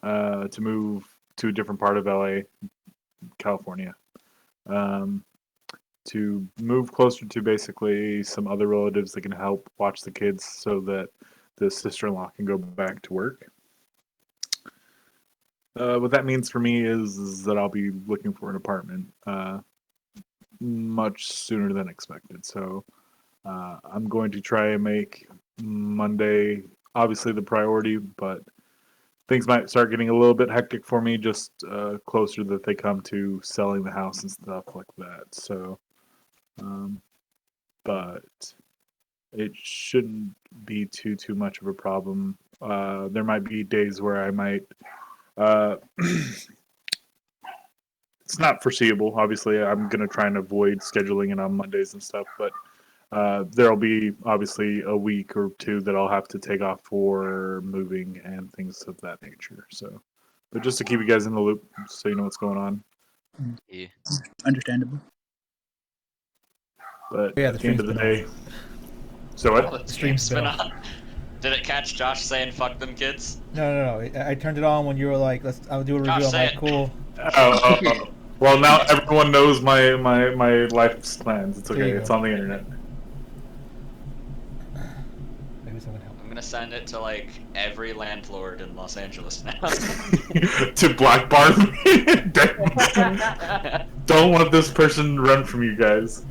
to move to a different part of LA, California. To move closer to basically some other relatives that can help watch the kids so that the sister-in-law can go back to work. What that means for me is that I'll be looking for an apartment much sooner than expected. So I'm going to try and make Monday obviously the priority, but things might start getting a little bit hectic for me just closer that they come to selling the house and stuff like that. So, but it shouldn't be too much of a problem. There might be days where I might. It's not foreseeable. Obviously, I'm going to try and avoid scheduling it on Mondays and stuff, but there'll be obviously a week or two that I'll have to take off for moving and things of that nature. So, but just to keep you guys in the loop, so you know what's going on. Yeah. Understandable. But Yeah, at the end of the day, on. so Oh, what? the stream's stream's been been on. Did it catch Josh saying "fuck them kids"? No. I turned it on when you were like, I'll do a review. Josh, I'm say like, it. cool. Oh. Well, now everyone knows my life's plans. It's There okay. you It's go. on the internet. Maybe someone help. I'm gonna send it to like every landlord in Los Angeles now. To blackbar me. Don't let this person run from you guys.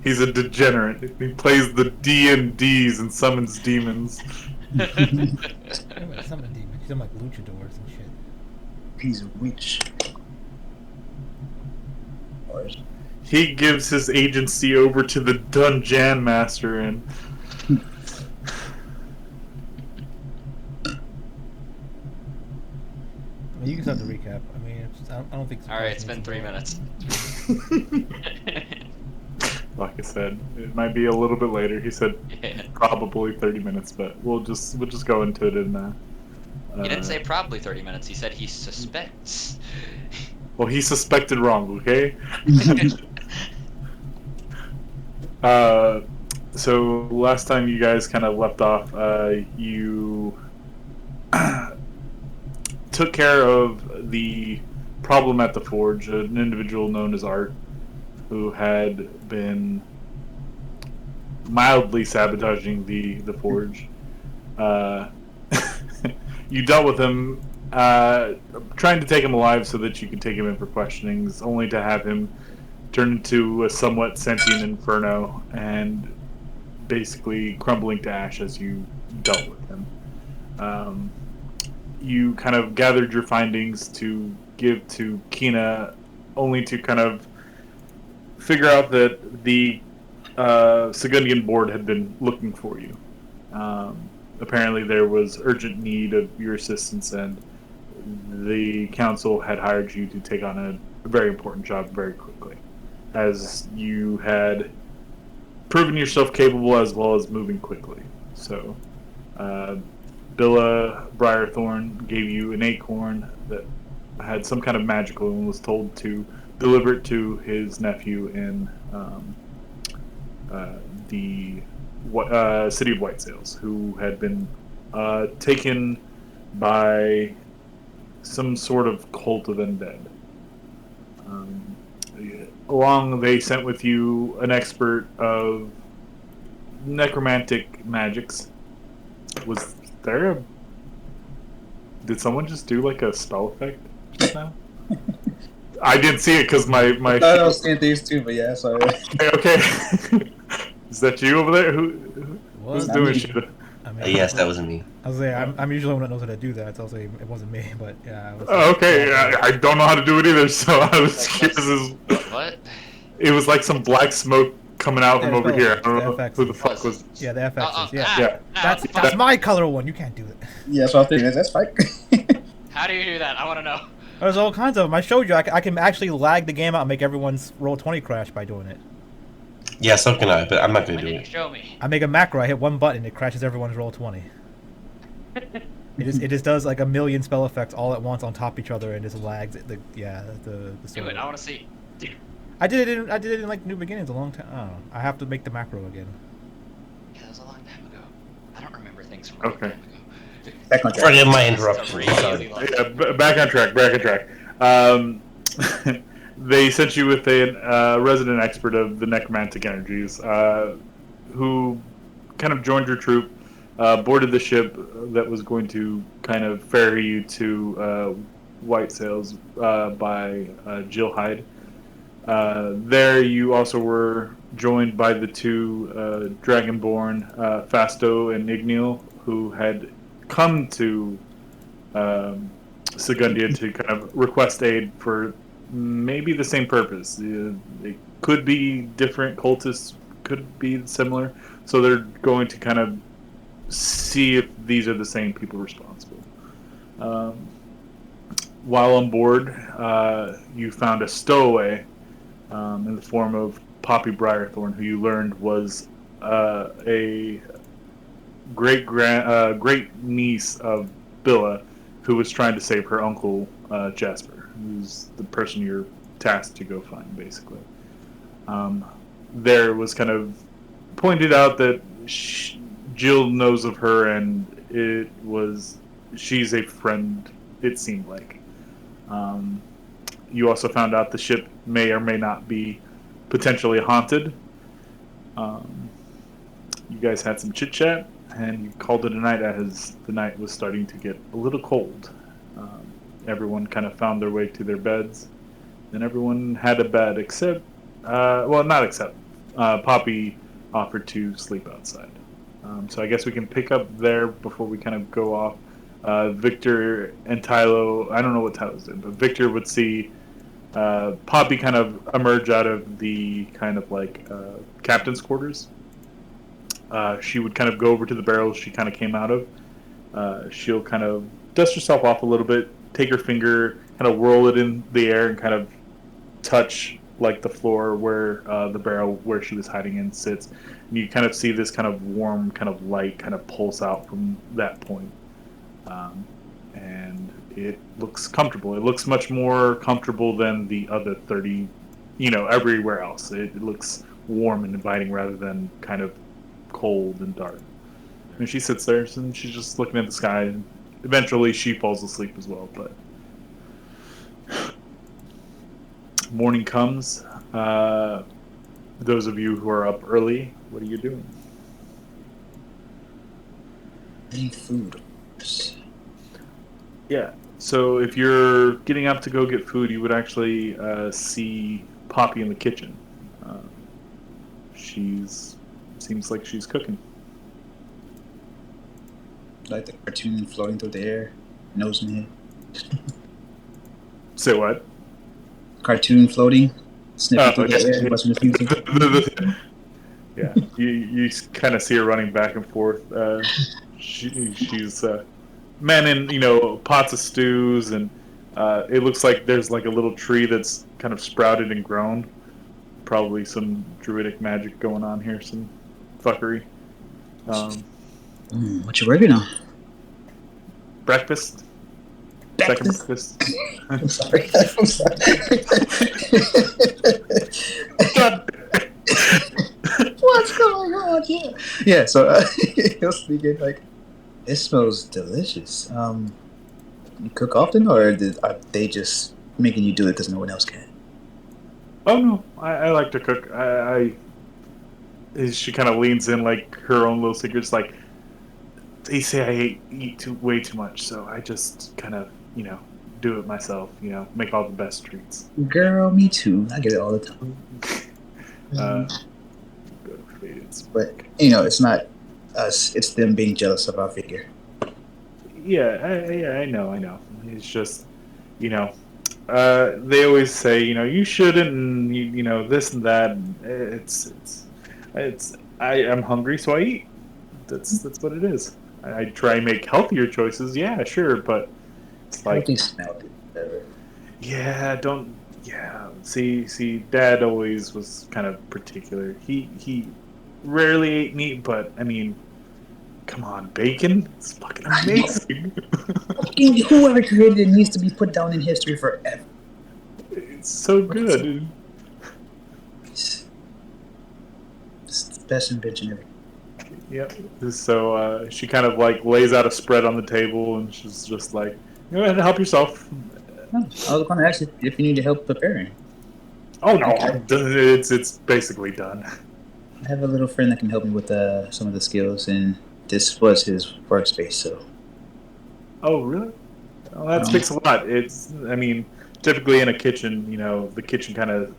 He's a degenerate. He plays the D&Ds and summons demons. Wait a minute, summon demon. He's in like luchadors and shit. He's a witch. Or He gives his agency over to the Dungeon Master and I mean, you can start the recap. I mean, I don't think. All right, it's been 3 minutes. like I said, it might be a little bit later. He said Yeah. probably 30 minutes, but we'll just go into it in He didn't say probably 30 minutes. He said he suspects. well, he suspected wrong, okay? So last time you guys kind of left off, you took care of the problem at the forge, an individual known as Art, who had been mildly sabotaging the forge. You dealt with him, trying to take him alive so that you could take him in for questionings, only to have him turn into a somewhat sentient inferno and basically crumbling to ash as you dealt with him. You kind of gathered your findings to give to Kina, only to kind of figure out that the Sagundian board had been looking for you. Apparently there was urgent need of your assistance, and the council had hired you to take on a very important job very quickly, as you had proven yourself capable as well as moving quickly. So Billa Briarthorn gave you an acorn that had some kind of magical and was told to deliver it to his nephew in the city of White Sails, who had been taken by some sort of cult of undead. Along, they sent with you an expert of necromantic magics. Was there a... Did someone just do like a spell effect just now? I didn't see it because my I thought I was seeing these too, but yeah, sorry. Okay. Is that you over there? Who's What? doing me. shit? I mean, Yes, that wasn't me. I was like, I'm usually the one that knows how to do that. So I was like, it wasn't me, but yeah. I was Oh, okay, I don't know how to do it either, so I was curious. What? It was like some black smoke coming out from Yeah, over it's here. I the don't know FX. who the fuck was. Yeah, the FXs. Yeah, Yeah. that's my color one. You can't do it. Yeah, so I was thinking, that's Spike. How do you do that? I want to know. There's all kinds of them. I showed you. I can actually lag the game out and make everyone's roll 20 crash by doing it. Yeah, so can I, but I'm not When gonna do did you it. show me? I make a macro. I hit one button. It crashes everyone's roll 20. It just does like a million spell effects all at once on top of each other and just lags the Do server. it. I want to see. Dude. I did it in like New Beginnings a long time. I don't know. I have to make the macro again. Yeah, that was a long time ago. I don't remember things from a long Okay. time ago. Back on track. Forgive my It's a interruption. really Sorry. long- Yeah, back on track. Back on track. They sent you with a resident expert of the necromantic energies, who kind of joined your troop, boarded the ship that was going to kind of ferry you to White Sails by Jill Hyde. There, you also were joined by the two Dragonborn, Fasto and Ignil, who had come to Segundia to kind of request aid for maybe the same purpose. They could be different cultists, could be similar, so they're going to kind of see if these are the same people responsible. While on board, you found a stowaway in the form of Poppy Briarthorn, who you learned was a great niece of Billa, who was trying to save her uncle Jasper, who's the person you're tasked to go find, basically. There was kind of pointed out that Jill knows of her, and she's a friend, it seemed like. You also found out the ship may or may not be potentially haunted. You guys had some chit chat, and you called it a night as the night was starting to get a little cold. Everyone kind of found their way to their beds, and everyone had a bed except, not except, Poppy offered to sleep outside. So I guess we can pick up there before we kind of go off. Victor and Tylo, I don't know what Tylo's doing, but Victor would see Poppy kind of emerge out of the kind of like captain's quarters. She would kind of go over to the barrel she kind of came out of. She'll kind of dust herself off a little bit, take her finger, kind of whirl it in the air, and kind of touch like the floor where the barrel where she was hiding in sits. And you kind of see this kind of warm kind of light kind of pulse out from that point. And it looks comfortable. It looks much more comfortable than the other 30, everywhere else. It looks warm and inviting rather than kind of cold and dark. And she sits there and she's just looking at the sky. And eventually she falls asleep as well. But morning comes. Those of you who are up early, what are you doing? I need food. Yeah. So if you're getting up to go get food, you would actually see Poppy in the kitchen. Seems like she's cooking. Like the cartoon floating through the air, nose in head. Say what? Cartoon floating, sniffing through okay. the air, watching the future. Yeah, you kind of see her running back and forth. She's manning, pots of stews, and it looks like there's like a little tree that's kind of sprouted and grown. Probably some druidic magic going on here, some fuckery. What you working on? Breakfast. Second breakfast. I'm sorry. I'm sorry. What's going on here? Yeah, so he was thinking like, it smells delicious. You cook often, or are they just making you do it because no one else can? Oh no, I like to cook. She kind of leans in like her own little secrets. Like, they say I eat way too much, so I just kind of do it myself. Make all the best treats. Girl, me too. I get it all the time. But it's not us; it's them being jealous of our figure. Yeah, I know. It's just, they always say, you shouldn't, and this and that. And I'm hungry, so I eat. That's what it is. I try and make healthier choices. Yeah, sure, but it's like Healthy smell better. Yeah, don't. Yeah, see, Dad always was kind of particular. He rarely ate meat, but I mean, come on, bacon? It's fucking amazing. Whoever created it needs to be put down in history forever. It's so good. It's the best invention ever. Yep. So she kind of like lays out a spread on the table, and she's just like, "Go ahead and help yourself." Oh, I was going to ask if you need help preparing. Oh no, Okay. it's basically done. I have a little friend that can help me with some of the skills, and this was his workspace, so. Oh really? Well, that speaks a lot. I mean, typically in a kitchen, the kitchen kind of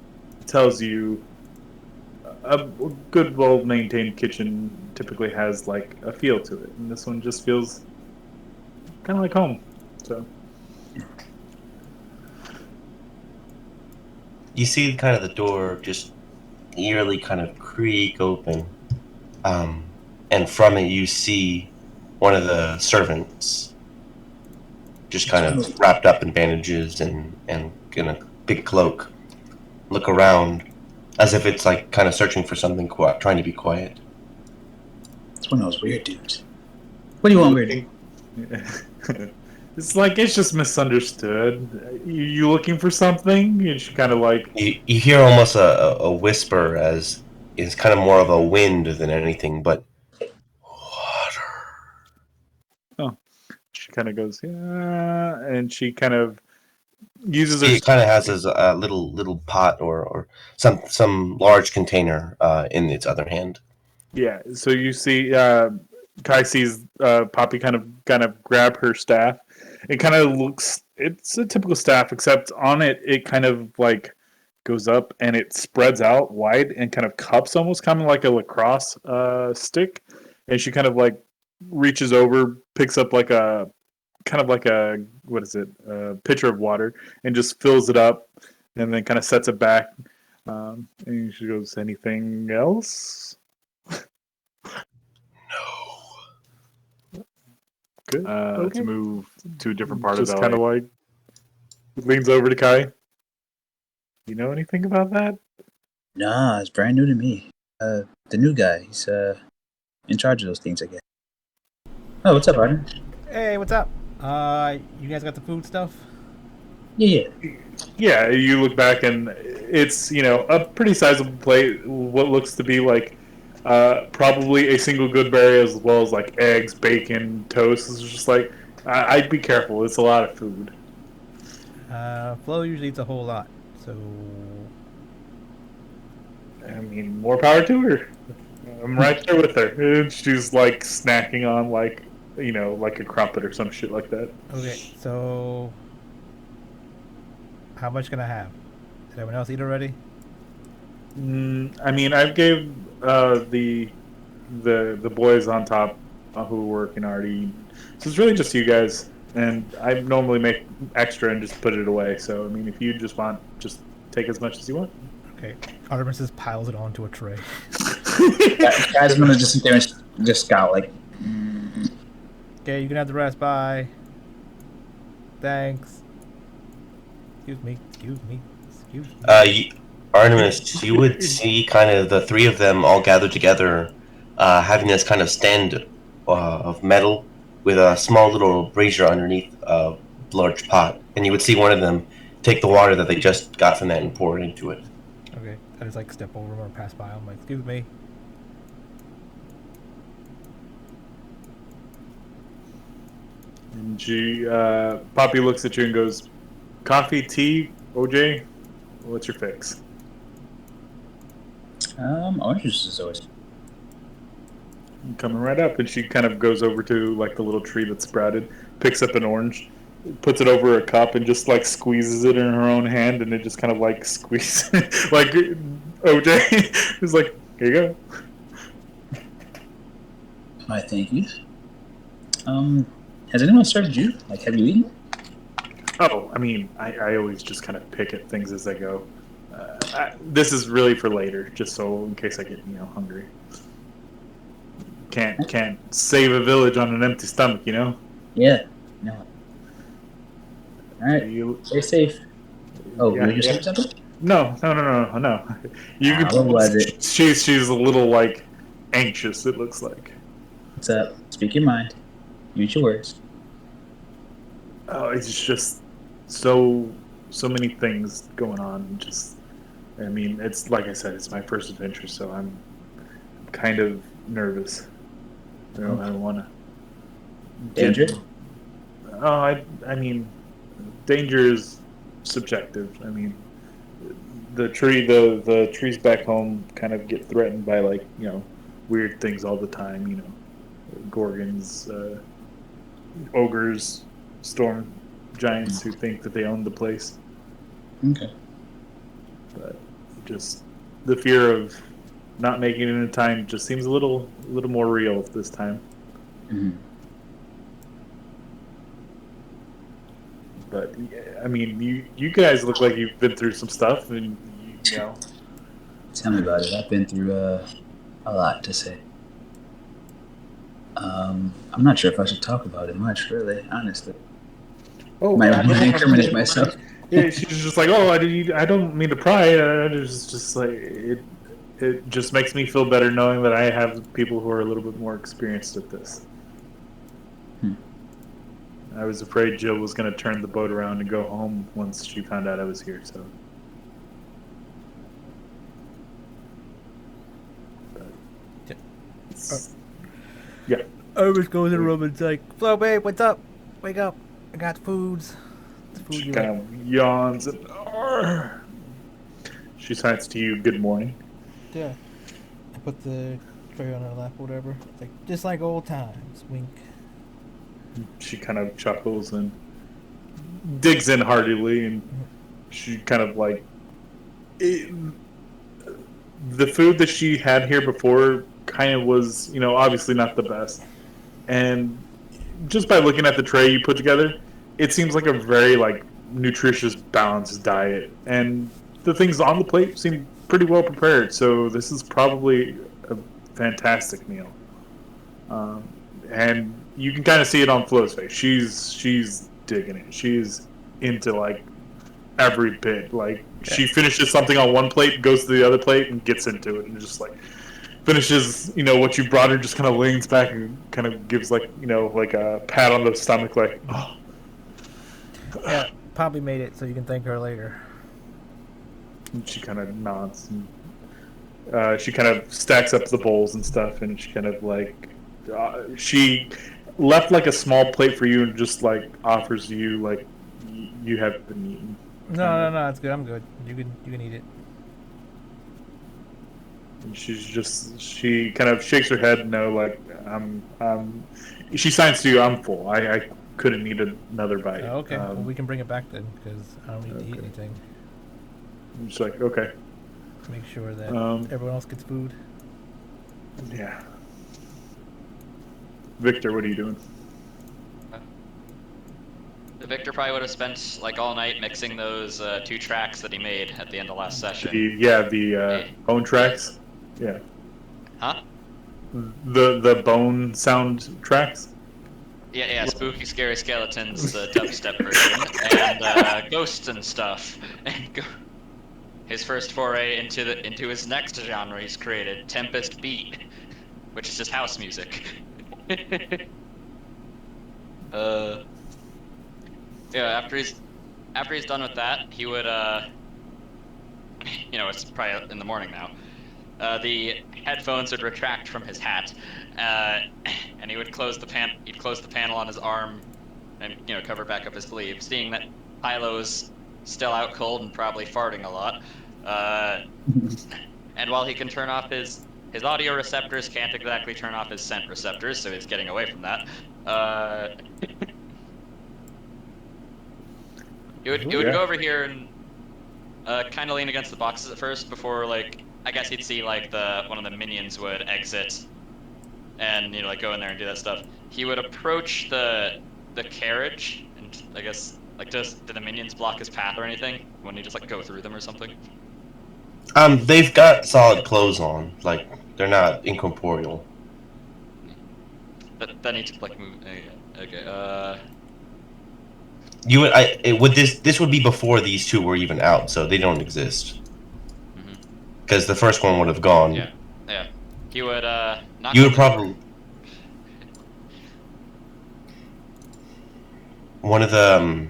tells you a good, well-maintained kitchen typically has like a feel to it, and this one just feels kind of like home. So You see kind of the door just eerily kind of creak open, and from it you see one of the servants just kind of wrapped up in bandages and in a big cloak look around as if it's like kind of searching for something, trying to be quiet. It's one of those weird dudes. What do you want, weird? It's just misunderstood. You looking for something? And she kind of like You hear almost a whisper, as is kind of more of a wind than anything, but water. oh, she kind of goes yeah, and she kind of uses her It kind of has a little pot or some large container in its other hand. yeah. So you see, Kai sees Poppy kind of grab her staff. It kind of looks. It's a typical staff, except on it, it kind of like goes up and it spreads out wide and kind of cups, almost kind of like a lacrosse stick. And she kind of like reaches over, picks up like a kind of like a what is it, a pitcher of water, and just fills it up, and then kind of sets it back. And she goes, "Anything else?" Good. Okay. To move to a different part of the kind of like leans over to Kai. You know anything about that? Nah, it's brand new to me. The new guy, he's in charge of those things, I guess. Oh, what's up, partner? Hey, what's up? You guys got the food stuff? Yeah. Yeah, you look back and it's a pretty sizable plate. What looks to be like probably a single good berry, as well as like eggs, bacon, toast. It's just like I'd be careful. It's a lot of food. Flo usually eats a whole lot, so I mean, more power to her. I'm right there with her. And she's like snacking on like like a crumpet or some shit like that. okay. So, how much can I have? Did everyone else eat already? I mean, I gave the boys on top who were working already. So it's really just you guys, and I normally make extra and just put it away. So I mean, if you just want, just take as much as you want. Okay. Artemis just piles it onto a tray. Guys, gonna just sit there and just scout like. Okay, you can have the rest. Bye. Thanks. Excuse me. Artemis, you would see kind of the three of them all gathered together, having this kind of stand of metal with a small little brazier underneath a large pot, and you would see one of them take the water that they just got from that and pour it into it. Okay. I just like step over or pass by. I'm like, excuse me. And she, Poppy looks at you and goes, "Coffee, tea, OJ, what's your fix?" Orange juice is always. Coming right up, and she kind of goes over to like the little tree that's sprouted, picks up an orange, puts it over a cup, and just like squeezes it in her own hand, and it just kind of like squeezes, like OJ is like, "Here you go." I thank you. Has anyone served you? Like, have you eaten? Oh, I mean, I always just kind of pick at things as I go. This is really for later, just so in case I get hungry. Can't save a village on an empty stomach, Yeah. No. All right. You, Stay safe. Oh, yeah, were you yeah. saying something? No. You could. What was it? She's a little like anxious. It looks like. What's up? Speak your mind. Use your words. Oh, it's just so many things going on. I mean, it's like I said, it's my first adventure, so I'm kind of nervous. I don't want to. Danger? Oh, I mean, danger is subjective. I mean, the trees back home kind of get threatened by like weird things all the time. Gorgons, ogres, storm giants who think that they own the place. Okay. But just the fear of not making it in time just seems a little more real this time. Mm-hmm. But I mean, you guys look like you've been through some stuff, and you know. Tell me about it. I've been through a lot to say. I'm not sure if I should talk about it much, really, honestly. Oh, Might want to incriminate myself. Yeah, she's just like, oh, I don't mean to pry. It's just like it just makes me feel better knowing that I have people who are a little bit more experienced at this. I was afraid Jill was going to turn the boat around and go home once she found out I was here. So, yeah. Irvis goes in the room and it's like, "Flo, babe, what's up? Wake up! I got foods." The food She you kind of yawns and she signs to you, "Good morning." Yeah. I put the tray on her lap, whatever. It's like, just like old times. Wink. She kind of chuckles and digs in heartily, and she kind of like the food that she had here before kind of was, obviously not the best. And just by looking at the tray you put together, it seems like a very like nutritious, balanced diet, and the things on the plate seem pretty well prepared. So this is probably a fantastic meal. And you can kind of see it on Flo's face. She's digging it. She's into like every bit. Like she finishes something on one plate, goes to the other plate, and gets into it, and just like finishes. What you brought her, just kind of leans back and kind of gives like like a pat on the stomach, like oh. Yeah, Poppy made it, so you can thank her later. And she kind of nods. And, she kind of stacks up the bowls and stuff, and she kind of like she left like a small plate for you and just like offers you like you have been eaten. No, it's good. I'm good. You can eat it. And she kind of shakes her head. No, like she signs to you. I'm full. I couldn't eat another bite. Oh, okay, well, we can bring it back then because I don't need to eat anything. I'm just like okay. Make sure that everyone else gets food. Yeah. Victor, what are you doing? Victor probably would have spent like all night mixing those 2 tracks that he made at the end of last session. The bone tracks. Yeah. Huh? The bone sound tracks. Yeah, spooky, scary skeletons, the dubstep version, and ghosts and stuff. His first foray into his next genre he's created, Tempest Beat, which is just house music. Yeah, after he's done with that, he would it's probably in the morning now. The headphones would retract from his hat, and he would close the panel on his arm, and cover back up his sleeve. Seeing that Hilo's still out cold and probably farting a lot, and while he can turn off his audio receptors, can't exactly turn off his scent receptors, so he's getting away from that. He would go over here and kind of lean against the boxes at first before, like, I guess he'd see like one of the minions would exit, and like go in there and do that stuff. He would approach the carriage, and I guess like do the minions block his path or anything? Wouldn't he just like go through them or something? They've got solid clothes on, like they're not incorporeal. But then he'd like move. Okay. This would be before these two were even out, so they don't exist. Because the first one would have gone. Yeah. He would You would probably one of the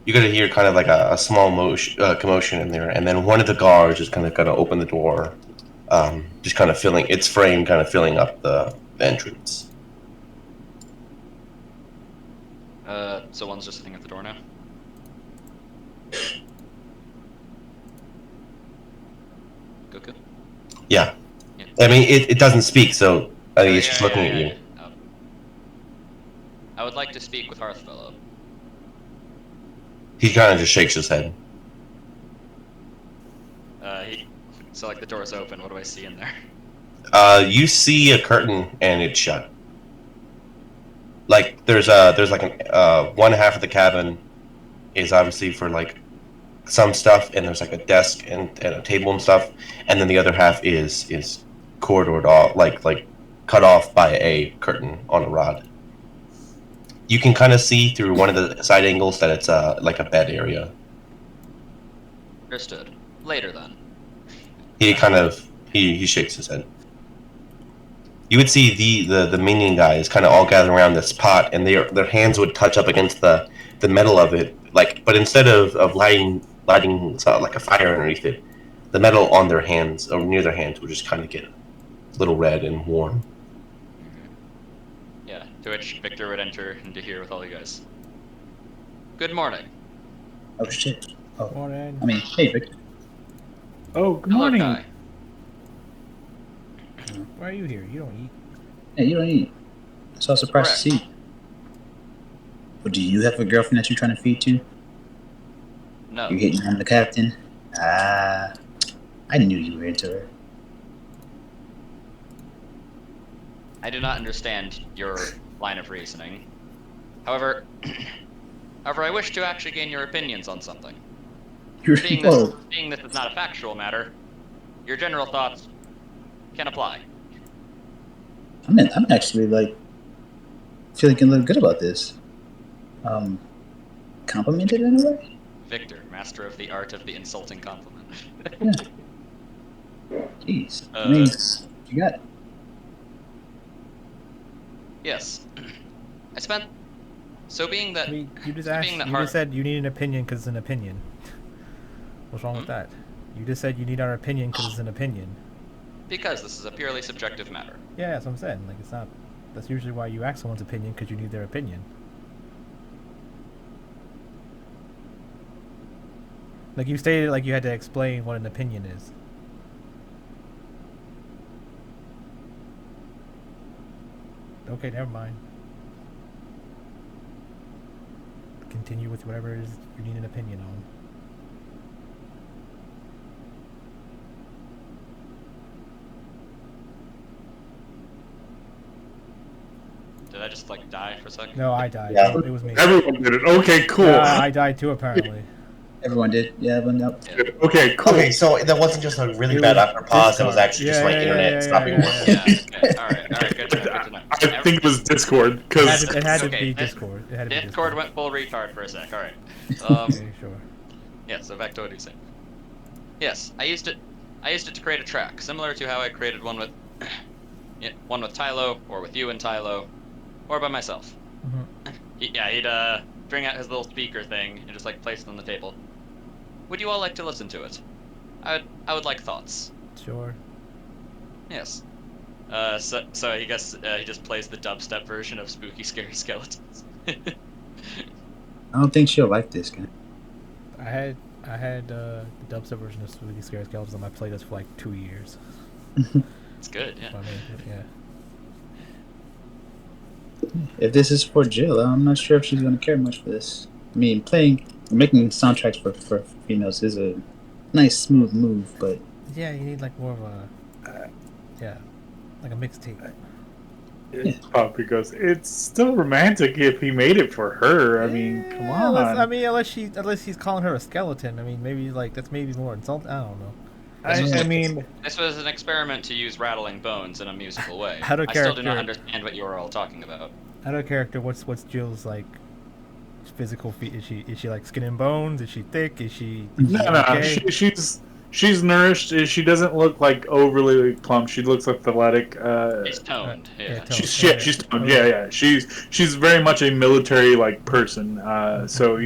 you're gonna hear kind of like a small commotion in there, and then one of the guards is kind of gonna open the door, just kind of filling its frame, kind of filling up the entrance. So one's just sitting at the door now. Goku? Yeah. Yeah. I mean, it doesn't speak, so I think it's just looking at you. Yeah. Oh. I would like to speak with Hearthfellow. He kind of just shakes his head. So like the door's open. What do I see in there? You see a curtain and it's shut. Like there's like an one half of the cabin is obviously for like some stuff, and there's like a desk and a table and stuff, and then the other half is corridored off, like cut off by a curtain on a rod. You can kind of see through one of the side angles that it's like a bed area. Understood. Later then. He kind of he shakes his head. You would see the minion guys kind of all gather around this pot, and their hands would touch up against the metal of it, like, but instead of lighting like a fire underneath it, the metal on their hands or near their hands would just kind of get a little red and warm. Yeah. To which Victor would enter into here with all you guys. Good morning. Oh shit. Oh, Morning. I mean, hey, Victor. Oh, good Hello, morning. Kai. Why are you here? You don't eat. Hey, you don't eat. So I was surprised to see. But do you have a girlfriend that you're trying to feed to? No. You're hitting on the captain? Ah, I knew you were into her. I do not understand your line of reasoning. However, I wish to actually gain your opinions on something. Being this is not a factual matter, your general thoughts can apply. I'm actually like feeling a little good about this. Complimented in a way? Victor, master of the art of the insulting compliment. Yeah. Jeez. I mean, you got it. Yes. I spent. So being that. I mean, you just so asked. being that You just said you need an opinion because it's an opinion. What's wrong with that? You just said you need our opinion because it's an opinion. Because this is a purely subjective matter. Yeah, that's what I'm saying. Like, it's not. That's usually why you ask someone's opinion, because you need their opinion. Like, you stated like you had to explain what an opinion is. Okay, never mind. Continue with whatever it is you need an opinion on. Did I just like die for a second? No, I died. Yeah. It was me. Everyone did it. Okay, cool. I died too, apparently. Everyone did. Yeah, but no. Okay, cool. Okay, so that wasn't just a really It bad was after pause. It was Discord. actually just Yeah, my yeah, internet yeah, stopping yeah, working. Yeah. Okay. All right. Good to know. Good to know. I think it was Discord It because had to Okay, be Dis- Discord. It had to be Discord went full retard for a sec. All right. Okay, sure. Yeah. So back to what you saying. Yes, I used it to create a track, similar to how I created one with, one with Tylo, or with you and Tylo, or by myself. Mhm. He'd bring out his little speaker thing and just like place it on the table. Would you all like to listen to it? I would like thoughts. Sure. Yes. So I guess he just plays the dubstep version of Spooky Scary Skeletons. I don't think she'll like this guy. I had the dubstep version of Spooky Scary Skeletons on my playlist for like 2 years. It's good, yeah. I mean, yeah. If this is for Jill, I'm not sure if she's going to care much for this. I mean, making soundtracks for females is a nice, smooth move, but Yeah, you need like more of a, like a mixtape. it's probably goes. It's still romantic if he made it for her. I mean, come on. Unless he's calling her a skeleton. I mean, maybe like that's maybe more insulting. I don't know. I mean, This was an experiment to use rattling bones in a musical way. How do I still do not character- understand what you were all talking about. Out of character, what's Jill's like physical feat? Is she like skin and bones? Is she thick? Is she no. okay? She's nourished. She doesn't look like overly plump. She looks athletic. It's toned, yeah. toned. She's toned. Yeah. She's very much a military like person. So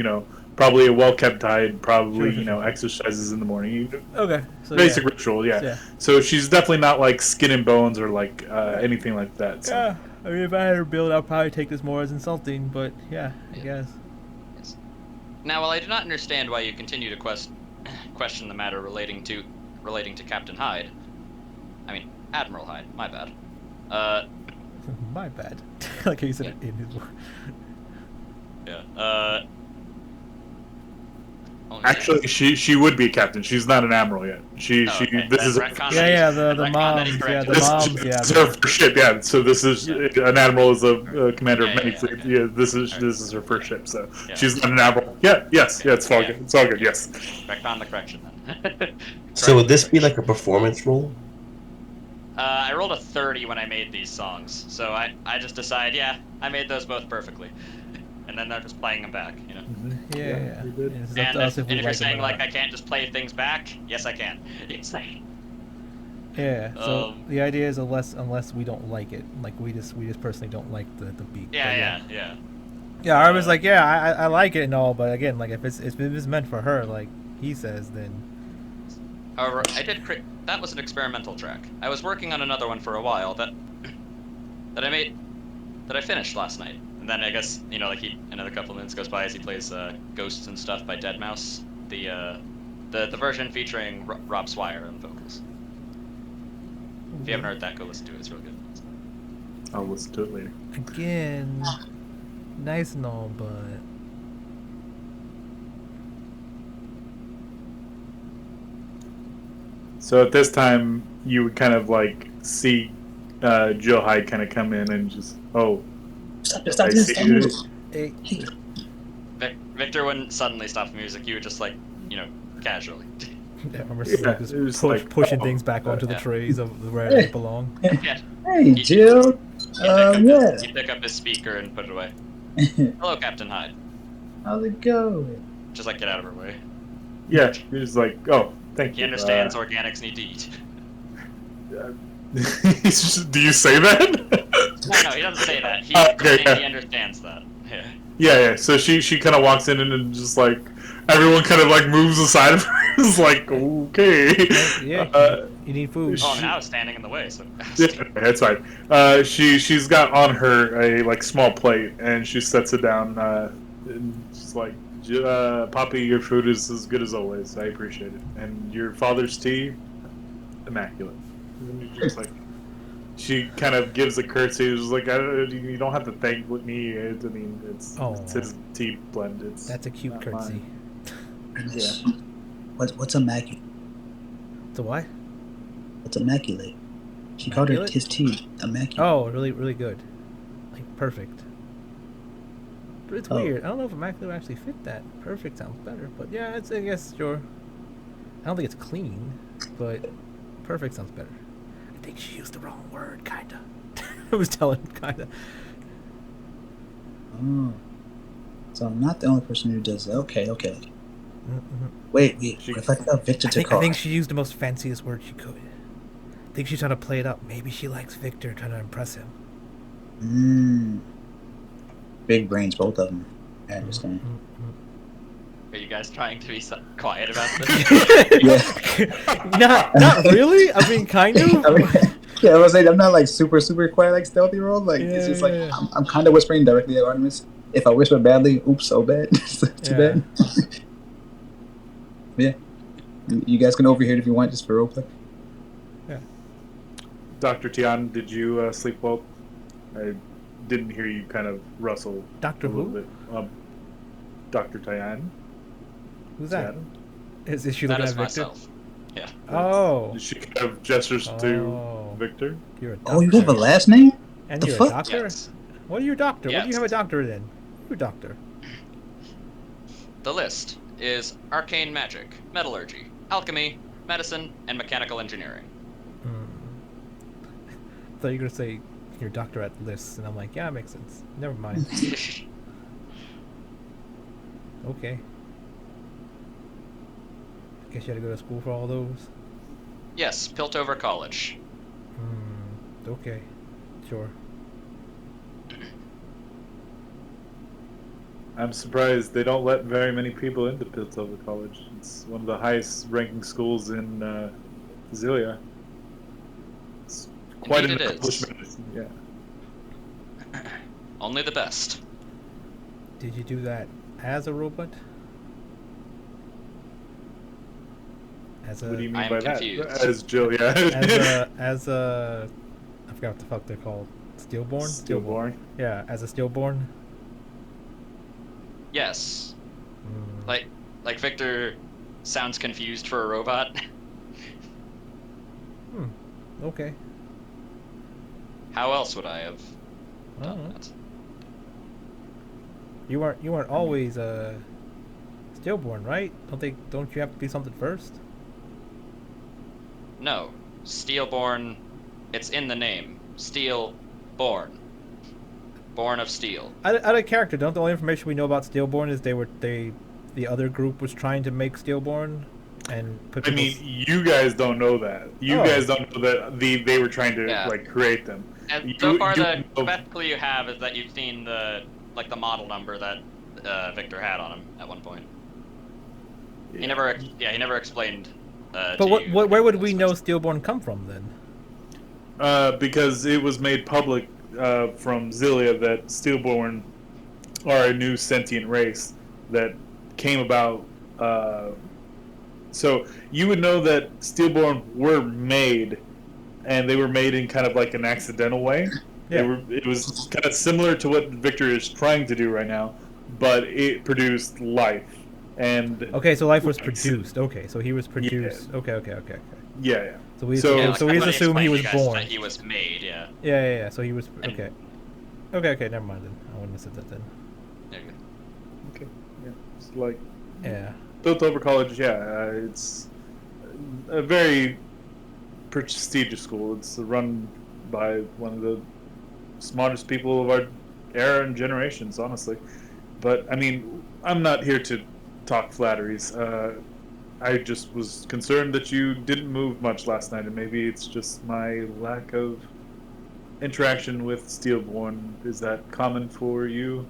probably a well-kept diet, probably, Sure. exercises in the morning. Okay. So Basic ritual, yeah. Yeah. So she's definitely not like skin and bones or like anything like that. So. Yeah. I mean, if I had her build, I'd probably take this more as insulting, but yeah, I guess. Yes. Now, while I do not understand why you continue to question the matter relating to Captain Hyde, I mean Admiral Hyde, my bad. My bad. Like he said it in his word. Yeah. Actually, she would be a captain. She's not an admiral yet. Okay. This is retcon Yeah, that the retcon that moms, he yeah, corrected. the this, moms, this is yeah. her first ship. Yeah, so this is an admiral is a commander of many fleets. okay. Yeah, this is her first ship. So she's not an admiral. Yeah, yes, yeah, it's all good. It's all good. Yes. Retcon the correction then. So would this be like a performance role? I rolled a 30 when I made these songs, so I just decided, yeah, I made those both perfectly, and then they're just playing them back, you know. Yeah. you did. And it's up And to us if we you're like them saying or like not. I can't just play things back, yes I can. It's like, Yeah. So Um, the idea is unless we don't like it, like we just personally don't like the beat. But yeah. Yeah, I was like, yeah, I like it and all, but again, like if it's meant for her, like he says, then However, that was an experimental track. I was working on another one for a while that I finished last night. And then I guess, like another couple minutes goes by as he plays Ghosts and Stuff by Deadmau5, the version featuring Rob Swire on vocals. If you haven't heard that, go listen to it. It's real good. I'll listen to it later. again, nice and all, but So at this time, you would kind of like see Jill Hyde kind of come in and just, Stop I this! see Stop you. this! hey, Victor wouldn't suddenly stop the music. You would just casually. yeah, I remember Yeah, just it was like, pushing oh, things back onto the yeah. trays of where they belong. Yeah. Hey, Jill. Yeah. You pick up his speaker and put it away. Hello, Captain Hyde. How's it going? Just get out of her way. Yeah, he was like, thank He you. understands organics need to eat. He's just, do you say that? No, he doesn't say that. He understands that. Yeah. Yeah. So she kind of walks in and just like everyone kind of like moves aside of her. It's like, okay. Yeah, you need food. Oh, and I was standing in the way, so. Yeah, that's fine. She's got on her a like small plate and she sets it down. And she's like, Poppy, your food is as good as always. I appreciate it. And your father's tea, immaculate. And you're just like, she kind of gives a curtsy. She's like, you don't have to thank me. It's his tea blend. That's a cute not curtsy. mine. Yeah. What's immaculate? The what? What's immaculate? She called her Immaculate? his tea immaculate. Oh, really, really good. Like perfect. But it's Oh. weird. I don't know if immaculate would actually fit that. Perfect sounds better, but yeah, I guess sure. I don't think it's clean, but perfect sounds better. I think she used the wrong word, kinda. I was telling kinda. Oh. So I'm not the only person who does that. Okay. Mm-hmm. Wait. What if I tell Victor to I call? think she used the most fanciest word she could. I think she's trying to play it up. Maybe she likes Victor, trying to impress him. Big brains, both of them. I understand. Are you guys trying to be quiet about this? Yeah. Not really. I mean, kind of. Yeah, I was saying I'm not like super quiet like stealthy role. Like it's just like Yeah. I'm kind of whispering directly at Artemis. If I whisper badly, oops, so bad. Too bad. Yeah. You guys can overhear it if you want, just for roleplay. Dr. Tian, did you sleep well? I didn't hear you kind of rustle Doctor a little who? bit. Dr. Tian? Who's that? Tian? Is she That looking is at Victor? myself. Yeah. Oh, She kind of gestures Oh. to Victor. you're a doctor. Oh, you have a last name? And the you're fuck? a doctor? Yes. What are you a doctor? What do you Yes. have a doctorate in? You're a doctor. The list is arcane magic, metallurgy, alchemy, medicine, and mechanical engineering. I thought you were going to say your doctor at lists, and I'm like, yeah, it makes sense. Never mind. Okay. Guess you had to go to school for all those? Yes, Piltover College. Okay. Sure. I'm surprised they don't let very many people into Piltover College. It's one of the highest ranking schools in Zelia. It's quite Indeed an it is. accomplishment. Yeah. Only the best. Did you do that as a robot? As What do you a mean I'm by confused. that? As Jill, yeah. as a I forgot what the fuck they're called. Stillborn? Stillborn. Yeah, as a stillborn. Yes. Mm. Like Victor sounds confused for a robot. Okay. How else would I have done Alright. that? You weren't always stillborn, right? Don't you have to do something first? No. Steelborn, it's in the name. Steel-born. Born of steel. Out of character, don't the only information we know about stillborn is the other group was trying to make stillborn and put I mean, people's- you guys don't know that. You Oh. guys don't know that they were trying to Yeah. like create them. And You- so far, you the know- best clue you have is that you've seen the model number that Victor had on him at one point. He never explained. But to you where would we those know things. stillborn come from then? Because it was made public from Zelia that Steelborn are a new sentient race that came about. So you would know that Steelborn were made, and they were made in kind of like an accidental way. Yeah. It was kind of similar to what Victor is trying to do right now, but it produced life. And Okay, so life was produced. Okay, so he was produced. Okay. yeah. So we So- Yeah, like, so we I'm just gonna assume he explain was to you guys born. That he was made. Yeah. Yeah. So he was okay. Okay. Never mind then. I wouldn't have said that then. There you go. Okay. Yeah. It's like Yeah. Piltover College. Yeah, it's a very prestigious school. It's run by one of the smartest people of our era and generations, honestly. But I mean, I'm not here to talk flatteries. I just was concerned that you didn't move much last night, and maybe it's just my lack of interaction with Steelborn. Is that common for you?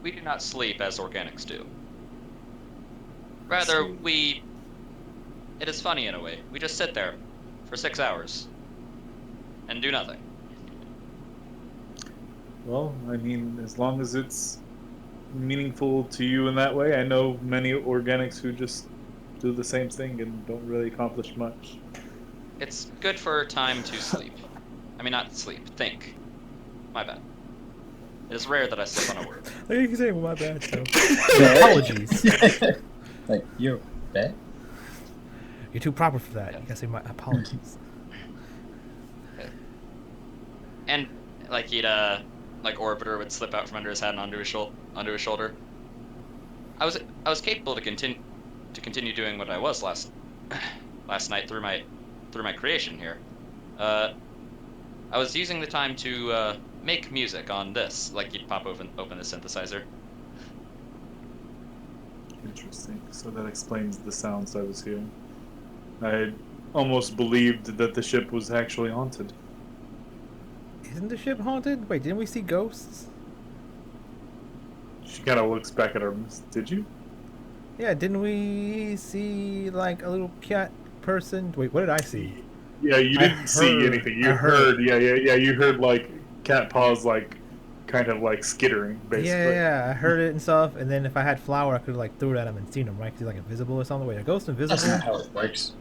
We do not sleep as organics do. Rather, See. It is funny in a way. We just sit there for 6 hours and do nothing. Well, I mean, as long as it's meaningful to you in that way. I know many organics who just do the same thing and don't really accomplish much. It's good for time to sleep. I mean, not sleep, think. My bad. It is rare that I slip on a word. Like you can say, well, my bad. So. Apologies. Like, you're bad? You're too proper for that. Yeah. You gotta say my apologies. And like he'd like Orbiter would slip out from under his head and onto his shoulder. I was capable to continue doing what I was last night through my creation here. I was using the time to make music on this. Like he'd pop open the synthesizer. Interesting. So that explains the sounds I was hearing. I almost believed that the ship was actually haunted. Isn't the ship haunted? Wait, didn't we see ghosts? She kind of looks back at her. Did you? Yeah, didn't we see like a little cat person? Wait, what did I see? Yeah, you I didn't see heard- anything. You I heard- heard. Yeah. You heard like cat paws, like kind of like skittering, basically. Yeah, I heard it and stuff. And then if I had flour, I could like throw it at him and seen him, right? 'Cause he's like invisible or something. Wait, are ghosts invisible? That's not how it works.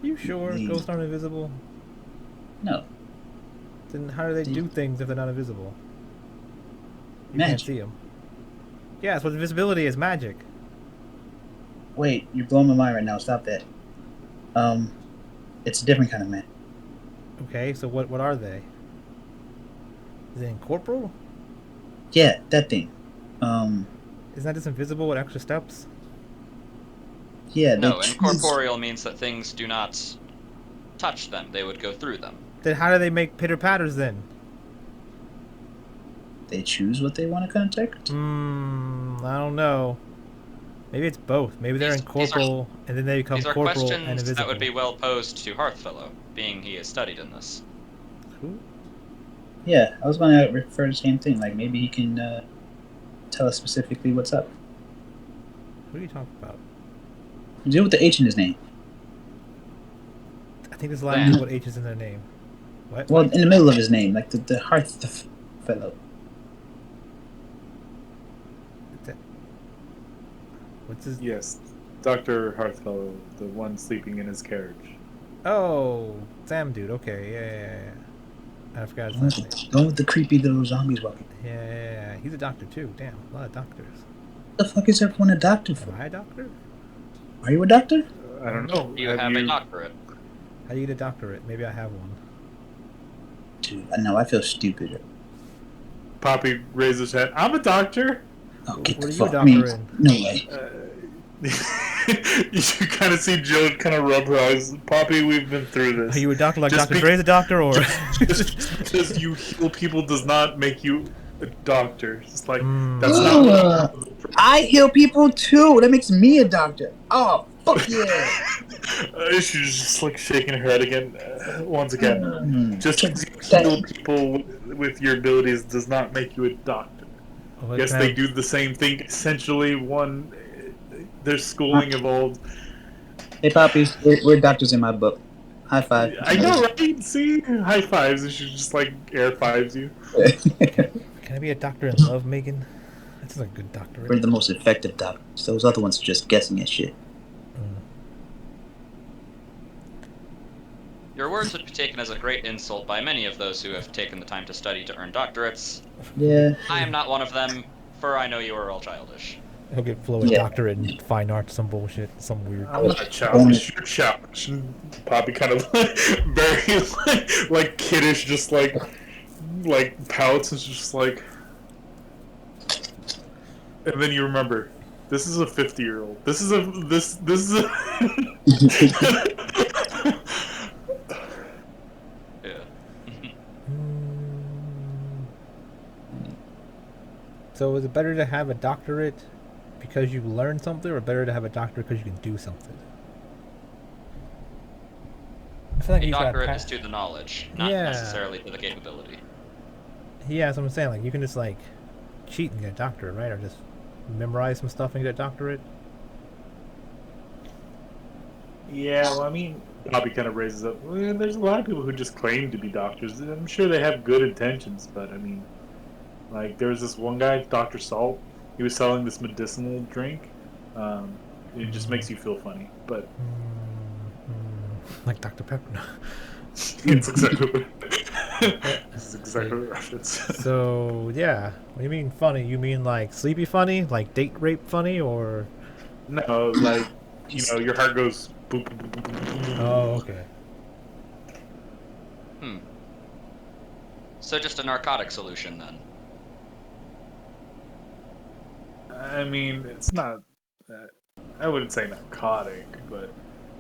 You sure The- ghosts aren't invisible? No. Then how do they The- do things if they're not invisible? You can't Magic. see them. Yeah, so invisibility is magic. Wait, you're blowing my mind right now. Stop that. It's a different kind of man. Okay, so what are they? Is it incorporeal? Yeah, that thing. Isn't that just invisible with extra steps? Yeah. No, they incorporeal means that things do not touch them; they would go through them. Then how do they make pitter patters then? They choose what they want to contact. I don't know. Maybe it's both. Maybe they're These- these are- incorporeal and then they become These are corporal and questions invisible. that would be well posed to Hearthfellow, being he is studied in this. Who? Yeah, I was going to refer to the same thing. Like, maybe he can tell us specifically what's up. What are you talking about? Deal with the H in his name. I think there's a lot of Damn. people with H's in their name. What? Well, in the middle of his name, like the Hearth fellow. What's his? Yes, Dr. Hearthfellow, the one sleeping in his carriage. Oh, Sam dude. Okay, yeah. I forgot his Don't last with, name. don't with the creepy little zombies walking. Yeah. He's a doctor too. Damn, a lot of doctors. What the fuck is everyone a doctor Am for? I a doctor? Are you a doctor? I don't know. You have a doctorate. How do you get a doctorate? Maybe I have one. Dude, I know, I feel stupid. Poppy raised his head. I'm a doctor. Oh, get What the are you a fuck. I mean, doctor in? no way. You kind of see Jill kind of rub her eyes. Poppy, we've been through this. Are you a doctor like Just Dr. be- Dre's a doctor, or? Just because you heal people does not make you a doctor. It's like that's Ooh, not. I heal people too. That makes me a doctor. Oh, fuck yeah. She's just like shaking her head again. Once again, just because you That- heal people with your abilities does not make you a doctor. Well, Yes, can I they have- do the same thing. Essentially, their schooling evolved. Hey, Poppies, we're doctors in my book. High five. I know, right? See, high fives, and she just like air fives you. Can I be a doctor in love, Megan? That's a good doctorate. We're the most effective doctors. Those other ones are just guessing at shit. Your words would be taken as a great insult by many of those who have taken the time to study to earn doctorates. Yeah. I am not one of them, for I know you are all childish. He'll get Flo a Yeah. doctorate in fine arts, some bullshit, some weird. I'm not childish. You're childish. And Poppy kind of very like kiddish, just like pouts. It's just like, and then you remember, this is a 50-year-old. This is a. Yeah. So is it better to have a doctorate because you learned something, or better to have a doctorate because you can do something? I feel like A he's got doctorate is to the knowledge, not Yeah. necessarily to the capability. Yeah, that's what I'm saying. Like, you can just like cheat and get a doctorate, right? Or just memorize some stuff and get a doctorate. Yeah, well, I mean, Poppy kind of raises up. Well, there's a lot of people who just claim to be doctors. I'm sure they have good intentions, but I mean, like, there was this one guy, Dr. Salt. He was selling this medicinal drink. It just makes you feel funny, but Like Dr. Pepper. No. it's exactly this is exactly the reference. So yeah, what do you mean funny? You mean like sleepy funny, like date rape funny, or? No, like, you know, your heart goes boop, boop, boop, boop, boop, boop. Oh, okay. So just a narcotic solution then. I mean, it's not. I wouldn't say narcotic, but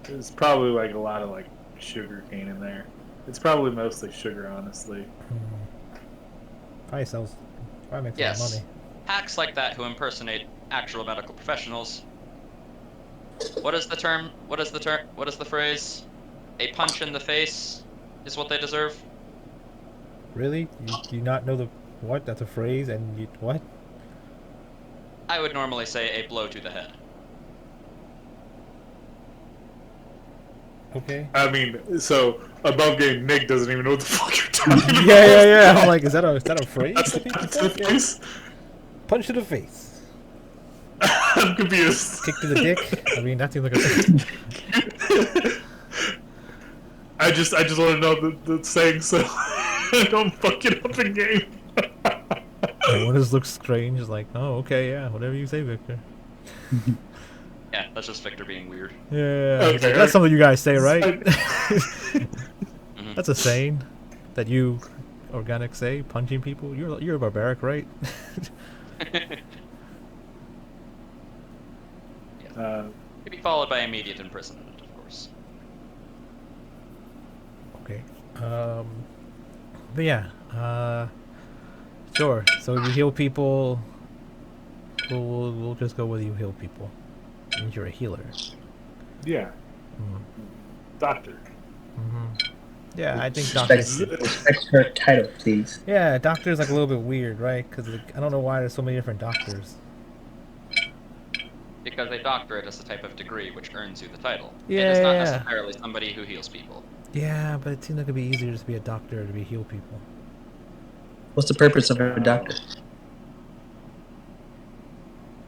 there's probably like a lot of like sugar cane in there. It's probably mostly sugar, honestly. Probably sells. Probably makes a Yes. lot of money. Hacks like that who impersonate actual medical professionals. What is the term? What is the phrase? A punch in the face is what they deserve. Really? You not know the what? That's a phrase, and you what? I would normally say a blow to the head. Okay. I mean, so above game Nick doesn't even know what the fuck you're talking about. Yeah. I'm like, is that a phrase? That's I think you punch to said? the Yeah. face. Punch to the face. I'm confused. Kick to the dick. I mean, that seems like a. I just want to know the saying so I don't fuck it up in game. And when this looks strange, it's like, oh, okay, yeah, whatever you say, Victor. Yeah, that's just Victor being weird. Yeah, Okay, it's like, that's something you guys say, right? Mhm. That's a saying that you organic say, punching people. You're a barbaric, right? To be followed by immediate imprisonment, of course. Okay. But yeah. Sure. So you heal people. We'll just go with you heal people. And you're a healer. Yeah, Mm. doctor. Mm-hmm. Yeah, I think Respect her title, please. Yeah, doctor's like a little bit weird, right? Because I don't know why there's so many different doctors. Because a doctorate is a type of degree which earns you the title. Yeah, it is not yeah. necessarily somebody who heals people. Yeah, but it seems like it'd be easier just to be a doctor to be heal people. What's the purpose of a doctor?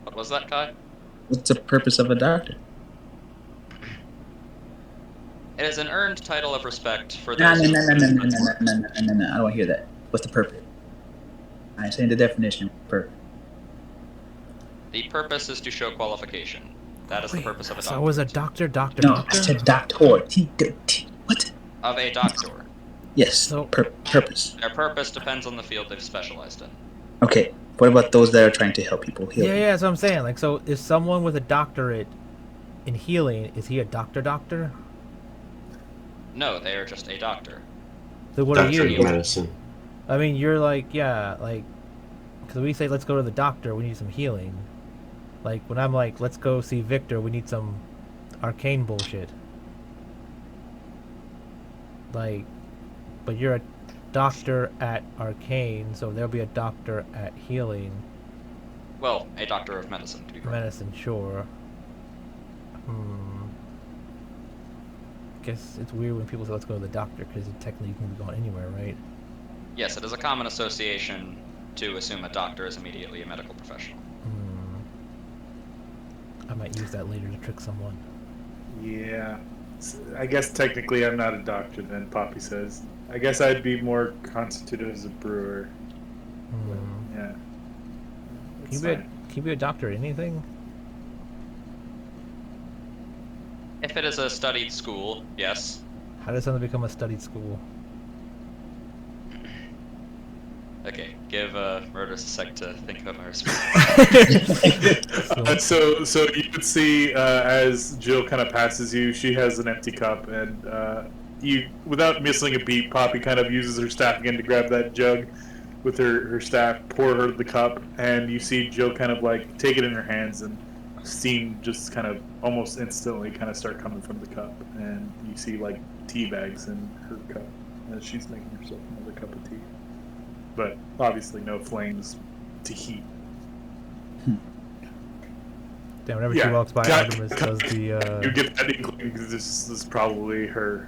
What was that, Kai? What's the purpose of a doctor? It is an earned title of respect for No, those no, who no, no, no, no, put no, in work. no, no, no, no, I don't want to hear that. What's the purpose? I'm saying the definition of purpose. The purpose is to show qualification. That is the purpose of a doctor. So was a doctor, No, I said doctor. What? Of a doctor. Yes, So- purpose. Their purpose depends on the field they've specialized in. Okay, what about those that are trying to help people heal? Yeah, yeah, that's what I'm saying. Like, so is someone with a doctorate in healing, is he a doctor? No, they are just a doctor. So what Doctor are of you? medicine. I mean, you're like, yeah, like, because we say let's go to the doctor, we need some healing. Like, when I'm like, let's go see Victor, we need some arcane bullshit. Like, but you're a doctor at arcane, so there'll be a doctor at healing. Well, a doctor of medicine, to be correct. Medicine, sure. Guess it's weird when people say let's go to the doctor, because technically you can be going anywhere, right? Yes, it is a common association to assume a doctor is immediately a medical professional. I might use that later to trick someone. Yeah. I guess technically I'm not a doctor then, Poppy says. I guess I'd be more constituted as a brewer. But, yeah. Can you be a doctor at anything? If it is a studied school, yes. How does something become a studied school? Okay, give Murderous a sec to think about my response. So you could see as Jill kind of passes you, she has an empty cup, and you, without missing a beat, Poppy kind of uses her staff again to grab that jug with her staff, pour her the cup, and you see Jill kind of like take it in her hands, and steam just kind of almost instantly kind of start coming from the cup, and you see like tea bags in her cup as she's making herself another cup of tea. But obviously no flames to heat. Damn, whenever she walks by, Artemis does the. You get that inkling because this is probably her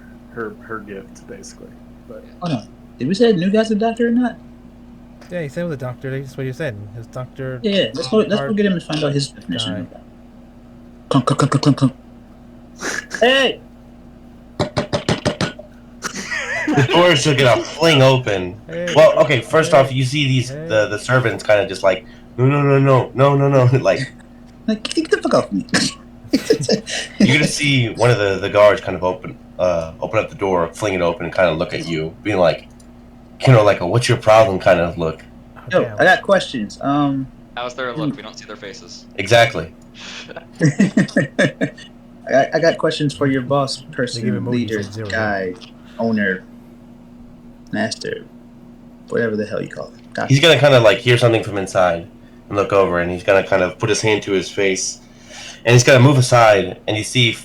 gift, basically. But Hold on. Did we say the new guy's a doctor or not? Yeah, he said with a doctor. That's what you said. His doctor. Yeah, let's go get him and find out his definition. Clunk, clunk, clunk, clunk, clunk. Hey! The doors are gonna fling open. Hey, Well, okay. First hey, off, you see these hey. the servants kind of just like no, like Like, get the fuck off me. you're gonna see one of the guards kind of open up the door, fling it open, and kind of look at you, being like, like a "what's your problem" kind of look. Oh, Yo, damn. I got questions. How's their look? We don't see their faces. Exactly. I got questions for your boss They give person, emojis leader, like zero. guy, owner, master, whatever the hell you call it. Doctor. He's gonna kind of like hear something from inside and look over, and he's gonna kind of put his hand to his face, and he's gonna move aside, and you see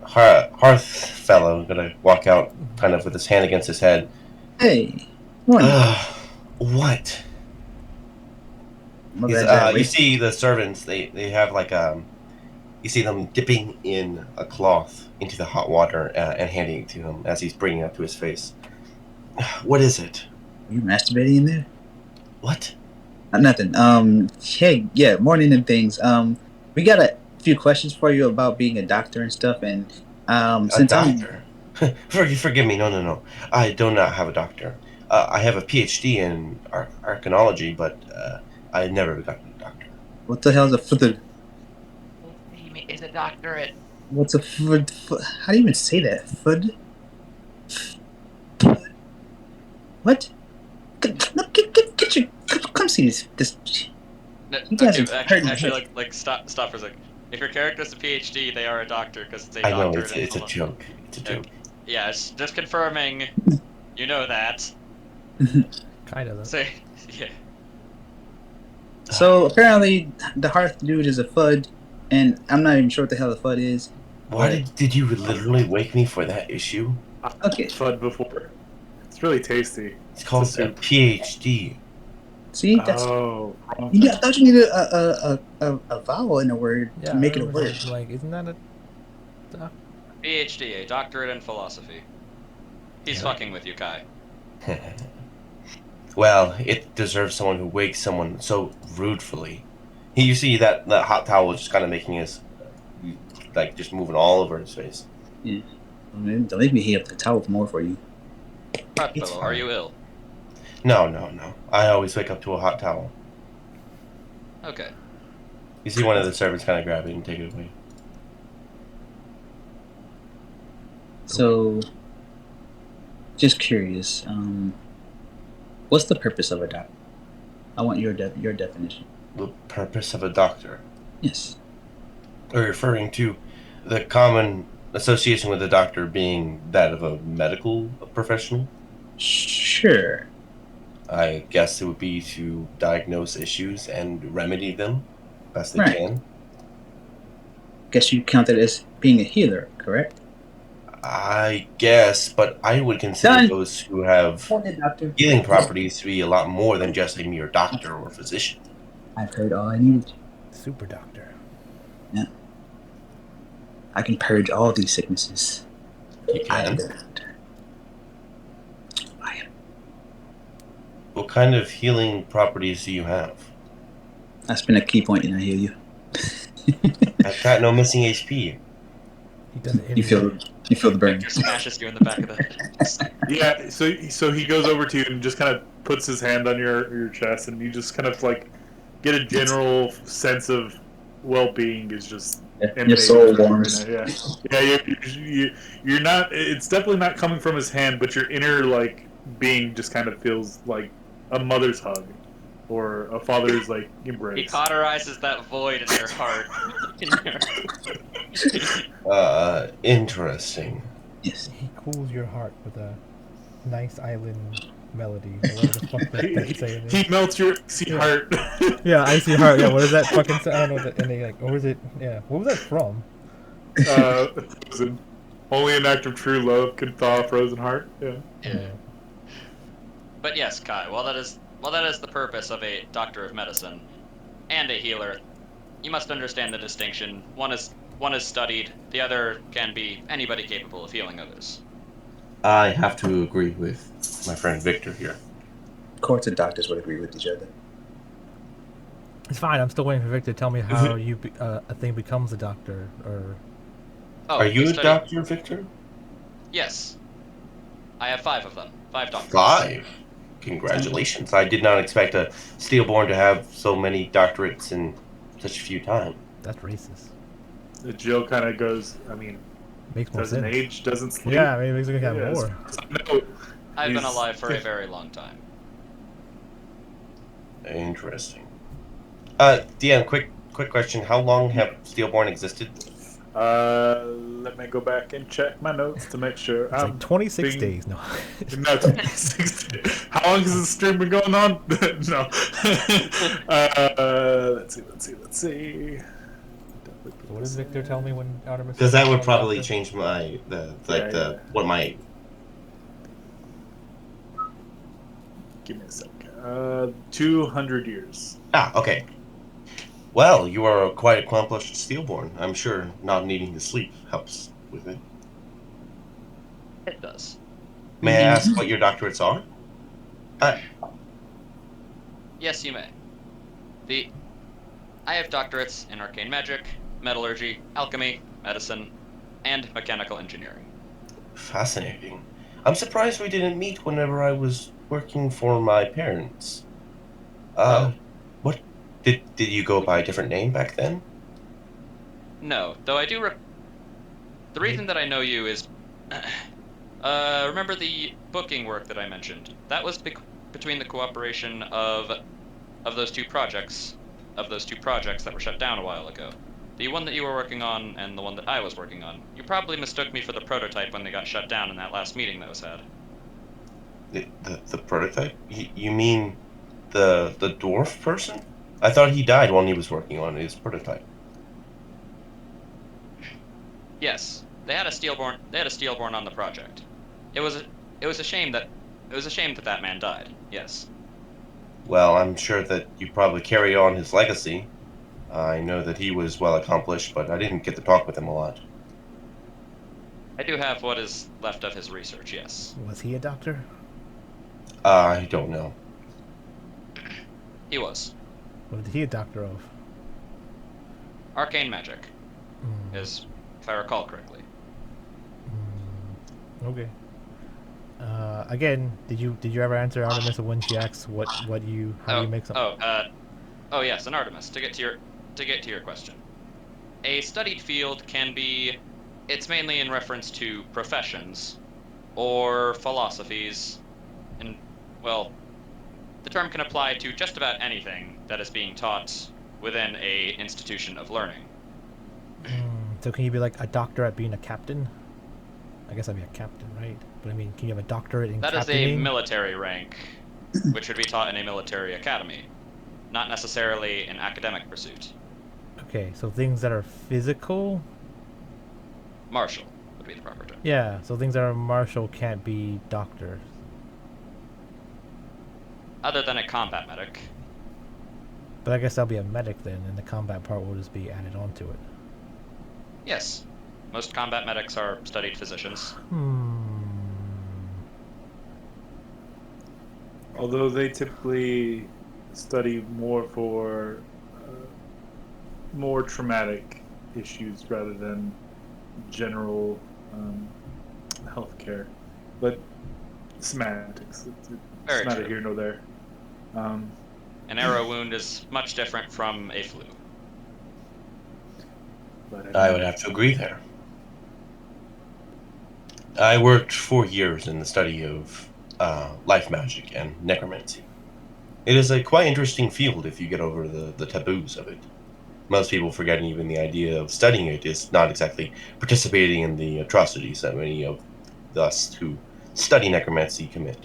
Hearth fellow gonna walk out, kind of with his hand against his head. Hey, morning. What? My He's, bad, you see the servants, they have like you see them dipping in a cloth into the hot water and handing it to him as he's bringing it up to his face. What is it? Are you masturbating in there? What? Nothing. Hey, yeah, morning and things. We got a few questions for you about being a doctor and stuff, and A since doctor? Forgive me, no. I do not have a doctor. I have a PhD in archaeology, but I never gotten a doctor. what the hell's a fud? He is a doctorate. What's a fud? How do you even say that? Fud? What? Get your come see this. No, You guys okay, are hurting actually, me. like, stop for a second. If your character's a PhD, they are a doctor because it's a I know, doctorate. it's a joke. It's a joke. Yeah, it's just confirming. You know that. Kind of. So, yeah. So apparently the Hearth dude is a fud, and I'm not even sure what the hell the fud is. Why did you literally wake me for that issue? Okay. Fud before. It's really tasty. It's called a soup. PhD. See, that's Oh, wrong I thing. thought you needed a vowel in a word Yeah, to make I it a remember word. that, like, isn't that a PhD, a doctorate in philosophy. He's fucking with you, Kai. Well, it deserves someone who wakes someone so rudely. You see that hot towel just kind of making his, like, just moving all over his face. Yeah. Don't make me heat up the towel more for you. Hot It's fellow, are fine. you ill? No. I always wake up to a hot towel. Okay. You see one of the servants kind of grab it and take it away. So, just curious. What's the purpose of a doctor? I want your definition. The purpose of a doctor. Yes. Are you referring to the common association with a doctor being that of a medical professional? Sure. I guess it would be to diagnose issues and remedy them best they Right. can. Guess you count that as being a healer, correct? I guess, but I would consider Done. those who have Doctor. healing properties to be a lot more than just a mere doctor or physician. I've heard all I needed. super doctor? I can purge all these sicknesses. You I am can. the doctor. I am. What kind of healing properties do you have? That's been a key point, and I hear you. I've got no missing HP. He does it You anyway. feel the burn. Victor smashes you in the back of the head. Yeah, so he goes over to you and just kind of puts his hand on your chest, and you just kind of like get a general sense of well-being is just Your emanating soul from you warms. right now. Yeah, you're not. It's definitely not coming from his hand, but your inner like being just kind of feels like a mother's hug or a father's like He embrace. cauterizes that void in your heart. Interesting. Yes. He cools your heart with a nice island melody. Whatever the fuck that saying is. He melts your icy Yeah. heart. Yeah, icy heart. Yeah, what is that fucking? I don't know. What that, and they like, what was it? Yeah, what was that from? Frozen. Only an act of true love could thaw a frozen heart. Yeah. Yeah. But yes, Kai, while that is the purpose of a doctor of medicine and a healer, you must understand the distinction. One is studied, the other can be anybody capable of healing others. I have to agree with my friend Victor here. Courts and doctors would agree with each other. It's fine. I'm still waiting for Victor to tell me how a thing becomes a doctor. Or Oh, Are you we a studied- doctor, Victor? Yes. I have 5 of them. 5 doctors. 5? Congratulations. I did not expect a Steelborn to have so many doctorates in such a few time. that's racist. Jill kind of goes, I mean, Makes more doesn't sense. age, doesn't sleep. Yeah, I mean, it makes me have Yeah, more. no, I've been he's- alive for a very long time. Interesting. DM, quick question. How long have Steelborn existed? Let me go back and check my notes to make sure. It's like 26 being- days. No. No, 26 days. How long has this stream been going on? No. Let's see. What does Victor tell me when Artemis? Because that would probably change my what my Give me a sec. 200 years. okay. Well, you are a quite accomplished Steelborn. I'm sure not needing to sleep helps with it. It does. May I ask what your doctorates are? Yes, you may. I have doctorates in arcane magic, metallurgy, alchemy, medicine, and mechanical engineering. Fascinating. I'm surprised we didn't meet whenever I was working for my parents. What did you go by a different name back then? No, though I do. The reason that I know you is, remember the booking work that I mentioned? That was between the cooperation of those two projects, that were shut down a while ago. The one that you were working on and the one that I was working on. You probably mistook me for the prototype when they got shut down in that last meeting that was had. The prototype? You mean the dwarf person? I thought he died when he was working on his prototype. Yes, they had a Steelborn. They had a Steelborn on the project. It was a shame that that man died. Yes. Well, I'm sure that you probably carry on his legacy. I know that he was well accomplished, but I didn't get to talk with him a lot. I do have what is left of his research. Yes. Was he a doctor? I don't know. He was. What is he a doctor of? Arcane magic, Mm, is if I recall correctly. okay. Again, did you ever answer Artemis when she asks how do you make something? Oh yes, an Artemis. To get to your question, a studied field can be. It's mainly in reference to professions, or philosophies, and well, the term can apply to just about anything that is being taught within a institution of learning. So can you be like a doctor at being a captain? I guess I'd be a captain, right? But I mean, can you have a doctorate in That is a captaining? military rank, which would be taught in a military academy, not necessarily an academic pursuit. Okay, so things that are physical. Martial would be the proper term. Yeah, so things that are martial can't be doctors. Other than a combat medic. But I guess that'll be a medic then, and the combat part will just be added onto it. Yes. Most combat medics are studied physicians. Although they typically study more for more traumatic issues rather than general healthcare, but semantics. Very It's neither true. here nor there. An arrow wound is much different from a flu. But I would have to agree there. I worked 4 years in the study of life magic and necromancy. It is a quite interesting field if you get over the taboos of it. Most people forgetting even the idea of studying it is not exactly participating in the atrocities that many of us who study necromancy commit.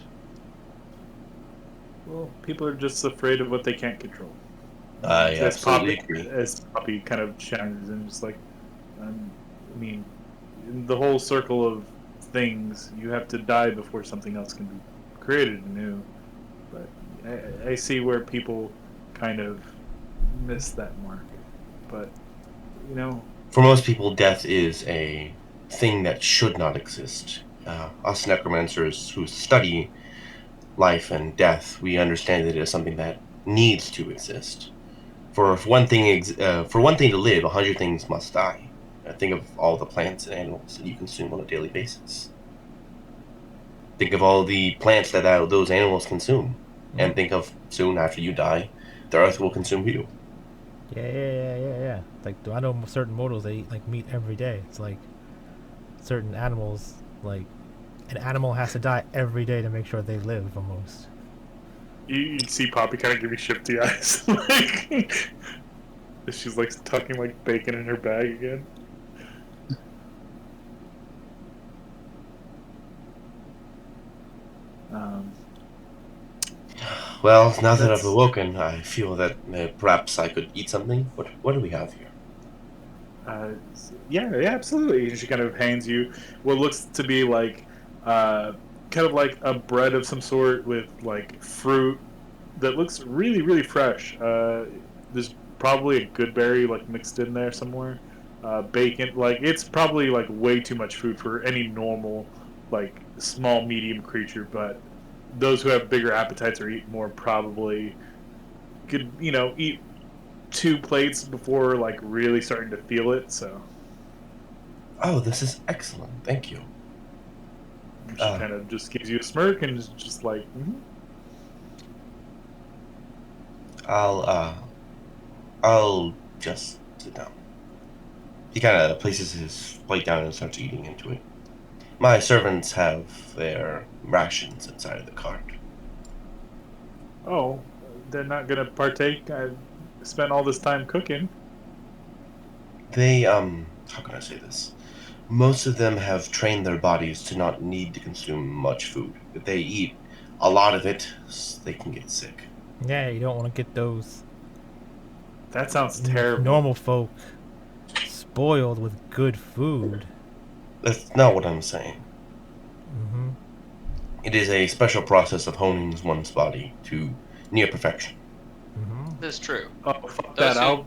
Well, people are just afraid of what they can't control. I absolutely Poppy, agree. as Poppy kind of chimes in, just like, I mean, in the whole circle of things, you have to die before something else can be created anew. But I see where people kind of miss that mark. But, you know, For most people, death is a thing that should not exist. Us necromancers who study life and death, we understand that it is something that needs to exist. For one thing to live, 100 things must die. Think of all the plants and animals that you consume on a daily basis. Think of all the plants that those animals consume, and think of soon after you die, the earth will consume you. Yeah. Like, I know certain mortals they eat like meat every day. It's like certain animals, like an animal has to die every day to make sure they live almost. you'd see Poppy kind of give you shifty eyes. Like, she's like tucking like bacon in her bag again. Well, now that That's- I've awoken, I feel that perhaps I could eat something. What do we have here? Yeah, absolutely. She kind of hands you what looks to be like, kind of like a bread of some sort with like fruit that looks really, really fresh. There's probably a good berry like mixed in there somewhere. Bacon, like it's probably like way too much food for any normal, like small, medium creature. But those who have bigger appetites or eat more probably could, eat 2 plates before like really starting to feel it. So Oh, this is excellent. Thank you. she kind of just gives you a smirk and is just like, I'll just sit down. He kind of places his plate down and starts eating into it. My servants have their rations inside of the cart. oh, they're not gonna partake. I spent all this time cooking. They, how can I say this? Most of them have trained their bodies to not need to consume much food. If they eat a lot of it, they can get sick. Yeah, you don't want to get those That sounds terrible. normal folk spoiled with good food. That's not what I'm saying. Mm-hmm. It is a special process of honing one's body to near perfection. Mm-hmm. This is true. Oh, fuck Those that.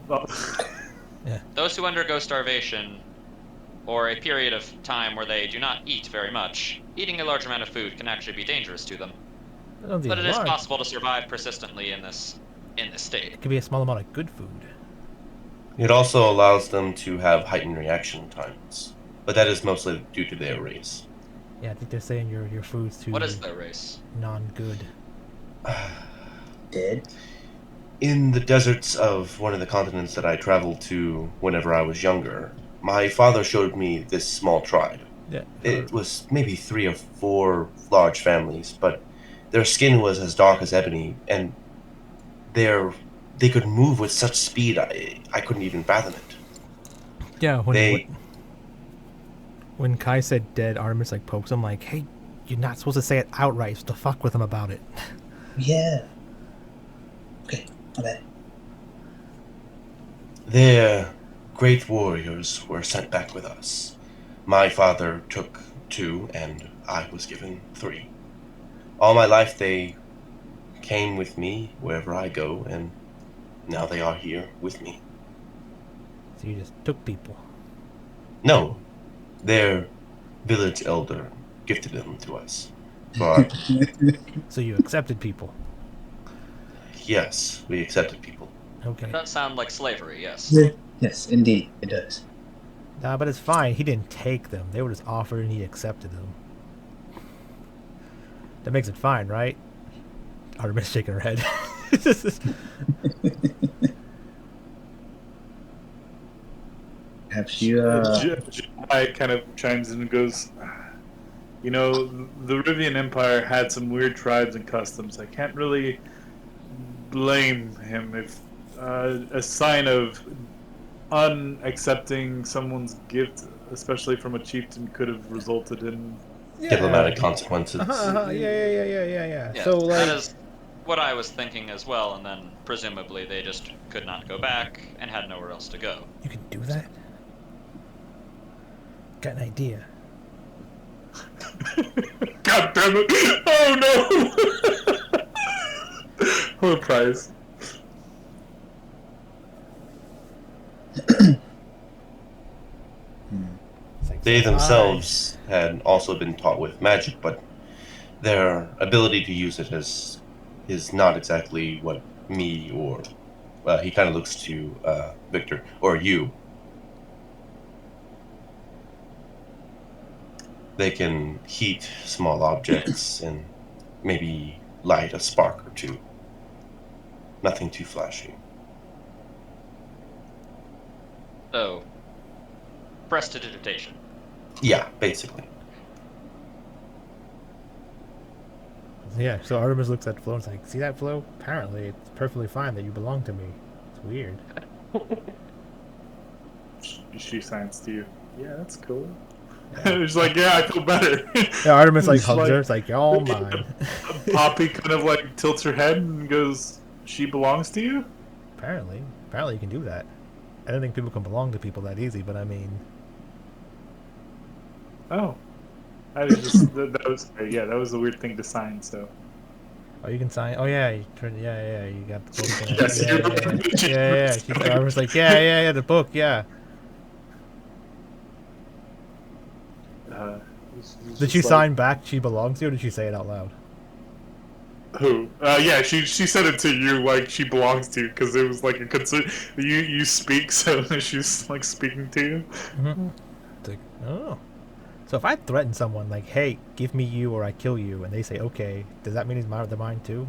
who- Those who undergo starvation, or a period of time where they do not eat very much, eating a large amount of food can actually be dangerous to them. But it is possible to survive persistently in this state. It could be a small amount of good food. It also allows them to have heightened reaction times, but that is mostly due to their race. Yeah, I think they're saying your food's too What is their race? non-good. Dead. In the deserts of one of the continents that I traveled to whenever I was younger, my father showed me this small tribe. Yeah. It was maybe 3 or 4 large families, but their skin was as dark as ebony, and they could move with such speed I couldn't even fathom it. Yeah, They when Kai said dead, Artemis like pokes him like, "Hey, you're not supposed to say it outright. You're supposed to fuck with him about it." Yeah. Okay, my bad. Their great warriors were sent back with us. My father took 2, and I was given 3. All my life they came with me wherever I go, and now they are here with me. So you just took people. No, their village elder gifted them to us. For So you accepted people. yes, we accepted people. Okay. That sounds like slavery, yes. Yes, indeed, it does. Nah, but it's fine. He didn't take them. They were just offered and he accepted them. That makes it fine, right? Artemis shaking her head. Perhaps you, I kind of chimes in and goes, you know, the Rivian Empire had some weird tribes and customs. I can't really blame him if a sign of unaccepting someone's gift, especially from a chieftain, could have resulted in Diplomatic consequences. Yeah. Yeah, So, like, that is what I was thinking as well, and then presumably they just could not go back and had nowhere else to go. you can do that? Got an idea. God damn it! Oh no! What a prize. It's like, They so themselves had also been taught with magic, but their ability to use it is not exactly what me or he kind of looks to Victor or you. They can heat small objects and maybe light a spark or two. Nothing too flashy. So, prestidigitation. Yeah, basically. Yeah, so Artemis looks at Flo and is like, see that, Flo? Apparently it's perfectly fine that you belong to me. It's weird. She signs to you. Yeah, that's cool. It's like, yeah, I feel better. Yeah, Artemis like It's hugs like- her. It's like, you're all mine. Poppy kind of like tilts her head and goes, "She belongs to you." Apparently you can do that. I don't think people can belong to people that easy, but I mean, Oh, I was just that was yeah, that was a weird thing to sign. So oh, you can sign. Oh yeah, you got the book. Yes, you remember the chief Yeah. was She's like- Artemis like, yeah, the book, yeah. it's Did just she like, sign back? She belongs to you, or did she say it out loud? Who? Yeah, she said it to you like she belongs to you because it was like a concern. You speak, so she's like speaking to you. Mm-hmm. It's like, oh. So if I threaten someone like, hey, give me you or I kill you, and they say okay, does that mean he's they're mine too?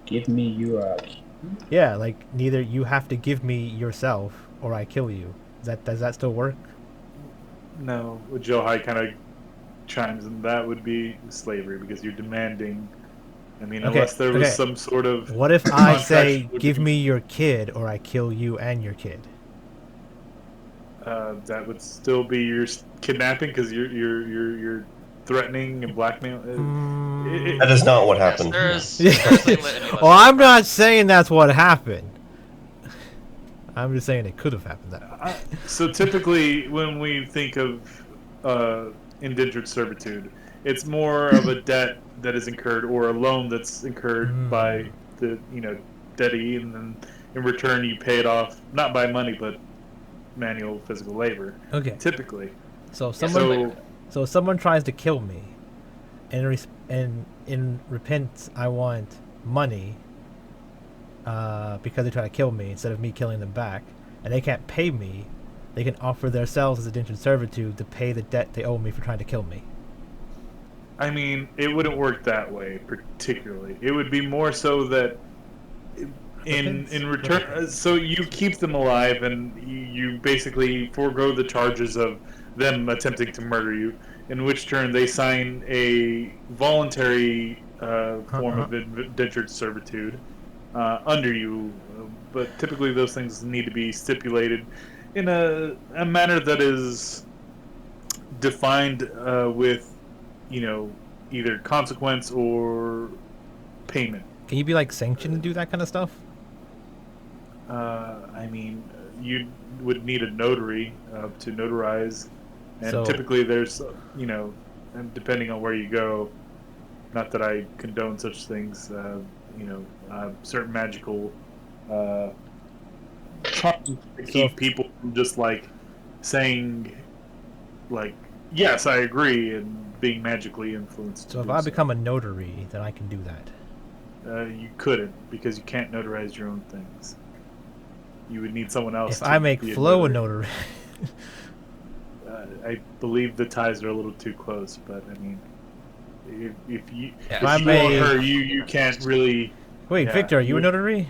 give me your. Yeah, like neither you have to give me yourself or I kill you. Does that still work? No, Joe High kind of chimes in. That would be slavery because you're demanding. I mean, Okay, unless there was okay. some sort of What if I say, contract would give be- me your kid or I kill you and your kid? that would still be your kidnapping because you're threatening and blackmail. That is not what Yes, happened. there is Yeah. scarcely litany left. Well, I'm not saying that's what happened. I'm just saying it could have happened that way. So typically, when we think of indentured servitude, it's more of a debt that is incurred or a loan that's incurred by the dettee, and then in return you pay it off not by money but manual physical labor. Okay. Typically. So if someone tries to kill me, and in repentance I want money because they try to kill me instead of me killing them back, and they can't pay me, they can offer themselves as indentured servitude to pay the debt they owe me for trying to kill me. I mean, it wouldn't work that way particularly. It would be more so that in return, so you keep them alive and you basically forego the charges of them attempting to murder you, in which turn they sign a voluntary form of indentured servitude under you. But typically those things need to be stipulated in a manner that is defined with either consequence or payment. Can you be like sanctioned to do that kind of stuff? I mean, you would need a notary to notarize, and So- typically there's, and depending on where you go, not that I condone such things, certain magical charms to keep people from just like saying, like, yes, I agree, and being magically influenced. So to if do I become a notary, then I can do that. you couldn't, because you can't notarize your own things. You would need someone else. If I make be Flo a notary. notary, I believe the ties are a little too close, but I mean, if you If I want may- her, you can't really. wait, Yeah, Victor, are you a would- notary?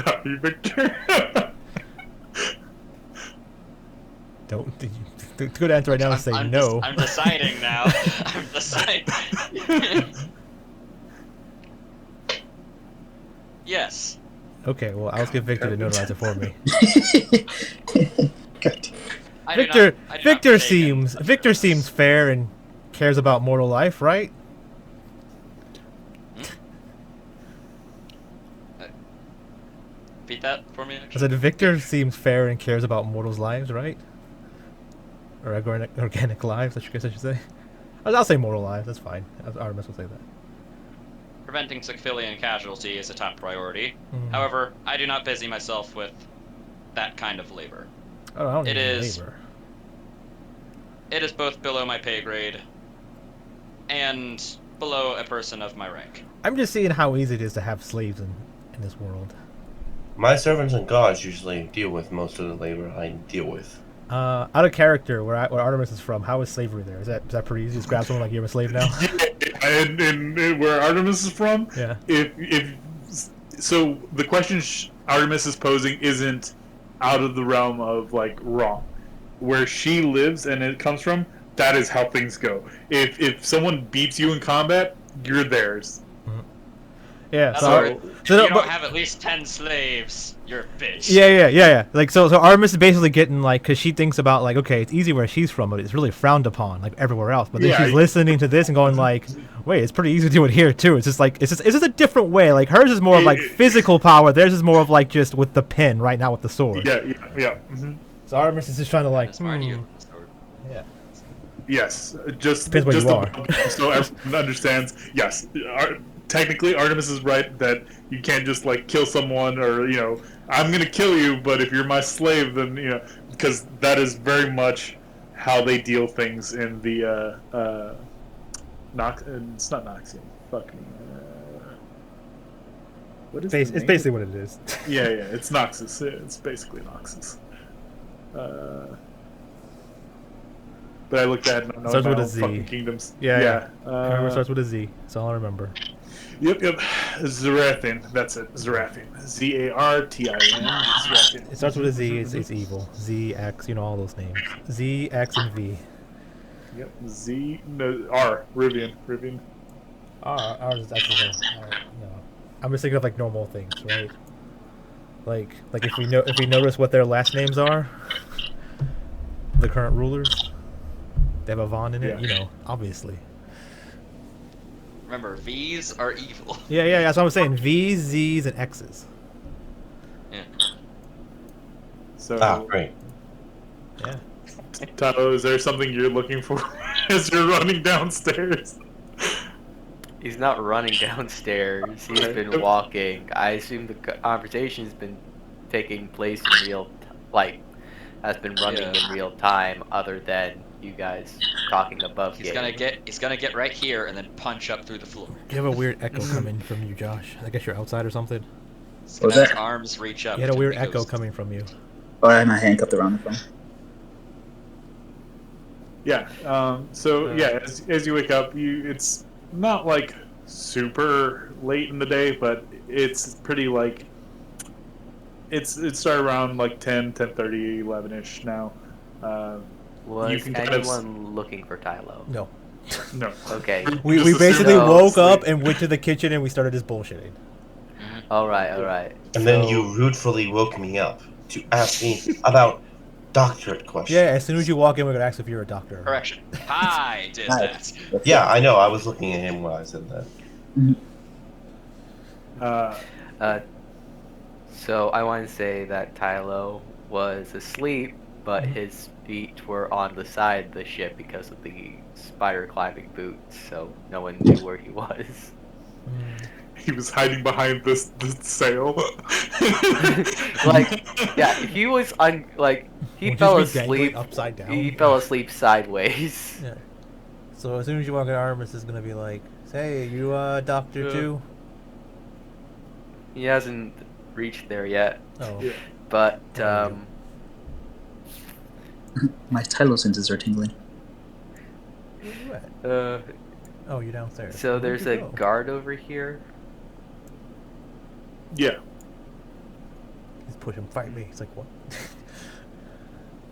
Are you Victor? Don't. The good answer right now is say no. I'm deciding now. I'm deciding. Yes. Okay, well, I'll get Victor to notarize it for me. God. I do Victor, not- I do not Victor partake in- Victor seems fair and cares about mortal life, right? Repeat that for me. I Actually. said Victor seems fair and cares about mortals' lives, right? Or organic lives, I should say. I'll say mortal lives. That's fine. Artemis will say that. Preventing civilian casualty is a top priority. Mhm. However, I do not busy myself with that kind of labor. Oh, I don't It need any is- labor. It is both below my pay grade and below a person of my rank. I'm just seeing how easy it is to have slaves in this world. My servants and gods usually deal with most of the labor I deal with. Out of character, where Artemis is from, how is slavery there? Is that pretty easy? Just grab someone like you're a slave now? and where Artemis is from, Yeah. if so, the question Artemis is posing isn't out of the realm of like wrong. Where she lives and it comes from, that is how things go. If someone beats you in combat, you're theirs. Yeah. That's So, alright. so If you no, don't but- have at least 10 slaves, you're a bitch. Yeah. Like, so Artemis is basically getting, like, because she thinks about, like, okay, it's easy where she's from, but it's really frowned upon, like, everywhere else. But then Yeah, she's listening to this and going, like, wait, it's pretty easy to do it here, too. It's just, like, it's just a different way. Like, hers is more of, like, physical power. Theirs is more of, like, just with the pen right now with the sword. Yeah. Mm-hmm. So Artemis is just trying to, like, Smart you. yeah. Yes, just Depends where just you are. so everyone understands. Yes, technically Artemis is right that you can't just like kill someone or I'm gonna kill you, but if you're my slave, then because that is very much how they deal things in the it's not Noxian. Fuck me. What is the It's name? basically what it is. Yeah, it's Noxus. It's basically Noxus. But I looked at it and I Starts know with my a own Z. fucking kingdoms. Yeah. I remember it starts with a Z. That's all I remember. Yep. Zarathin. That's it. Zarathin. Zartin. Zarathin. It starts with a Z. It's evil. Z, X, all those names. Z, X, and V. Yep. R. Rivian. Ours is actually no. I'm just thinking of like normal things, right? Like if we notice what their last names are, the current rulers, they have a Vaughn in it, Yeah. Obviously. Remember, V's are evil. Yeah. That's what I'm saying. V's, Z's, and X's. So, great. Yeah. Tato, is there something you're looking for as you're running downstairs? He's not running downstairs. He's been walking. I assume the conversation's been taking place in has been running in real time, other than you guys talking above He's game. gonna get right here and then punch up through the floor. You have a weird echo coming from you, Josh. I guess you're outside or something. He's What gonna was have his that? arms reach up. You had a to weird be echo ghost. coming from you. Or I have my handcuffed around the phone. Yeah. As you wake up, it's not like super late in the day, but it's pretty like it started around like 10:30, 11ish now. Was you can kind anyone looking for Tylo? No. No. Okay. We Just basically assume- woke up and went to the kitchen and we started just bullshitting. Alright. And then you ruefully woke me up to ask me about doctorate questions. Yeah, as soon as you walk in, we're gonna ask if you're a doctor. Correction. I did Hi. that. Yeah, I know. I was looking at him when I said that. So I want to say that Tylo was asleep, but his feet were on the side of the ship because of the spider climbing boots, so no one knew where he was. He was hiding behind this sail. He was he Would fell you just be dangling asleep upside down? He fell asleep sideways. Yeah. So as soon as you walk in, Artemis is gonna be like, "Hey, you a doctor too?" He hasn't reached there yet, Oh. Yeah. but My Tylo senses are tingling. Where you at? uh, Oh, you're downstairs. so Where'd there's you a go? guard over here. Yeah. Just push him, fight me. It's like what?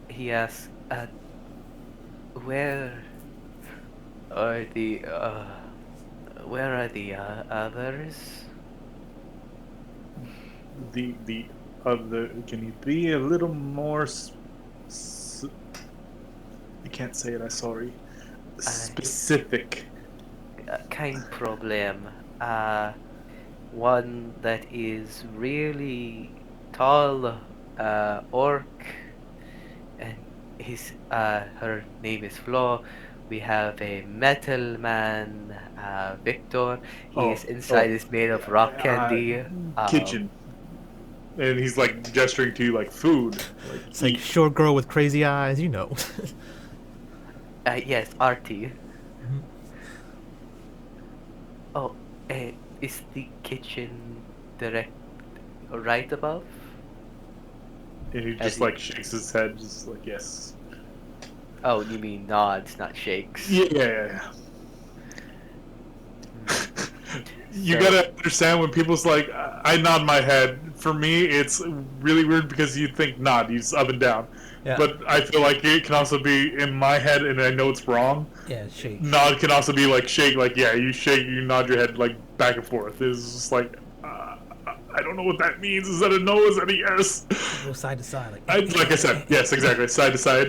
He asks, where are the others? The other. Can you be a little more? I can't say it. I'm sorry. Specific. Kind problem. One that is really tall, orc, and her name is Flo. We have a metal man, Victor. His inside is made of rock candy. Kitchen. And he's like gesturing to you like food. Like, It's like short girl with crazy eyes, you know. Yes, Artie. Oh, is the kitchen direct right above? and he just like shakes his head, just like yes. Oh, you mean nods, not shakes. Yeah. You So- gotta understand when people's like, I nod my head. For me, it's really weird because you think nod, you just up and down. Yeah. But I feel like it can also be in my head, and I know it's wrong. Yeah, shake. Nod can also be like shake, like yeah, you shake, you nod your head like back and forth. It's just like, I don't know what that means. Is that a no? Is that a yes? Go side to side, like. Like I said, yes, exactly, side to side.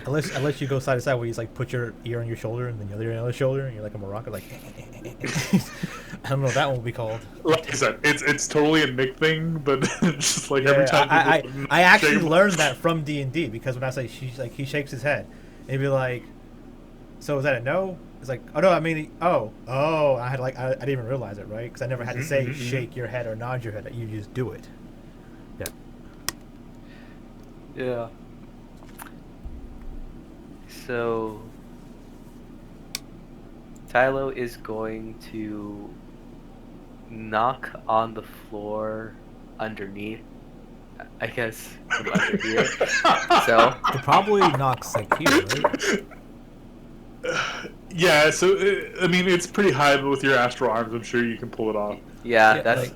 Unless you go side to side, where you like put your ear on your shoulder and then the other ear on the other shoulder, and you're like a Morocco, like. I don't know what that one will be called. Like I said, it's totally a Nick thing, but just like every time. I actually shake- learned that from D&D because when I say she's like he shakes his head, and he'd be like, "So is that a no?" It's like, "Oh no, I mean, oh." I had like I didn't even realize it, right? Because I never had to say shake your head or nod your head. You just do it. Yeah. Yeah. So Tylo is going to knock on the floor underneath, I guess, from under here. So It probably knocks like here, right? Yeah, so I mean, it's pretty high, but with your astral arms, I'm sure you can pull it off. yeah, that's. like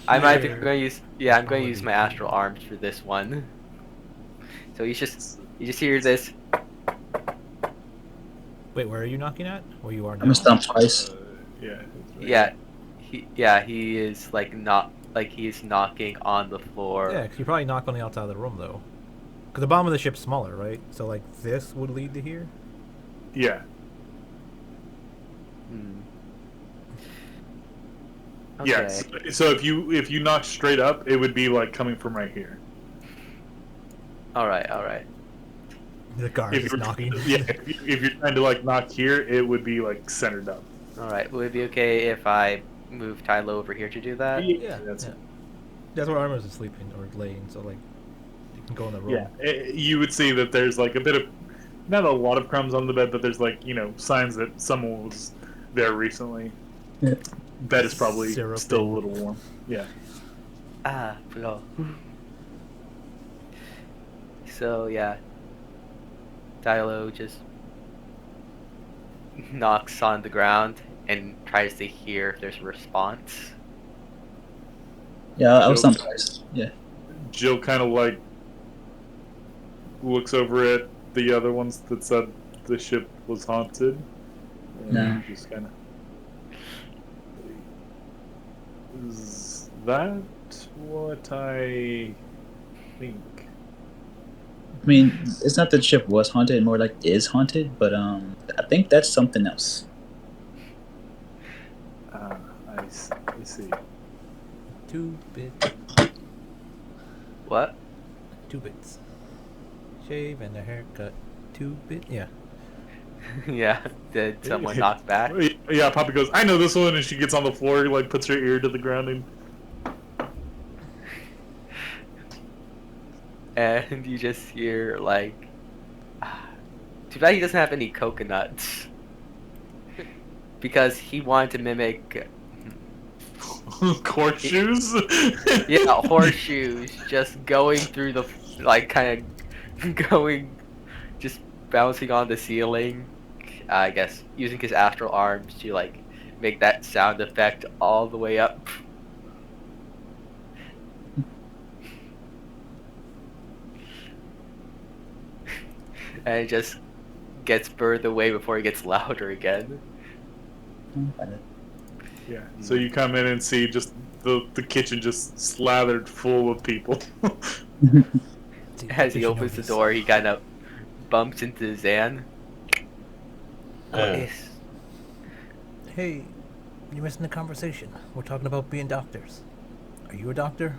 I might be here. going to use. Yeah, I'm going to use my astral arms for this one. So you just hear this. Wait, where are you knocking at? Where you are I'm now? gonna stomp twice. Yeah. He is like not like he's knocking on the floor. Yeah, 'cause you probably knock on the outside of the room though. Because the bottom of the ship's smaller, right? So like this would lead to here. Yeah. Hmm. Yeah. Okay. So if you knock straight up, it would be like coming from right here. All right, all right. The guard If is you're, knocking. yeah, if you're trying to like knock here, it would be like centered up. All right. Would it be okay if I move Tylo over here to do that? Yeah, that's yeah. That's where armors are sleeping or laying, so like you can go in the room. yeah. You would see that there's like a bit of, not a lot of crumbs on the bed, but there's like signs that someone was there recently. Yeah. Bed is probably Syrup still a and- little warm. Yeah. Ah, Flo. So yeah, Tylo just knocks on the ground and tries to hear if there's a response. Yeah, I was Jill- surprised. Yeah. Jill kind of like looks over at the other ones that said the ship was haunted. And No. just kind of. Is that what I think? I mean, it's not that the ship was haunted, more like is haunted, but I think that's something else. I see. 2-bit. What? 2 bits. Shave and a haircut. 2-bit. Yeah. Yeah. Did someone knock back? Yeah, Poppy goes, I know this one, and she gets on the floor, like puts her ear to the ground, and And you just hear like, too bad he doesn't have any coconuts, because he wanted to mimic, horseshoes. yeah, horseshoes just going through the like kind of going, just bouncing on the ceiling. I guess using his astral arms to like make that sound effect all the way up. And it just gets further away before it gets louder again. Yeah. So you come in and see just the kitchen just slathered full of people. As he opens the door, he kind of bumps into Zan. Yes. Hey, you're missing the conversation. We're talking about being doctors. Are you a doctor?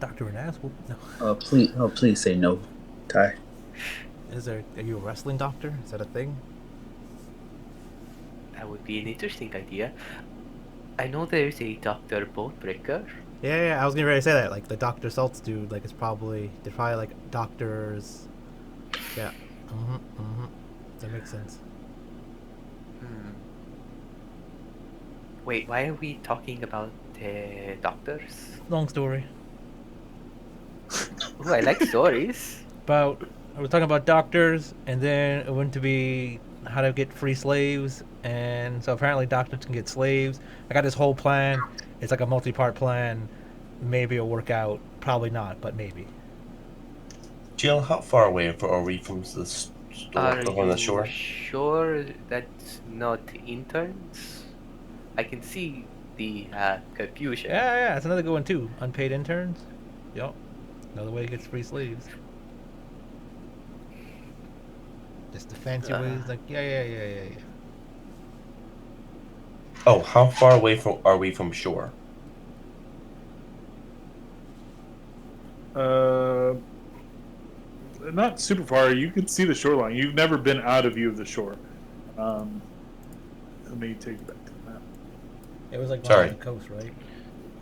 Doctor and ass? No. Please say no, Ty. Are you a wrestling doctor? Is that a thing? That would be an interesting idea. I know there's a Dr. Boatbreaker. Yeah, I was getting ready to say that. Like the Dr. Salts dude, like they're probably like doctors. Yeah. That makes sense. Wait, why are we talking about doctors? Long story. Ooh, I like stories. I was talking about doctors, and then it went to be how to get free slaves, and so apparently doctors can get slaves. I got this whole plan. It's like a multi-part plan. Maybe it'll work out. Probably not, but maybe. Jill, how far away are we from the store on the shore? Sure that's not interns? I can see the confusion. Yeah, it's another good one too. Unpaid interns. Yup. Another way to get free slaves. Just the fancy ways, like yeah. Oh, how far away are we from shore? Not super far. You can see the shoreline. You've never been out of view of the shore. Let me take you back to the map. It was like Sorry. on the coast, right?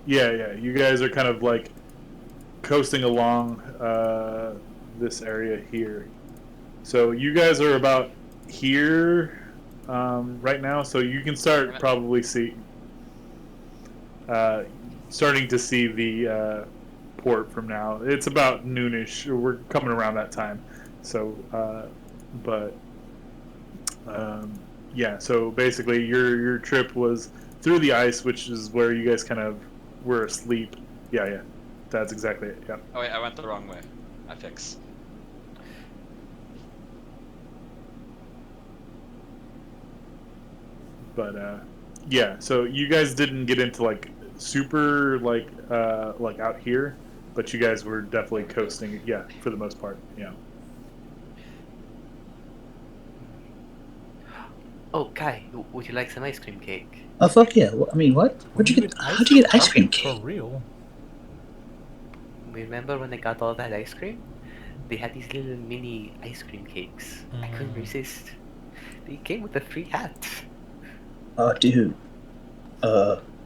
Yeah. You guys are kind of like coasting along this area here. So you guys are about here right now. So you can start probably starting to see the port from now. It's about noonish. We're coming around that time. So, yeah. So basically, your trip was through the ice, which is where you guys kind of were asleep. Yeah. That's exactly it. Yeah. Oh wait, I went the wrong way. I fix. But yeah. So you guys didn't get into like super like out here, but you guys were definitely coasting. Yeah, for the most part. Yeah. Oh, Kai, would you like some ice cream cake? Oh fuck yeah! I mean, what? How'd you get ice cream For cake? real? remember when I got all that ice cream? They had these little mini ice cream cakes. I couldn't resist. They came with a free hat. Oh, dude.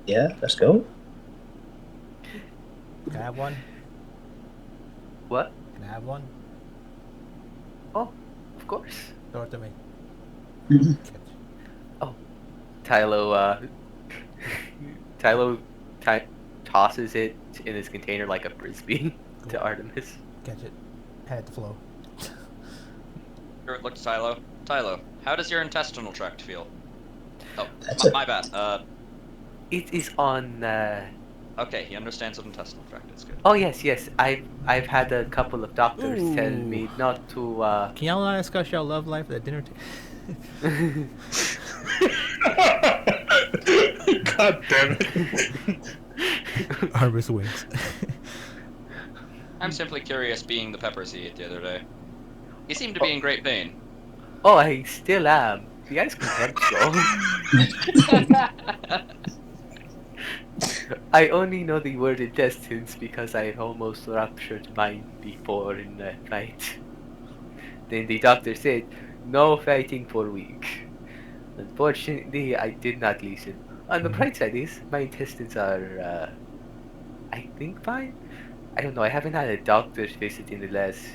Yeah, let's go. Can I have one? What? Can I have one? Oh, of course. Throw it to me. Mhm. Catch. Tylo, Tylo tosses it in his container like a frisbee to Cool. Artemis. Catch it. Head to flow. Look to Tylo. Tylo, how does your intestinal tract feel? Oh, That's my bad. It is on. Okay, he understands what intestinal tract is. Good. Oh yes. I've had a couple of doctors tell me Ooh. not to. Can y'all not discuss y'all love life at dinner table? God damn it. Artemis wings. I'm simply curious, being the peppers he ate the other day. He seemed to be in great pain. Oh, I still am. The ice cream helps though. I only know the word intestines because I almost ruptured mine before in the fight. Then the doctor said, no fighting for a week. Unfortunately, I did not listen. On the bright side is, my intestines are, I think fine. I don't know, I haven't had a doctor's visit in the last,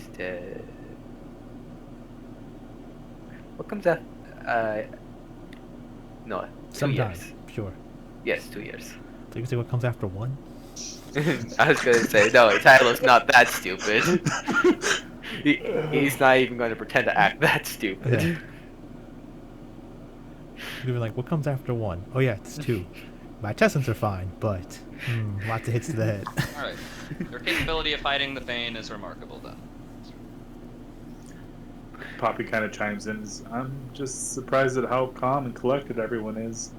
what comes after, no, 2 Sometime. years. Sure. Yes, 2 years. So you can say what comes after one? I was gonna say, no, Tyler's not that stupid. He's not even gonna pretend to act that stupid. Yeah. You'd be like, what comes after one? Oh yeah, it's two. My intestines are fine, but lots of hits to the head. Alright. Your capability of fighting the pain is remarkable, then. Poppy kind of chimes in. I'm just surprised at how calm and collected everyone is.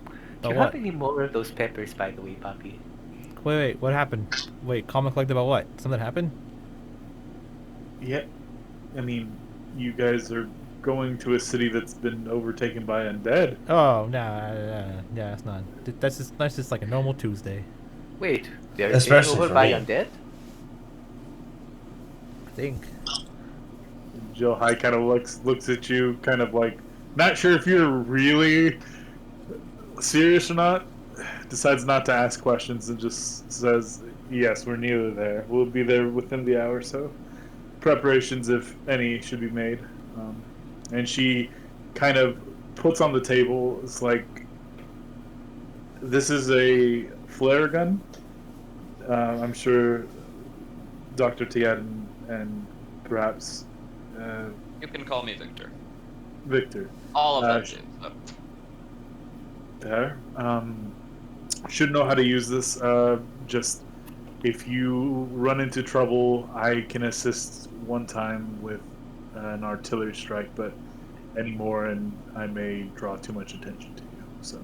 Do But you what? have any more of those peppers, by the way, Poppy? Wait, what happened? Wait, calm and collected about what? Something happened? Yeah, I mean, you guys are going to a city that's been overtaken by undead. Oh, no, it's not. That's just like a normal Tuesday. Wait, they're taken Especially over for by me. undead? I think. Jill High kind of looks at you, kind of like, not sure if you're really serious or not. Decides not to ask questions and just says, "Yes, we're nearly there. We'll be there within the hour or so. Preparations, if any, should be made." And she kind of puts on the table. It's like, this is a flare gun. I'm sure Dr. Tiad and perhaps You can call me Victor. Victor All of them do. So. there should know how to use this. Just if you run into trouble, I can assist one time with an artillery strike, but any more and I may draw too much attention to you. So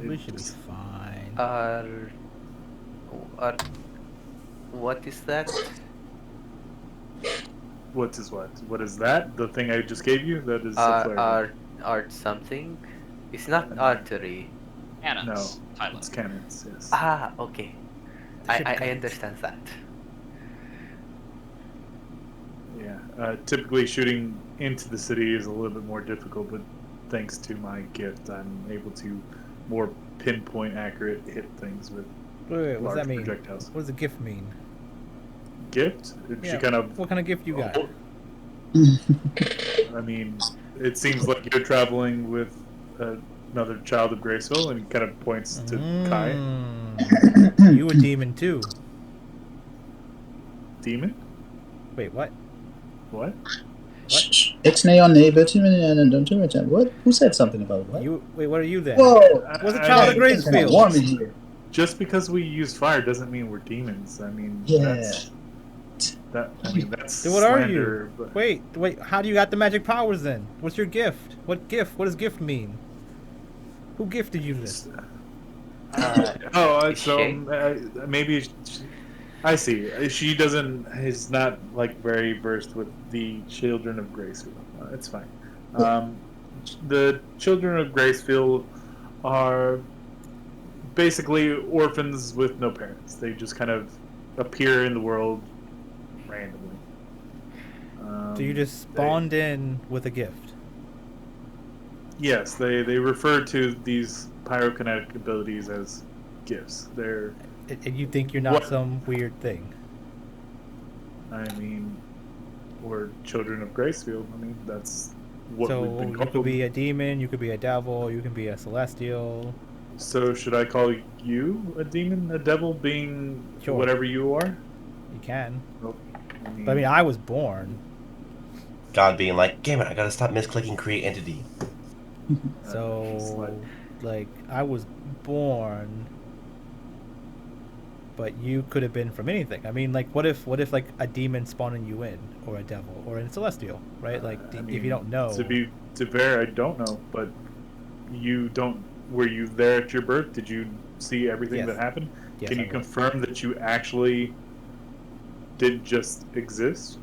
We it should be just- fine. What is that? What is what? What is that? The thing I just gave you? That is a flare gun. Art something? It's not artery. Cannons. No, Tyler. it's cannons. Yes. Ah, okay. They should be I cannons. understand that. Yeah. Typically, shooting into the city is a little bit more difficult, but thanks to my gift, I'm able to more pinpoint, accurate hit things with Wait, what does large that mean? projectiles. What does a gift mean? Gift? Yeah, She kind of. What kind of gift you got? I mean, it seems like you're traveling with another child of Graceville, and he kind of points to Kai. You a demon too. Demon? Wait, what? What? Shh. Ixnay on neighbor. Don't you mention what? Who said something about what? Wait, what are you then? Whoa! What's a I- child I- of Gracefield? Warm in here. Just because we use fire doesn't mean we're demons. I mean, Yeah. that's Then what are slander, you? but- Wait, how do you got the magic powers then? What's your gift? What gift? What does gift mean? Who gifted you this? So Shay? maybe I see. She is not like very versed with the children of Gracefield. It's fine. The children of Gracefield are basically orphans with no parents. They just kind of appear in the world randomly. So you just spawned in with a gift. Yes, they refer to these pyrokinetic abilities as gifts. They're, And you think you're not What? some weird thing. I mean, we're children of Gracefield. I mean, that's what we've So been you called. could be a demon, you could be a devil, you can be a celestial. So should I call you a demon, a devil, being Sure. whatever you are? You can. Well, But I mean, I was born, God being like, damn it, I gotta stop misclicking create entity. it's so like I was born, but you could have been from anything. I mean, like what if like a demon spawning you in, or a devil, or a celestial, right? Like I if mean, you don't know. to fair, I don't know, but you don't. Were you there at your birth? Did you see everything Yes. that happened? Yes, Can I you was. confirm that you actually did just exist?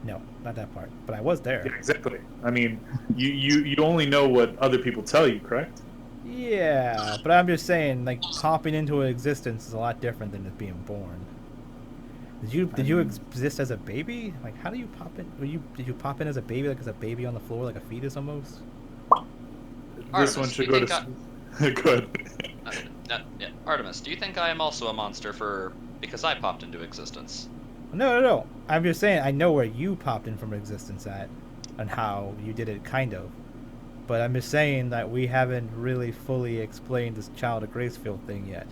No, not that part. But I was there. Yeah, exactly. I mean, you only know what other people tell you, correct? Yeah, but I'm just saying, like popping into existence is a lot different than just being born. Did you exist as a baby? Like, how do you pop in? Did you pop in as a baby, like as a baby on the floor, like a fetus almost? This Artemis, one do should you go think to. Good. Yeah. Artemis, do you think I am also a monster because I popped into existence? No. I'm just saying, I know where you popped in from existence at, and how you did it, kind of. But I'm just saying that we haven't really fully explained this Child of Gracefield thing yet.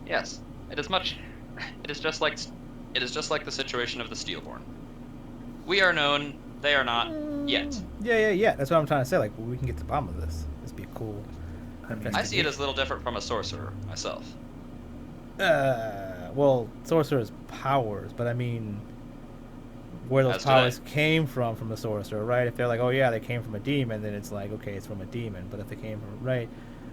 Yes, it is much. It is just like the situation of the Steelborn. We are known, they are not yet. Yeah. That's what I'm trying to say. Like, we can get to the bottom of this. This would be cool. I mean, I see it as a little different from a sorcerer myself. Well, sorcerer's powers, but I mean, where those As did I. powers came from the sorcerer, right? If they're like, oh yeah, they came from a demon, then it's like, okay, it's from a demon. But if they came from, right,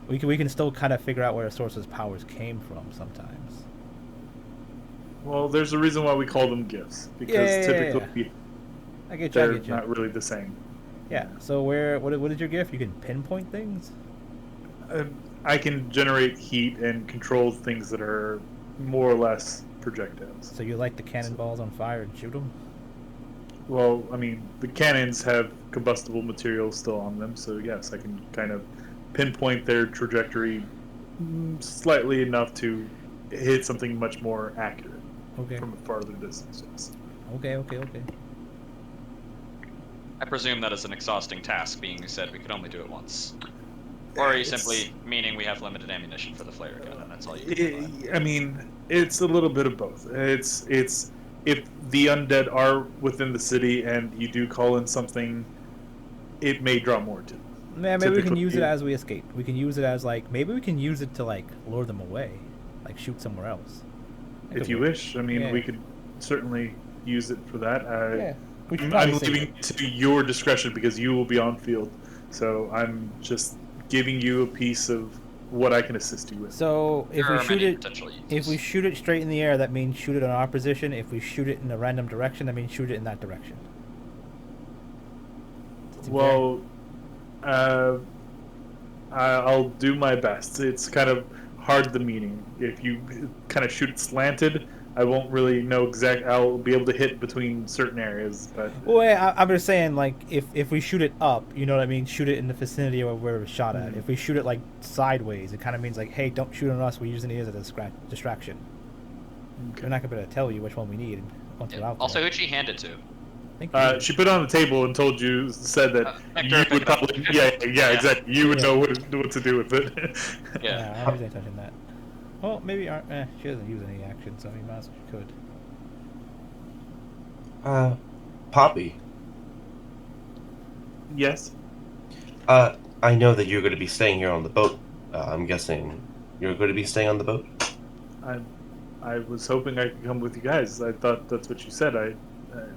we can still kind of figure out where a sorcerer's powers came from sometimes. well, there's a reason why we call them gifts, because Yeah. typically I get they're you. not really the same. Yeah. So what is your gift? You can pinpoint things. I can generate heat and control things that are more or less projectiles. So you light the cannonballs on fire and shoot them. Well, I mean, the cannons have combustible material still on them, so yes, I can kind of pinpoint their trajectory slightly enough to hit something much more accurate Okay. from a farther distance. Yes. Okay. I presume that is an exhausting task, being you said we could only do it once. Or are you simply meaning we have limited ammunition for the flare gun, and that's all you can provide? I mean, it's a little bit of both. It's if the undead are within the city and you do call in something, it may draw more to them. Yeah, maybe we can Typically- use it as we escape. We can use it as like maybe we can use it to like lure them away, like shoot somewhere else. That If could you work. wish, I mean, Yeah. we could certainly use it for that. Yeah, we should I'm probably save leaving it to your discretion because you will be on field. So I'm just giving you a piece of what I can assist you with. So if There we are shoot many it, potential uses. if we shoot it straight in the air, that means shoot it in our position. If we shoot it in a random direction, that means shoot it in that direction. Seem Well, I'll do my best. It's kind of hard the meaning. If you kind of shoot it slanted, I won't really know exact. I'll be able to hit between certain areas, but Well, I'm just saying, like, if we shoot it up, you know what I mean? Shoot it in the vicinity of where it was shot at. Mhm. If we shoot it, like, sideways, it kind of means, like, hey, don't shoot on us. We're using it as a distraction. We're not going to be able to tell you which one we need once we're Yeah. out Also, there. who'd she hand it to? Thank you. She put it on the table and told you, said that Hector, you pick would it up. probably, yeah, exactly. You would Yeah. know what to do with it. Yeah. I'm usually touching that. Well, maybe she doesn't use any action, so you might as well she could. Poppy, Yes. I know that you're going to be staying here on the boat. I'm guessing you're going to be staying on the boat? I was hoping I could come with you guys. I thought that's what you said. I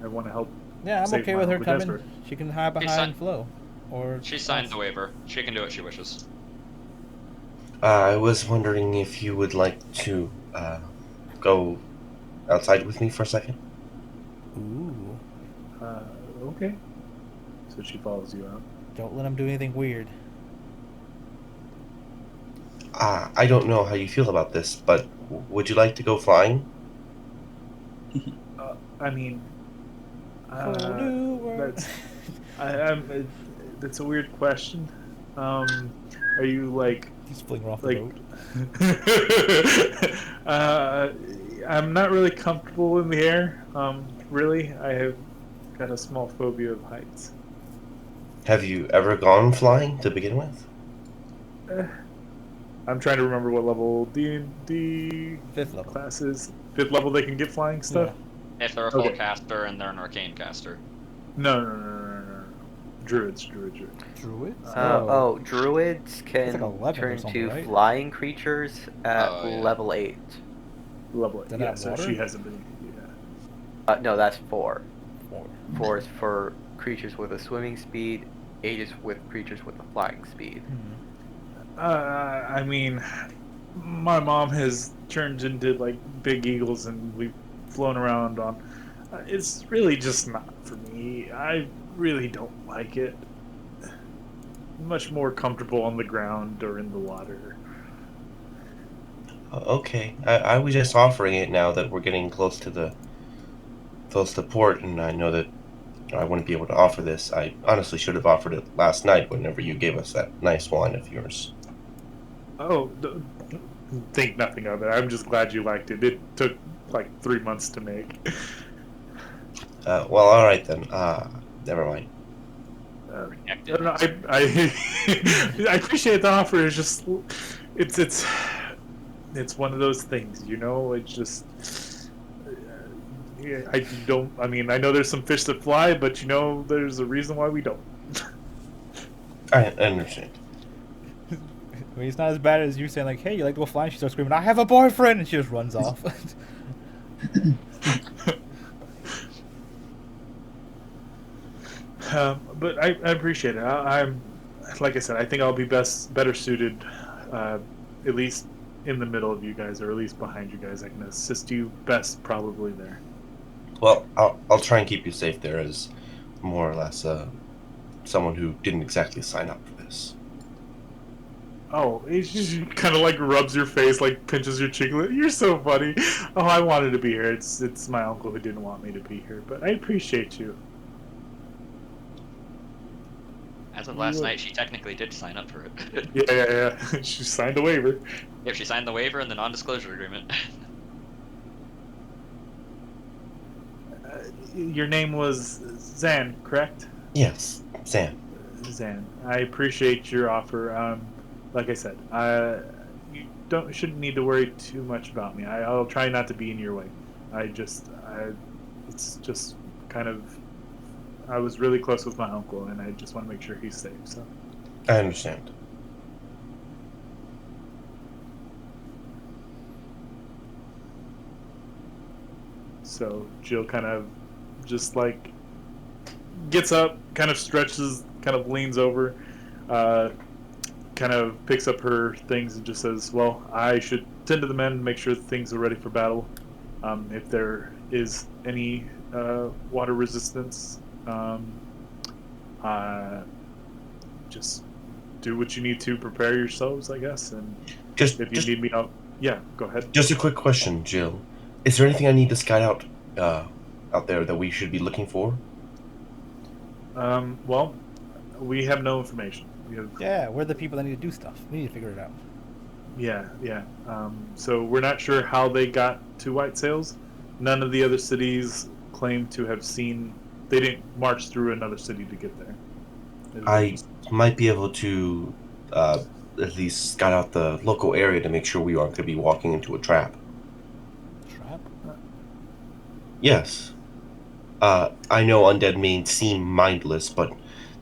want to help. Yeah, I'm Save okay my with her Uncle coming. Jasper. She can hide behind signed- Flo. Or She signed the waiver. She can do what she wishes. I was wondering if you would like to go outside with me for a second. Ooh. Okay. So she follows you out. Don't let him do anything weird. I don't know how you feel about this, but would you like to go flying? I mean, Whole new world. that's a weird question. Are you like He's fling her off the like? boat. I'm not really comfortable in the air. Really, I have got a small phobia of heights. Have you ever gone flying to begin with? I'm trying to remember what level D&D 5th level. classes. 5th level they can get flying stuff? If they're a full Okay. caster and they're an arcane caster. No. Druids. Druids? Druids can like 11 or turn something, to right? flying creatures at Oh, yeah. level 8. Level 8. Is that Yeah, not so water? she hasn't been. Yeah. No, that's 4. 4. 4 is for creatures with a swimming speed. 8 is with creatures with a flying speed. I mean, my mom has turned into like big eagles, and we've flown around on. It's really just not for me. I really don't like it. Much more comfortable on the ground or in the water. Okay, I was just offering it now that we're getting close to port, and I know that I wouldn't be able to offer this. I honestly should have offered it last night whenever you gave us that nice wine of yours. Oh, think nothing of it. I'm just glad you liked it. It took like 3 months to make. Well, all right then. Never mind. No, I appreciate the offer. It's just it's one of those things, you know. It's just I don't. I mean, I know there's some fish that fly, but you know, there's a reason why we don't. I understand. I mean, it's not as bad as you saying, like, hey, you like to go flying? She starts screaming, I have a boyfriend! And she just runs off. But I appreciate it. I'm like I said, I think I'll be better suited, at least in the middle of you guys, or at least behind you guys. I can assist you best probably there. Well, I'll try and keep you safe there as more or less someone who didn't exactly sign up for this. Oh, he just kind of like rubs your face, like pinches your cheek. You're so funny. Oh, I wanted to be here. It's my uncle who didn't want me to be here, but I appreciate you. As of last night, she technically did sign up for it. Yeah. She signed a waiver. Yep, she signed the waiver and the non-disclosure agreement. Your name was Zan, correct? Yes, Sam. Zan, I appreciate your offer. Like I said, you shouldn't need to worry too much about me. I'll try not to be in your way. It's just kind of. I was really close with my uncle, and I just want to make sure he's safe. So. I understand. So Jill kind of just like gets up, kind of stretches, kind of leans over, kind of picks up her things and just says, well, I should tend to the men, make sure things are ready for battle. If there is any water resistance, just do what you need to prepare yourselves, I guess. And if you need me out, yeah, go ahead. Just a quick question, Jill. Is there anything I need to scout out there that we should be looking for? Well, we have no information. Yeah, we're the people that need to do stuff. We need to figure it out. Yeah. So we're not sure how they got to White Sails. None of the other cities claim to have seen. They didn't march through another city to get there. I might be able to at least scout out the local area to make sure we aren't going to be walking into a trap. Trap? Yes. I know undead may seem mindless, but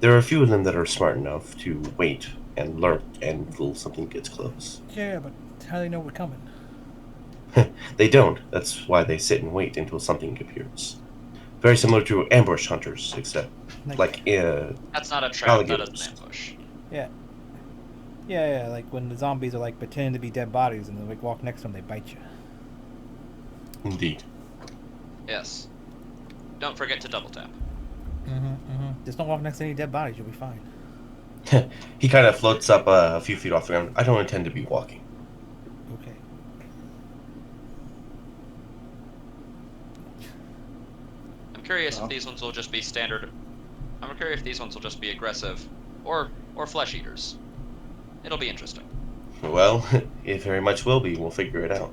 there are a few of them that are smart enough to wait and lurk until something gets close. Yeah, but how do they know we're coming? They don't. That's why they sit and wait until something appears. Very similar to ambush hunters, except like That's not a trap, that alligators. is an ambush. Yeah, like when the zombies are like pretending to be dead bodies and they like walk next to them, they bite you. Indeed. Yes. Don't forget to double tap. Just don't walk next to any dead bodies, you'll be fine. He kind of floats up a few feet off the ground. I don't intend to be walking. curious Oh. if these ones will just be standard. I'm curious if these ones will just be aggressive, or flesh eaters. It'll be interesting. Well, it very much will be. We'll figure it out.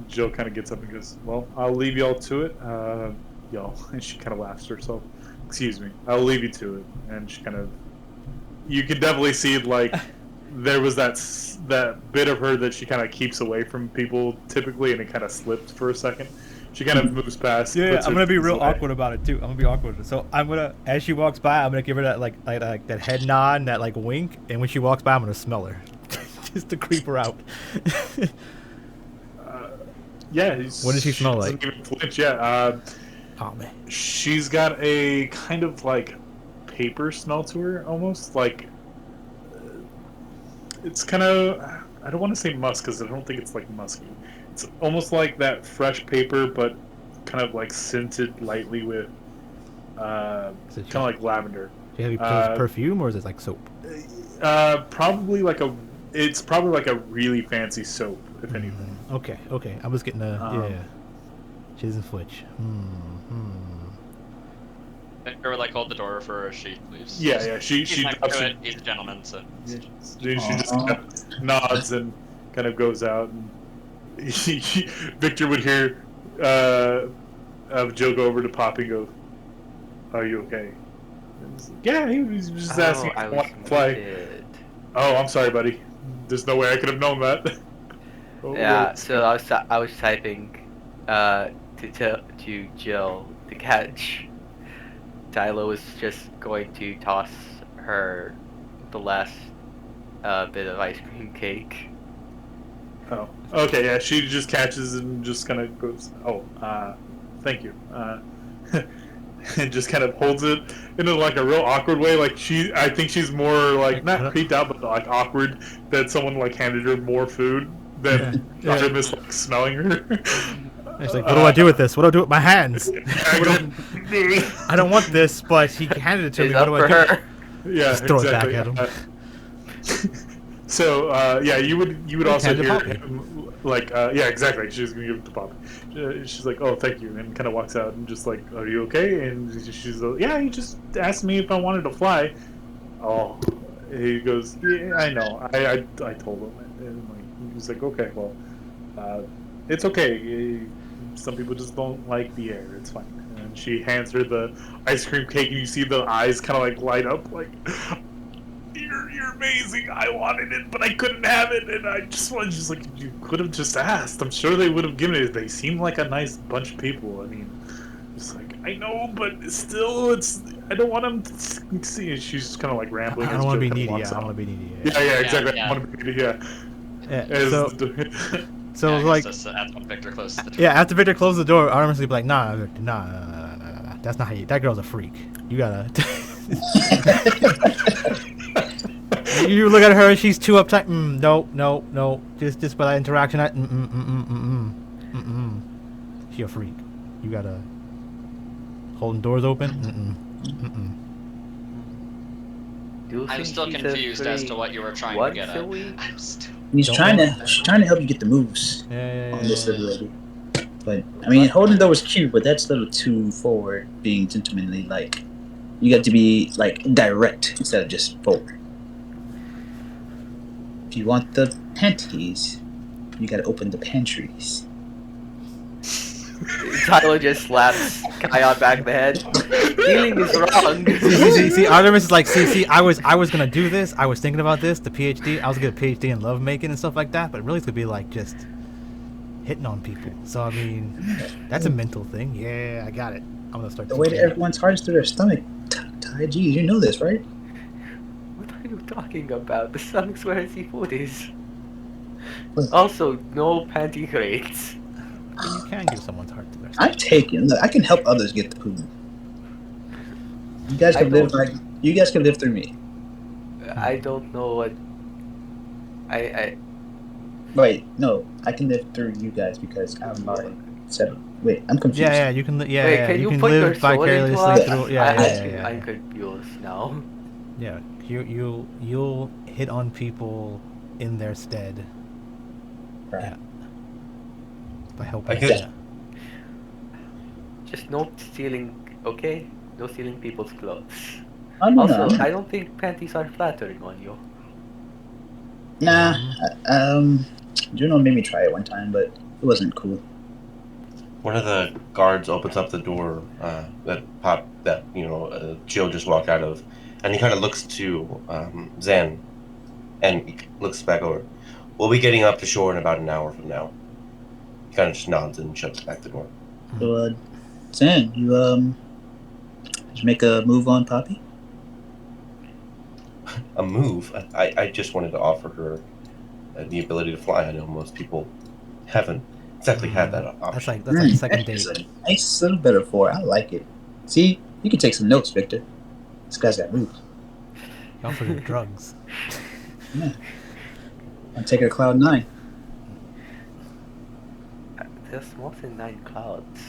Jill kind of gets up and goes, "Well, I'll leave y'all to it, y'all." And she kind of laughs to herself. "Excuse me, I'll leave you to it." And she kind of, you can definitely see like there was that bit of her that she kind of keeps away from people typically, and it kind of slipped for a second. She kind of moves past. Yeah, puts I'm her gonna be things real away. awkward about it too. I'm gonna be awkward. So I'm gonna, as she walks by, I'm gonna give her that like that head nod, and that like wink, and when she walks by, I'm gonna smell her, just to creep her out. Yeah. What does she smell like? Doesn't even flinch. Yeah. Oh man. She's got a kind of like paper smell to her, almost like it's kind of, I don't want to say musk because I don't think it's like musky. It's almost like that fresh paper, but kind of like scented lightly with kind of like lavender. Do you have perfume or is it like soap? Probably like it's probably like a really fancy soap, if anything. Okay. I was getting yeah. She doesn't flinch. Victor would like hold the door for her as she leaves. Yeah. She He's drops to it. it. He's a gentleman, so. She just kind of nods and kind of goes out. And Victor would hear Joe go over to Poppy and go, "Are you okay?" And he's like, yeah, he was just asking if I wanted to play. muted. Oh, I'm sorry, buddy. There's no way I could have known that. Oh, Yeah, well. so I was typing to Jill to catch. Tyler was just going to toss her the last bit of ice cream cake. Oh, okay, yeah. She just catches and just kind of goes, "Oh, thank you," and just kind of holds it in like a real awkward way. Like I think she's more like not creeped out, but like awkward that someone like handed her more food than Artemis like smelling her. It's like, what do I do with this? What do I do with my hands? Yeah, I don't want this, but he handed it to me. It's What up do I for do? her. Just throw it back at him. So yeah, you would also hand it hear to Poppy. him, like yeah, exactly. She's gonna give it to Poppy. She's like, "Oh, thank you," and kind of walks out and just like, "Are you okay?" And she's like, "Yeah, he just asked me if I wanted to fly." Oh, he goes, "Yeah, I know. I told him," and like he's like, "Okay, well, it's okay. Some people just don't like the air. It's fine." And she hands her the ice cream cake, and you see the eyes kind of like light up, like, You're amazing. I wanted it, but I couldn't have it, and I just was just like, you could have just asked. I'm sure they would have given it. They seem like a nice bunch of people. I mean, just like, I know, but still, I don't want them to see. She's just kind of like rambling. I don't want to be needy. I don't want to be needy. Yeah, exactly. Yeah. I want to be needy. Yeah. So Yeah, like, that's when Victor closes the door. yeah, after Victor closes the door, Artemis will be like, nah, Victor, nah. That's not how you. That girl's a freak. You gotta. You look at her, she's too uptight. No. Just by that interaction, she a freak. You gotta holding doors open. Do you I'm think still she's a confused as to freak what you were trying to once get a at. week? I'm still. She's Don't trying know. to help you get the moves on this Yeah. little lady. But I mean, holding the door was cute, but that's a little too forward. Being gentlemanly, like you got to be like direct instead of just forward. If you want the panties, you got to open the pantries. Tyler just slaps Kion back in the head. Healing is wrong. See, Artemis is like, see, I was gonna do this. I was thinking about this, the PhD. I was gonna get a PhD in lovemaking and stuff like that, but really it's gonna be like just hitting on people. So I mean, that's a mental thing. Yeah, I got it. I'm gonna start. The way that everyone's heart is to their stomach. Ty G, you know this, right? What are you talking about? The stomach's where his food is. What? Also, no panty crates. You can give someone's heart to their I'm taking. Look, I can help others get the poo. You guys I can live don't- like you guys can live through me. I don't know what. I Wait, no, I can live through you guys because I'm already settled. Wait, I'm confused. Yeah, you can. Yeah, Wait, yeah, can you can put your live soul into vicariously us? through. I'm Yeah. confused now. Yeah, you'll hit on people in their stead. Right. Yeah. By helping. I guess- Yeah. Just no stealing, okay? No stealing people's clothes. I don't Also, know. I don't think panties are flattering on you. Nah. Juno made me try it one time, but it wasn't cool. One of the guards opens up the door that Jill just walked out of, and he kind of looks to Zen, and he looks back over. We'll be getting up to shore in about an hour from now. He kind of just nods and shuts back the door. So, Sam, did you make a move on Poppy? A move. I just wanted to offer her the ability to fly. I know most people haven't exactly had that option. That's like second That is date. a nice little metaphor. I like it. See, you can take some notes, Victor. This guy's got moves. You offered her drugs. Yeah. I'm taking a cloud 9. There's more than 9 clouds.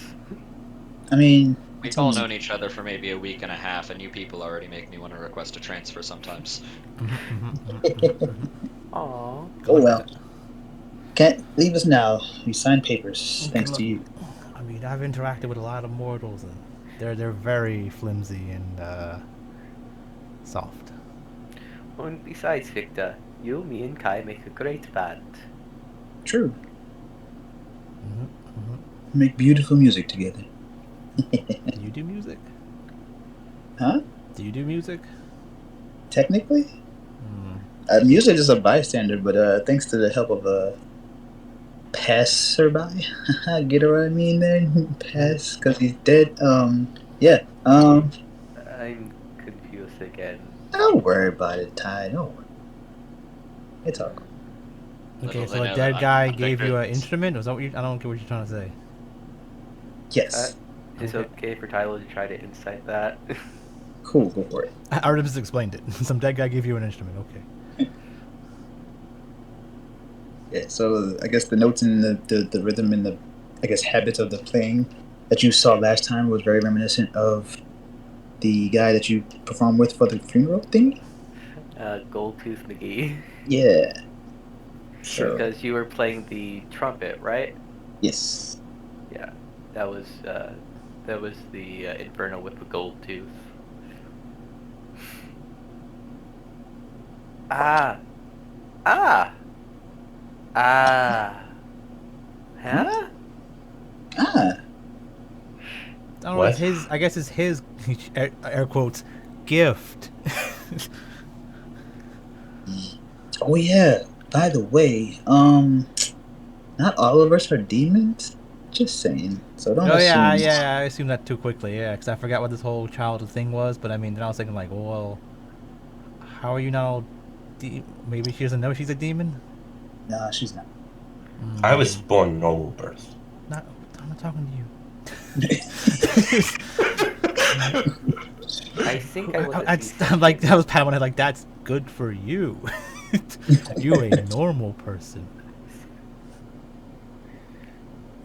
I mean, We've all known each other for maybe a week and a half, and you people already make me want to request a transfer sometimes. Aww. oh well. Can't leave us now. We signed papers, thanks to you. I mean, I've interacted with a lot of mortals, and they're very flimsy and soft. Oh, and besides, Victor, you, me, and Kai make a great band. True. Make beautiful music together. Do you do music? Huh? Do you do music? Technically? I'm usually just a bystander, but thanks to the help of a passerby, get what I mean there? Pass, because he's dead. Yeah. I'm confused again. Don't worry about it, Ty. Don't worry. It's all cool. Okay, Little so they a know dead that guy I'm gave you an Victor. instrument? Was that what you? I don't get what you're trying to say. Yes. Is it okay for Tyler to try to insight that? Cool, go for it. I already just explained it. Some dead guy gave you an instrument. Okay. Yeah, so I guess the notes and the rhythm and the, I guess, habits of the playing that you saw last time was very reminiscent of the guy that you performed with for the funeral thing? Goldtooth McGee. Yeah. So, Because you were playing the trumpet, right? yes. Yeah. That was the Inferno with the gold tooth. Ah. Huh? Ah. I don't know. It's his. I guess it's his air quotes gift. Oh yeah. By the way, not all of us are demons. Just saying. So don't Oh assume. yeah. I assumed that too quickly. Yeah, because I forgot what this whole childhood thing was. But I mean, then I was thinking like, well, how are you not all? Maybe she doesn't know she's a demon. Nah, she's not. I was born normal birth. I'm not talking to you. I think I was. I'm like, that was pat on my head. Like, that's good for you. You a normal person.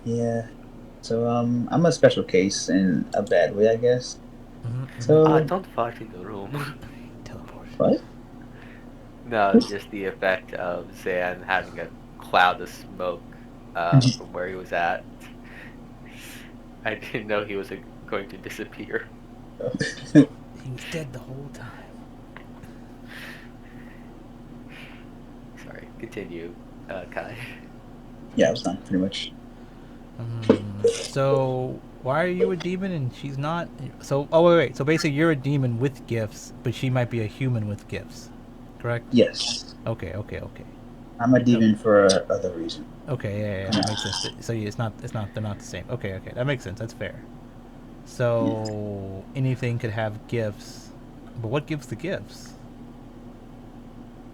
Yeah. So I'm a special case in a bad way, I guess. So Don't fart in the room. Teleport. what? No, just the effect of Zan having a cloud of smoke from where he was at. I didn't know he was going to disappear. He was dead the whole time. Sorry, continue, Kai. Yeah, I was done pretty much. So why are you a demon and she's not? So wait. So basically, you're a demon with gifts, but she might be a human with gifts, correct? Yes. Okay. I'm a demon for other reason. Okay, yeah, that makes sense. So yeah, they're not the same. Okay, that makes sense. That's fair. So anything could have gifts, but what gives the gifts?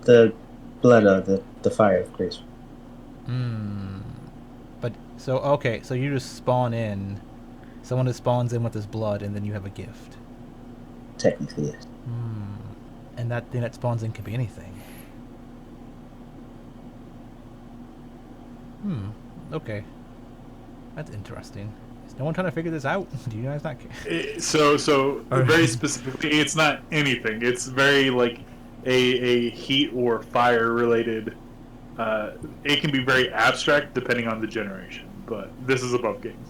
The blood of the fire of grace. But so you just spawn in. Someone just spawns in with his blood, and then you have a gift. Technically, yes. And that thing that spawns in could be anything. Okay. That's interesting. Is no one trying to figure this out? Do you guys not care? So very specifically, it's not anything. It's very like a heat or fire related. It can be very abstract depending on the generation, but this is above games,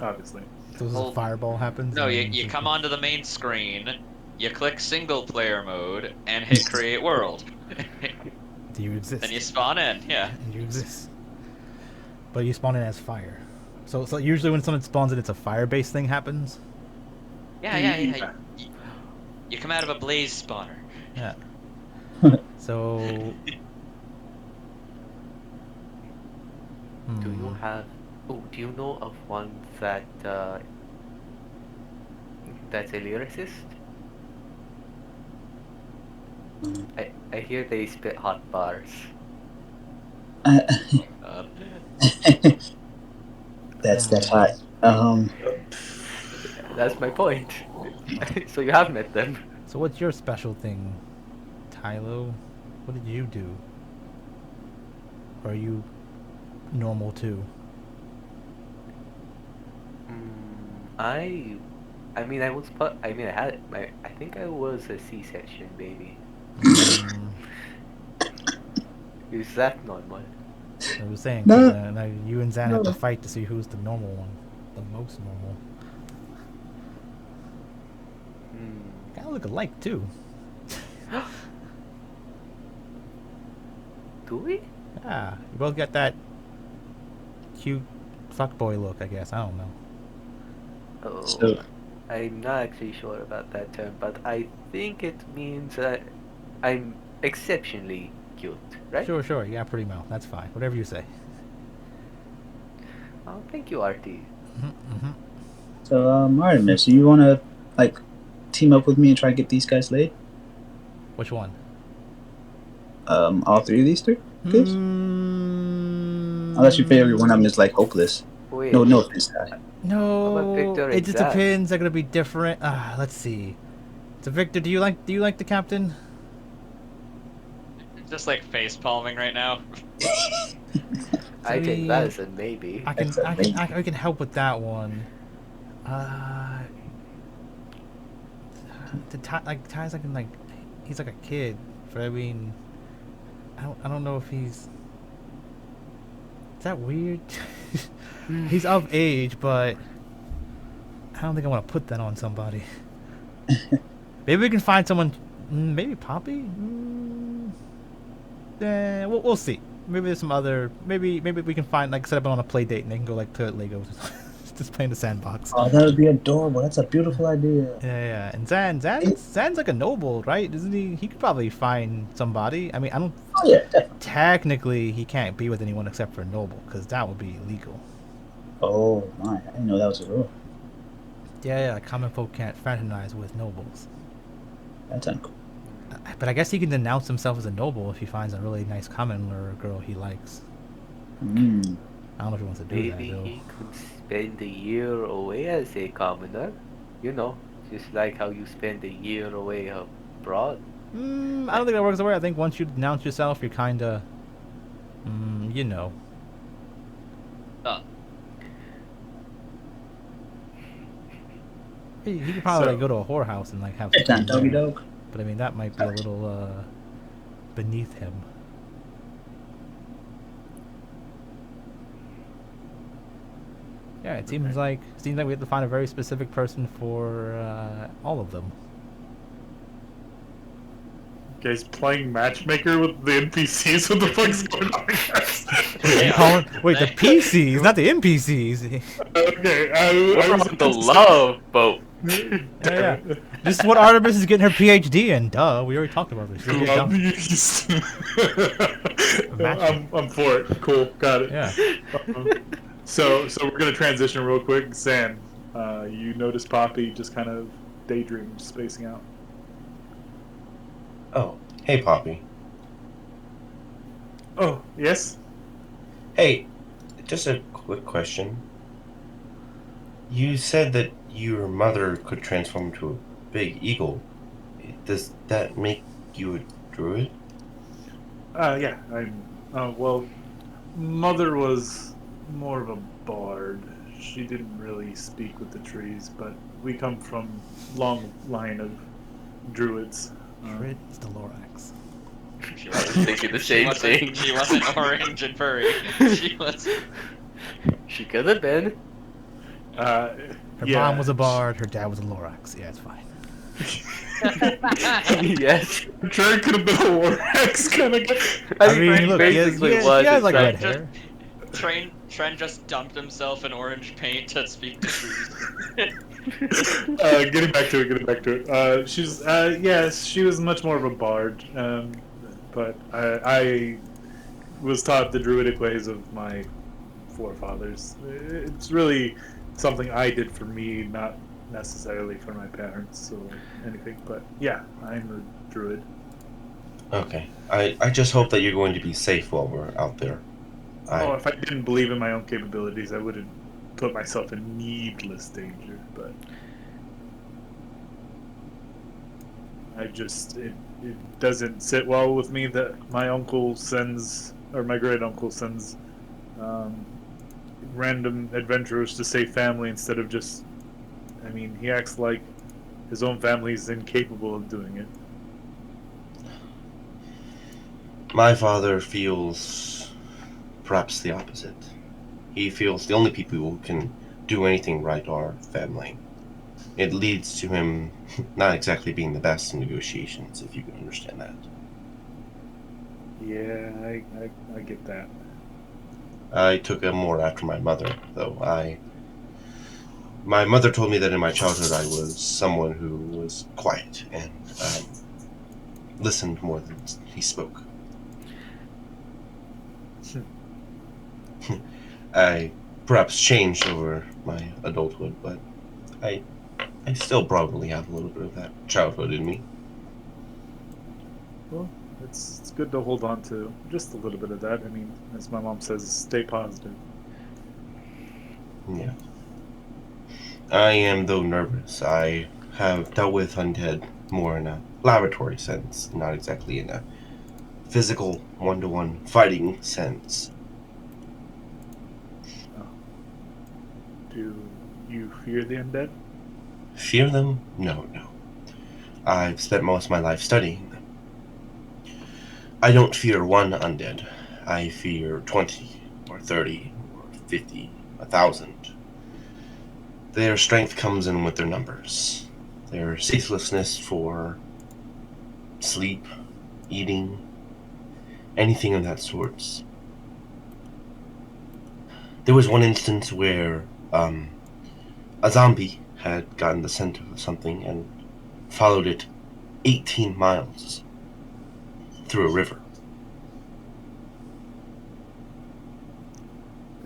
obviously. So Well, a fireball happens. No, and you, then you come onto the main screen, you click single player mode, and hit create world. Do you exist? Then you spawn in, yeah. And you exist. But you spawn in as fire. So usually when someone spawns in, it's a fire-based thing happens. Yeah. You come out of a blaze spawner. Yeah. So. Do you have? Oh, do you know of one that that's a lyricist? I hear they spit hot bars. That's hot. That's my point. So you have met them. So what's your special thing, Tylo? What did you do? Or are you normal too? I mean, I was. I mean, I think I was a C-section baby. Is that normal? I was saying, No. now you and Zan have to No. fight to see who's the normal one, the most normal. Kind of look alike too. Do we? Yeah, you both got that cute fuckboy look, I guess. I don't know. Oh, So- I'm not actually sure about that term, but I think it means that I'm exceptionally cute, right? Sure, you got a pretty mouth. That's fine. Whatever you say. Oh, thank you, Artie. So, Artemis, you want to like team up with me and try to get these guys laid? Which one? All three of these three? Please? Unless your favorite one of them is like hopeless. Wait. No offense, Ty. No, Victor it just Exat? depends. They're gonna be different. Let's see. So Victor, do you like the captain? Just like face palming right now. I mean, think that is a maybe. I can That's amazing. I can help with that one. Ty's like he's like a kid, but I mean, I don't know if he's. Is that weird? He's of age, but I don't think I want to put that on somebody. Maybe we can find someone. Maybe Poppy. We'll see. Maybe there's some other. Maybe we can find like set up on a play date and they can go like to Legos, just play in the sandbox. Oh, that would be adorable. That's a beautiful idea. Yeah. And Zan's like a noble, right? Isn't he? He could probably find somebody. I mean, I don't. Oh yeah, definitely. Technically, he can't be with anyone except for a noble, because that would be illegal. Oh my, I didn't know that was a rule. Yeah. Common folk can't fraternize with nobles. That's uncool. But I guess he can denounce himself as a noble if he finds a really nice common or a girl he likes. I don't know if he wants to do Maybe that, though. he could spend a year away as a commoner. You know, just like how you spend a year away abroad. I don't think that works that way. I think once you denounce yourself, you're kind of, you know. He could probably like, go to a whorehouse and like have It's not sex doggy there. dog. But I mean, that might be a little beneath him. Yeah, it seems like we have to find a very specific person for all of them. You guys playing matchmaker with the NPCs? What the fuck's going on, guys? Wait, the PCs, not the NPCs. Okay, We're I was on the love boat. Yeah. This is what Artemis is getting her PhD in. Duh, we already talked about this. She'll get dumb. I'm for it. Cool, got it. Yeah. So we're gonna transition real quick. San, you notice Poppy just kind of daydream, spacing out. Oh, hey, Poppy. Oh, yes. Hey, just a quick question. You said that your mother could transform into a big eagle. Does that make you a druid? Yeah. Well, mother was more of a bard. She didn't really speak with the trees, but we come from long line of druids. It's the Lorax. She I was thinking the same thing. She wasn't orange and furry. She was. She could have been. Her Yeah, mom was a bard. Her dad was a Lorax. Yeah, it's fine. Yes. Trent could have been a Lorax kind of guy. I mean, look, he basically has, was. he has like it's red like- hair. Trent just dumped himself in orange paint to speak to trees. Getting back to it. She's yes, she was much more of a bard, but I was taught the druidic ways of my forefathers. It's really something I did for me, not necessarily for my parents or anything. But yeah, I'm a druid. Okay. I just hope that you're going to be safe while we're out there. If I didn't believe in my own capabilities, I wouldn't put myself in needless danger. But it doesn't sit well with me that my uncle sends, or my great uncle sends, random adventurers to save family instead of just. I mean, he acts like his own family is incapable of doing it. My father feels perhaps the opposite. He feels the only people who can do anything right are family. It leads to him not exactly being the best in negotiations, if you can understand that. Yeah, I get that. I took him more after my mother, though. My mother told me that in my childhood I was someone who was quiet and listened more than he spoke. I perhaps changed over my adulthood, but I still probably have a little bit of that childhood in me. Well, it's good to hold on to just a little bit of that. I mean, as my mom says, stay positive. Yeah. I am, though, nervous. I have dealt with undead more in a laboratory sense, not exactly in a physical one-to-one fighting sense. Do you fear the undead? Fear them? No. I've spent most of my life studying them. I don't fear one undead. I fear 20, or 30, or 50, 1,000. Their strength comes in with their numbers. Their ceaselessness for sleep, eating, anything of that sort. There was one instance where a zombie had gotten the scent of something and followed it 18 miles through a river.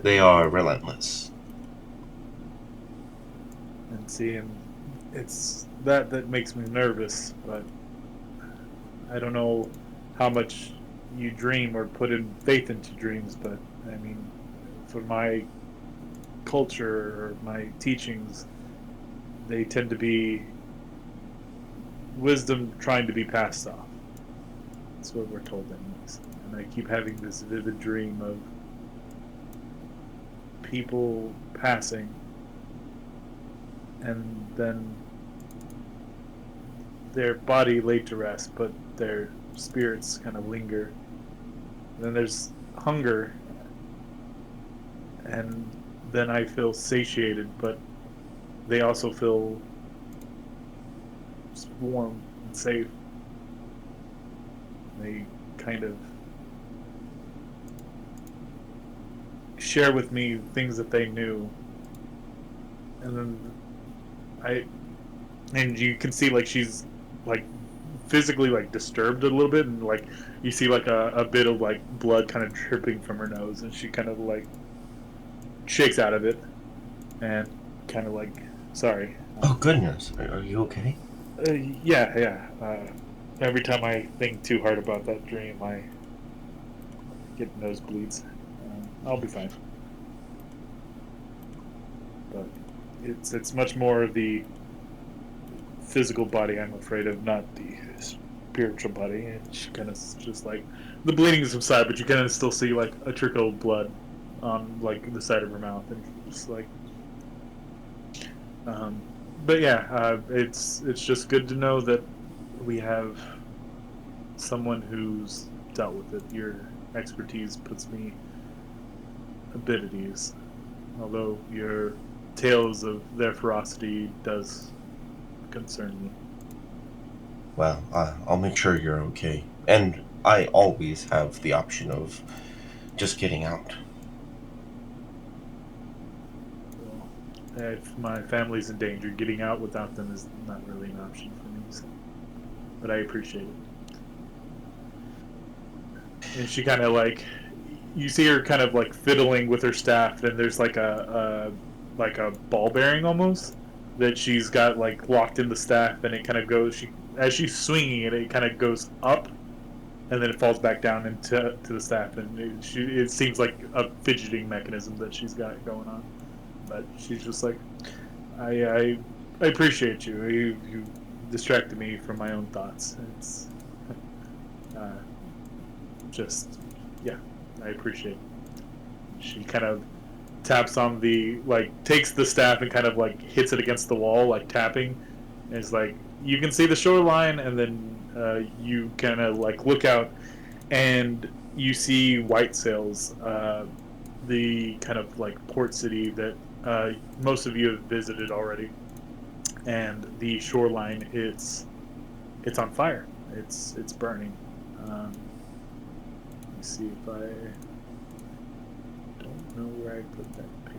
They are relentless. And see, and it's that makes me nervous, but I don't know how much you dream or put in faith into dreams, but I mean, for my culture or my teachings, they tend to be wisdom trying to be passed off. That's what we're told anyways. And I keep having this vivid dream of people passing and then their body laid to rest, but their spirits kind of linger. And then there's hunger, and then I feel satiated, but they also feel warm and safe. They kind of share with me things that they knew, and then and you can see like she's like physically like disturbed a little bit, and like you see like a bit of like blood kind of dripping from her nose, and she kind of like shakes out of it and kind of like, sorry. Oh goodness, are you okay? Yeah. Every time I think too hard about that dream, I get nosebleeds. I'll be fine. But it's much more the physical body I'm afraid of, not the spiritual body. And she kind of just like the bleeding subside, but you kind of still see like a trickle of blood on like the side of her mouth, and just like. But yeah, it's just good to know that we have someone who's dealt with it. Your expertise puts me a bit at ease, although your tales of their ferocity does concern me. Well, I'll make sure you're okay. And I always have the option of just getting out. Well, if my family's in danger, getting out without them is not really an option for me. So. But I appreciate it. And she kind of like, you see her kind of like fiddling with her staff, and there's like a ball bearing almost that she's got like locked in the staff, and it kind of goes. As she's swinging it, it kind of goes up, and then it falls back down into the staff, and it seems like a fidgeting mechanism that she's got going on. But she's just like, I appreciate you. You distracted me from my own thoughts. It's just, yeah, I appreciate it. She kind of taps on takes the staff and kind of like hits it against the wall, like tapping. And it's like, you can see the shoreline, and then you kind of like look out and you see white sails, the kind of like port city that most of you have visited already. And the shoreline, it's on fire. It's burning. Let me see if I don't know where I put that paper.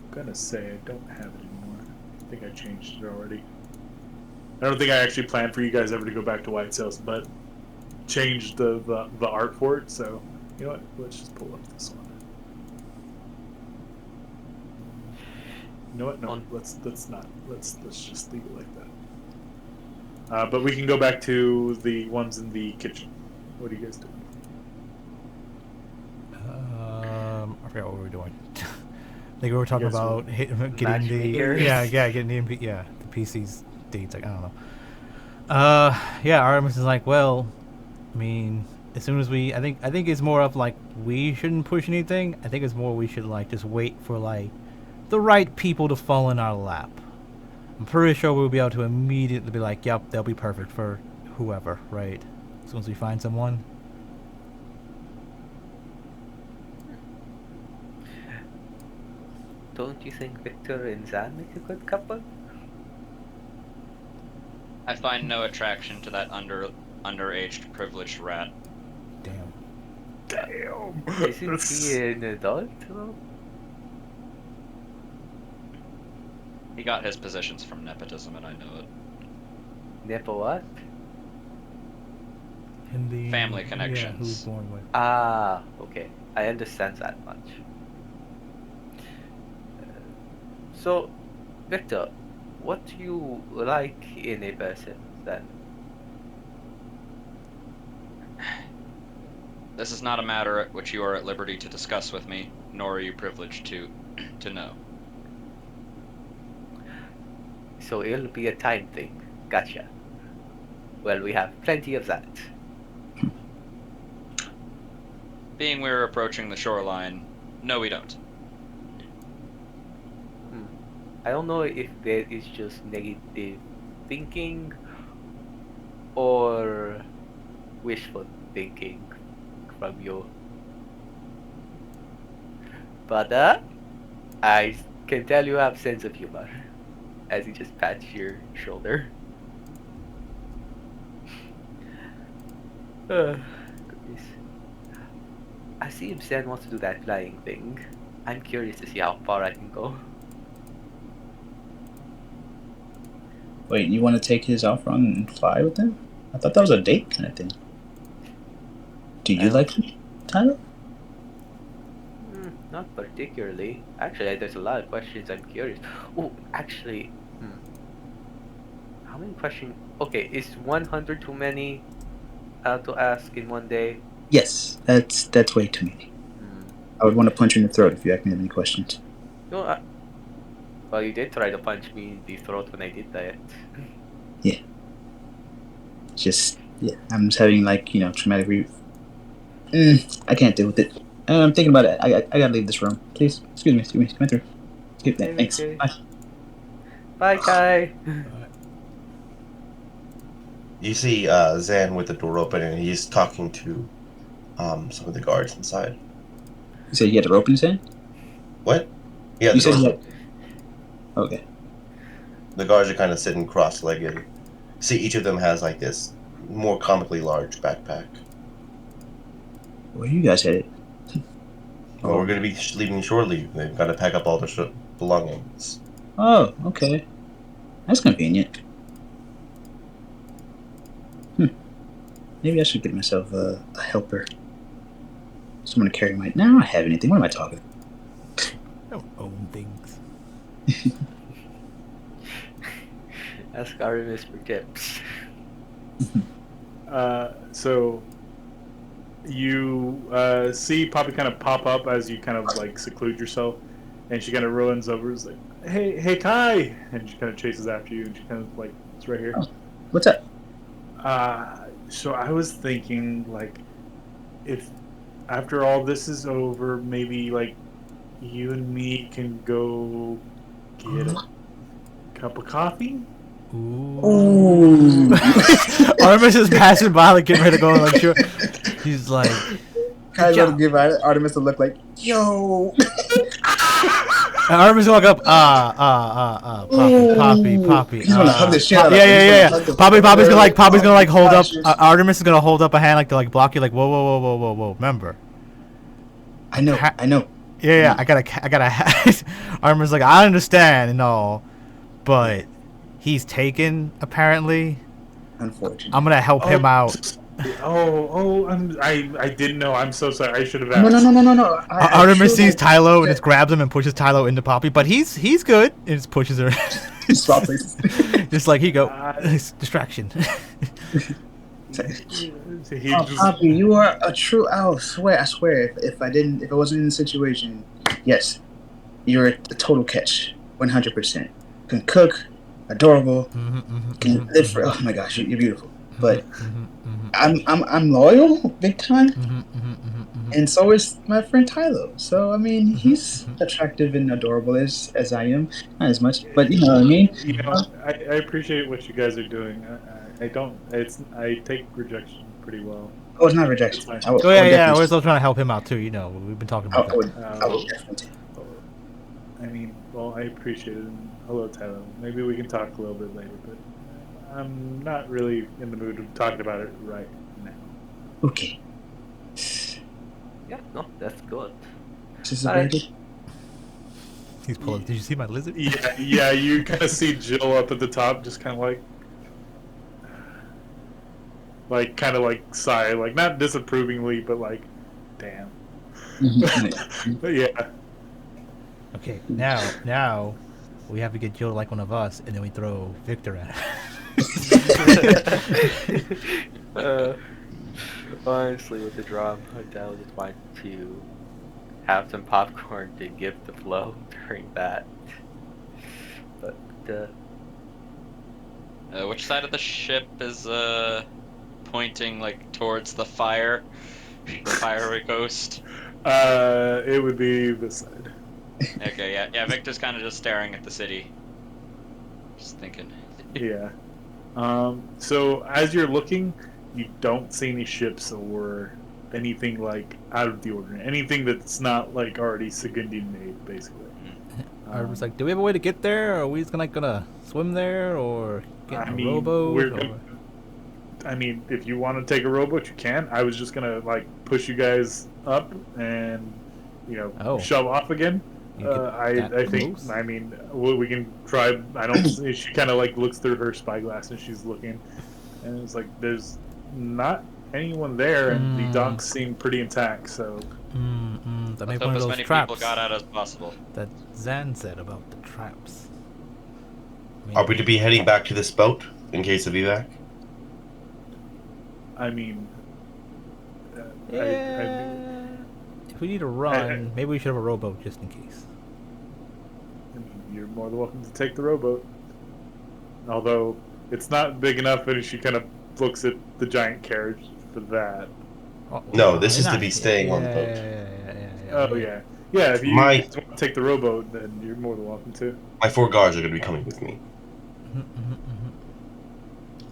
I'm gonna say I don't have it anymore. I think I changed it already. I don't think I actually planned for you guys ever to go back to White Sails, but changed the art for it. So you know what? Let's just pull up this one. You know what? No, let's not. Let's just leave it like that. But we can go back to the ones in the kitchen. What are you guys doing? I forgot what we were doing. I think we were talking about getting the PC's dates. Like, I don't know. Artemis is like, well, I mean, as soon as I think it's more of like we shouldn't push anything. I think it's more we should like just wait for like the right people to fall in our lap. I'm pretty sure we'll be able to immediately be like, yep, they'll be perfect for whoever, right? As soon as we find someone. Don't you think Victor and Zan make a good couple? I find no attraction to that underage privileged rat. Damn. Isn't he an adult though? He got his positions from nepotism, and I know it. Nepo what? In the Family Yeah, connections. who was born with. Ah, okay. I understand that much. So, Victor, what do you like in a person then? This is not a matter at which you are at liberty to discuss with me, nor are you privileged to know. So it'll be a time thing. Gotcha. Well, we have plenty of that. Being we're approaching the shoreline, no we don't. I don't know if that is just negative thinking or wishful thinking from you. But I can tell you have sense of humor as he just pats your shoulder. Goodness. I see if Zen wants to do that flying thing. I'm curious to see how far I can go. Wait, you want to take his offer on and fly with him? I thought that was a date kind of thing. Do you like him, Tyler? Not particularly. Actually, there's a lot of questions I'm curious. Oh, actually, how many questions? Okay, is 100 too many to ask in one day? Yes, that's way too many. I would want to punch you in the throat if you asked me that many questions. No, well, you did try to punch me in the throat when I did that. Yeah. I'm just having traumatic I can't deal with it. I'm thinking about it. I gotta leave this room. Please, excuse me, come through. Thanks. Okay. Bye. Bye, Kai. You see Zan with the door open, and he's talking to some of the guards inside. You said he had a rope in his hand? What? Yeah, You the said he door's had... Okay. The guards are kind of sitting cross-legged. See, each of them has like this more comically large backpack. Where you guys headed? Well, we're going to be leaving shortly. They've got to pack up all their belongings. Oh, okay. That's convenient. Maybe I should get myself a helper. Someone to carry my... No, I don't have anything. What am I talking? I don't own things. Ask Artemis for tips. So you see Poppy kind of pop up as you kind of like seclude yourself, and she kind of runs over. And is like, "Hey, Kai!" And she kind of chases after you, and she kind of like, "It's right here." Oh, what's up? So I was thinking, like, if after all this is over, maybe like you and me can go get a cup of coffee. Ooh. Artemis is passing by, like getting ready to go. Like, sure. He's like, Kai's job. gonna give Artemis a look like, yo. and Artemis walk up. Poppy. He's gonna hug the shit out of her. Yeah. He's gonna hug the- Poppy's gonna like hold up. Gosh, Artemis is gonna hold up a hand like to like block you. Like, whoa. Remember. I know. Yeah. I gotta. Artemis is like, I understand and all, but he's taken apparently. Unfortunately. I'm gonna help him out. I didn't know. I'm so sorry. I should have asked. No. Artemis sees Tylo and just grabs him and pushes Tylo into Poppy, but he's good and just pushes her. Swap places. Just like, here you go. Distraction. Poppy, you are a true. I swear. If it wasn't in the situation, yes, you're a total catch. 100%. Can cook, adorable. Can live for. Oh my gosh, you're beautiful. But I'm loyal, big time. And so is my friend Tylo. So I mean, he's attractive and adorable as I am. Not as much, but you know what I mean. I appreciate what you guys are doing. I take rejection pretty well. Oh, it's not rejection. It's I would We're definitely- still trying to help him out too. You know, we've been talking about I would that. definitely. I mean, well, I appreciate it. And hello, Tylo. Maybe we can talk a little bit later, but I'm not really in the mood of talking about it right now. Okay. Yeah, no, that's good. This is very good. He's pulling. Did you see my lizard? Yeah. You kind of see Jill up at the top, just kind of like kind of like sigh, like not disapprovingly, but like, damn. But yeah. Okay, now we have to get Jill like one of us, and then we throw Victor at her. Honestly, with the drum, I just want to have some popcorn to give the flow during that. But Which side of the ship is pointing like towards the fiery coast? It would be this side. Okay, yeah. Victor's kind of just staring at the city, just thinking. Yeah. So as you're looking, you don't see any ships or anything like out of the ordinary. Anything that's not like already Sagundian made, basically. I was like, do we have a way to get there? Or are we just gonna swim there, or get in a rowboat? I mean, if you want to take a rowboat, you can. I was just gonna like push you guys up and shove off again. I think. Close? I mean, we can try. I don't. She kind of like looks through her spyglass and she's looking, and it's like there's not anyone there, and the docks seem pretty intact. So. That Let's made one hope of as those many traps people got out as possible. that Zan said about the traps. Are we to be heading back to this boat in case of evac? I mean. Yeah. If we need to run, maybe we should have a rowboat just in case. I mean, you're more than welcome to take the rowboat. Although it's not big enough, and she kind of looks at the giant carriage for that. No, this is to be staying on the boat. Yeah. If you want to take the rowboat, then you're more than welcome to. My 4 guards are going to be coming with me.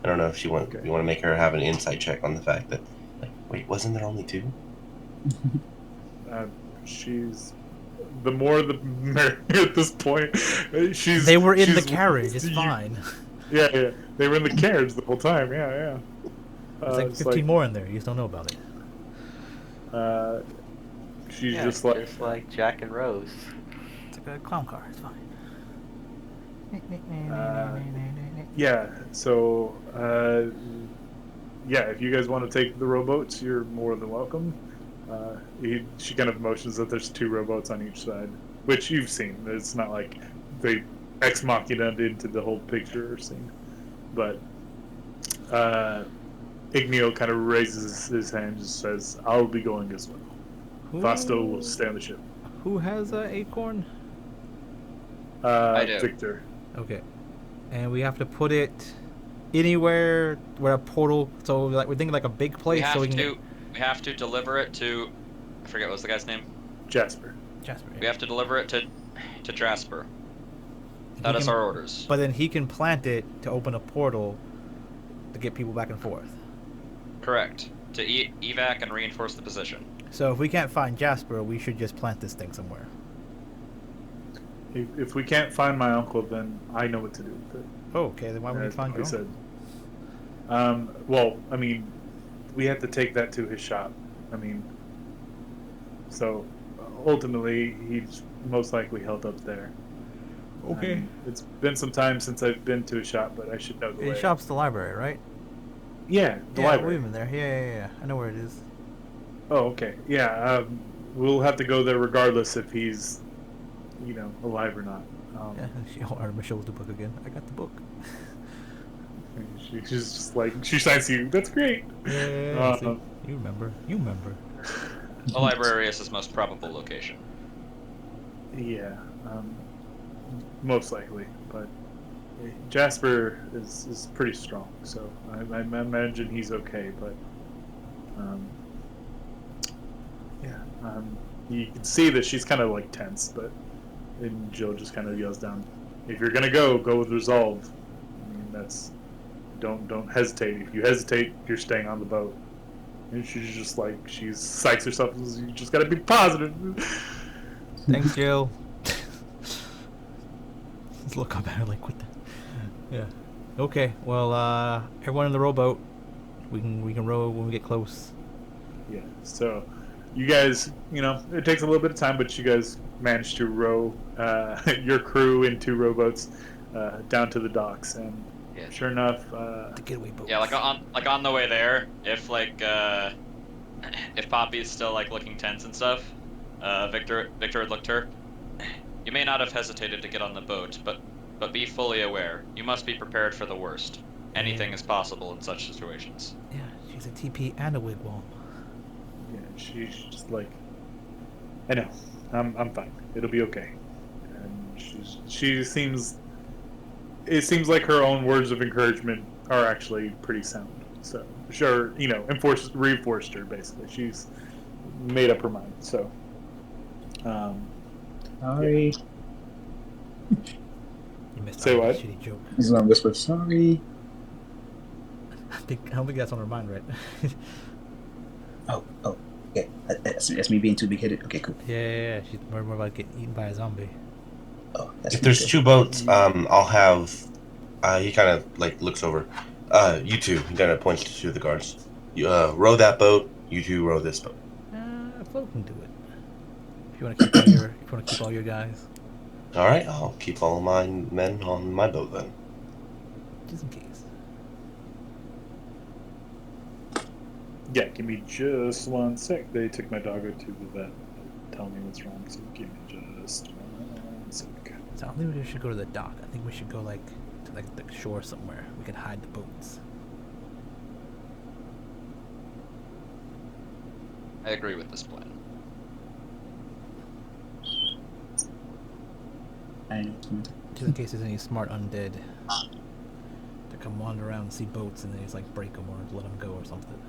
I don't know if you want to make her have an insight check on the fact that, like, wait, wasn't there only 2? She's the more the merrier at this point. She's They were in the she's- carriage. It's you- fine. Yeah. They were in the carriage the whole time. Yeah. There's like 15 more in there. You just don't know about it. She's Yeah, just like Jack and Rose. It's like a clown car. It's fine. yeah. So yeah, if you guys want to take the rowboats, you're more than welcome. She kind of motions that there's 2 rowboats on each side, which you've seen. It's not like they ex machina into the whole picture or scene. But Igneo kind of raises his hand and says, "I'll be going as well. Vasto will stay on the ship." Who has acorn? I do. Victor. Okay. And we have to put it anywhere where a portal. So like we're thinking like a big place. We so we have can to. We have to deliver it to. I forget what was the guy's name. Jasper. Jasper. We have to deliver it to Jasper. He That is can- our orders. But then he can plant it to open a portal to get people back and forth. Correct. To evac and reinforce the position. So if we can't find Jasper, we should just plant this thing somewhere. If we can't find my uncle, then I know what to do with it. Oh, okay. Then why would we As find I you? said. Well, I mean, we have to take that to his shop. I mean, so ultimately, he's most likely held up there. Okay. It's been some time since I've been to a shop, but I should know the The way. shop's the library, right? Yeah, the yeah, library. we've been there. Yeah. I know where it is. Oh, okay. Yeah, we'll have to go there regardless if he's, alive or not. Yeah. Artemis shows the book again. I got the book. She's just like, she signs you. That's great. Yeah. see? Uh, You remember. You remember. The library is his most probable location. Yeah, most likely, but Jasper is pretty strong, so I imagine he's okay. But you can see that she's kind of like tense, and Jill just kind of yells down, "If you're gonna go with resolve. I mean, that's don't hesitate. If you hesitate, you're staying on the boat." And she's just like, she psychs herself. You just gotta be positive. Thanks, Jill. Just look up at her like, what the? Yeah. Okay. Well, everyone in the rowboat. We can row when we get close. Yeah. So, you guys, it takes a little bit of time, but you guys managed to row your crew in 2 rowboats down to the docks, and Yeah. sure enough, The getaway boat. Yeah, on the way there, if if Poppy's still looking tense and stuff, Victor had looked her. You may not have hesitated to get on the boat, but be fully aware. You must be prepared for the worst. Anything is possible in such situations. Yeah, she's a TP and a wigwam. yeah, she's just like, I know, I'm fine. It'll be okay. And she seems. It seems like her own words of encouragement are actually pretty sound. So, sure, reinforced her, basically. She's made up her mind. So, Sorry. You missed Say out on what? a shitty joke. He's gonna whisper, sorry. I don't think that's on her mind, right? Oh. Okay. That's me being too big-headed. Okay, cool. yeah. She's more about getting eaten by a zombie. Oh, that's If me, there's okay. 2 boats, I'll have. He kind of looks over. You 2. He kind of points to the guards. You row that boat. You 2 row this boat. Flo can do it. If you want to keep all your guys, All right. I'll keep all my men on my boat then. just in case. yeah, give me just 1 sec. They took my doggo to the vet. Tell me what's wrong, so give me just 1 sec. So I don't think we should go to the dock. I think we should go to the shore somewhere. We can hide the boats. I agree with this plan. I know. Just in case there's any smart undead to come wander around and see boats and they just break them or let them go or something.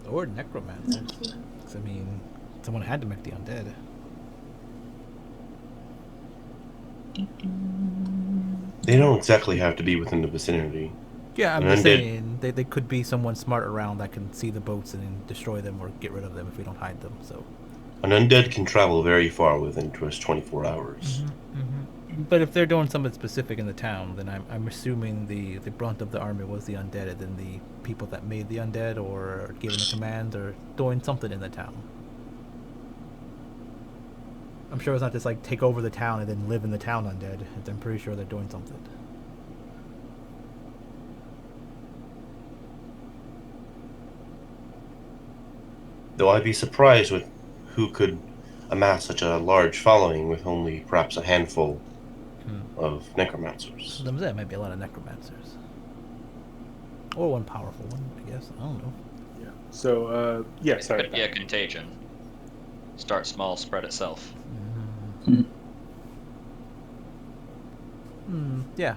Or necromancers. 'Cause, I mean, someone had to make the undead. They don't exactly have to be within the vicinity. Yeah, I'm An just undead- saying they could be someone smart around that can see the boats and then destroy them or get rid of them if we don't hide them. So. An undead can travel very far within just 24 hours. But if they're doing something specific in the town, then I'm assuming the brunt of the army was the undead, and then the people that made the undead or giving the command or doing something in the town. I'm sure it's not just like take over the town and then live in the town undead. I'm pretty sure they're doing something. Though I'd be surprised with who could amass such a large following with only perhaps a handful of necromancers. There might be a lot of necromancers. Or one powerful one, I guess. I don't know. Yeah. So, yeah, It sorry. could be a contagion. Start small, spread itself. Yeah.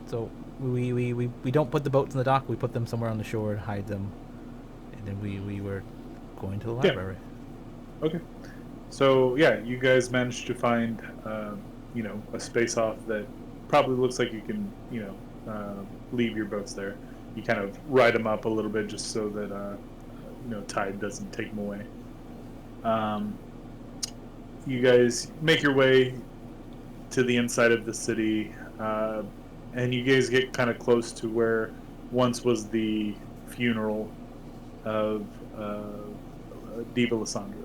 So we don't put the boats in the dock. We put them somewhere on the shore and hide them. And then we were going to the library. Okay. So, yeah, you guys managed to find, you know, a space off that probably looks like you can, you know, leave your boats there. You kind of ride them up a little bit just so that, you know, tide doesn't take them away. You guys make your way to the inside of the city, and you guys get kind of close to where once was the funeral of Diva Lysandra.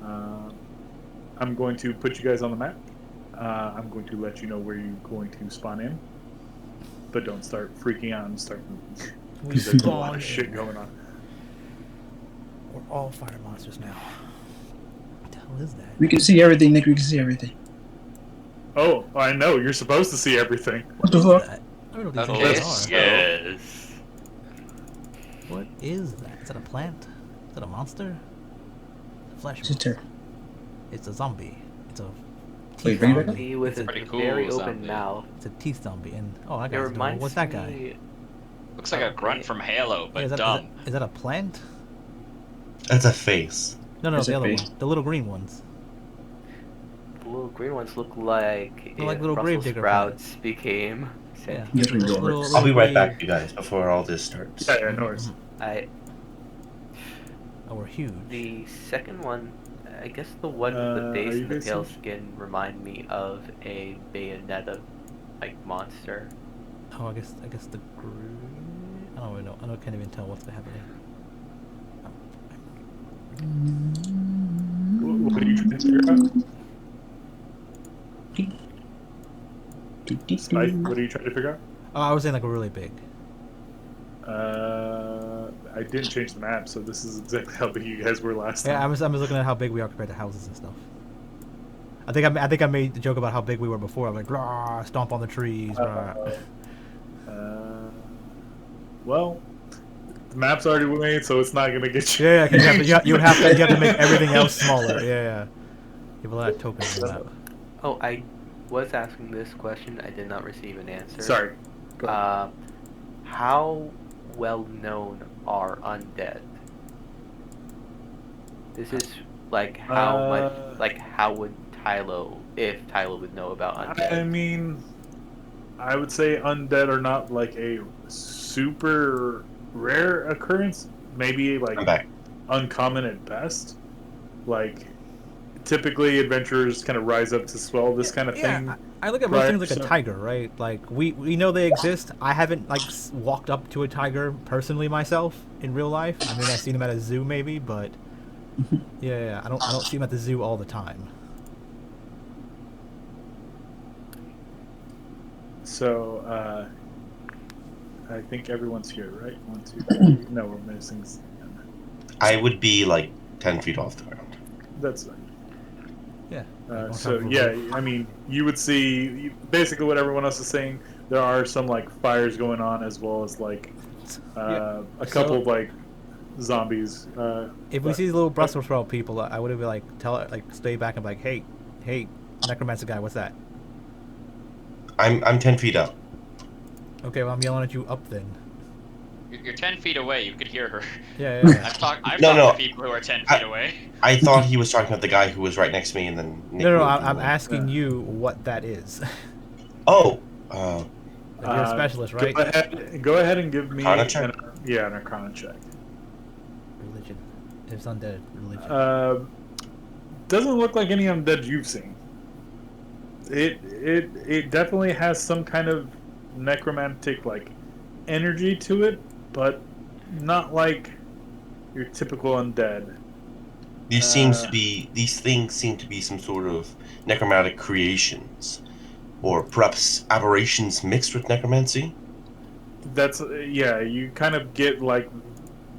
I'm going to put you guys on the map. I'm going to let you know where you're going to spawn in, but don't start freaking out and start moving. Because there's a lot of shit going on. We're all fire monsters now. What the hell is that? We can see everything, Nick. We can see everything. Oh, I know. You're supposed to see everything. What the What is fuck? that? I don't know what Okay, these things are. yes. What is that? Is that a plant? Is that a monster? A flesh It's a monster. turtle. It's a zombie. It's a teeth Wait, bring it back zombie. See, with It's a a, Pretty cool very open zombie. mouth. it's a teeth zombie. And oh, that It guy's reminds adorable. What's that guy? me. Looks like a grunt from Halo, but Yeah, is that, dumb. is that a plant? That's a face. No, It's the a other face. one. The little green ones. The little green ones look like They're like if little Brussels gravedigger sprouts became Yeah. sentient. Yes, we go. Little I'll be right grave- back, you guys, before all this starts. Yeah, no worries. Oh, we're huge. The second one, I guess the one with the Are face you and the guys pale huge? skin remind me of a Bayonetta like monster. Oh, I guess the green. I don't really know. Can't even tell what's happening. What are you trying to figure out? Spike, what are you trying to figure out? Oh, I was saying like we're really big. I didn't change the map, so this is exactly how big you guys were last Yeah, I time. was looking at how big we are compared to houses and stuff. I think I made the joke about how big we were before. I'm like, rah, stomp on the trees. Rah. Well, the map's already made, so it's not gonna get you. Yeah, 'cause you would have to make everything else smaller. Yeah. You have a lot of tokens in that. Oh, I was asking this question. I did not receive an answer. Sorry. Go ahead. How well known are undead? This is like how much, like how would Tylo, if Tylo would know about undead? I mean, I would say undead are not like a super rare occurrence. Maybe I'm like back. uncommon at best. Like typically adventurers kind of rise up to swell this kind of thing. Yeah, I look at most Right, things like so- a tiger, right? Like we know they exist. I haven't like walked up to a tiger personally myself in real life. I mean, I've seen them at a zoo maybe, but yeah, I don't see them at the zoo all the time. So, I think everyone's here, right? 1, 2, 3. No, we're missing. I would be like 10 feet off the ground. That's fine. Yeah. So yeah, I mean, you would see basically what everyone else is saying. There are some like fires going on, as well as like Yeah. a couple So- of like zombies. If we but- see these little Brussels sprout people, I would have been like stay back and be like, hey, necromancer guy, what's that? I'm 10 feet up. Okay, well I'm yelling at you up then. You're 10 feet away. You could hear her. Yeah. I've talked No. to people who are 10 feet away. I thought he was talking about the guy who was right next to me, and then Nick No, moved I'm away. asking you what that is. Oh, Like, you're a specialist, right? Go ahead and give me Arcana check? an Arcana check. Religion. If it's undead, religion. Doesn't look like any undead you've seen. It definitely has some kind of necromantic like energy to it, but not like your typical undead. These things seem to be some sort of necromantic creations, or perhaps aberrations mixed with necromancy. That's you kind of get like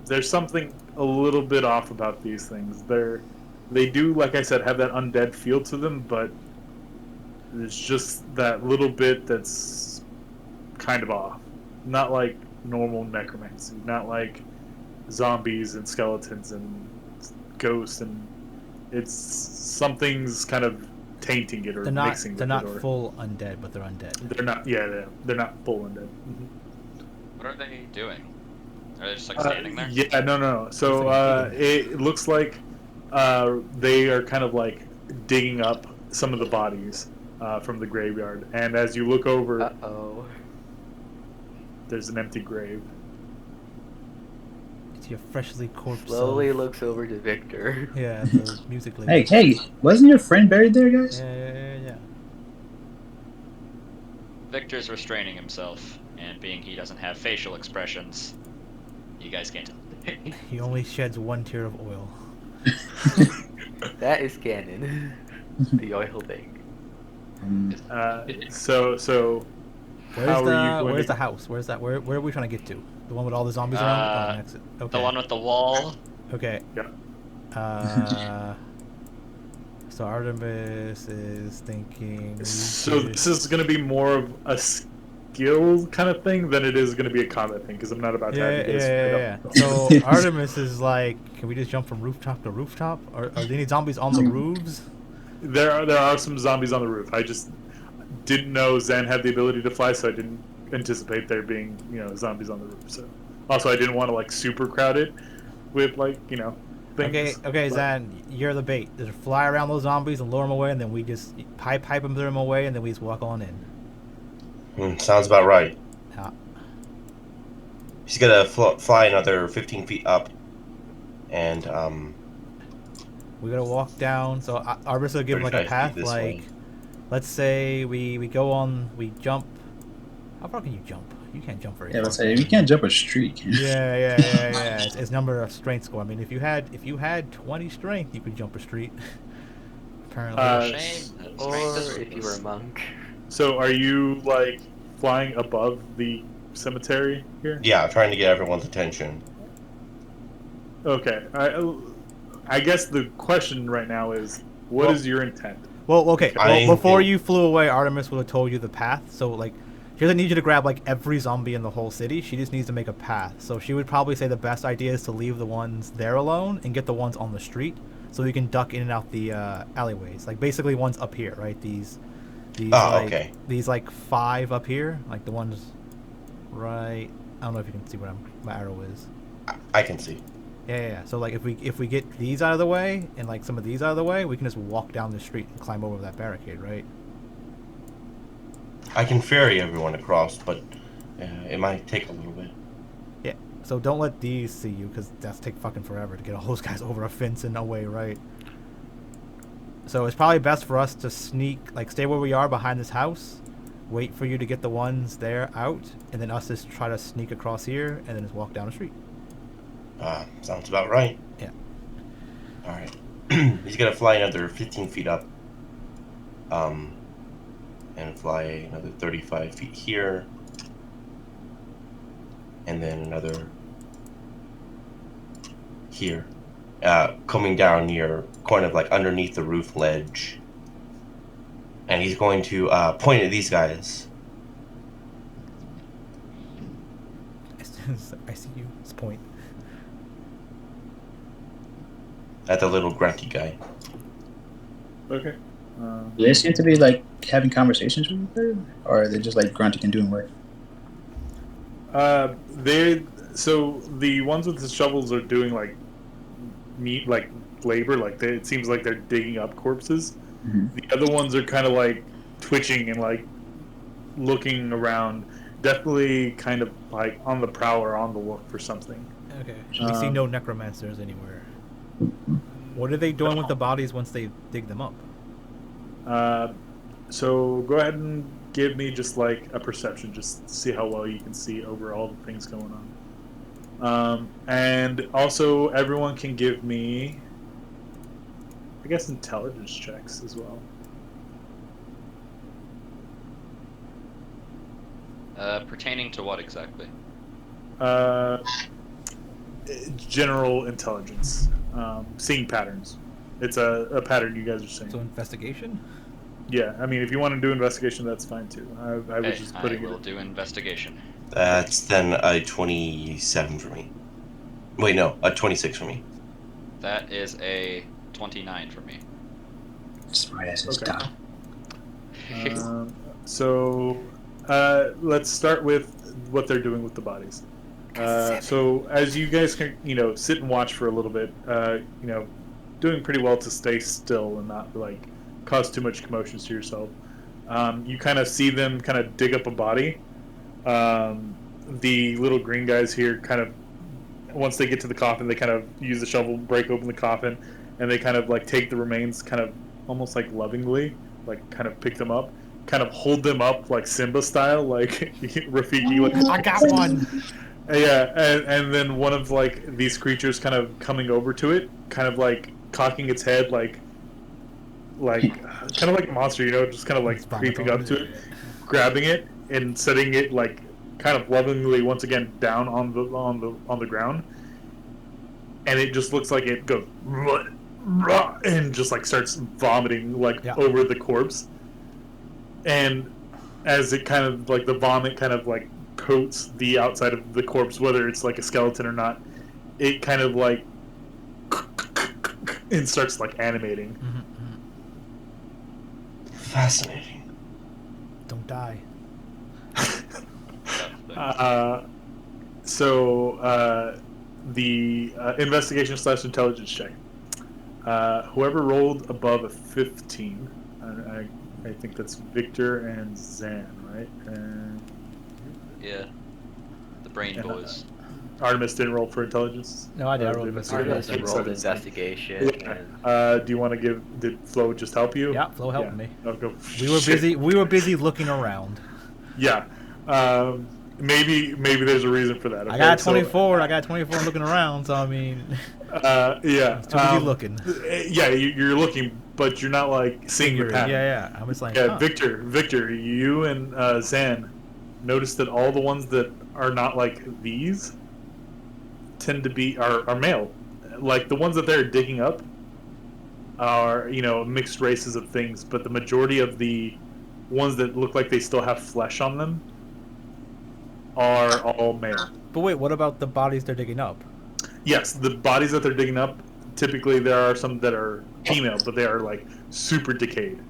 there's something a little bit off about these things. They do, like I said, have that undead feel to them, but there's just that little bit that's kind of off. Not like normal necromancy, not like zombies and skeletons and ghosts, and it's something's kind of tainting it or mixing they're with not it. Or, full undead, but they're undead. they're not. Yeah, they're not full undead. Mm-hmm. What are they doing? Are they just like standing there? Yeah, no. So it looks like they are kind of like digging up some of the bodies from the graveyard, and as you look over, Uh-oh. there's an empty grave. It's your freshly corpse. Slowly looks over to Victor. Yeah, the music lady. Hey, wasn't your friend buried there, guys? Yeah. Victor's restraining himself, and being he doesn't have facial expressions, you guys can't tell. He only sheds one tear of oil. That is canon. The oil thing. So how are you going Where's to... the house? Where are we trying to get to? The one with all the zombies around? Oh, exit. Okay. The one with the wall. Okay. Yeah. So Artemis is thinking. So this is going to be more of a skill kind of thing than it is going to be a combat thing, because I'm not about to have you guys. Yeah. So Artemis is like, can we just jump from rooftop to rooftop? Are there any zombies on the roofs? There are some zombies on the roof. I just didn't know Zen had the ability to fly, so I didn't anticipate there being, zombies on the roof. So also I didn't want to like super crowd it with like, things. Okay, Zan, you're the bait. Just fly around those zombies and lure them away, and then we just pipe them away, and then we just walk on in. Sounds about right. Yeah. He's gonna fly another 15 feet up, and We gotta walk down. So Artemis will give him like a 35 path. feet this Like, way. let's say we jump. How far can you jump? You can't jump very Yeah, far. let's say you can't jump a street. Can you? Yeah. It's number of strength score. I mean, if you had 20 strength, you could jump a street. Apparently. Shame. Or if you were a monk. So are you like flying above the cemetery here? yeah, trying to get everyone's attention. Okay. I guess the question right now is, what is your intent? Well, okay. I Well, before think- you flew away, Artemis would have told you the path. So, like, she doesn't need you to grab, like, every zombie in the whole city. She just needs to make a path. So she would probably say the best idea is to leave the ones there alone and get the ones on the street so you can duck in and out the alleyways. Like, basically ones up here, right? These okay. These, like, 5 up here. Like, the ones right... I don't know if you can see where my arrow is. I can see. Yeah. So, like, if we get these out of the way and, like, some of these out of the way, we can just walk down the street and climb over that barricade, right? I can ferry everyone across, but it might take a little bit. Yeah. So don't let these see you, because that's take fucking forever to get all those guys over a fence and away, right? So it's probably best for us to sneak, like, stay where we are behind this house, wait for you to get the ones there out, and then us just try to sneak across here and then just walk down the street. Sounds about right. Yeah. All right. He's gonna fly another 15 feet up. And fly another 35 feet here. And then another here. Coming down near, kind of like underneath the roof ledge. And he's going to point at these guys. I see you. It's point. At the little grunty guy. Okay. Do they seem to be like having conversations with each other, or are they just like grunting and doing work? So the ones with the shovels are doing like labor, like it seems like they're digging up corpses. Mm-hmm. The other ones are kind of like twitching and like looking around, definitely kind of like on the prowl or on the look for something. Okay. We see no necromancers anywhere. What are they doing with the bodies once they dig them up? So go ahead and give me just like a perception, just to see how well you can see over all the things going on. And also everyone can give me, I guess, intelligence checks as well. Pertaining to what exactly? General intelligence, seeing patterns. It's a pattern you guys are seeing. So investigation? Yeah, I mean, if you want to do investigation, that's fine too. I was just putting I will it. do investigation. That's then a 27 for me. Wait, no, a 26 for me. That is a 29 for me. Smart asses Okay. down. So let's start with what they're doing with the bodies. So as you guys can, sit and watch for a little bit, doing pretty well to stay still and not like cause too much commotions to yourself. You kind of see them kind of dig up a body. The little green guys here kind of, once they get to the coffin, they kind of use the shovel, break open the coffin, and they kind of like take the remains kind of almost like lovingly, like kind of pick them up, kind of hold them up like Simba style, like Rafiki. Like, I got one! yeah, and then one of like these creatures kind of coming over to it, kind of like cocking its head, like kind of like a monster, just kind of like creeping up to it, grabbing it and setting it like kind of lovingly once again down on the ground, and it just looks like it goes and just like starts vomiting like over the corpse, and as it kind of like the vomit kind of like coats the outside of the corpse, whether it's like a skeleton or not, it kind of like and starts like animating. Fascinating. Don't die. So the investigation / intelligence check. Whoever rolled above a 15, I think that's Victor and Zan, right? And Yeah. The brain boys. Artemis didn't roll for intelligence. No, I did. I rolled Artemis investigation. rolled investigation. Yeah. Do you want to give? Did Flo just help you? Yeah, Flo helped me. Oh, go. We were busy looking around. Yeah. Maybe there's a reason for that. Okay? I got 24. I got 24 looking around. So I mean. Yeah. Too busy looking. Yeah, you're looking, but you're not like seeing your pattern. Yeah. I was like. Yeah, Victor, you and Zan notice that all the ones that are not like these tend to be are male. Like the ones that they're digging up are mixed races of things, but the majority of the ones that look like they still have flesh on them are all male. But wait, what about the bodies they're digging up? Yes, the bodies that they're digging up, typically there are some that are female, but they are like super decayed.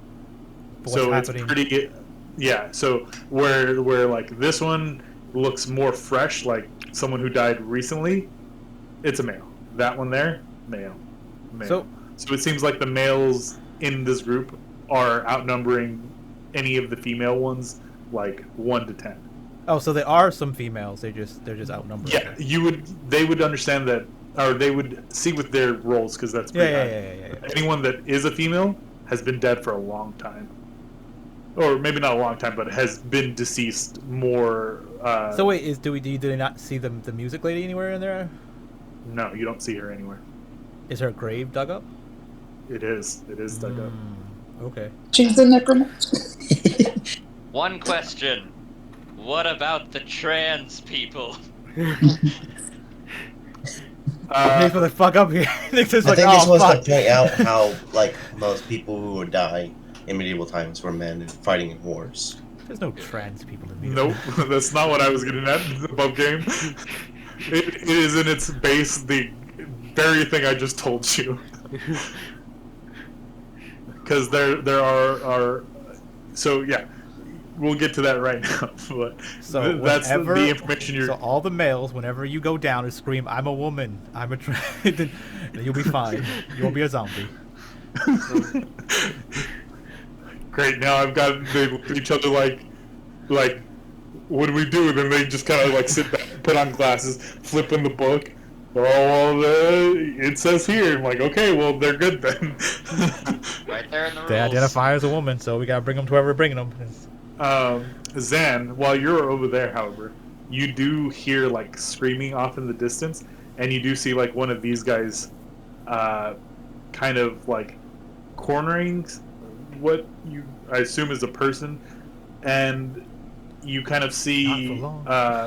But So what's it's happening? pretty. Yeah, so where like this one looks more fresh, like someone who died recently, it's a male. That one there, male. So it seems like the males in this group are outnumbering any of the female ones, like 1 to 10. Oh, so there are some females. They're just outnumbered. Yeah, they would understand that, or they would see with their roles, because that's pretty high. Anyone that is a female has been dead for a long time, or maybe not a long time, but has been deceased more. So wait, do they not see the music lady anywhere in there? No, you don't see her anywhere. Is her grave dug up? It is dug up. Okay. She's the necromancer. One question. What about the trans people? Okay, for the fuck up here. It's just I like, think it's oh, supposed fuck. to point out how, like, most people who would die in medieval times were men fighting in wars. There's no trans people in the Nope, that's not what I was getting at. Above game. It is in its base the very thing I just told you. Because there are so yeah, we'll get to that right now. But So that's whenever- the information you're. So all the males, whenever you go down and scream, "I'm a woman, I'm a trans," then you'll be fine. You won't be a zombie. Great. Now I've got they look at each other like what do we do? Then they just kind of like sit back, put on glasses, flip in the book. Oh, well, it says here. I'm like, okay, well, they're good then. Right there in the rules. They identify as a woman, so we gotta bring them to whoever we're bringing them. Zan, while you're over there, however, you do hear like screaming off in the distance, and you do see like one of these guys, kind of like cornering what I assume is a person, and you kind of see,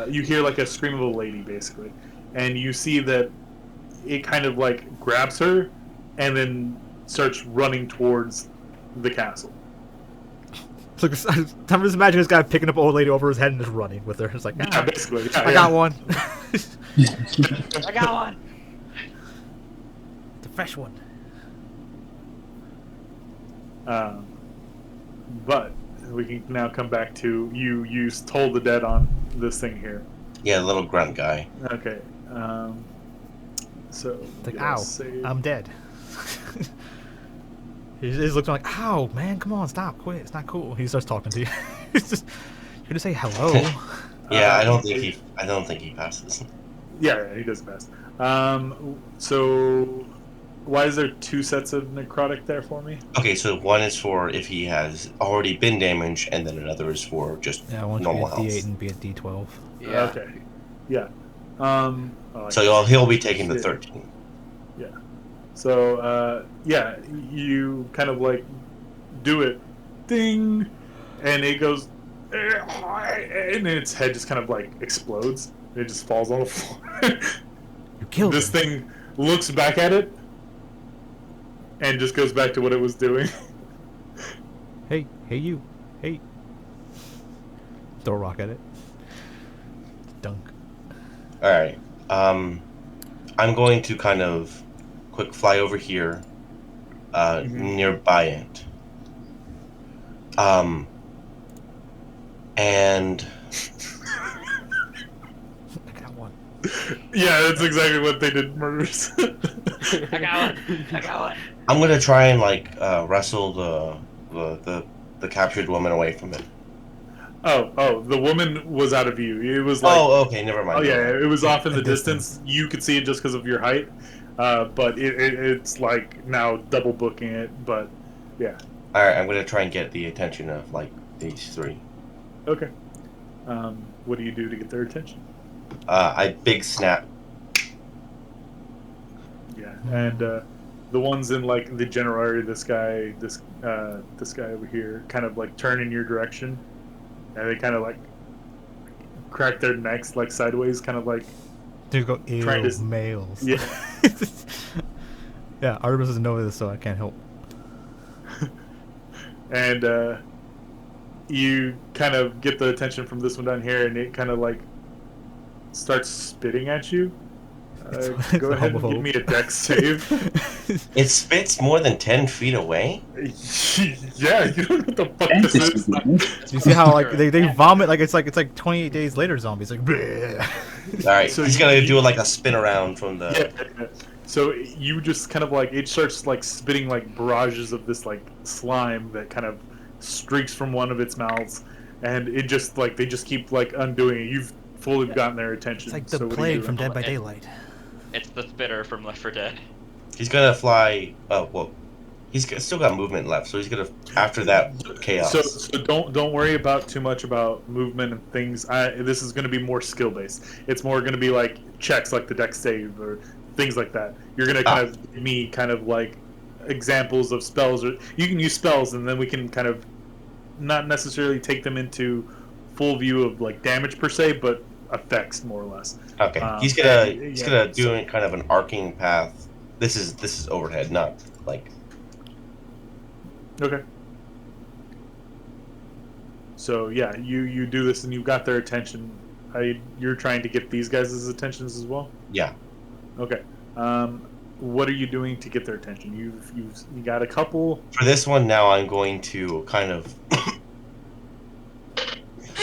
you hear like a scream of a lady basically, and you see that it kind of like grabs her, and then starts running towards the castle. So I'm just imagining this guy picking up an old lady over his head and just running with her. It's like, Yeah, basically. Yeah, I got one. I got one. It's a fresh one. But we can now come back to you. You told the dead on this thing here. Yeah, little grunt guy. Okay. So It's like, yeah, ow, save. I'm dead. He just looks like, ow, man, come on, stop, quit, it's not cool. He starts talking to you. He's just, you're gonna say hello. Yeah, I don't think he passes. Yeah, he does best. So why is there 2 sets of necrotic there for me? Okay, so one is for if he has already been damaged, and then another is for just Yeah, I want you to be normal a health. D8 and be a D12. Yeah. Okay. Yeah. So he'll be taking the 13. Yeah. So, yeah, you kind of like do it, ding, and it goes, and then its head just kind of like explodes. It just falls on the floor. You killed This him. thing looks back at it and just goes back to what it was doing. Hey, you, hey. Throw a rock at it. Dunk. All right. I'm going to kind of quick fly over here, nearby it. And I got one. Yeah, that's exactly what they did. Murders. I got one. I got one. I'm gonna try and like wrestle the captured woman away from it. Oh, the woman was out of view. It was like, Oh, okay, never mind. oh yeah, it was off in the A distance. distance. You could see it just because of your height, but it's like now double booking it. But yeah, All right, I'm gonna try and get the attention of like these 3. okay. What do you do to get their attention? I big snap. Yeah, and the ones in like the general area, this guy over here, kind of like turn in your direction, and they kind of like crack their necks like sideways, kind of like. Dude, go, ew, Trying to- males. Yeah. Yeah, Artemis doesn't know this, so I can't help. And you kind of get the attention from this one down here, and it kind of like starts spitting at you. It's Go a ahead and give homophobe. me a dex save. It spits more than 10 feet away. Yeah, you don't know what the fuck this is. You see how like they vomit like it's like 28 days later zombies like bleh. All right, So he's gonna do like a spin around from the. Yeah. So you just kind of like it starts like spitting like barrages of this like slime that kind of streaks from one of its mouths, and it just like they just keep like undoing it. You've fully gotten their attention. It's like the so what do you plague do? from Dead by Daylight. It's the spitter from Left 4 Dead. He's gonna fly. Well, still got movement left, so he's gonna after that chaos. So don't worry about too much about movement and things. This is going to be more skill based. It's more going to be like checks like the dex save or things like that. You're going to kind of give me kind of like examples of spells, or you can use spells, and then we can kind of not necessarily take them into full view of like damage per se, but effects more or less. Okay, he's gonna do so- kind of an arcing path. This is overhead, not like. Okay. So yeah, you do this and you've got their attention. You're trying to get these guys' attentions as well. Yeah. Okay. What are you doing to get their attention? You got a couple. For this one now, I'm going to kind of.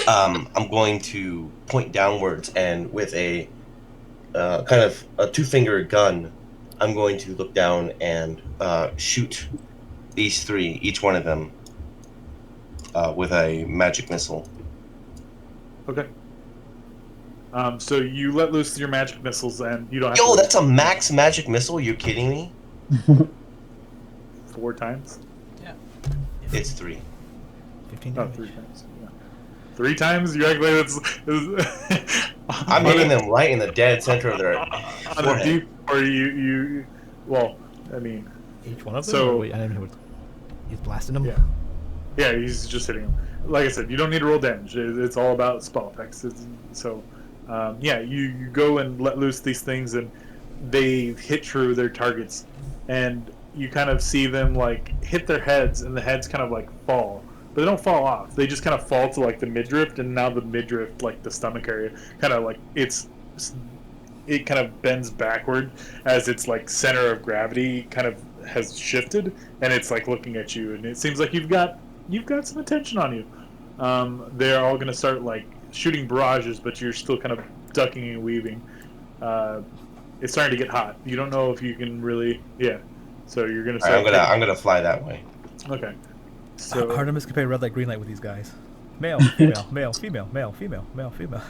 I'm going to point downwards, and with a kind of a 2-finger gun, I'm going to look down and shoot these 3, each one of them, with a magic missile. Okay. So you let loose your magic missiles, and you don't have to Yo, wait that's a max magic missile. You're kidding me? 4 times. Yeah. It's 3. 15 Oh, damage. 3 times. Yeah. 3 times? You act like it's I'm hitting them right in the dead center of their on a forehead. deep, or you. Well, I mean, Each one of them? So- Or wait, I didn't hear what. He's blasting them? yeah. Yeah, he's just hitting him. Like I said, you don't need to roll damage. It's all about spell effects. So, yeah, you go and let loose these things, and they hit true their targets, and you kind of see them like hit their heads, and the heads kind of like fall, but they don't fall off. They just kind of fall to like the midriff, and now the midriff, like the stomach area, kind of like it kind of bends backward as its like center of gravity kind of has shifted, and it's like looking at you, and it seems like you've got some attention on you. They're all gonna start like shooting barrages, but you're still kind of ducking and weaving. It's starting to get hot. You don't know if you can really, yeah. So you're gonna All right, start. I'm gonna fly that way. Okay. So Artemis can play red light, green light with these guys. Male, female, male, female, male, female, male, female.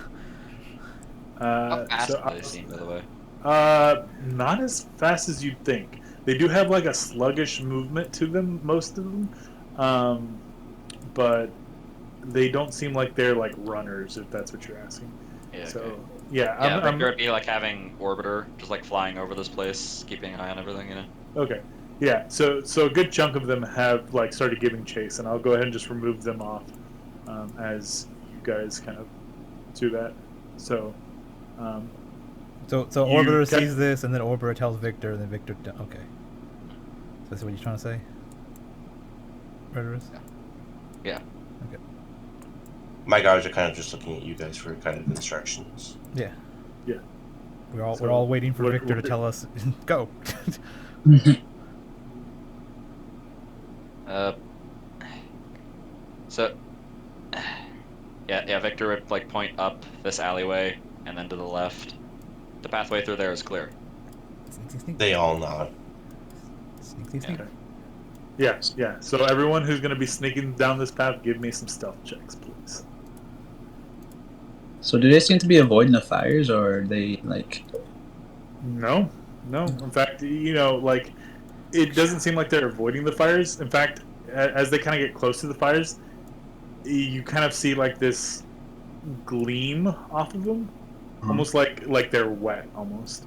How fast so do they seem, by the way? not as fast as you'd think. They do have like a sluggish movement to them, most of them, but they don't seem like they're like runners, if that's what you're asking. Yeah, So okay. yeah, Yeah, I'm Victor would be like having Orbiter just like flying over this place, keeping an eye on everything, you know? okay. Yeah, so a good chunk of them have like started giving chase, and I'll go ahead and just remove them off as you guys kind of do that. So. So You Orbiter kept- sees this, and then Orbiter tells Victor, and then Victor. Okay. So that's what you're trying to say? Murderous? Yeah. Okay. My guards are kind of just looking at you guys for kind of instructions. Yeah. Yeah. We're So, all waiting for what- Victor to what- tell us, go. So, yeah, Victor would like point up this alleyway and then to the left. The pathway through there is clear. Sneak, sneak, They all nod. sneak, sneak, sneak. Okay. Yeah. So everyone who's gonna be sneaking down this path, give me some stealth checks, please. So do they seem to be avoiding the fires, or are they like? No. In fact, like it doesn't seem like they're avoiding the fires. In fact, as they kind of get close to the fires, you kind of see like this gleam off of them, almost like they're wet, almost.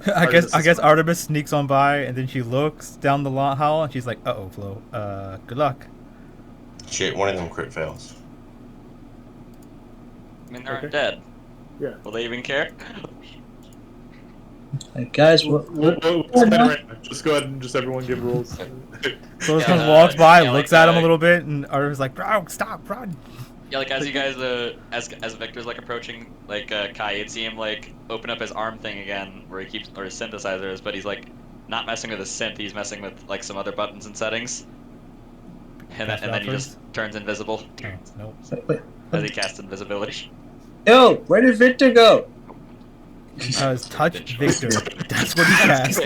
I guess Artemis sneaks on by, and then she looks down the hall, and she's like, "Uh-oh, Flo. Good luck." Shit, one of them crit fails. I mean, they're Okay. dead. Yeah. Will they even care? Like, guys, We'll spin it right now. Just go ahead and just everyone give rules. Flo just Yeah, kind of walks by, yeah, looks like, at him a little bit, and Artemis is like, "Bro, stop, run!" Yeah, like as you guys, as Victor's like approaching, like Kai, you'd see him like open up his arm thing again, where he keeps, or his synthesizer is, but he's like not messing with his synth, he's messing with like some other buttons and settings. And Cast then he Valkyries? just turns invisible Oh, nope. wait, as he casts invisibility. yo, where did Victor go? Touch Victor. That's what he cast.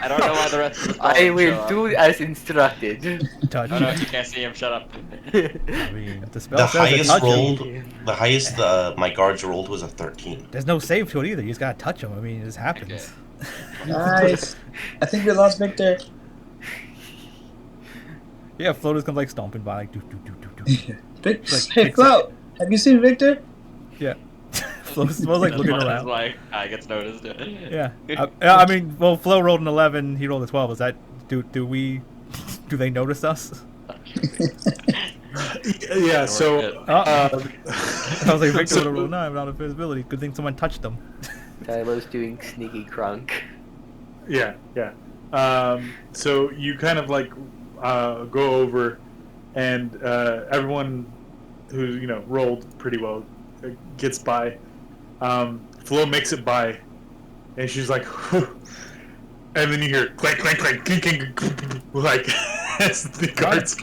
I don't know why the rest of the spell I didn't will show up. do as instructed. Touch. Oh no, you can't see him. Shut up. I mean, the spell The says to highest touch rolled, him. the highest my guards rolled was a 13. There's no save to it either. You just gotta touch him. I mean, it just happens. Nice. I think we lost Victor. Yeah, Flo just comes like stomping by, like, do. Hey, Flo, have you seen Victor? Yeah. Flo's like looking That's around. why Kai gets noticed. Yeah. I mean, well, Flo rolled an 11. He rolled a 12. Is that do they notice us? Yeah. So. I was like, Victor would have rolled 9 without invisibility. Good thing someone touched him. I was doing sneaky crunk. Yeah. So you kind of like go over, and everyone who rolled pretty well gets by. Flo makes it by, and she's like, whew. And then you hear clank, clank, clank, clink, clink, like as the guards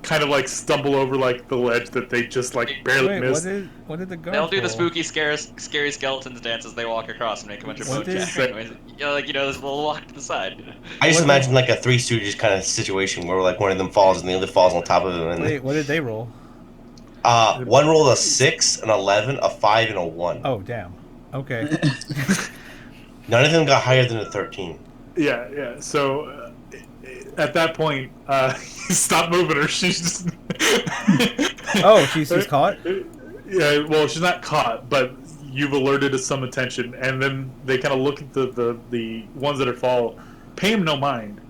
kind of like stumble over like the ledge that they just like barely Wait, missed. what did the guards They'll do the roll? spooky, scary skeletons dance as they walk across and make a bunch of What boat did- jacking noises. This little walk to the side. I just What imagine like a Three Stooges kind of situation where like one of them falls and the other falls on top of him. And Wait, what did they roll? one rolled a 6, an 11, a 5, and a 1. Oh, damn. Okay. None of them got higher than a 13. Yeah. So at that point, stop moving her. She's just. Oh, she's caught? Yeah, well, she's not caught, but you've alerted us some attention, and then they kind of look at the ones that are fall, pay them no mind,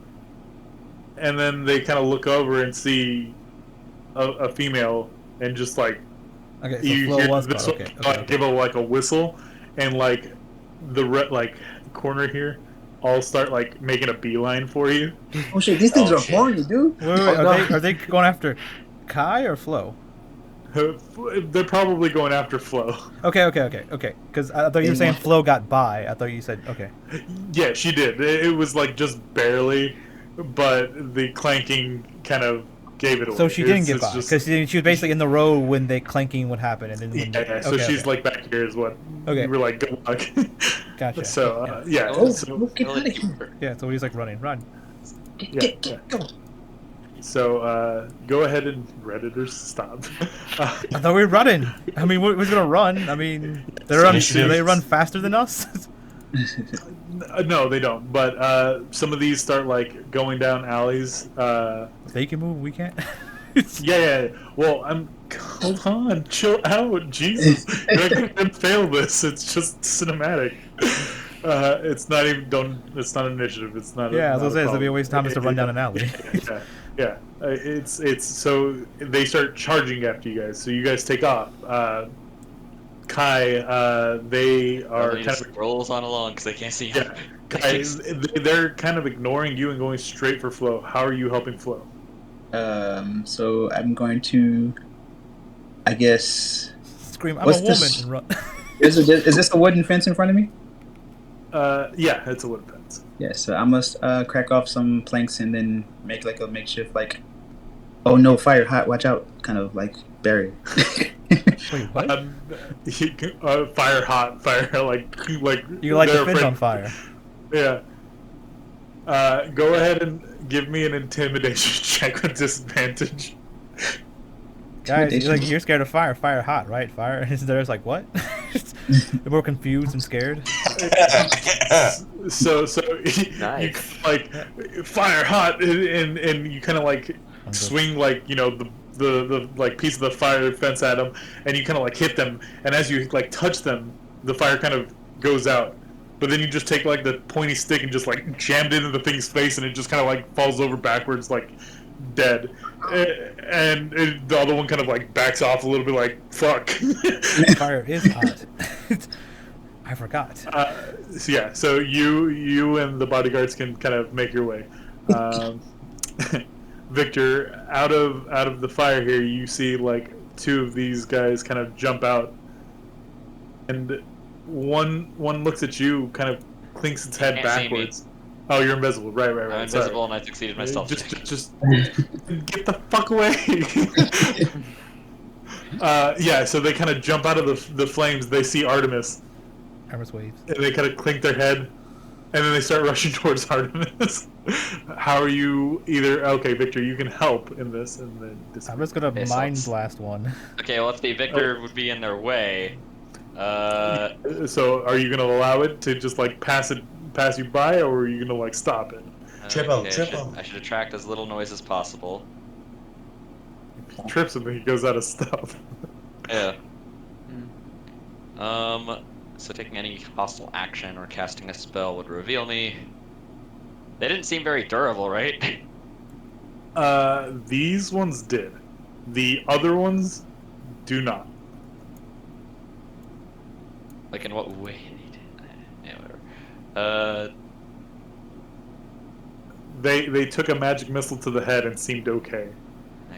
and then they kind of look over and see a female, and just like Okay, so you Flo hear was this caught. one, Okay. like, give a like a whistle, and like the like corner here all start like making a beeline for you. Oh shit, these things Oh, are shit. horny, dude. Wait, are they going after Kai or Flo? They're probably going after Flo. Okay. Because I thought you were saying Flo got by. I thought you said okay. Yeah, she did. It was like just barely, but the clanking kind of gave it away. So she didn't get It's by just- because she was basically in the row when the clanking would happen, and then when Yeah, so she's like back here is what Okay. you were like, good luck. Gotcha. So Yeah. yeah, Oh, so, get out of here. Yeah, so he's like run. Get, go. so go ahead and Redditors stop. I thought we were running. I mean, who's gonna run? I mean, do they run faster than us? No, they don't. But some of these start like going down alleys. They can move, we can't. Yeah. Well, hold on, chill out, Jesus. You're not gonna fail this. It's just cinematic. It's not even It's not an initiative. It's not. Yeah, as I not was saying, it'd be a problem. waste of time just to run down an alley. Yeah. It's so they start charging after you guys. So you guys take off. Kai, they are Everybody kind just of rolls on along because they can't see. yeah. Kai, they're kind of ignoring you and going straight for Flo. How are you helping Flo? So I'm going to, I guess. Scream, I'm What's a woman, this? and run. Is this a wooden fence in front of me? Yeah, it's a wooden fence. Yeah, so I must crack off some planks and then make like a makeshift like, oh no, fire hot, watch out, kind of like barrier. Wait, what? Fire hot, fire like You like they're the fins afraid- on fire. Yeah. Go ahead and give me an intimidation check with disadvantage. Guys, Intimidation. you're scared of fire. Fire hot, right? Fire. There's like what? They're more confused and scared. So you Nice. like fire hot, and you kind of like swing like the like piece of the fire fence at them, and you kind of like hit them, and as you like touch them, the fire kind of goes out. But then you just take like the pointy stick and just like jammed it into the thing's face, and it just kind of like falls over backwards like dead. And the other one kind of like backs off a little bit, like fuck. Fire is hot. I forgot. So yeah, so you and the bodyguards can kind of make your way. Victor, out of the fire here, you see like two of these guys kind of jump out, and one looks at you, kind of clinks its head Can't see me. backwards. Oh, you're invisible, right. I'm Sorry. invisible and I succeeded myself. Just get the fuck away. Yeah, so they kind of jump out of the flames. They see Artemis, Artemis waves. and they kind of clink their head, and then they start rushing towards Artemis. How are you? Okay, Victor, you can help in this, and then I'm just gonna Okay, so mind it's- blast one. Okay, well, let's see. Victor would be in their way. So are you gonna allow it to just like pass you by, or are you gonna like stop it? Trip okay, him, trip him. I should attract as little noise as possible. If he trips him, then he goes out of stuff. Yeah. So taking any hostile action or casting a spell would reveal me. They didn't seem very durable, right? These ones did. The other ones do not. Like in what way? Yeah, whatever. They took a magic missile to the head and seemed okay.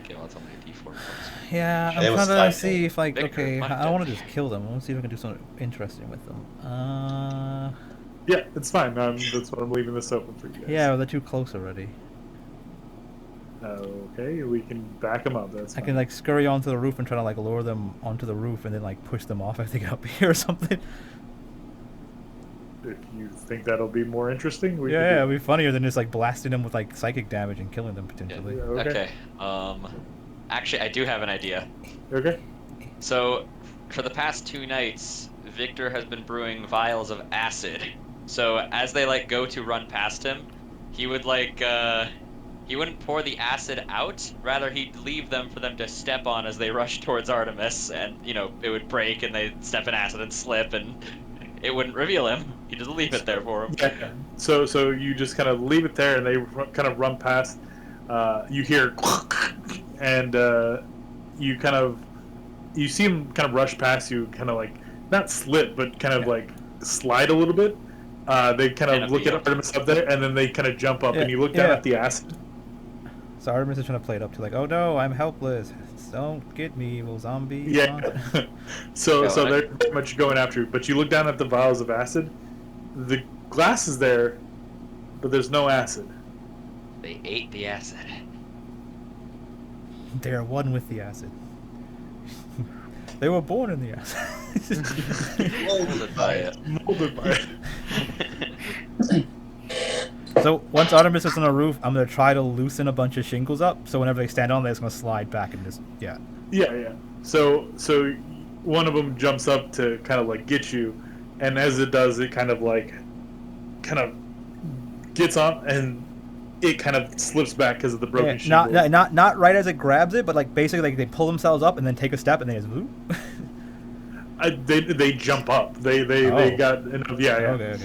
Okay, well, it's only a D4 plus. Yeah, It I'm was trying to fine. see if like Victor, okay, fine. I don't want to just kill them. I want to see if I can do something interesting with them. Yeah, it's fine. That's what I'm leaving this open for you guys. Yeah, well, they're too close already. Okay, we can back them up. That's I fine. can like scurry onto the roof and try to like lower them onto the roof and then like push them off as they get up here or something. If you think that'll be more interesting, we Yeah, can do it'd be funnier than just like blasting them with like psychic damage and killing them that. potentially. Yeah, Okay. Actually, I do have an idea. Okay. So, for the past 2 nights, Victor has been brewing vials of acid. So as they like go to run past him, he would like he wouldn't pour the acid out. Rather, he'd leave them for them to step on as they rush towards Artemis, and it would break, and they'd step in acid and slip, and it wouldn't reveal him. He'd just leave it there for him. Yeah. So you just kind of leave it there, and they kind of run past. You hear, and you see them kind of rush past you, kind of like not slip, but kind of like slide a little bit. They kind of look at Artemis up there, and then they kind of jump up, and you look down at the acid. So Artemis is trying to play it up to like, oh no, I'm helpless. Don't get me, evil zombie. Yeah. so they're pretty much going after you. But you look down at the vials of acid. The glass is there, but there's no acid. They ate the acid. They are one with the acid. They were born in the acid. Molded by it. Molded by it. So once Artemis is on the roof, I'm gonna try to loosen a bunch of shingles up. So whenever they stand on, they're just gonna slide back and just Yeah. So one of them jumps up to kind of like get you, and as it does, it kind of gets on, and it kind of slips back because of the broken shingles. Not right as it grabs it, but like basically like they pull themselves up and then take a step and they just whoop. They jump up. They got enough. Yeah. Okay.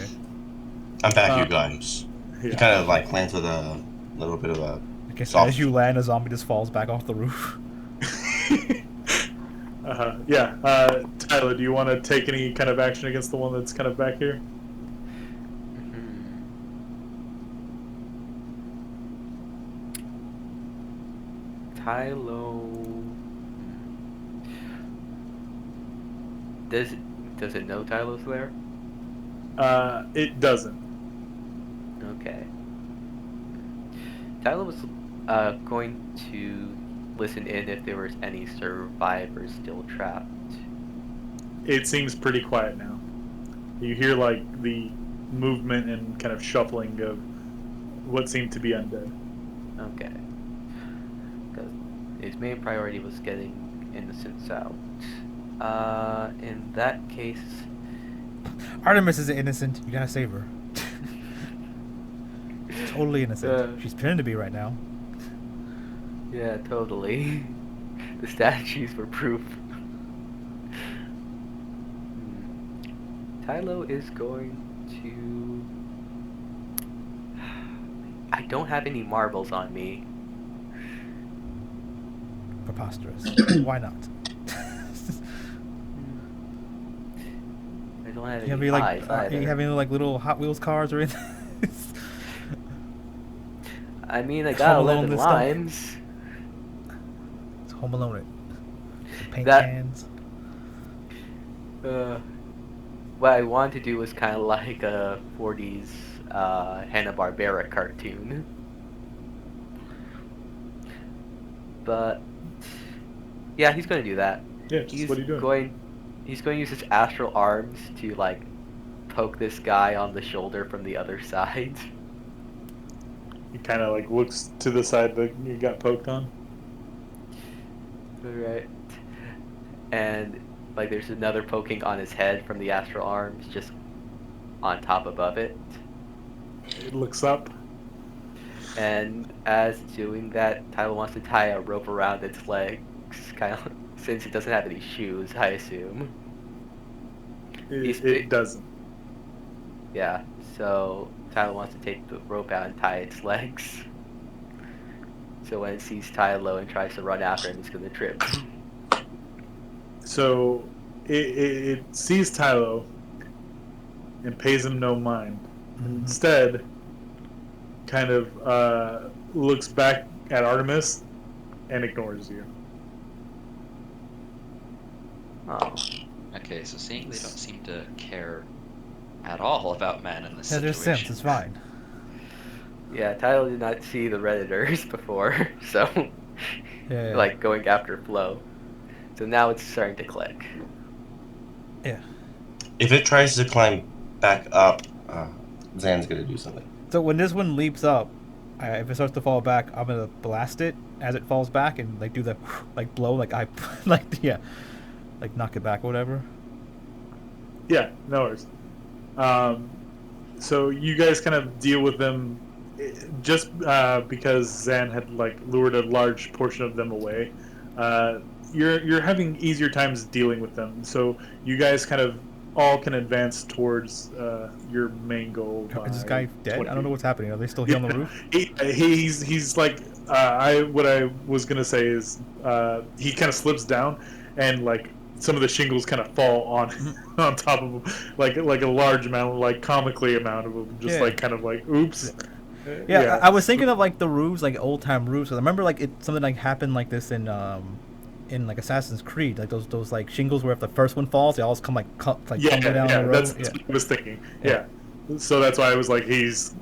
I'm back, you guys. Yeah. He kind of like lands with a little bit of a. Okay, so as you land, a zombie just falls back off the roof. Yeah. Tyler, do you want to take any kind of action against the one that's kind of back here? Tylo. Does it know Tylo's there? It doesn't. Okay. Tylo was going to listen in if there was any survivors still trapped. It seems pretty quiet now. You hear like the movement and kind of shuffling of what seemed to be undead. Okay. Because his main priority was getting innocents out. In that case, Artemis is innocent. You gotta save her. Totally innocent. She's pretending to be right now. yeah, totally. The statues were proof. Tylo is going to... I don't have any marbles on me. Preposterous. Why not? I don't have You have any any pies either. you have any like little Hot Wheels cars or anything? I mean, I got Home Alone 11 this stuff. limes. It's Home Alone it. Paint That- cans. What I wanted to do was kind of like a 40s Hanna-Barbera cartoon. But yeah, he's going to do that. Yeah, just what are you doing? He's going to use his astral arms to like poke this guy on the shoulder from the other side. He kind of like looks to the side that you got poked on. Right. And like there's another poking on his head from the astral arms just on top above it. It looks up. And as doing that, Tyler wants to tie a rope around its legs, kind of since it doesn't have any shoes, I assume. It doesn't. Yeah, so Tyler wants to take the rope out and tie its legs. So when it sees Tylo and tries to run after him, it's going to trip. So it sees Tylo and pays him no mind. Instead, kind of looks back at Artemis and ignores you. Oh. Okay, so seeing they don't seem to care at all about men in this Yeah, there's situation. Sims. It's fine. Yeah, Tyler did not see the Redditors before, so Yeah. like going after Flo. So now it's starting to click. Yeah. If it tries to climb back up, Zan's gonna do something. So when this one leaps up, if it starts to fall back, I'm gonna blast it as it falls back and like do the like blow like I like yeah, like knock it back or whatever. Yeah, no worries. So you guys kind of deal with them just because Zan had like lured a large portion of them away. You're having easier times dealing with them. So you guys kind of all can advance towards your main goal. Is this guy dead? 20. I don't know what's happening. Are they still here on the roof? He's like what I was gonna say is he kind of slips down and like some of the shingles kind of fall on on top of him like a large amount, like comically amount of them, just Yeah. like kind of like oops. Yeah, I was thinking of like the roofs, like old time roofs. I remember like something like happened like this in like Assassin's Creed, like those like shingles where if the first one falls, they always come like tumbling down the road. That's what I was thinking. Yeah. So that's why I was like, he's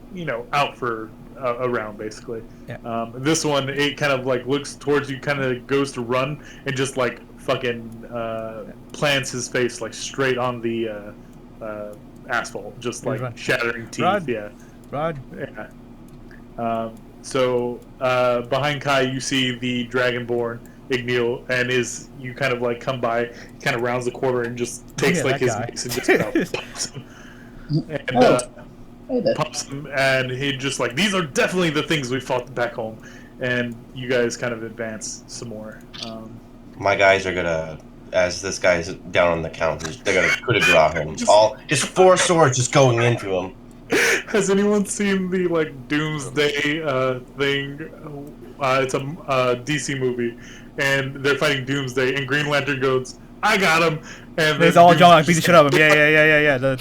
out for a round basically. Yeah. This one, it kind of like looks towards you, kind of goes to run, and just like fucking plants his face like straight on the asphalt, just like Run. shattering teeth. Rod. Yeah. Rod. Yeah. So behind Kai, you see the Dragonborn Igneel, and you kind of like come by, kind of rounds the corner and just takes like his mace and just pops him. And Hey there. pops him, and he just like, these are definitely the things we fought back home. And you guys kind of advance some more. My guys are gonna, as this guy's down on the counters, they're gonna coup de grace him. Just 4 swords just going into him. Has anyone seen the like Doomsday thing? It's a DC movie, and they're fighting Doomsday, and Green Lantern goes, "I got him," and It's all John like beat the shit out of him. Yeah. The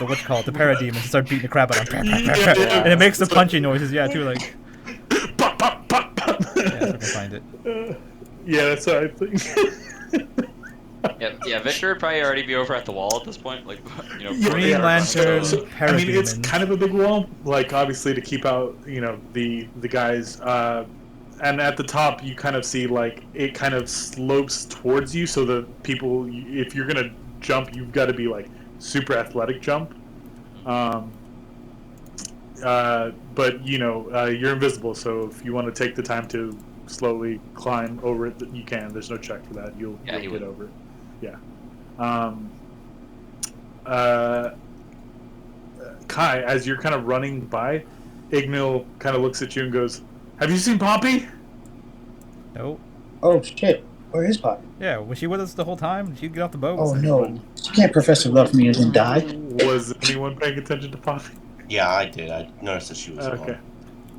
what you call it, the parademons start beating the crap out of him. And it makes the punching noises, too, like. Pop, pop, pop, pop. Yeah, if I can find it. Yeah, that's what I think. Yeah, Victor would probably already be over at the wall at this point, like Green Lantern, I mean, it's parademons. kind of a big wall, like obviously to keep out, the guys. And at the top, you kind of see like it kind of slopes towards you, so the people, if you're gonna jump, you've got to be like super athletic jump. But you're invisible, so if you want to take the time to slowly climb over it, you can. There's no check for that. You'll get over it. Yeah. Kai, as you're kind of running by, Ignil kind of looks at you and goes, "Have you seen Poppy?" Nope. Oh shit! Where is Poppy? Yeah, was she with us the whole time? She'd get off the boat. Oh no! You can't profess her love for me and then die. Was anyone paying attention to Poppy? Yeah, I did. I noticed that she was Okay.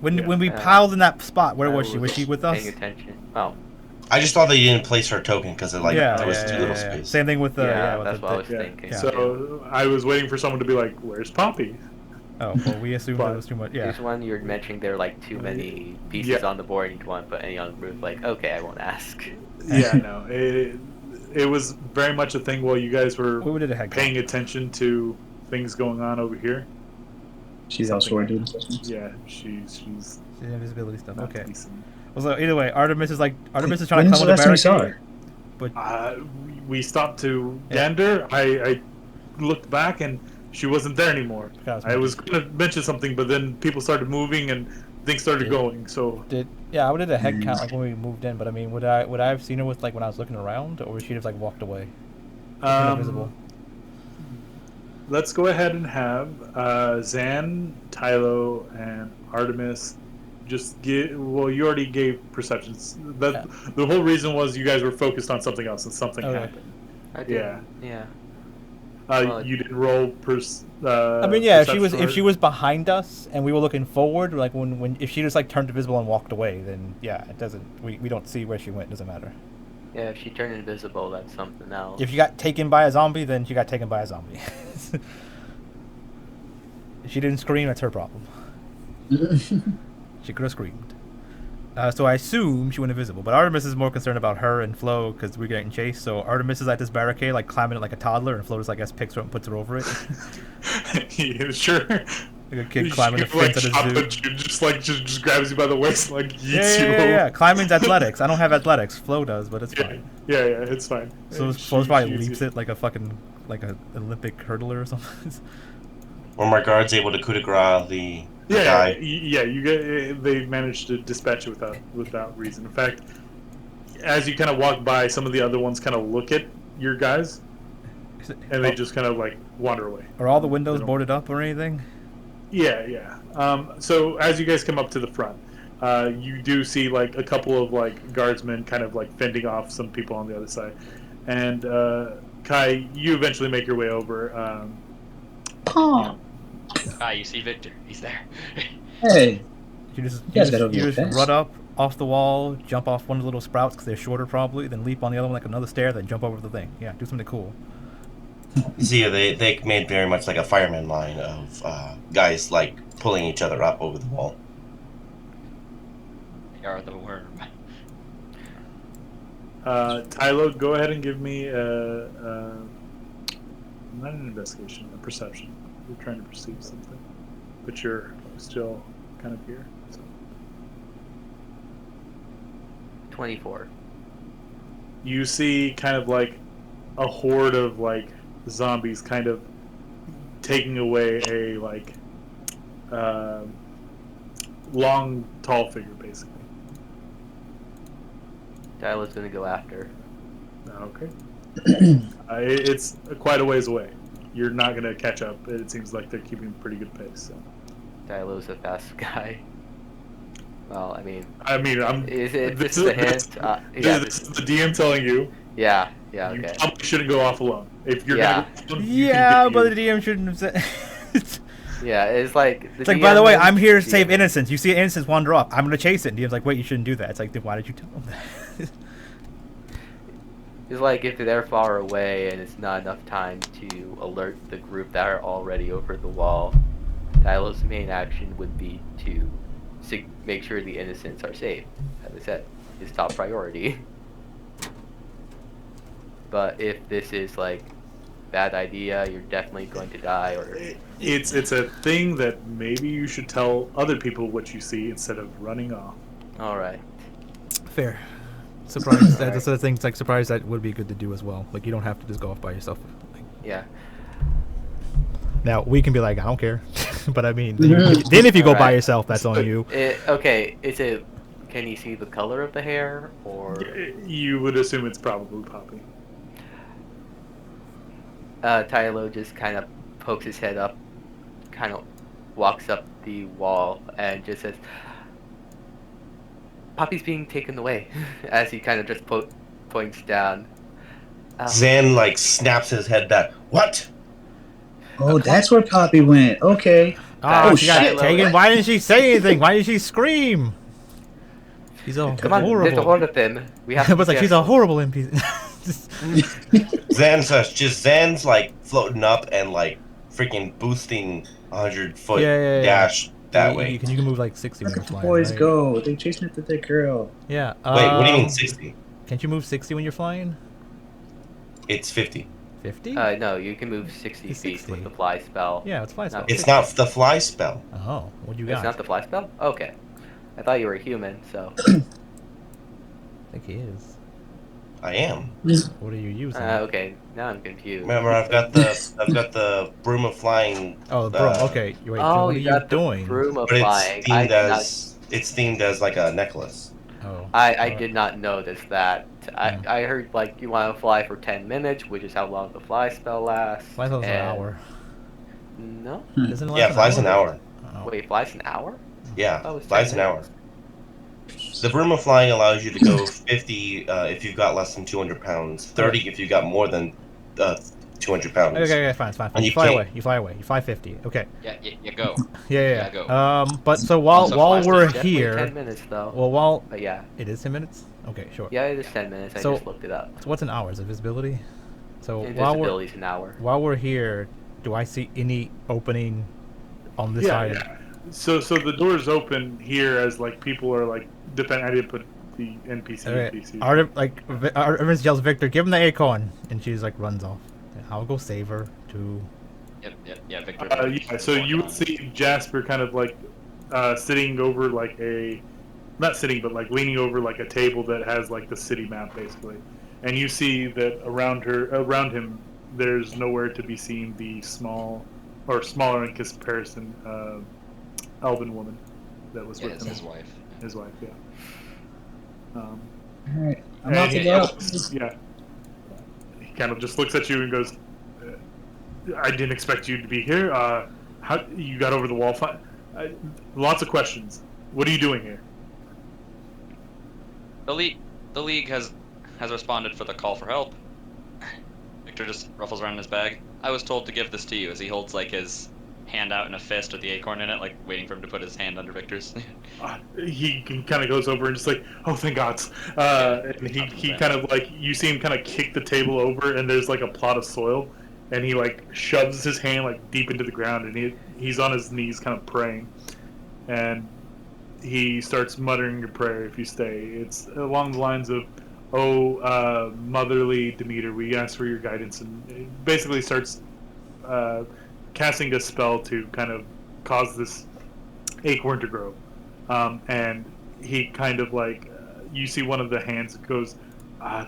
alone. When we piled in that spot, where was she? Was she with us? Paying attention. Oh, I just thought they didn't place her token because there was too little yeah. space. Same thing with the with that's the, what I was Yeah. thinking. Yeah. So I was waiting for someone to be like, "Where's Poppy?" Oh, well, we assumed But- it was too much. Yeah. This one you're mentioning there are like too many pieces Yeah. on the board, and you want to put any on the roof. Like, okay, I won't ask. Yeah, no. It was very much a thing while you guys were We did a head paying attention to things going on over here. She's elsewhere doing something. Yeah, she's Invisibility stuff. not Okay. decent. Well, so either way, Artemis is trying When's to climb the on the last time you saw barricade. her? But We stopped to Yeah. gander. I looked back and she wasn't there anymore. Guys, I was going to mention something, but then people started moving and things started going. So I would have a head count like when we moved in. But I mean, would I have seen her with like when I was looking around, or would she have like walked away? Invisible. let's go ahead and have Zan, Tylo, and Artemis just get. Well, you already gave perceptions. The whole reason was you guys were focused on something else and something Okay. happened. I did. Yeah. Yeah. You didn't roll I mean, yeah, if she was perception, right? behind us and we were looking forward, like when if she just like turned invisible and walked away, then yeah, it doesn't. We don't see where she went. It doesn't matter. Yeah, if she turned invisible, that's something else. If she got taken by a zombie, then she got taken by a zombie. If she didn't scream, that's her problem. She could have screamed. So I assume she went invisible, but Artemis is more concerned about her and Flo because we're getting chased. So Artemis is at this barricade, like climbing it like a toddler, and Flo just, I guess, picks her up and puts her over it. Yeah, sure. Like a kid climbing the fence at a zoo. Just grabs you by the waist, like yeets you Yeah. over. Climbing's athletics. I don't have athletics. Flo does, but it's Yeah, fine. yeah, it's fine. So Flo's probably leaps it like a fucking an Olympic hurdler or something. Were my guards able to coup de grace the guy? They managed to dispatch it without reason. In fact, as you kind of walk by, some of the other ones kind of look at your guys, and they just kind of like wander away. Are all the windows boarded up or anything? Yeah. So as you guys come up to the front, you do see like a couple of like guardsmen kind of like fending off some people on the other side, and Kai, you eventually make your way over. You see Victor? He's there. Hey, You just gotta fast. run up off the wall, jump off one of the little sprouts because they're shorter probably, then leap on the other one like another stair, then jump over the thing. Yeah, do something cool. See, they made very much like a fireman line of guys like pulling each other up over the wall. They are the worm. Tylo, go ahead and give me not an investigation, a perception. You're trying to perceive something, but you're still kind of here. So. 24. You see kind of like a horde of like zombies kind of taking away a like long, tall figure, basically. Tyler's gonna go after. Okay. It's quite a ways away. You're not going to catch up. It seems like they're keeping pretty good pace. So. Dialo's a fast guy. Well, I mean, I'm. Is it just a hint? This is the DM telling you. Yeah. You Okay. probably shouldn't go off alone. If you're Yeah. gonna go alone, you Yeah, can but get the DM shouldn't have said. Yeah, it's like. It's like, by the way, I'm here to save DM. innocents. You see an innocent wander up. I'm gonna chase it. And DM's like, wait, you shouldn't do that. It's like, then why did you tell him that? It's like if they're far away and it's not enough time to alert the group that are already over the wall, Dialo's main action would be to make sure the innocents are safe. As I said, his top priority. But if this is like bad idea, you're definitely going to die, or It's a thing that maybe you should tell other people what you see instead of running off. all right. Fair. Surprised. That's the sort of thing. It's like surprised that would be good to do as well. Like you don't have to just go off by yourself. Like, Yeah. now we can be like, I don't care, but I mean, then if you go by Alright. yourself, that's on you. Okay. Is it? Can you see the color of the hair, or? You would assume it's probably Poppy. Tylo just kind of pokes his head up, kind of walks up the wall, and just says, "Poppy's being taken away," as he kind of just points down. Zan like snaps his head back. What? Oh, that's where Poppy went. Okay. Oh, she got shit. taken. Why didn't she say anything? Why did she scream? She's a Come on, there's a horrible. horde of them. We have. But it's like she's a horrible NPC. Zan's like floating up and like freaking boosting 100-foot Yeah. dash that way. You can move like 60 when Look you're at the flying. boys right? go. They chasing after their girl. Yeah. Wait, what do you mean 60? Can't you move 60 when you're flying? It's 50. 50? No, you can move 60 It's feet 60. with the fly spell. Yeah, it's fly spell. It's not the fly spell. Oh, what you It's got? not the fly spell? Okay. I thought you were a human, so. I think he is. I am. What are you using? Okay, now I'm confused. Remember, I've got the broom of flying. Oh, the broom. Okay. Wait, Oh, what are you you got the doing? broom of But flying. it's themed as like a necklace. Oh. I did not notice that. I heard like you want to fly for 10 minutes, which is how long the fly spell lasts. Fly spell's an and- hour. No? Doesn't it last Yeah, flies an hour. Oh. Wait, flies an hour? Yeah, That was flies 10 an hour. minutes. The broom of flying allows you to go 50 if you've got less than 200 pounds, 30 if you've got more than 200 pounds. Okay, fine, it's fine. And You you fly can't- away. You fly away. You fly 50. Okay. Yeah, go. Yeah. go. But so while Also fly we're speed, Definitely here, 10 minutes though. well, while But yeah. it is 10 minutes. Okay, sure. Yeah, it is 10 minutes. I So- just looked it up. So what's an hour? Is it visibility? So Invisibility's an hour. while we're here, do I see any opening on this side? Yeah. So the doors open here as like people are like defend. I didn't put the NPC. Okay. Artemis yells, "Victor, give him the acorn," and she's like runs off. I'll go save her too. Yeah, Victor. Yeah, so you would see Jasper kind of like sitting over like not sitting, but like leaning over like a table that has like the city map basically, and you see that around him, there's nowhere to be seen the small or smaller in comparison elven woman that was with him. His wife. His wife, yeah. All right, I'm And out to he- go. Yeah. He kind of just looks at you and goes, "I didn't expect you to be here. How you got over the wall? Lots of questions. What are you doing here?" The league has responded for the call for help. Victor just ruffles around in his bag. I was told to give this to you as he holds like his hand out in a fist with the acorn in it, like waiting for him to put his hand under Victor's. He kind of goes over and just like, "Oh, thank God!" And he kind of like you see him kind of kick the table over, and there's like a plot of soil, and he like shoves his hand like deep into the ground, and he's on his knees, kind of praying, and he starts muttering a prayer. If you stay, it's along the lines of, "Oh, motherly Demeter, we ask for your guidance," and it basically starts casting a spell to kind of cause this acorn to grow. And he kind of like, you see one of the hands goes,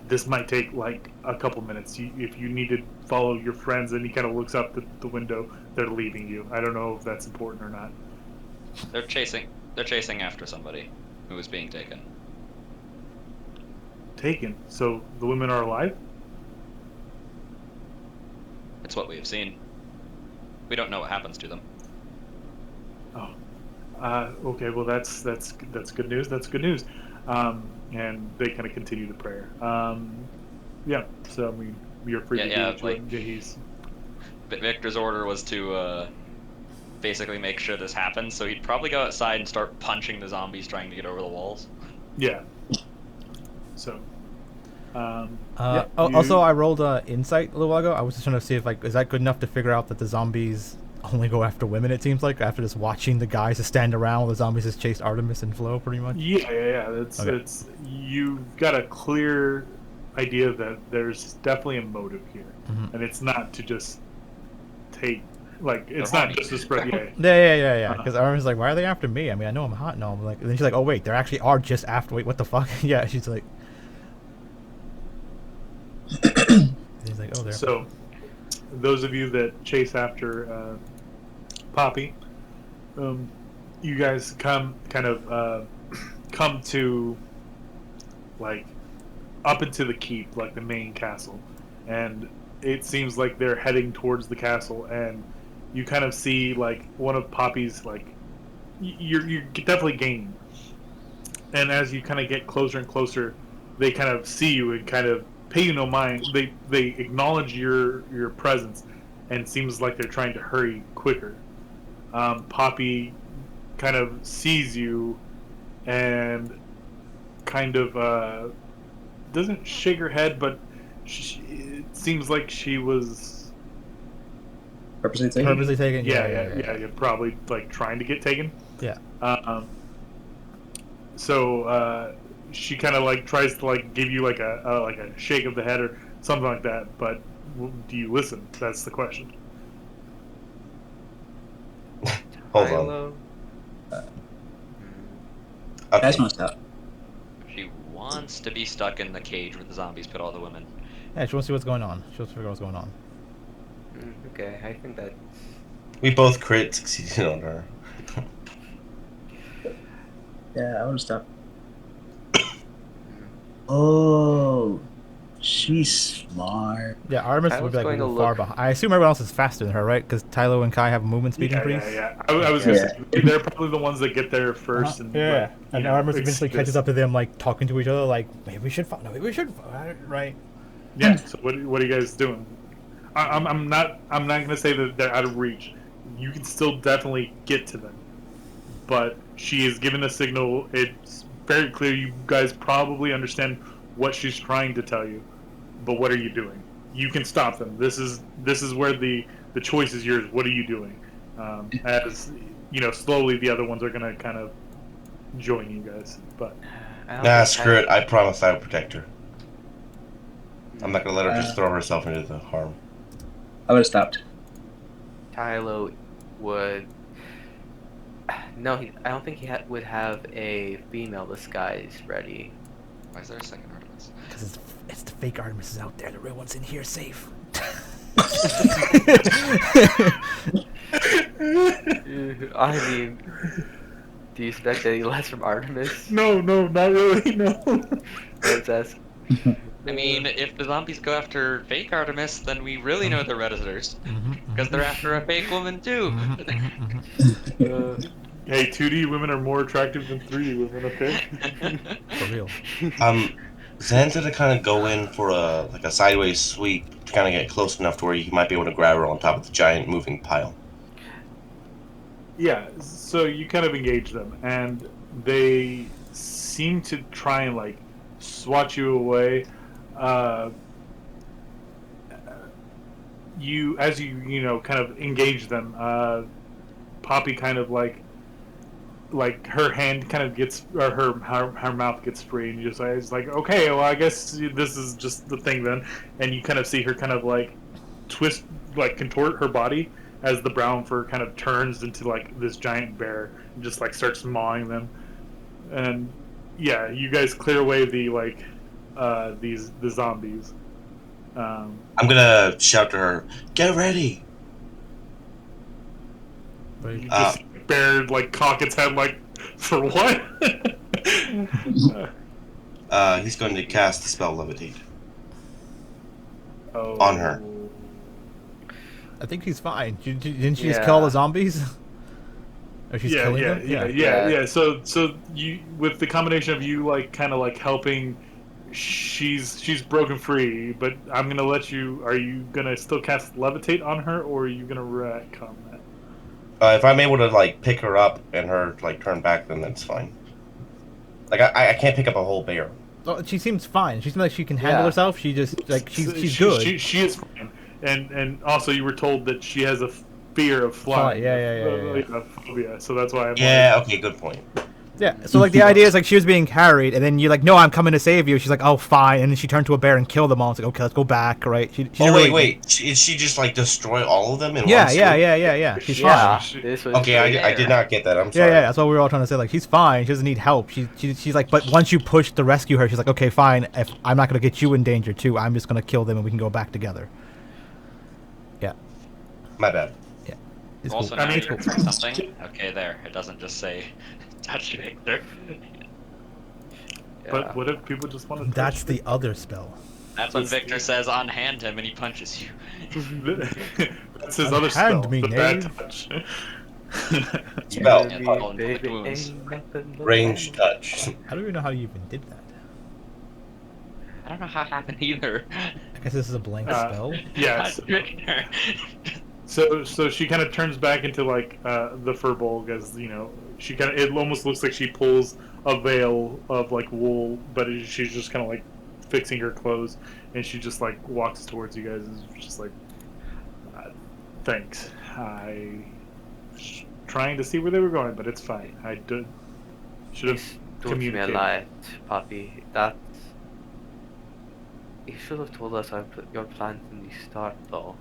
"This might take like a couple minutes. If you need to follow your friends," and he kind of looks up the window. They're leaving you. I don't know if that's important or not. They're chasing after somebody who was being taken. Taken. So the women are alive? It's what we have seen. We don't know what happens to them. Oh. Okay. Well, that's good news. That's good news. And they kind of continue the prayer. Yeah. So I mean, you're free to do what he's. Victor's order was to basically make sure this happens, so he'd probably go outside and start punching the zombies trying to get over the walls. Yeah. So. Also, I rolled insight a little while ago. I was just trying to see if is that good enough to figure out that the zombies only go after women. It seems like after just watching the guys just stand around while the zombies just chase Artemis and Flo, pretty much. Yeah. It's you've got a clear idea that there's definitely a motive here, and it's not to just take it's not just to spread. Yeah. Because Artemis is like, why are they after me? I mean, I know I'm hot and all. But and then she's like, oh wait, they actually are just after. Wait, what the fuck? Yeah, she's like. He's like, oh, there. So, those of you that chase after Poppy, you guys come to like up into the keep, like the main castle, and it seems like they're heading towards the castle, and you kind of see like one of Poppy's like you're definitely gaining, and as you kind of get closer and closer, they kind of see you and kind of pay you no mind. They acknowledge your presence, and it seems like they're trying to hurry quicker. Poppy kind of sees you and kind of doesn't shake her head, but it seems like she was Purposely taken? Purposely taken? Yeah, you're probably like trying to get taken. Yeah. So she kind of like tries to like give you like a shake of the head or something like that, but do you listen? That's the question. Hold on. That's Okay. messed up. She wants to be stuck in the cage where the zombies put all the women. Yeah, she wants to see what's going on. She wants to figure out what's going on. Okay, I think that. We both crit succeeded on her. Yeah, I would have stopped. Oh, she's smart. Yeah, Artemis I would be was like a going to little far look- behind. I assume everyone else is faster than her, right? Because Tylo and Kai have movement speed increase. Yeah. I was gonna say they're probably the ones that get there first, and Yeah, and Artemis eventually exist. catches up to them, like talking to each other, like maybe we should. Maybe we should. Right. Yeah. So what are you guys doing? I'm not gonna say that they're out of reach. You can still definitely get to them, but she is given a signal. It's very clear. You guys probably understand what she's trying to tell you, but what are you doing? You can stop them. This is where the choice is yours. What are you doing? As you know, slowly the other ones are gonna kind of join you guys, but Nah, screw it. I promise I will protect her. I'm not gonna let her just throw herself into the harm. I would have stopped. Tylo would. No, I don't think would have a female disguise ready. Why is there a second Artemis? Because it's the fake Artemis is out there. The real one's in here safe. I mean, do you expect any less from Artemis? No, not really. No. Let's ask. I mean, if the zombies go after fake Artemis, then we really know they're Redditors. Because they're after a fake woman, too. Hey, 2D women are more attractive than 3D women. Okay. For real. Xan's gonna kind of go in for a sideways sweep to kind of get close enough to where you might be able to grab her on top of the giant moving pile. Yeah, so you kind of engage them, and they seem to try and like swat you away. As you kind of engage them, Poppy kind of like her hand kind of gets, or her mouth gets free, and it's like, okay, well, I guess this is just the thing then. And you kind of see her kind of like twist, like contort her body as the brown fur kind of turns into like this giant bear and just like starts mawing them. And yeah, you guys clear away the the zombies. I'm gonna shout to her, "Get ready!" You just bear like cock its head like, for what? He's going to cast the spell Levitate Oh. on her. I think he's fine. Didn't she just kill all the zombies? Or she's killing them? Yeah. So you, with the combination of you like kind of like helping, she's broken free. But I'm gonna let you. Are you gonna still cast Levitate on her, or are you gonna retcon that? If I'm able to like pick her up and her like turn back, then that's fine. Like I can't pick up a whole bear. Oh, she seems fine. She seems like she can handle herself. She just like she's good. She is fine. And also you were told that she has a fear of flying. Yeah. Phobia. So that's why I'm Okay, good point. Yeah, so like the idea is like she was being carried, and then you're like, no, I'm coming to save you. She's like, oh, fine, and then she turned to a bear and killed them all. It's like, okay, let's go back, right? She wait. Did she just like destroy all of them in one swoop? Yeah. She's fine. Okay, I did not get that. I'm sorry. Yeah. That's what we were all trying to say. Like, she's fine. She doesn't need help. She's like, but once you push to rescue her, she's like, okay, fine. If I'm not gonna get you in danger too, I'm just gonna kill them and we can go back together. Yeah. My bad. Yeah. Also, cool. now you can something. Okay, there. It doesn't just say touch Victor. But what if people just want to? That's the other spell. That's what Victor says. Unhand him, and he punches you. That's his other spell. Unhand me, The bad knave. touch. Spell. Yeah, called inflict wounds. Range touch. I don't even know how you even did that. I don't know how it happened either. I guess this is a blank spell. Yes. Victor. So she kind of turns back into like the furbolg, as she kind of, it almost looks like she pulls a veil of like wool, but she's just kind of like fixing her clothes, and she just like walks towards you guys and is just like, thanks. I was trying to see where they were going, but it's fine. I should have Don't give me a communicated. lie, Poppy. That's. You should have told us your plan from the start, though.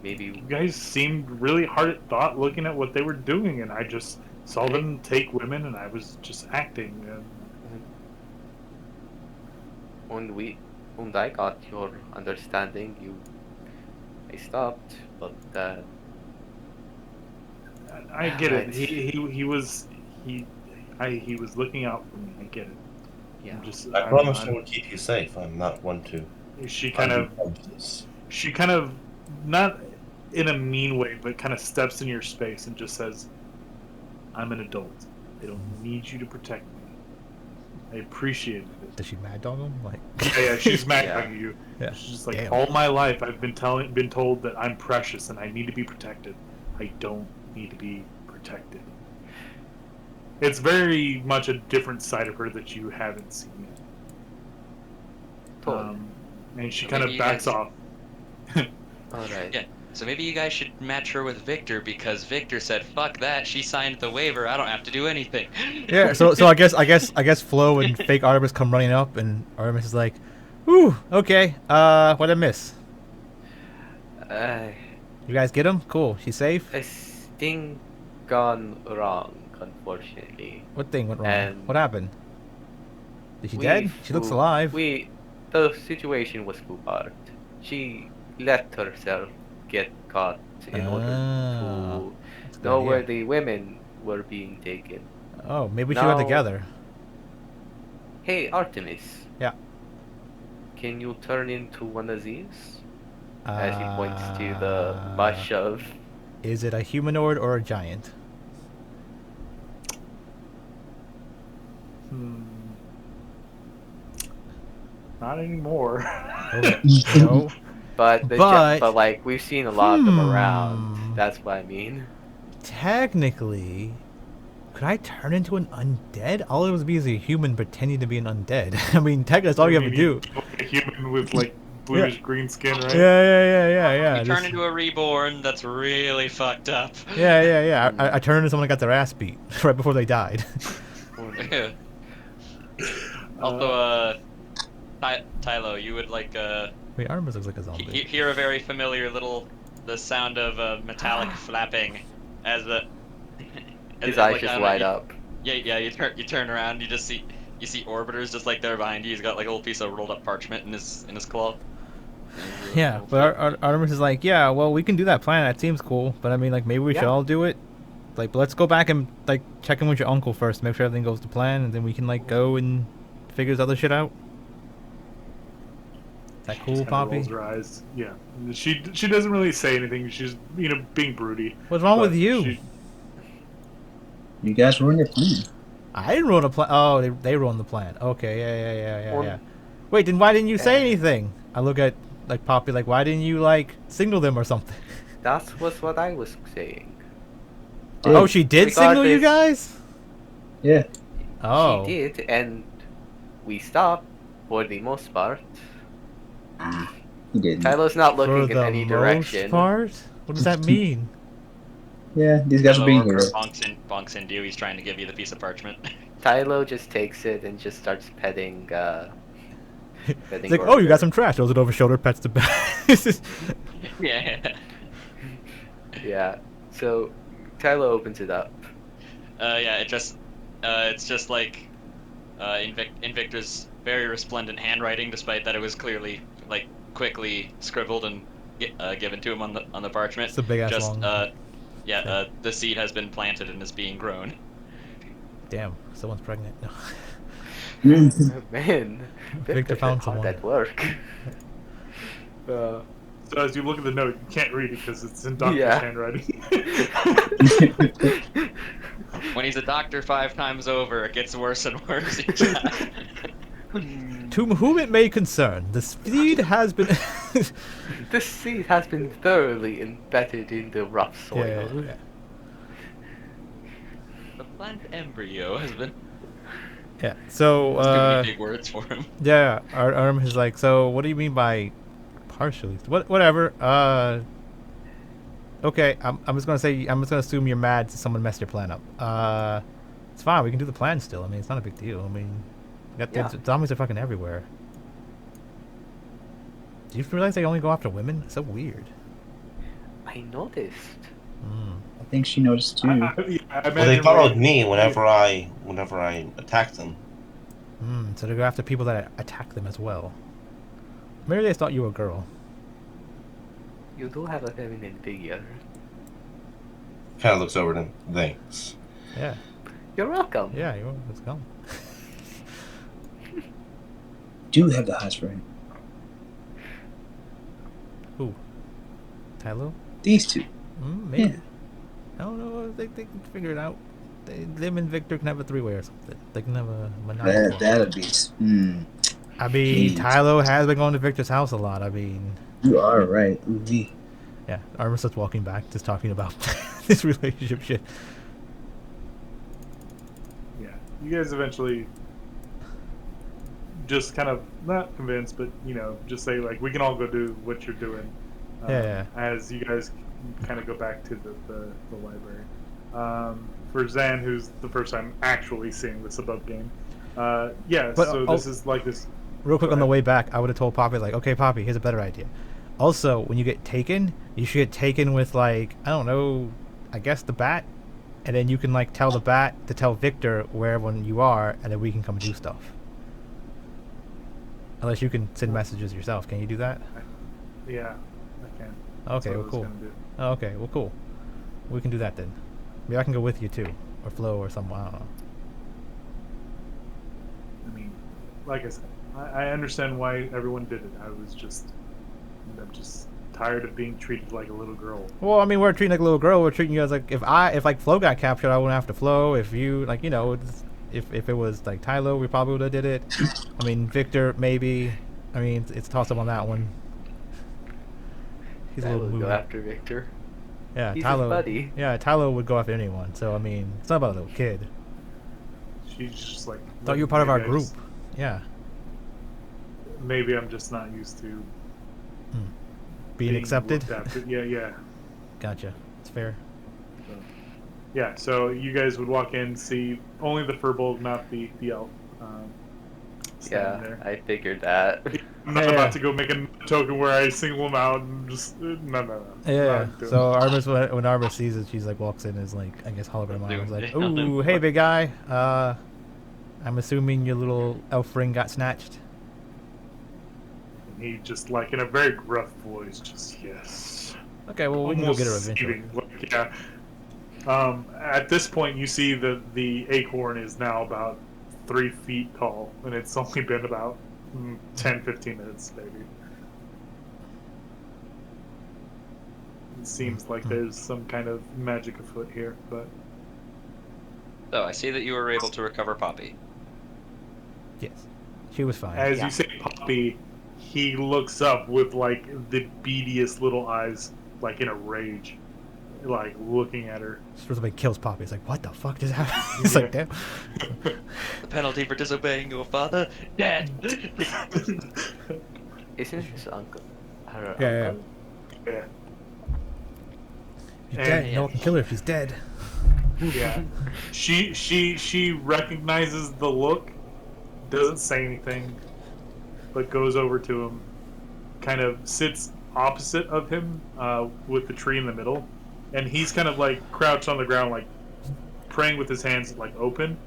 Maybe. You guys seemed really hard at thought looking at what they were doing, and I just saw them take women, and I was just acting. When I got your understanding, I stopped, but I get it. He was looking out for me. I get it. yeah. I promise I will keep you safe. I'm not one to. She kind of, not in a mean way, but kind of steps in your space and just says, "I'm an adult. I don't need you to protect me. I appreciate it." Does she mad dog him? Like, Yeah, she's mad Yeah. at you. Yeah. She's just like, Damn. all my life I've been told that I'm precious and I need to be protected. I don't need to be protected. It's very much a different side of her that you haven't seen yet. Totally. And she So kind of maybe you backs guys- off. Alright. Yeah. So maybe you guys should match her with Victor, because Victor said, "Fuck that. She signed the waiver. I don't have to do anything." yeah. So I guess Flo and fake Artemis come running up, and Artemis is like, "Whew, okay. What'd I miss?" You guys get him? Cool. She's safe? A thing gone wrong, unfortunately. What thing went wrong? And What happened? Is she dead? She looks alive. The situation was too hard. She let herself get caught in order to That's a good know where idea. the women were being taken. Oh, maybe we should go Now- together. Hey, Artemis. Yeah. Can you turn into one of these? As he points to the mush of. Is it a humanoid or a giant? Not anymore. Okay. No. But like we've seen a lot of them around. That's what I mean. Technically, could I turn into an undead? All it would be is a human pretending to be an undead. I mean, technically, that's all you have to do. Like a human with like bluish green skin, right? Yeah. You turn into a reborn that's really fucked up. Yeah. I turned into someone that got their ass beat right before they died. Also, Tylo, you would like Wait, Artemis looks like a zombie. hear a very familiar the sound of metallic flapping as the. His eyes just light up. Yeah. You turn around, you see Orbiter's just like there behind you. He's got like a little piece of rolled up parchment in his claw. Yeah, but Artemis is like, yeah, well, we can do that plan. That seems cool. But I mean, like, maybe we should all do it. Like, but let's go back and like check in with your uncle first, make sure everything goes to plan, and then we can like go and figure this other shit out. Is that cool, Kinda Poppy? rolls her eyes. Yeah, she doesn't really say anything. She's being broody. What's wrong with But you? You guys ruined your plan. I didn't ruin the plan. Oh, they ruined the plan. Okay, yeah. Wait, then why didn't you say anything? I look at like Poppy, like, why didn't you like signal them or something? That was what I was saying. Oh, she did signal you guys? Yeah. Oh, She did, and we stopped for the most part. He didn't. Tylo's not for looking in the any most direction. part. What does that mean? Yeah, these guys are being here. Bonks into you. He's trying to give you the piece of parchment. Tylo just takes it and just starts petting. It's like, oh, you got some trash. Throws it over shoulder, pets the bag. Yeah. Yeah. So Tylo opens it up. Yeah. It's just like Invictor's very resplendent handwriting, despite that it was clearly like quickly scribbled and given to him on the parchment. It's a big ass Just long. the seed has been planted and is being grown. Damn, someone's pregnant. No. Man, Victor found how'd someone. that work? So as you look at the note, you can't read it because it's in doctor's Yeah. handwriting. When he's a doctor 5 times over, it gets worse and worse each time. To whom it may concern, the seed has been. This seed has been thoroughly embedded in the rough soil. Yeah. The plant embryo has been. Yeah. So. Too many big words for him. Yeah. Artemis is like, so what do you mean by partially? Whatever. Okay. I'm just gonna assume you're mad that someone messed your plan up. It's fine. We can do the plan still. I mean, it's not a big deal. I mean, zombies are fucking everywhere. Do you realize they only go after women? It's so weird. I noticed. I think she noticed too. Well, they followed me whenever I attacked them. So they go after people that attack them as well. Maybe they thought you were a girl. You do have a feminine figure. Kind of looks over them. Thanks. Yeah. You're welcome. Yeah. Let's go. Do have the hots for him. Who? Tylo? These two. Maybe. Yeah. I don't know. They can figure it out. Them and Victor can have a 3-way or something. They can have a monopoly. That'll be. I mean, Jeez. Tylo has been going to Victor's house a lot. I mean, You are right. Ooh, yeah. Artemis starts walking back, just talking about this relationship shit. Yeah, you guys eventually just kind of not convinced, but just say like we can all go do what you're doing. Yeah. As you guys kind of go back to the library. For Zan, who's the first time actually seeing this above game. But, so this is like this. Real quick Go on the ahead. way back, I would have told Poppy like, okay, Poppy, here's a better idea. Also, when you get taken, you should get taken with like, I don't know, I guess the bat, and then you can like tell the bat to tell Victor where everyone you are, and then we can come do stuff. Unless you can send messages yourself. Can you do that? Yeah, I can. That's Okay, what I well, was cool. gonna do. Oh, okay, well, cool. We can do that then. Maybe I can go with you too, or Flo, or someone. I don't know. I mean, like I said, I understand why everyone did it. I'm just tired of being treated like a little girl. Well, I mean, we're treating like a little girl. We're treating you as like if like Flo got captured, I wouldn't have to Flo. If you like, if it was like Tylo, we probably would have did it. I mean, Victor maybe. I mean, it's toss up on that one. He's a I little will go moody. after Victor. Yeah, He's his Tylo. buddy. Yeah, Tylo would go after anyone. So I mean, it's not about a little kid. She's just like. Thought you were part of our maybe I group. just- Yeah, Maybe I'm just not used to being accepted. looked after. Yeah. Gotcha. It's fair. So, yeah, so you guys would walk in, see only the furbolg, not the elf. Yeah, There. I figured that. I'm not Yeah. about to go make a token where I single them out and just no. Yeah. Not doing So it. Armis, when Armis sees it, she's like walks in as like I guess hologram arms like, Yeah. ooh, hey big guy. I'm assuming your little elf ring got snatched. And he just like in a very gruff voice, just yes. Okay, well we can go get her eventually. seething, like, yeah. At this point, you see that the acorn is now about 3 feet tall, and it's only been about 10-15 minutes, maybe. It seems like there's some kind of magic afoot here, but So I see that you were able to recover Poppy. Yes, she was fine. as Yeah. you say Poppy, he looks up with like the beadiest little eyes, like in a rage, like looking at her. Somebody kills Poppy. It's like, what the fuck just happened? It's like, damn. The penalty for disobeying your father? Dead! Isn't his uncle? Her Yeah, uncle? Yeah. She's And- dead. No one can kill her if she's dead. Yeah. She recognizes the look, doesn't say anything, but goes over to him, kind of sits opposite of him, with the tree in the middle, and he's kind of like crouched on the ground, like praying with his hands like open,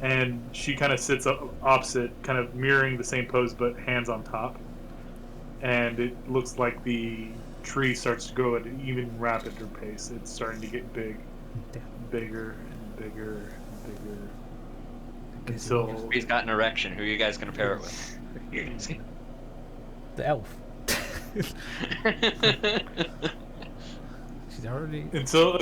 and she kind of sits up opposite, kind of mirroring the same pose but hands on top, and it looks like the tree starts to go at an even rapider pace. It's starting to get big. Damn. Bigger and bigger and bigger Guess until He's got an erection. Who are you guys gonna pair it with? The elf. She's already. until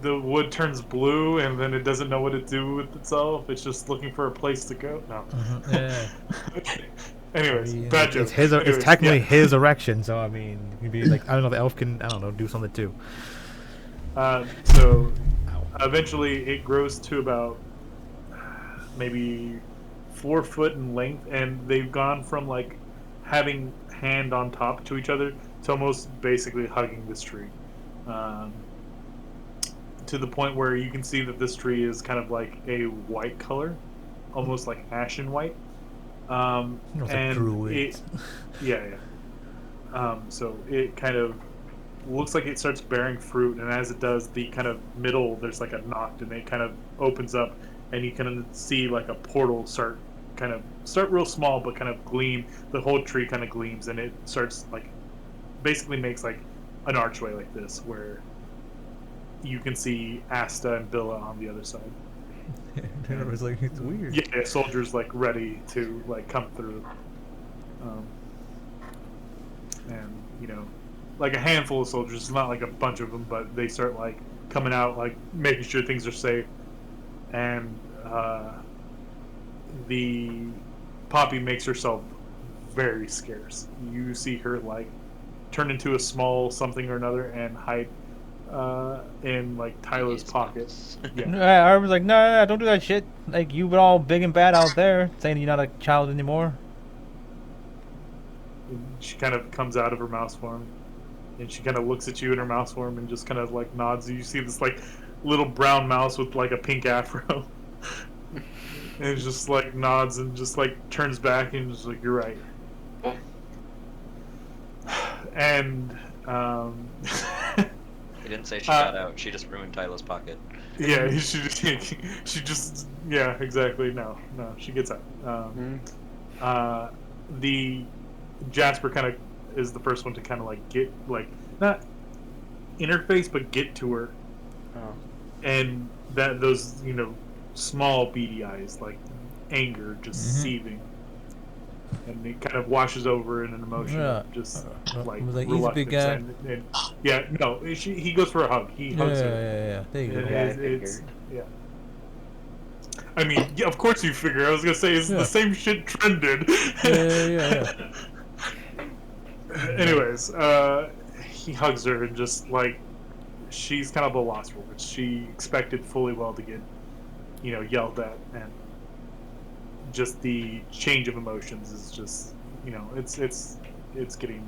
the wood turns blue and then it doesn't know what to do with itself. It's just looking for a place to go. No. Yeah. Anyways, Yeah, bad it's joke. his. Anyways, It's technically yeah. his erection. So I mean, it could be like I don't know. The elf can do something too. So Ow. eventually it grows to about maybe 4 foot in length, and they've gone from like having hand on top to each other to almost basically hugging this tree, to the point where you can see that this tree is kind of like a white color, almost like ashen white. It's like And druid. yeah. So it kind of looks like it starts bearing fruit, and as it does, the kind of middle, there's like a knot, and it kind of opens up, and you kind of see like a portal start real small, but kind of gleam. The whole tree kind of gleams, and it starts like basically makes like an archway like this, where you can see Asta and Billa on the other side. It was like it's weird. Yeah, soldiers like ready to like come through. And like a handful of soldiers, it's not like a bunch of them, but they start like coming out, like making sure things are safe. And the Poppy makes herself very scarce. You see her like turn into a small something or another and hide in like Tyler's pocket. Yeah. I was like, no, don't do that shit. Like you've been all big and bad out there, saying you're not a child anymore. She kind of comes out of her mouse form, and she kind of looks at you in her mouse form and just kind of like nods. You see this like little brown mouse with like a pink afro, and it just like nods and just like turns back and just like, you're right. And He didn't say she got out. She just ruined Tyler's pocket. yeah, she just yeah, exactly. No, she gets out. The Jasper kind of is the first one to kind of like get like not interface but get to her, and that those small beady eyes like anger just seething, and it kind of washes over in an emotion of just like was easy, big guy. and yeah, no, he goes for a hug. He hugs her. Yeah. There you go. It's I mean, yeah, of course you figure. I was gonna say it's the same shit trended. Yeah. Anyways, he hugs her and just like she's kind of a lost for words. She expected fully well to get, yelled at, and just the change of emotions is just, it's getting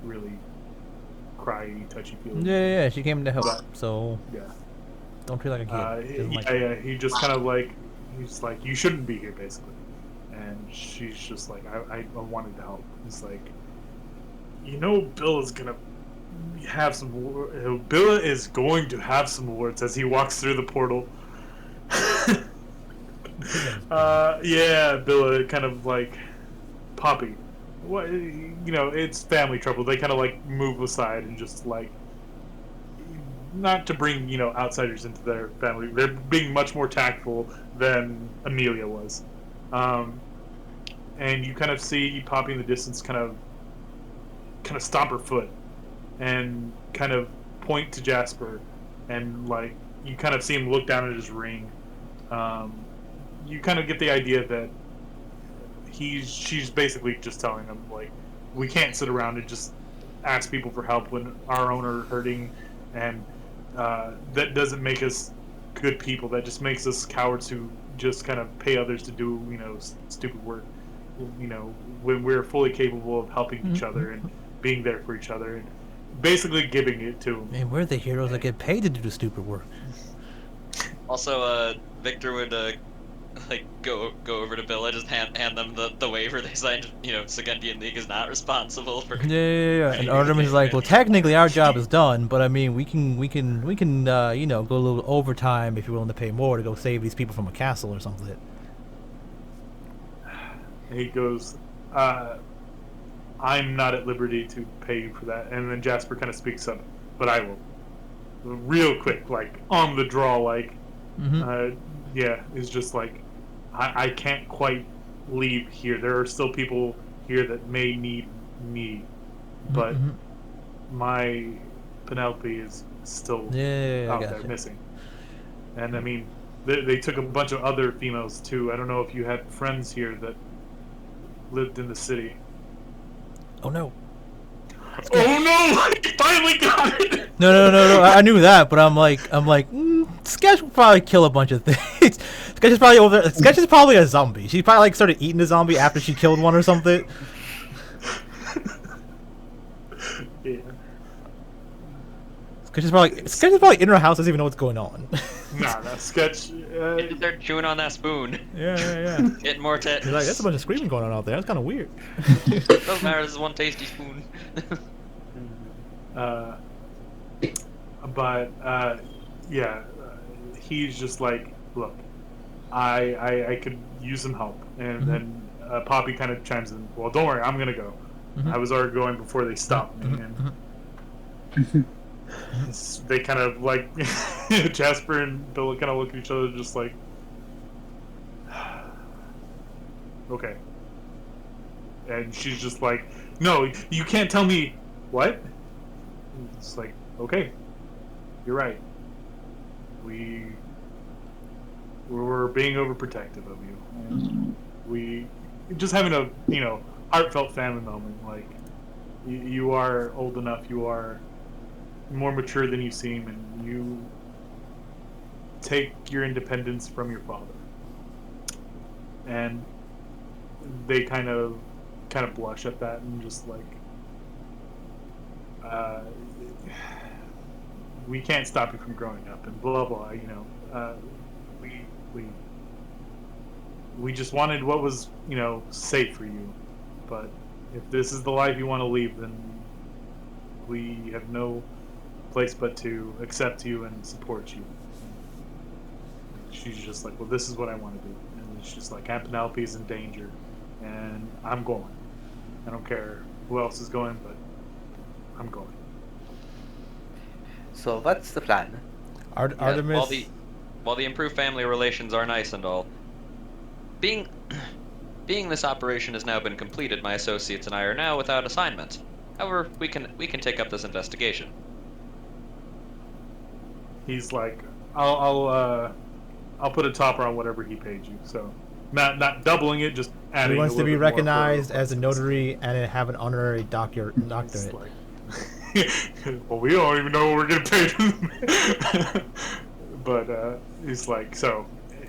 really cryy, touchy feely. Yeah. She came to help, But, so yeah. don't treat like a kid. He just kind of like he's like you shouldn't be here basically, and she's just like I wanted to help. He's like, Bill is gonna have some. Bill is going to have some awards as he walks through the portal. Yeah, Bill kind of like Poppy. What it's family trouble. They kind of like move aside and just like not to bring outsiders into their family. They're being much more tactful than Amelia was, and you kind of see Poppy in the distance, kind of stomp her foot and kind of point to Jasper, and like you kind of see him look down at his ring. You kind of get the idea that she's basically just telling him like we can't sit around and just ask people for help when our own are hurting, and that doesn't make us good people. That just makes us cowards who just kind of pay others to do stupid work. When we're fully capable of helping each other and being there for each other, and basically giving it to them. Man, we're the heroes that get paid to do the stupid work. Also, Victor would like go over to Bill and just hand them the waiver they signed. Sagundian League is not responsible for. Yeah. And Artemis is like, well, technically our job is done, but I mean, we can go a little overtime if you're willing to pay more to go save these people from a castle or something. And he goes, I'm not at liberty to pay you for that. And then Jasper kind of speaks up, but I will. Real quick, like on the draw, like, it's just like, I can't quite leave here. There are still people here that may need me, but my Penelope is still out there missing. And I mean, they took a bunch of other females too. I don't know if you had friends here that lived in the city. Oh no! Oh no! I finally got it. No! I knew that, but I'm like, Sketch will probably kill a bunch of things. Sketch is probably over there. Sketch is probably a zombie. She probably like started eating a zombie after she killed one or something. Yeah. Sketch is probably in her house, doesn't even know what's going on. Nah, Sketch. They're chewing on that spoon. Yeah. Getting more tits. He's like, there's a bunch of screaming going on out there. That's kind of weird. Doesn't matter. This is one tasty spoon. He's just like, look, I could use some help, and then Poppy kind of chimes in. Well, don't worry, I'm gonna go. I was already going before they stopped me, and they kind of like Jasper and Bill kind of look at each other, just like, okay. And she's just like, no, you can't tell me what. It's like, okay, you're right. We're being overprotective of you. And we just having a heartfelt family moment. Like you are old enough, you are more mature than you seem, and you take your independence from your father. And they kind of blush at that and just like, we can't stop you from growing up and blah blah. We just wanted what was safe for you, but if this is the life you want to lead, then we have no place but to accept you and support you. And she's just like, well, this is what I want to do. And she's like, Aunt Penelope's in danger, and I'm going. I don't care who else is going, but I'm going. So what's the plan? Artemis. While the improved family relations are nice and all, being this operation has now been completed, my associates and I are now without assignment. However, we can take up this investigation. He's like, I'll put a topper on whatever he paid you. So, not doubling it, just adding. He wants a to be little bit more recognized for as a notary and have an honorary doctorate. It's like, well, we don't even know what we're getting paid. But he's like, so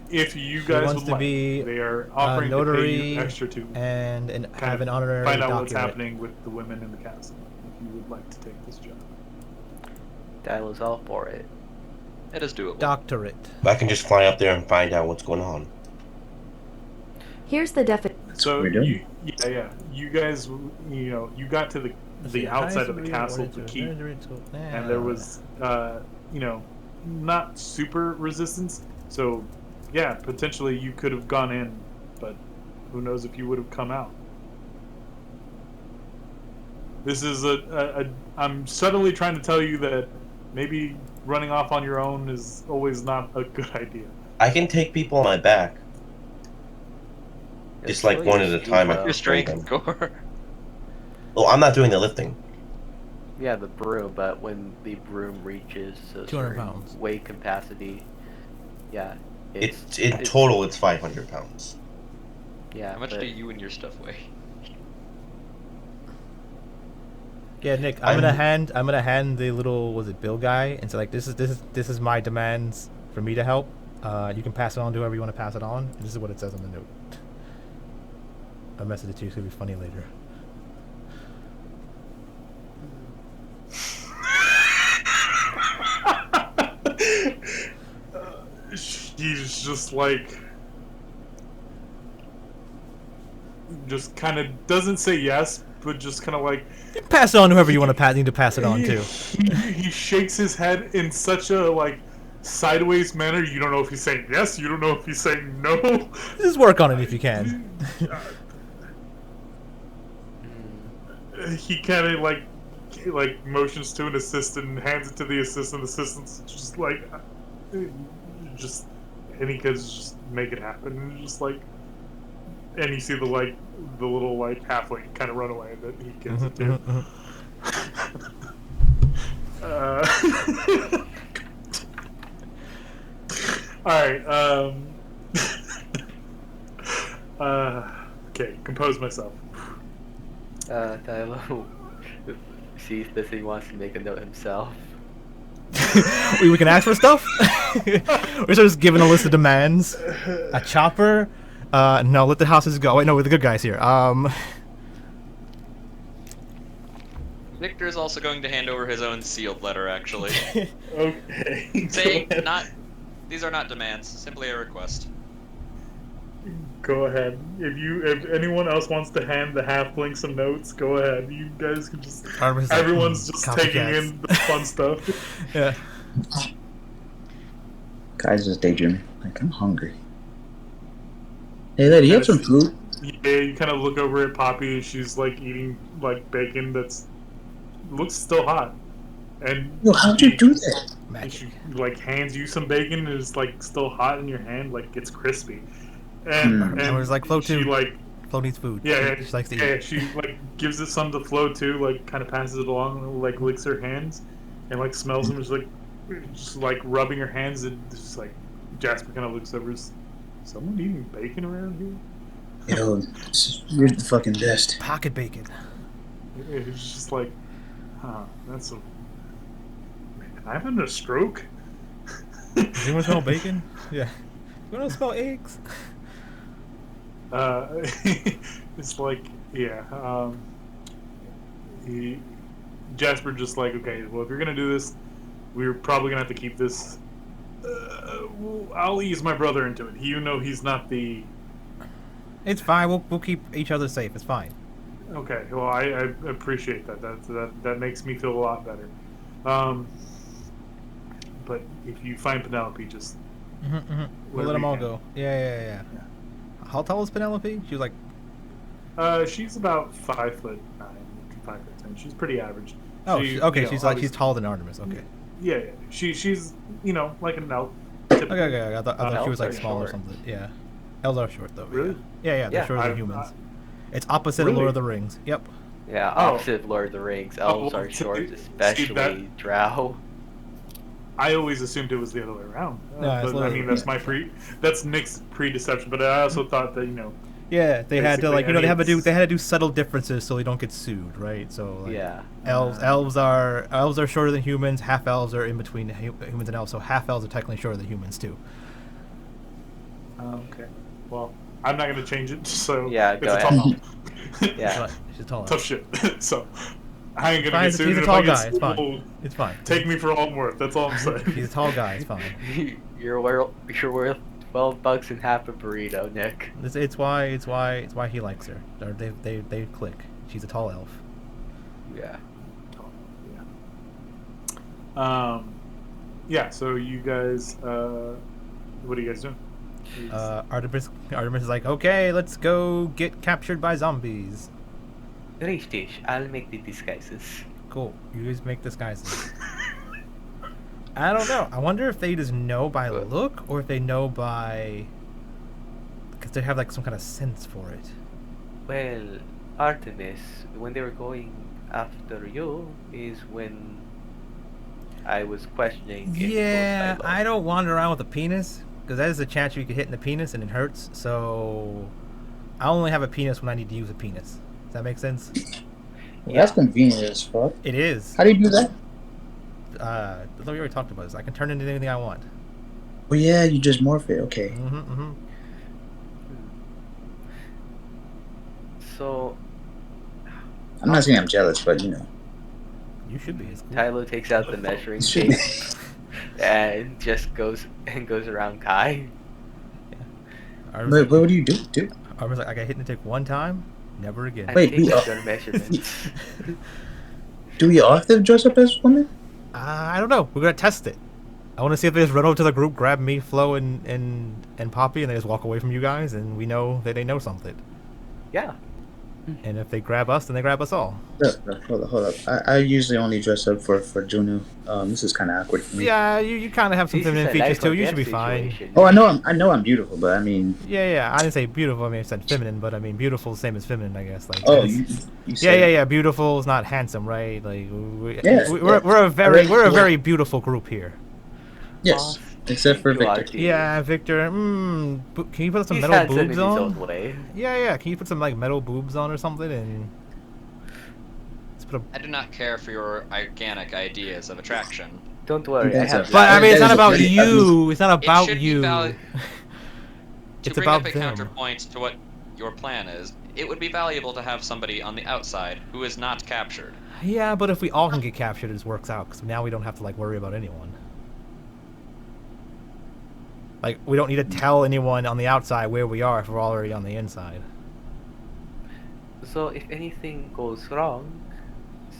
if you guys wants would to like, be they are offering to pay notary you extra to and have an honorary find out doctorate. what's happening with the women in the castle. If you would like to take this job, That was all for it. It is doable. Doctorate. I can just fly up there and find out what's going on. Here's the definition. That's what we're doing. you guys, you got to the outside of the castle to keep, and there was, not super resistance. So, yeah, potentially you could have gone in, but who knows if you would have come out. This is I'm suddenly trying to tell you that maybe running off on your own is always not a good idea. I can take people on my back. Just like one at a time. I Your can strength them. core. Oh, I'm not doing the lifting. Yeah, the broom, but when the broom reaches a 200 certain pounds. weight capacity, yeah, It's in total, it's 500 pounds. Yeah, How much but do you and your stuff weigh? Yeah, Nick, I'm gonna hand the little, was it Bill guy, and say like, this is my demands for me to help. You can pass it on to whoever you want to pass it on. And this is what it says on the note. I'll message it to you. It's gonna be funny later. He's just like, just kind of doesn't say yes, but just kind of like, You can pass it on to whoever you want to need to pass it on to. he shakes his head in such a like sideways manner. You don't know if he's saying yes. You don't know if he's saying no. Just work on it if you can. He kind of like motions to an assistant and hands it to the assistant. The assistant's just like, and he can just make it happen. And just like, and you see the little like halfling kind of run away that he gets it to. All right. Okay, compose myself. Tylo sees this and he wants to make a note himself. we can ask for stuff. We're just giving a list of demands. A chopper. No, let the houses go. Wait, no, we're the good guys here. Victor is also going to hand over his own sealed letter, actually. Okay. Saying these are not demands, simply a request. Go ahead. If anyone else wants to hand the halfling some notes, go ahead. You guys can just. Everyone's just taking in the fun stuff. Yeah. Guys just daydreaming. Like, I'm hungry. Hey, lady, you have some food? Yeah, you kind of look over at Poppy, and she's like eating like bacon that's looks still hot. And Yo, how'd you do that? she like hands you some bacon, and it's like still hot in your hand, like it's crispy. And I was like, Flo she too. like Flo needs food. yeah, She likes to yeah, eat. she like gives it some to Flo too, like kind of passes it along, and, like licks her hands, and like smells them, just like rubbing her hands, and just like Jasper kind of looks over. Is someone eating bacon around here? Yo, you're the fucking best. Pocket bacon. It's just like, that's a. Man, I'm having a stroke. Does anyone smell bacon? Yeah. You want to smell eggs? It's like, yeah. Jasper just like, okay, well, if you're gonna do this, we're probably gonna have to keep this. I'll ease my brother into it. He's not the. It's fine. We'll keep each other safe. It's fine. Okay, well, I appreciate that. That makes me feel a lot better. But if you find Penelope, just We'll whatever let them you all can. go. Yeah. How tall is Penelope? She was like, She's about 5'9", 5'10". She's pretty average. oh, okay. You know, She's obviously- taller than Artemis. Okay. Yeah. She's like an elf. Okay. I thought she was like Elves are small or short. something. Yeah. Elves are short though. Really? Yeah. They're Yeah. shorter than I've- humans. It's opposite of Really? Lord of the Rings. Yep. Yeah, Oh. opposite of Lord of the Rings. Oh, Elves well, are see, short, that- especially Drow. I always assumed it was the other way around. No, it's but I literally- mean, that's Nick's pre-deception. But I also thought that Yeah, they had to Basically, like I mean, they had to do subtle differences so they don't get sued, right? So like, Yeah. elves are shorter than humans. Half elves are in between humans and elves, so half elves are technically shorter than humans too. okay. Well, I'm not going to change it. So Yeah, it's go a tall. Yeah. But she's tall. Tough shit. So I ain't gonna Fine, get sued. he's a and if tall I get guy. It's sued, fine. well, It's fine. take me for all I'm worth. That's all I'm saying. He's a tall guy. It's fine. You're worth $12 and half a burrito, Nick. It's why he likes her. They click. She's a tall elf. Yeah. Yeah. So you guys, what are you guys doing? Artemis is like, okay, let's go get captured by zombies. Eriast, I'll make the disguises. Cool. You guys make disguises. I don't know. I wonder if they just know by look or if they know by because they have like some kind of sense for it. Well, Artemis, when they were going after you, is when I was questioning. if it goes Yeah, by look. I don't wander around with a penis because that is a chance you could hit in the penis and it hurts. So I only have a penis when I need to use a penis. Does that make sense? Well, that's convenient as fuck. It is. How do you do that? I thought we already talked about this. I can turn into anything I want. Oh yeah, you just morph it. Okay. Mm-hmm. So I'm not saying I'm jealous, but You should be. It's cool. Tyler takes out the measuring Should be. tape and just goes around Kai. What do you do, dude? I was like, I got hit in the dick one time, never again. And Wait, takes we out are- your measurements. Do we all have to dress up as women? I don't know. We're gonna test it. I want to see if they just run over to the group, grab me, Flo, and Poppy, and they just walk away from you guys, and we know that they know something. Yeah. And if they grab us, then they grab us all. Hold up. I usually only dress up for Juno. This is kind of awkward for me. Yeah, you kind of have some This is feminine a features life too. or You should death be fine. situation. Oh, I know I'm beautiful, but I mean, Yeah. I didn't say beautiful. I mean, I said feminine, but I mean beautiful, is the same as feminine, I guess. Like. oh, it's- you said, Yeah. Beautiful is not handsome, right? Like, Yeah, we're a very beautiful group here. Yes, except for You are Victor. the- Yeah, Victor. Can you put some He's metal handsome in boobs his on? own way. Yeah. Can you put some like metal boobs on or something and let's put a. I do not care for your organic ideas of attraction. Don't worry, I That's have. a- But I mean, it's that not is a about pretty you. It's not It about should be you. To It's bring about up a them. counterpoint to what your plan is, it would be valuable to have somebody on the outside who is not captured. Yeah, but if we all can get captured, it just works out. Because now we don't have to like worry about anyone. Like we don't need to tell anyone on the outside where we are if we're already on the inside. So if anything goes wrong,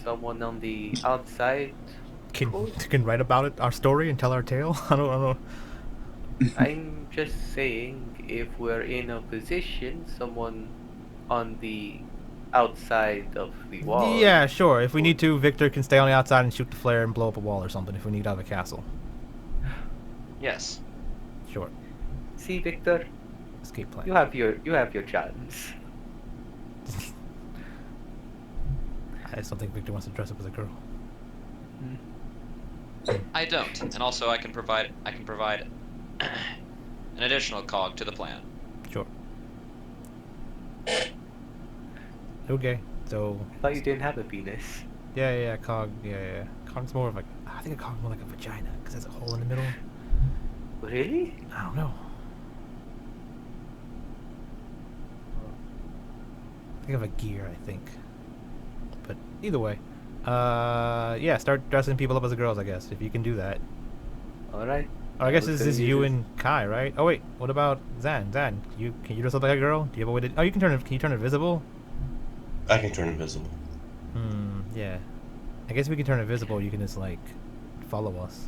someone on the outside. Can write about it, our story, and tell our tale. I don't know. I'm just saying, if we're in a position, someone on the outside of the wall. Yeah, sure. If we need to, Victor can stay on the outside and shoot the flare and blow up a wall or something. If we need out of a castle, Yes. sure. See, Victor, Escape plan. you have your chance. I just don't think Victor wants to dress up as a girl. I don't, and also I can provide an additional cog to the plan. Sure. Okay, so I thought you didn't have a penis. yeah, cog, yeah. Cog's more of like I think a cog's more like a vagina because there's a hole in the middle. Really? I don't know. Think of a gear, I think. But either way, yeah, start dressing people up as girls, I guess, if you can do that. All right. Oh, I guess was this is gonna you use and Kai, right? Oh wait, what about Zan? Zan, can you dress up like a girl? Do you have a way to? Oh, you can turn. Can you turn invisible? I can turn invisible. Yeah. I guess we can turn invisible. You can just like follow us.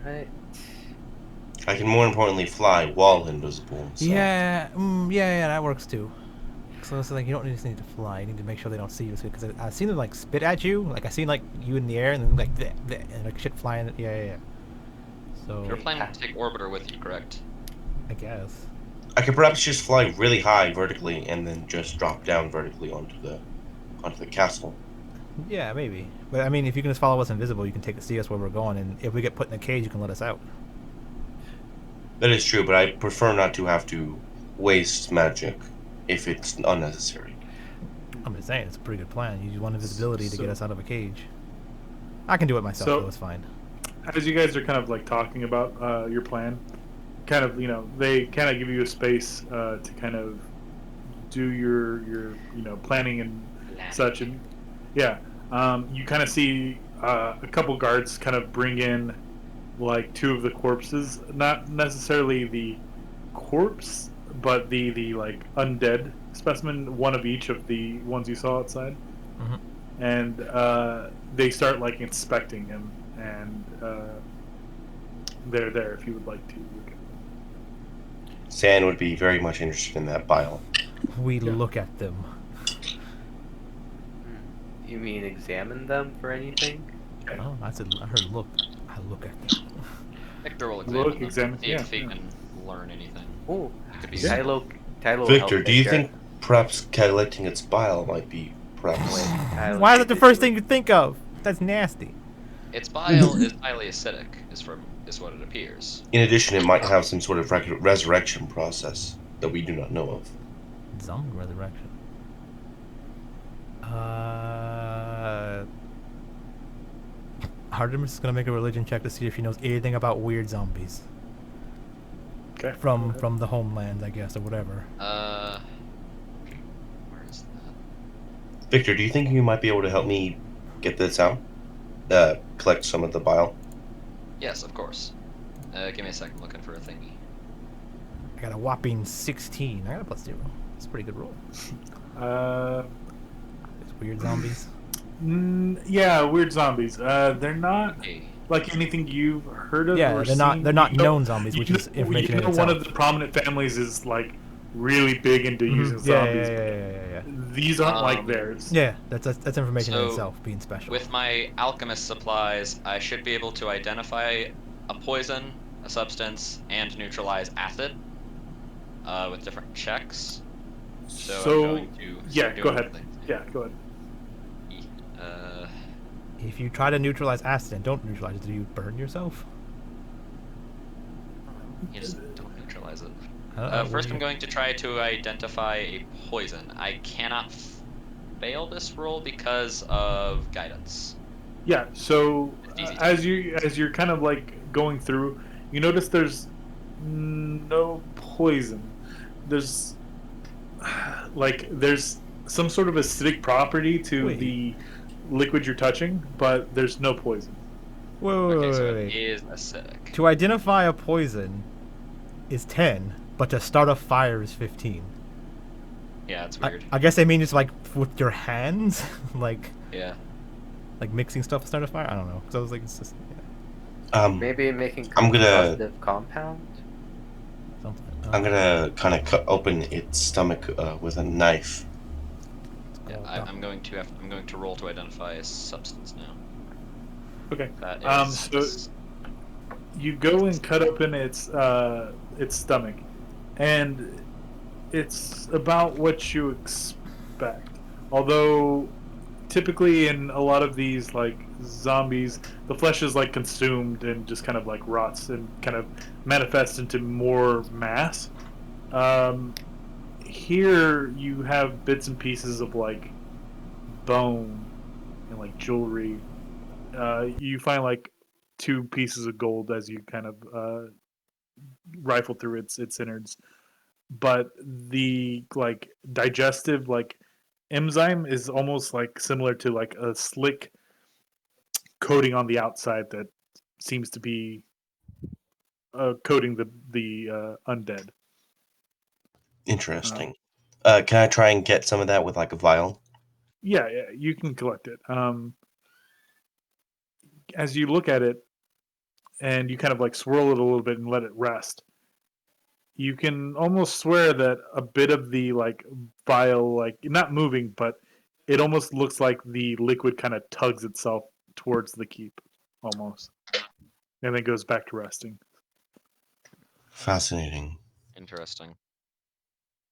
Right. I can more importantly fly while invisible. So. Yeah, yeah, that works too. So it's like you don't just need to fly. You need to make sure they don't see you. Because I've seen them like spit at you. Like I seen like you in the air and then like and like shit flying. Yeah. So You're planning to take Orbiter with you, correct? I guess. I could perhaps just fly really high vertically and then just drop down vertically onto the castle. Yeah, maybe. But I mean, if you can just follow us invisible, you can see us where we're going, and if we get put in a cage, you can let us out. That is true, but I prefer not to have to waste magic if it's unnecessary. I'm just saying, it's a pretty good plan. You use one invisibility to get us out of a cage. I can do it myself, So- though. It's fine. As you guys are kind of like talking about your plan, kind of they kind of give you a space to kind of do your planning and such, and yeah, you kind of see a couple guards kind of bring in like two of the corpses, not necessarily the corpse, but the like undead specimen, one of each of the ones you saw outside, Mhm. and they start like inspecting him, and they're there if you would like to look at them. San would be very much interested in that bile. We Yeah. look at them. You mean examine them for anything? Oh, I heard look. I look at them. Victor will Look, examine them, examine- see if he yeah. can learn anything. Oh, It could be Yeah. useful. Tylo will Victor, help do you Victor. think perhaps collecting its bile might be perhaps? Wait, Tylo, Why is that the did first you- thing you think of? That's nasty. Its bile is highly acidic, is what it appears. In addition, it might have some sort of resurrection process that we do not know of. Zombie resurrection. Artemis is gonna make a religion check to see if she knows anything about weird zombies Okay. from the homeland, I guess, or whatever. Where is that? Victor, do you think you might be able to help me get this out? Collect some of the bile? Yes, of course. Give me a second, looking for a thingy. I got a whopping 16. I got a +0. That's a pretty good roll. These weird zombies. Yeah, weird zombies. They're not Okay. like anything you've heard of. Yeah, or they're not. seen. They're not You know- known zombies, which is information You in know, itself. one of the prominent families is like really big into using Mhm. Yeah, zombies. yeah. These aren't like Um, theirs. Yeah, that's information in So, itself, being special. With my alchemist supplies, I should be able to identify a poison, a substance, and neutralize acid with different checks. So, I'm going to yeah, start go doing ahead. things. Yeah, go ahead. If you try to neutralize acid and don't neutralize it, do you burn yourself? You just don't neutralize it. I don't know, what First, do I'm you- going to try to identify a poison. I cannot fail this roll because of guidance. Yeah. So It's easy. as you're kind of like going through, you notice there's no poison. There's there's some sort of acidic property to Wait. the liquid you're touching, but there's no poison. Wait, Okay, so wait. it is acidic. To identify a poison is 10, but to start a fire is 15. Yeah, it's weird. I guess they mean just like with your hands, like Yeah. mixing stuff to start a fire. I don't know, because I was like, it's just yeah, Maybe making I'm gonna- positive compound? something. I'm gonna kind of cut open its stomach with a knife. Yeah, I'm going to roll to identify a substance now. Okay. That So is you go and cut open its stomach, and it's about what you expect. Although typically in a lot of these like zombies, the flesh is like consumed and just kind of like rots and kind of manifests into more mass. Here you have bits and pieces of like bone and like jewelry. You find like 2 pieces of gold as you kind of rifle through its innards, but the like digestive like enzyme is almost like similar to like a slick coating on the outside that seems to be coating the undead. Interesting. Can I try and get some of that with like a vial? Yeah, you can collect it. As you look at it, and you kind of like swirl it a little bit and let it rest, you can almost swear that a bit of the like vial, like not moving, but it almost looks like the liquid kind of tugs itself towards the keep, almost, and then goes back to resting. Fascinating. Interesting.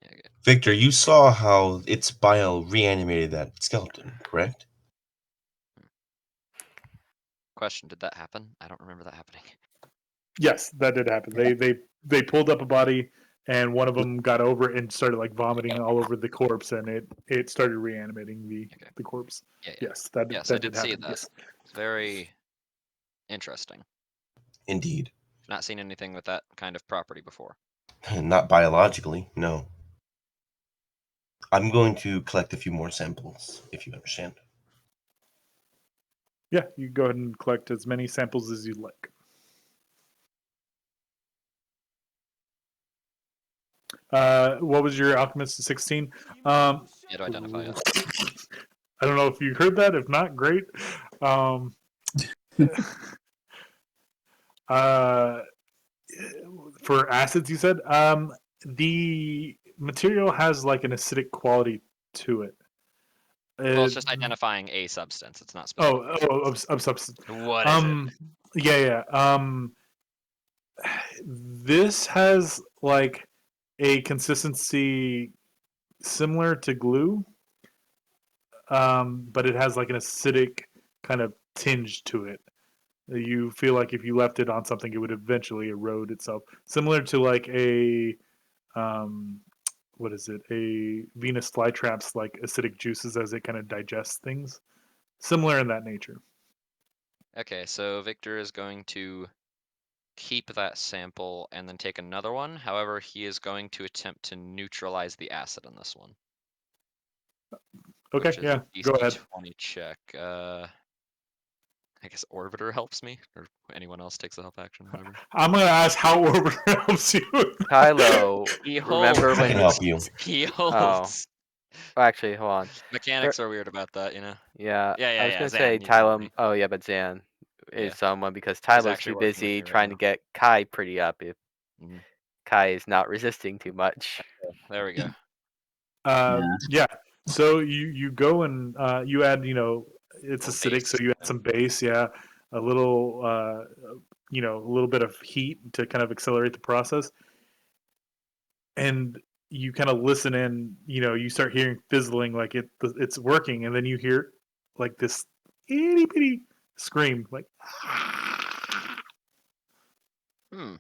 Yeah, good. Victor, you saw how its bile reanimated that skeleton, correct? Question: did that happen? I don't remember that happening. Yes, that did happen. They pulled up a body, and one of them got over it and started like vomiting all over the corpse, and it started reanimating Okay. the corpse. Yeah. Yes, that Yes, that I did see happen. that. Yes. It's very interesting. Indeed. Not seen anything with that kind of property before. Not biologically, no. I'm going to collect a few more samples, if you understand. Yeah, you go ahead and collect as many samples as you'd like. What was your alchemist 16? You had to identify it. I don't know if you heard that. If not, great. For acids, you said the material has like an acidic quality to it. Well, it's just identifying a substance. It's not Oh, specific. of substance. What is it? Yeah. This has like a consistency similar to glue, but it has like an acidic kind of tinge to it. You feel like if you left it on something, it would eventually erode itself, similar to like a what is it? A Venus flytrap's like acidic juices as it kind of digests things, similar in that nature. Okay, so Victor is going to keep that sample and then take another one. However, he is going to attempt to neutralize the acid in this one. Okay, Which is yeah, a go ahead. DC20 check. I guess Orbiter helps me, or anyone else takes a help action, whatever. I'm gonna ask how Orbiter helps you. Kylo, He remember holds. I when can help you. He holds. actually, hold on. Mechanics are weird about that, you know? Yeah, Yeah, I was yeah, gonna Zan, say you can help me. Tylo. Oh yeah, but Zan is Yeah. someone because He's Tylo's actually too working with busy me right trying now. to get Kai pretty up. If Mhm. Kai is not resisting too much. There we go. Yeah. So you go and you add, it's Little acidic, so base. you add some base, yeah, a little, a little bit of heat to kind of accelerate the process, and you kind of listen in. You start hearing fizzling, like it's working, and then you hear like this itty bitty scream, like, Hmm.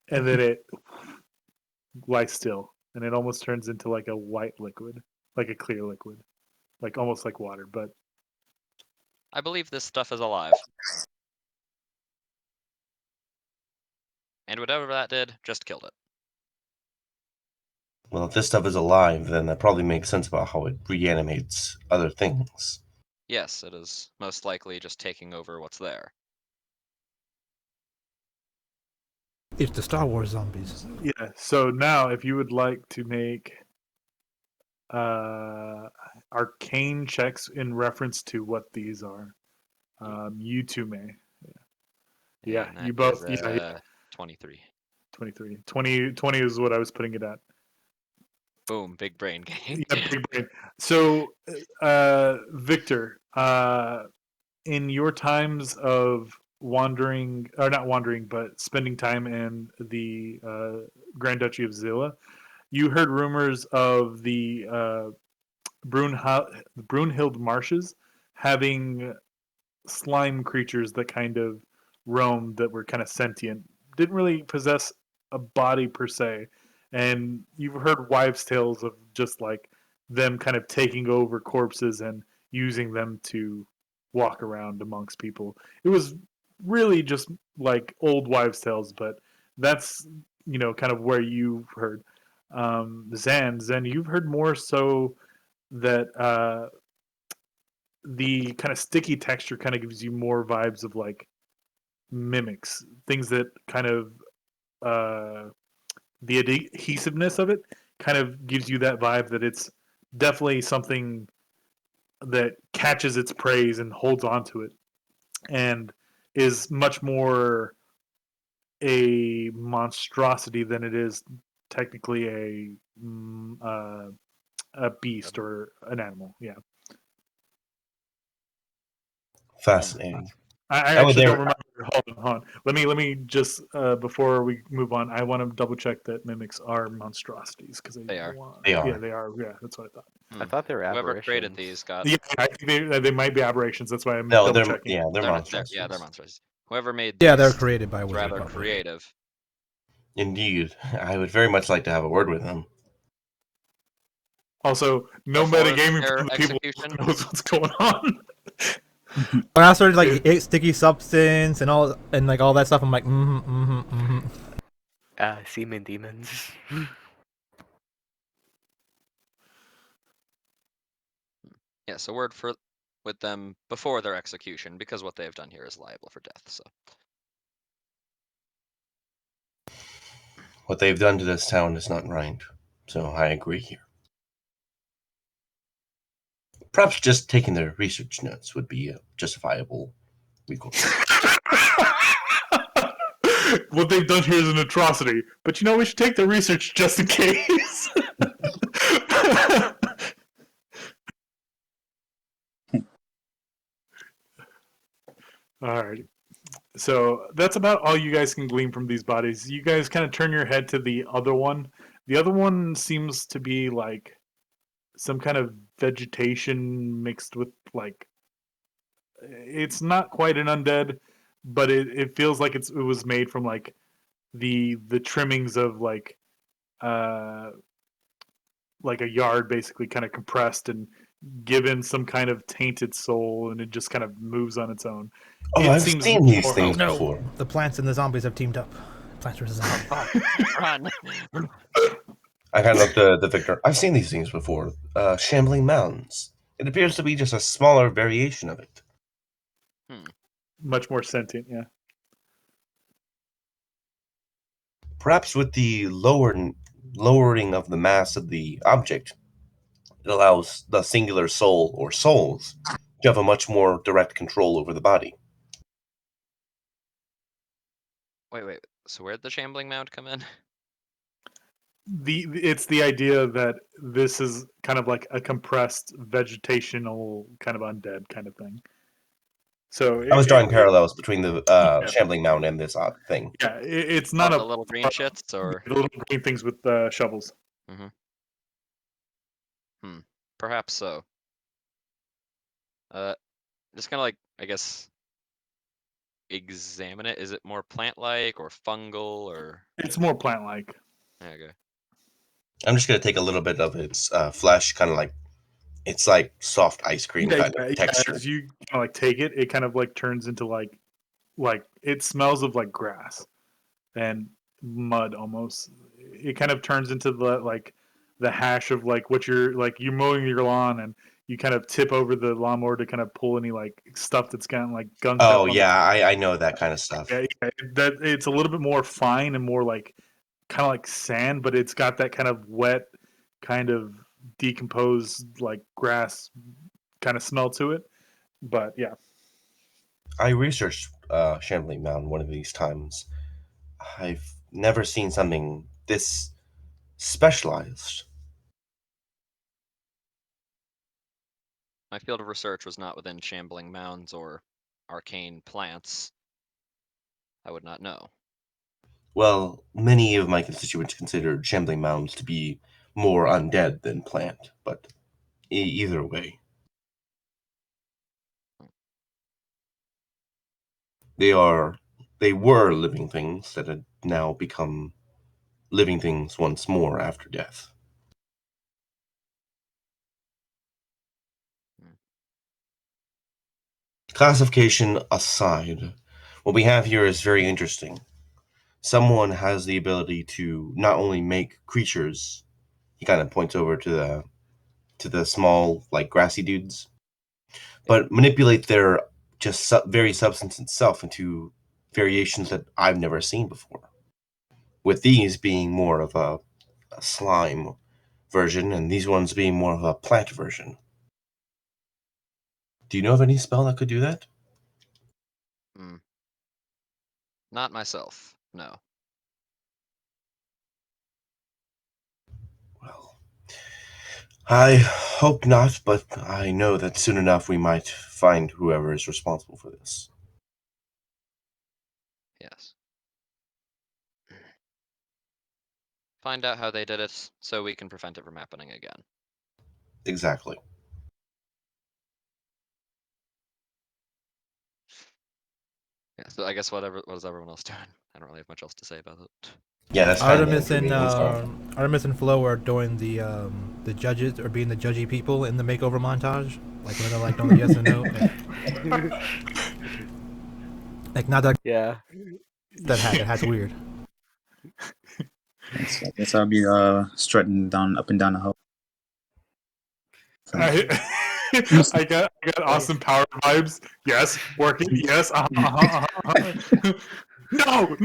and then it lies still, and it almost turns into like a white liquid, like a clear liquid, like almost like water, but I believe this stuff is alive. And whatever that did, just killed it. Well, if this stuff is alive, then that probably makes sense about how it reanimates other things. Yes, it is most likely just taking over what's there. It's the Star Wars zombies. yeah. So now, if you would like to make arcane checks in reference to what these are, you two may. Yeah, And you that both. is, Yeah, 23. 23. 20 is what I was putting it at. Boom, big brain game. Yeah, big brain. So, Victor, in your times of wandering, or not wandering, but spending time in the Grand Duchy of Zilla, you heard rumors of the Brunhild marshes having slime creatures that kind of roamed, that were kind of sentient, didn't really possess a body per se, and you've heard wives' tales of just like them kind of taking over corpses and using them to walk around amongst people. It was really just like old wives' tales, but that's kind of where you've heard. Zen, you've heard more so that the kind of sticky texture kind of gives you more vibes of like mimics, things that kind of the adhesiveness of it kind of gives you that vibe that it's definitely something that catches its praise and holds on to it, and is much more a monstrosity than it is technically a beast or an animal. Yeah, Fascinating. I That would actually there. don't remember. Hold on. Let me just before we move on, I want to double check that mimics are monstrosities because They are. They are. Yeah, they are. Yeah, that's what I thought. I thought they were Whoever aberrations. created these got. Yeah, I think they might be aberrations. That's why I'm No, double they're checking. yeah, they're They're monstrous. they're monsters. Whoever made Yeah, these they're created by was Wizard rather Public. creative. Indeed, I would very much like to have a word with them. Also, no Before metagaming their from the people execution? who knows what's going on. When I started like sticky substance and all and like all that stuff, I'm like, mm-hmm. Semen demons. Yeah, so word for with them before their execution, because what they have done here is liable for death. So What they've done to this town is not right, so I agree here. Perhaps just taking their research notes would be a justifiable recourse. What they've done here is an atrocity, but we should take the research just in case. Alright. So that's about all you guys can glean from these bodies. You guys kind of turn your head to the other one. The other one seems to be like some kind of vegetation mixed with like it's not quite an undead, but it feels like it was made from like the trimmings of uh like a yard, basically kind of compressed and given some kind of tainted soul, and it just kind of moves on its own. Oh, It I've seems seen these more- things No, before. the plants and the zombies have teamed up. Plants versus zombies. run. I kind of looked at the victor. I've seen these things before. Shambling mounds. It appears to be just a smaller variation of it. much more sentient. Yeah. Perhaps with the lowering of the mass of the object, it allows the singular soul or souls to have a much more direct control over the body. Wait. So where'd the shambling mound come in? It's the idea that this is kind of like a compressed vegetational kind of undead kind of thing. So I was drawing parallels between the shambling mound and this odd thing. Yeah, it's not the little green shits, or the little green things with shovels. perhaps so. Just kind of like, I guess, examine it. Is it more plant-like or fungal or? It's more plant-like. Okay. I'm just gonna take a little bit of its flesh, kind of like it's like soft ice cream kind of texture. As you kind of like take it, it kind of like turns into like it smells of like grass and mud almost. It kind of turns into the hash of like what you're mowing your lawn and you kind of tip over the lawnmower to kind of pull any like stuff that's gotten like gunked up. Oh yeah, I know that kind of stuff. Yeah, that it's a little bit more fine and more like kind of like sand, but it's got that kind of wet, kind of decomposed like grass kind of smell to it. But yeah, I researched Shambling Mound one of these times. I've never seen something this specialized. My field of research was not within shambling mounds or arcane plants. I would not know. Well, many of my constituents considered shambling mounds to be more undead than plant, but either way. They were living things that had now become living things once more after death. Classification aside, what we have here is very interesting. Someone has the ability to not only make creatures, he kind of points over to the small like grassy dudes, but manipulate their just very substance itself into variations that I've never seen before. With these being more of a slime version, and these ones being more of a plant version. Do you know of any spell that could do that? Not myself, no. Well, I hope not, but I know that soon enough we might find whoever is responsible for this. Yes. Find out how they did it so we can prevent it from happening again. Exactly. Yeah, so I guess what is everyone else doing? I don't really have much else to say about it. Yeah, that's kind of Artemis and sorry. Artemis and Flo are doing the judges or being the judgy people in the makeover montage, like when they're like doing the yes and no. Like not that Yeah. hat's weird. I guess I'll be strutting up and down the hall. I got Austin Power vibes. Yes, working. Yes. No. Look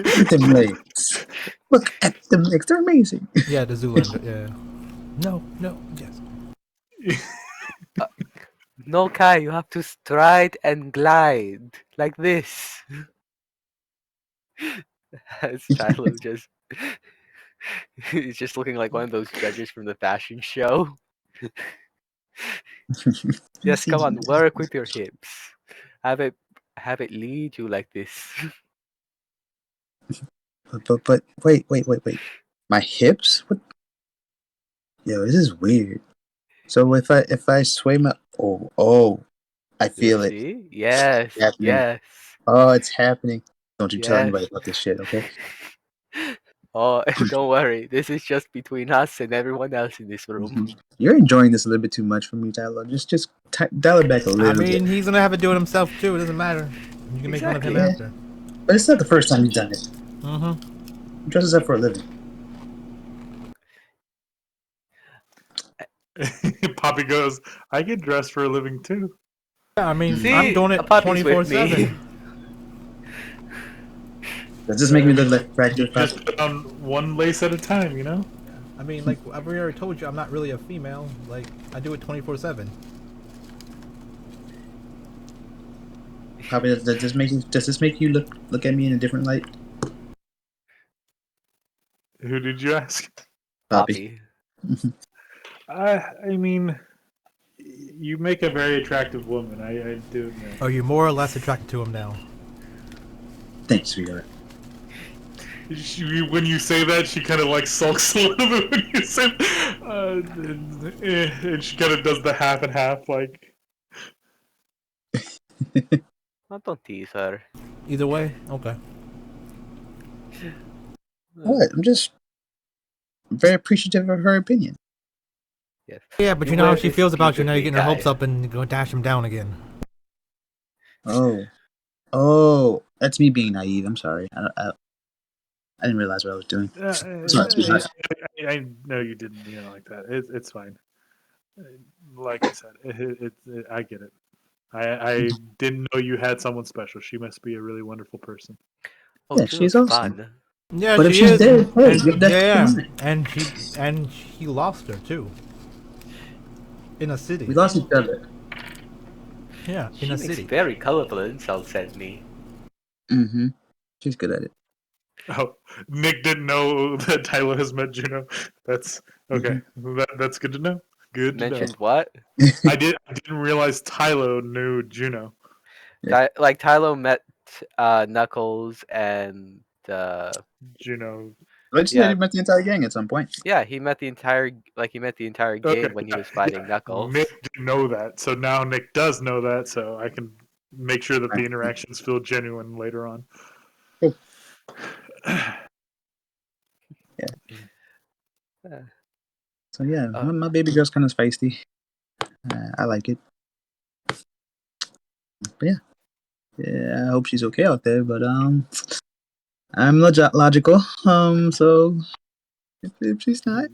at them legs. Look at them legs. They're amazing. Yeah, the Zoolander. Yeah. No. Yes. No, Kai, you have to stride and glide like this. As Shiloh just he's just looking like one of those judges from the fashion show. Yes, come on, work with your hips. Have it lead you like this. But wait. My hips? What? Yo, this is weird. So if I sway my I feel it. See? Yes. It's happening. Yes. Oh, it's happening. Don't you tell Yes. anybody about this shit, okay? Oh, don't worry. This is just between us and everyone else in this room. You're enjoying this a little bit too much for me, Tyler. Just dial it back a I little mean, bit. he's gonna have to do it himself too. It doesn't matter. You can make fun of him Exactly. after. But it's not the first time he's done it. Mm-hmm. He dresses up for a living. Poppy goes, I get dressed for a living too. Yeah, I mean, See, I'm doing it Poppy's with me. 24/7. Does this make me look like attractive? Just put on one lace at a time, you know? I mean, like I've already told you, I'm not really a female. Like I do it 24/7. Poppy, does this make you look at me in a different light? Who did you ask? Poppy. I mean, you make a very attractive woman. I do admit. Are you more or less attracted to him now? Thanks, sweetheart. When you say that, she kind of like sulks a little bit when you say, and she kind of does the half and half, like. Oh, don't tease her. Either way, okay. What? I'm just very appreciative of her opinion. Yes. Yeah, but you You know how wear she this feels about you Peter now. You're getting her guy. hopes up and go dash him down again. Oh, that's me being naive. I'm sorry. I didn't realize what I was doing. Sorry, sweetheart. I know you didn't mean it like that. It's fine. Like I said, I get it. I didn't know you had someone special. She must be a really wonderful person. Oh, Yeah, she she's looks awesome. fun. Yeah, But if she she's is. dead, hey, And- give that yeah, to me. and he lost her too. In a city. We lost each other. Yeah, She in a makes city. very colorful insults at me. Mm-hmm. She's good at it. Oh, Nick didn't know that Tyler has met Juno. That's okay. That's good to know. Good to Mentioned what? know. I didn't realize Tylo knew Juno. Like Tylo met Knuckles and Juno. Let's say Yeah. he met the entire gang at some point. yeah, he met the entire gang Okay. when he was fighting Knuckles. Nick didn't know that, so now Nick does know that, so I can make sure that the Right. interactions feel genuine later on. Cool. So yeah, my baby girl's kind of feisty. I like it. But yeah, I hope she's okay out there. But I'm logical. So if she's not,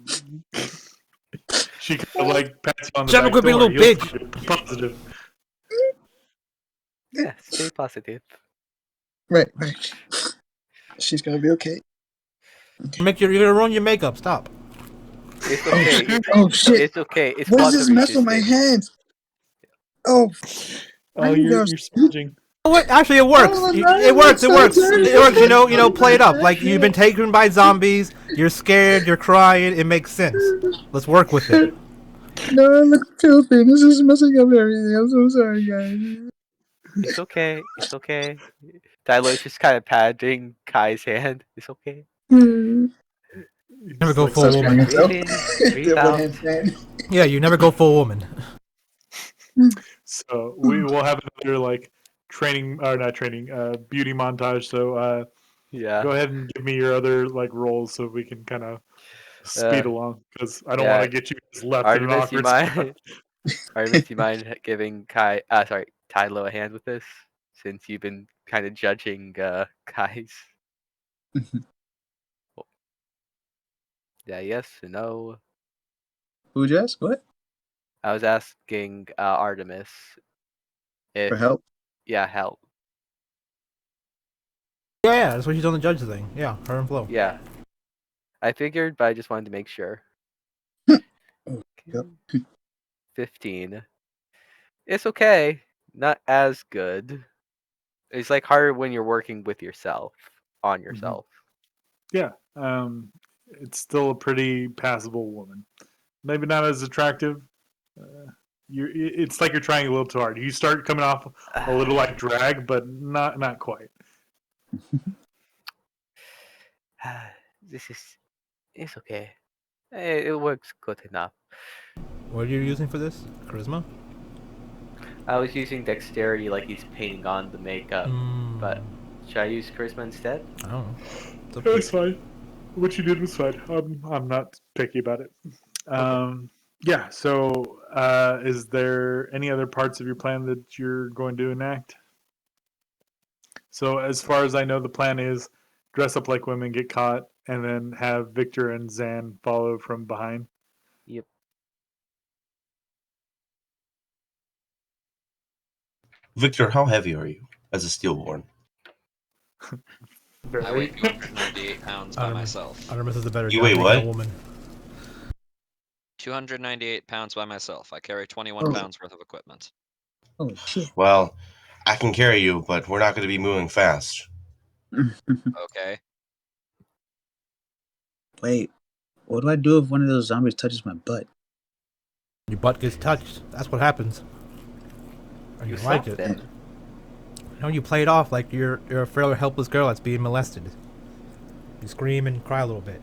She kind of like pats you on the Shut up, back quit being a door. little You'll bitch. find it positive. Yeah, stay positive. right. She's gonna be okay. You're gonna ruin your makeup. Stop. It's okay. Oh shit! It's okay. It's What is water this mess with my resistant. hands? Oh, Oh, you you're guys- smudging. What? Actually, it works. Oh, It works. It so works. dirty. It works. You know, play it up. Like you've been taken by zombies. You're scared. You're crying. It makes sense. Let's work with it. No, I look filthy. This is messing up everything. I'm so sorry, guys. It's okay. It's okay. Tyler's just kind of patting Kai's hand. It's okay. Never go full woman. Breathe in, breathe The one out. hand fan. Yeah, you never go full woman. So we will have another like training or not training, beauty montage. So Yeah. go ahead and give me your other like roles so we can kind of speed along because I don't yeah. want to get you guys left in an Artemis, you awkward spot. mind? Artemis, you mind giving Tylo a hand with this? Since you've been kind of judging Kai's. Yeah, yes, no. Who'd you ask? What? I was asking Artemis if For help? yeah, help. Yeah, that's what she's on the judge thing. Yeah, her and Flo. Yeah. I figured, but I just wanted to make sure. Yep. 15. It's okay. Not as good. It's like harder when you're working with yourself, on yourself. Yeah, it's still a pretty passable woman. Maybe not as attractive. It's like you're trying a little too hard. You start coming off a little like drag, but not quite. It's okay. It works good enough. What are you using for this? Charisma? I was using dexterity like he's painting on the makeup, but should I use charisma instead? I don't know. It's up It to was you. fine. What you did was fine. I'm not picky about it. Yeah. So, is there any other parts of your plan that you're going to enact? So, as far as I know, the plan is dress up like women, get caught, and then have Victor and Zan follow from behind. Yep. Victor, how heavy are you as a stillborn? I weigh 298 pounds by myself. Artemis is a better You job weigh being what? a woman. 298 pounds by myself. I carry 21 Oh. pounds worth of equipment. Holy shit. Well, I can carry you, but we're not going to be moving fast. Okay. Wait, what do I do if one of those zombies touches my butt? Your butt gets touched. That's what happens. And you like slap it. them. You know, you play it off like you're a frail or helpless girl that's being molested. You scream and cry a little bit.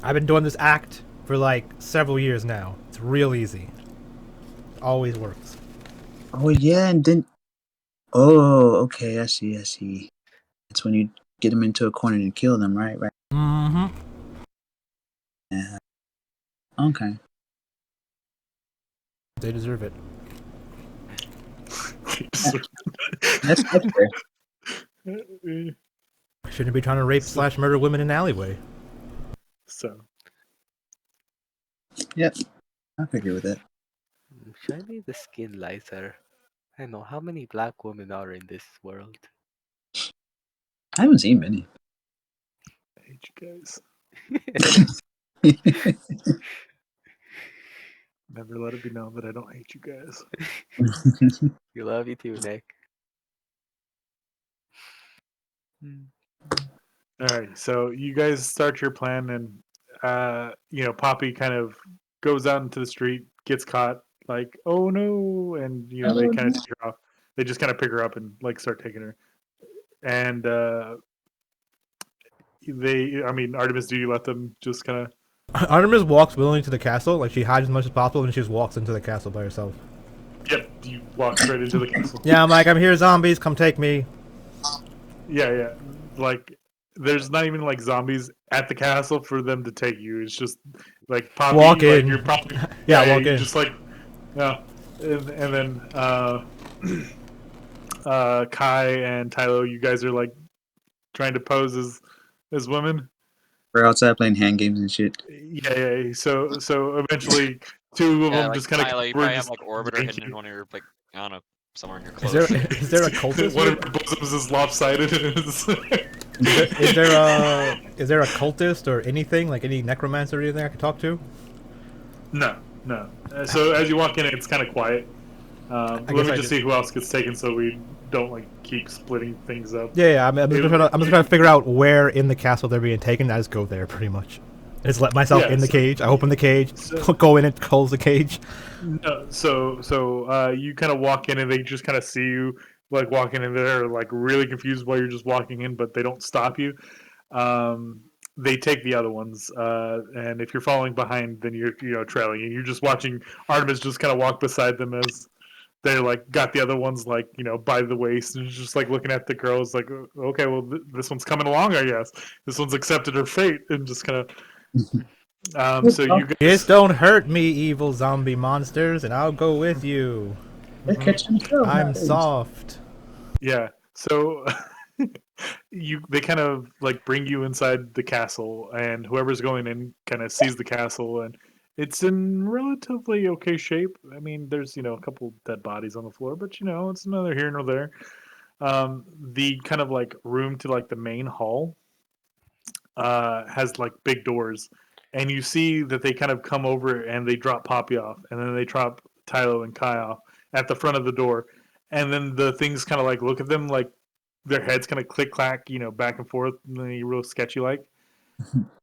I've been doing this act for like several years now. It's real easy. Always works. Oh yeah, and then oh, okay, I see. It's when you get them into a corner and kill them, right? Mm-hmm. Yeah. Okay. They deserve it. That's fair. Shouldn't be trying to rape / murder women in an alleyway. So, Yep. I figure with that. Should I make the skin lighter? I don't know how many black women are in this world. I haven't seen many. I hate you guys. Never let it be known that I don't hate you guys. You love you too, Nick. All right, so you guys start your plan, and Poppy kind of goes out into the street, gets caught, like, oh no, and they kind of take her off. They just kind of pick her up and like start taking her, and Artemis, do you let them just kind of? Artemis walks willingly to the castle, like she hides as much as possible, and she just walks into the castle by herself. Yep, you walk straight into the castle. Yeah, I'm like, I'm here, zombies, come take me. Yeah, like there's not even like zombies at the castle for them to take you. It's just like Poppy, Walk like, in. you're Poppy. Yeah, walk you in. Just like, yeah, and then Kai and Tylo, you guys are like trying to pose as women. We're outside playing hand games and shit. Yeah. So eventually, two of them like just kind Tyler, of. you probably have like orbiter hidden in one of your like I don't know somewhere in your Is clothes. there a cultist? One of her bosoms is lopsided. Is Is there a cultist or anything, like any necromancer or anything I could talk to? No. So as you walk in, it's kind of quiet. Let guess me I just see who else gets taken, so we don't like keep splitting things up. Yeah, I'm just trying to figure out where in the castle they're being taken. I just go there pretty much. I just let myself Yeah, in the so- cage. I open the cage, so- go in and close the cage. No, so you kind of walk in, and they just kind of see you like walking in there, like really confused while you're just walking in, but they don't stop you. They take the other ones, and if you're falling behind, then you're trailing, and you're just watching Artemis just kind of walk beside them as they're like got the other ones like by the waist, and just like looking at the girls like, okay, well this one's coming along, I guess. This one's accepted her fate, and just kind of. So you Just guys, don't hurt me, evil zombie monsters, and I'll go with you. They're catching the show. I'm nowadays. soft. yeah. So they kind of like bring you inside the castle, and whoever's going in kind of sees the castle, and it's in relatively okay shape. I mean, there's a couple dead bodies on the floor, but it's neither here nor there. The kind of like room to like the main hall has like big doors, and you see that they kind of come over and they drop Poppy off, and then they drop Tylo and Kai off at the front of the door, and then the things kind of like look at them like their heads kind of click clack, back and forth, and then real sketchy like,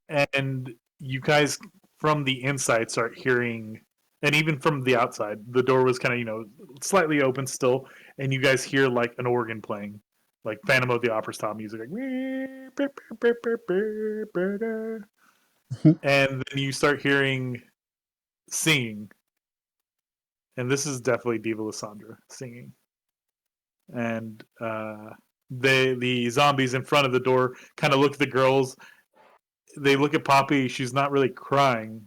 and you guys from the inside start hearing, and even from the outside, the door was kind of slightly open still, and you guys hear like an organ playing, like Phantom of the Opera style music, like, and then you start hearing singing, and this is definitely Diva Lysandra singing, and the zombies in front of the door kind of look at the girls. They look at Poppy. She's not really crying,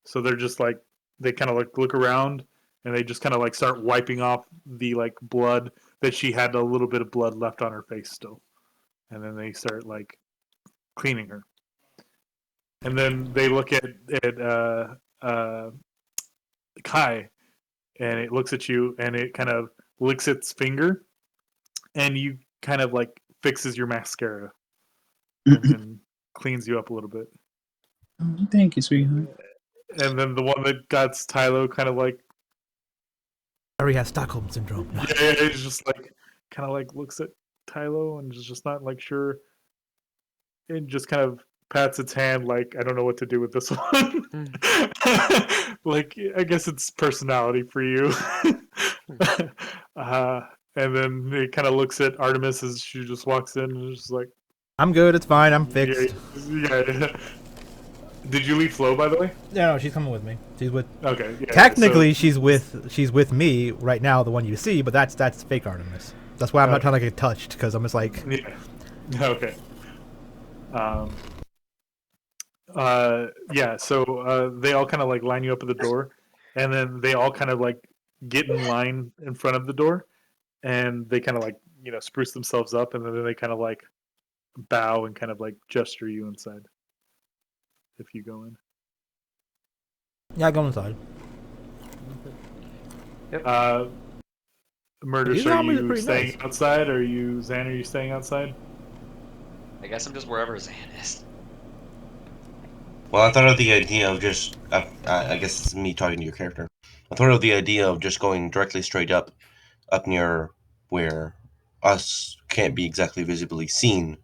so they're just like they kind of like look around, and they just kind of like start wiping off the like blood that she had a little bit of blood left on her face still, and then they start like cleaning her, and then they look at Kai, and it looks at you, and it kind of licks its finger, and you kind of like fixes your mascara, and then cleans you up a little bit. Thank you, sweetheart. And then the one that got Tylo kind of like Harry has Stockholm syndrome. yeah, he's just like kind of like looks at Tylo and is just not like sure, and just kind of pats its hand like I don't know what to do with this one. Like I guess it's personality for you. And then it kind of looks at Artemis as she just walks in and is just like, I'm good. It's fine. I'm fixed. yeah. Did you leave Flo, by the way? Yeah, no, she's coming with me. She's with. Okay. Yeah, Technically, so, she's with me right now, the one you see, but that's fake Artemis. That's why I'm not trying to get touched, because I'm just like. Yeah. Okay. Yeah. So they all kind of like line you up at the door, and then they all kind of like get in line in front of the door, and they kind of like spruce themselves up, and then they kind of like bow and kind of like gesture you inside. If you go in. Yeah, go inside. Murders, These are zombies are you pretty staying nice. outside? Or are you Zan? Are you staying outside? I guess I'm just wherever Zan is. Well, I thought of the idea of just, I guess it's me talking to your character. I thought of the idea of just going directly straight up near where us can't be exactly visibly seen,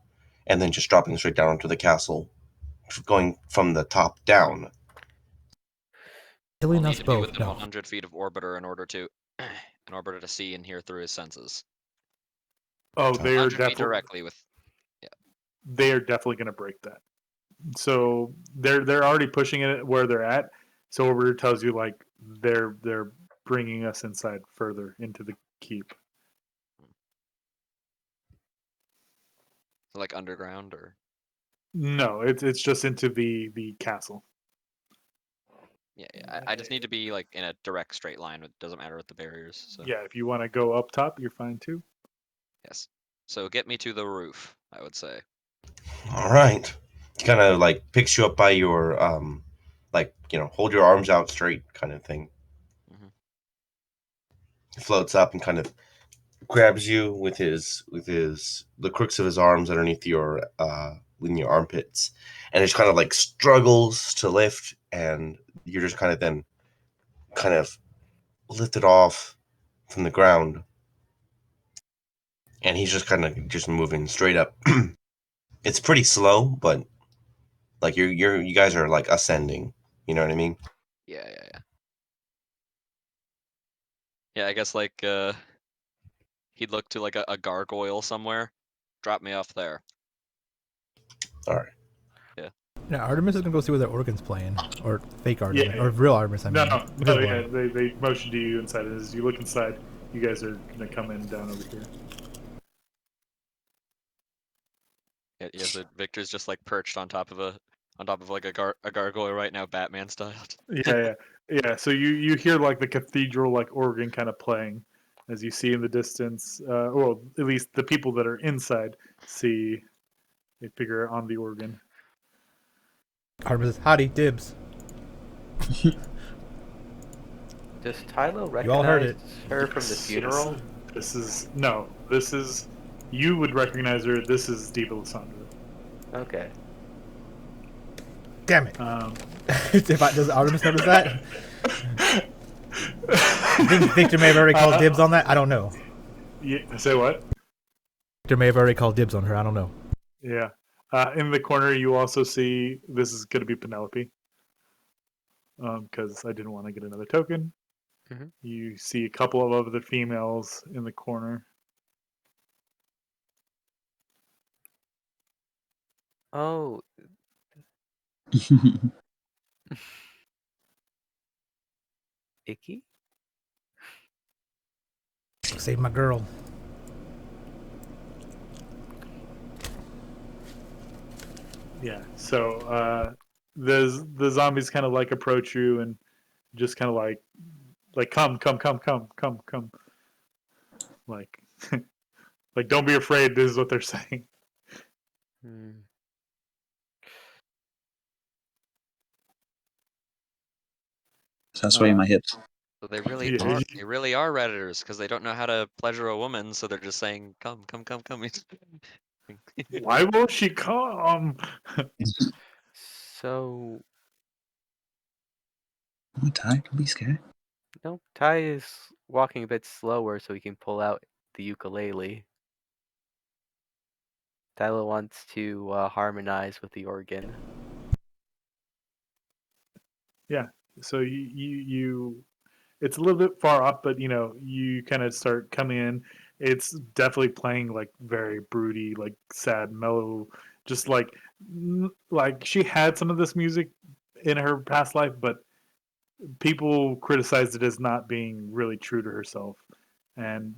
and then just dropping straight down into the castle, going from the top down. I'll Killing need us to be both. within No. 100 feet of Orbiter in order to see and hear through his senses. Oh, they are 100 feet definitely directly with. they are definitely going to break that. So they're already pushing it where they're at. So Orbiter tells you like they're bringing us inside further into the keep. Like underground or. No, it's just into the castle. Yeah, I just need to be like in a direct straight line. It doesn't matter with the barriers. So. Yeah, if you want to go up top, you're fine too. Yes. So get me to the roof, I would say. All right. Kind of like picks you up by your, like, hold your arms out straight kind of thing. Mm-hmm. Floats up and kind of grabs you with the crooks of his arms underneath your in your armpits, and it just kind of like struggles to lift, and you're just kind of lifted off from the ground, and he's just kind of just moving straight up. It's pretty slow, but like you guys are like ascending. You know what I mean? Yeah, yeah, yeah. Yeah, I guess like he'd look to like a gargoyle somewhere, drop me off there. All right. Yeah, Artemis is gonna go see where the organ's playing, or fake Artemis, Yeah. or real Artemis. I mean, No, real yeah, one. they motion to you inside. As you look inside, you guys are gonna come in down over here. Yeah, so Victor's just like perched on top of like a gargoyle right now, Batman style. Yeah. So you hear like the cathedral like organ kind of playing, as you see in the distance. Well, at least the people that are inside see a figure on the organ. Artemis says, "Howdy, dibs." Does Tylo You all heard recognize her from the Yes, funeral? This is you would recognize her. This is Diva Lissandra. Okay. Damn it! Does Artemis notice that? I think Victor may have already called dibs on that. I don't know. Yeah, say what? Victor may have already called dibs on her. I don't know. Yeah. In the corner, you also see this is going to be Penelope. Because I didn't want to get another token. Mhm. You see a couple of other females in the corner. Oh, Icky? Save my girl. Yeah. So the zombies kind of like approach you and just kind of like come, like like don't be afraid. This is what they're saying. Hmm. So I'm swaying my hips. So they really Yeah. are redditors because they don't know how to pleasure a woman, so they're just saying, "Come, come, come, come." Why won't she come? So, Come on, Ty, don't be scared. no, Ty is walking a bit slower so he can pull out the ukulele. Tylo wants to harmonize with the organ. Yeah. So you it's a little bit far off, but you kind of start coming in. It's definitely playing like very broody, like sad, mellow, just like she had some of this music in her past life, but people criticized it as not being really true to herself, and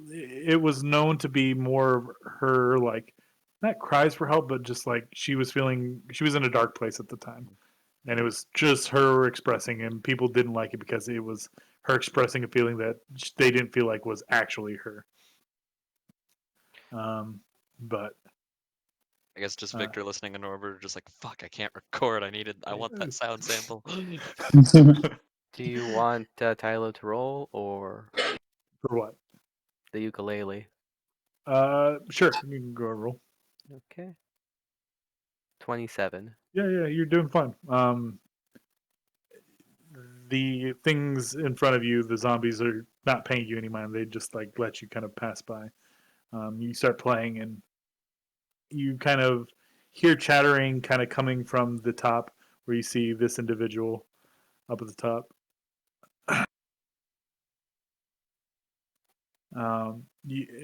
it was known to be more her like not cries for help, but just like she was in a dark place at the time, and it was just her expressing, and people didn't like it because it was her expressing a feeling that they didn't feel like was actually her. But I guess just Victor listening to Norbert, just like, "Fuck, I can't record. I want that sound sample." Do you want Tylo to roll or for what? the ukulele? Sure, you can go and roll. Okay. 27. Yeah, you're doing fine. The things in front of you, the zombies are not paying you any mind. They just like let you kind of pass by. You start playing, and you kind of hear chattering kind of coming from the top where you see this individual up at the top.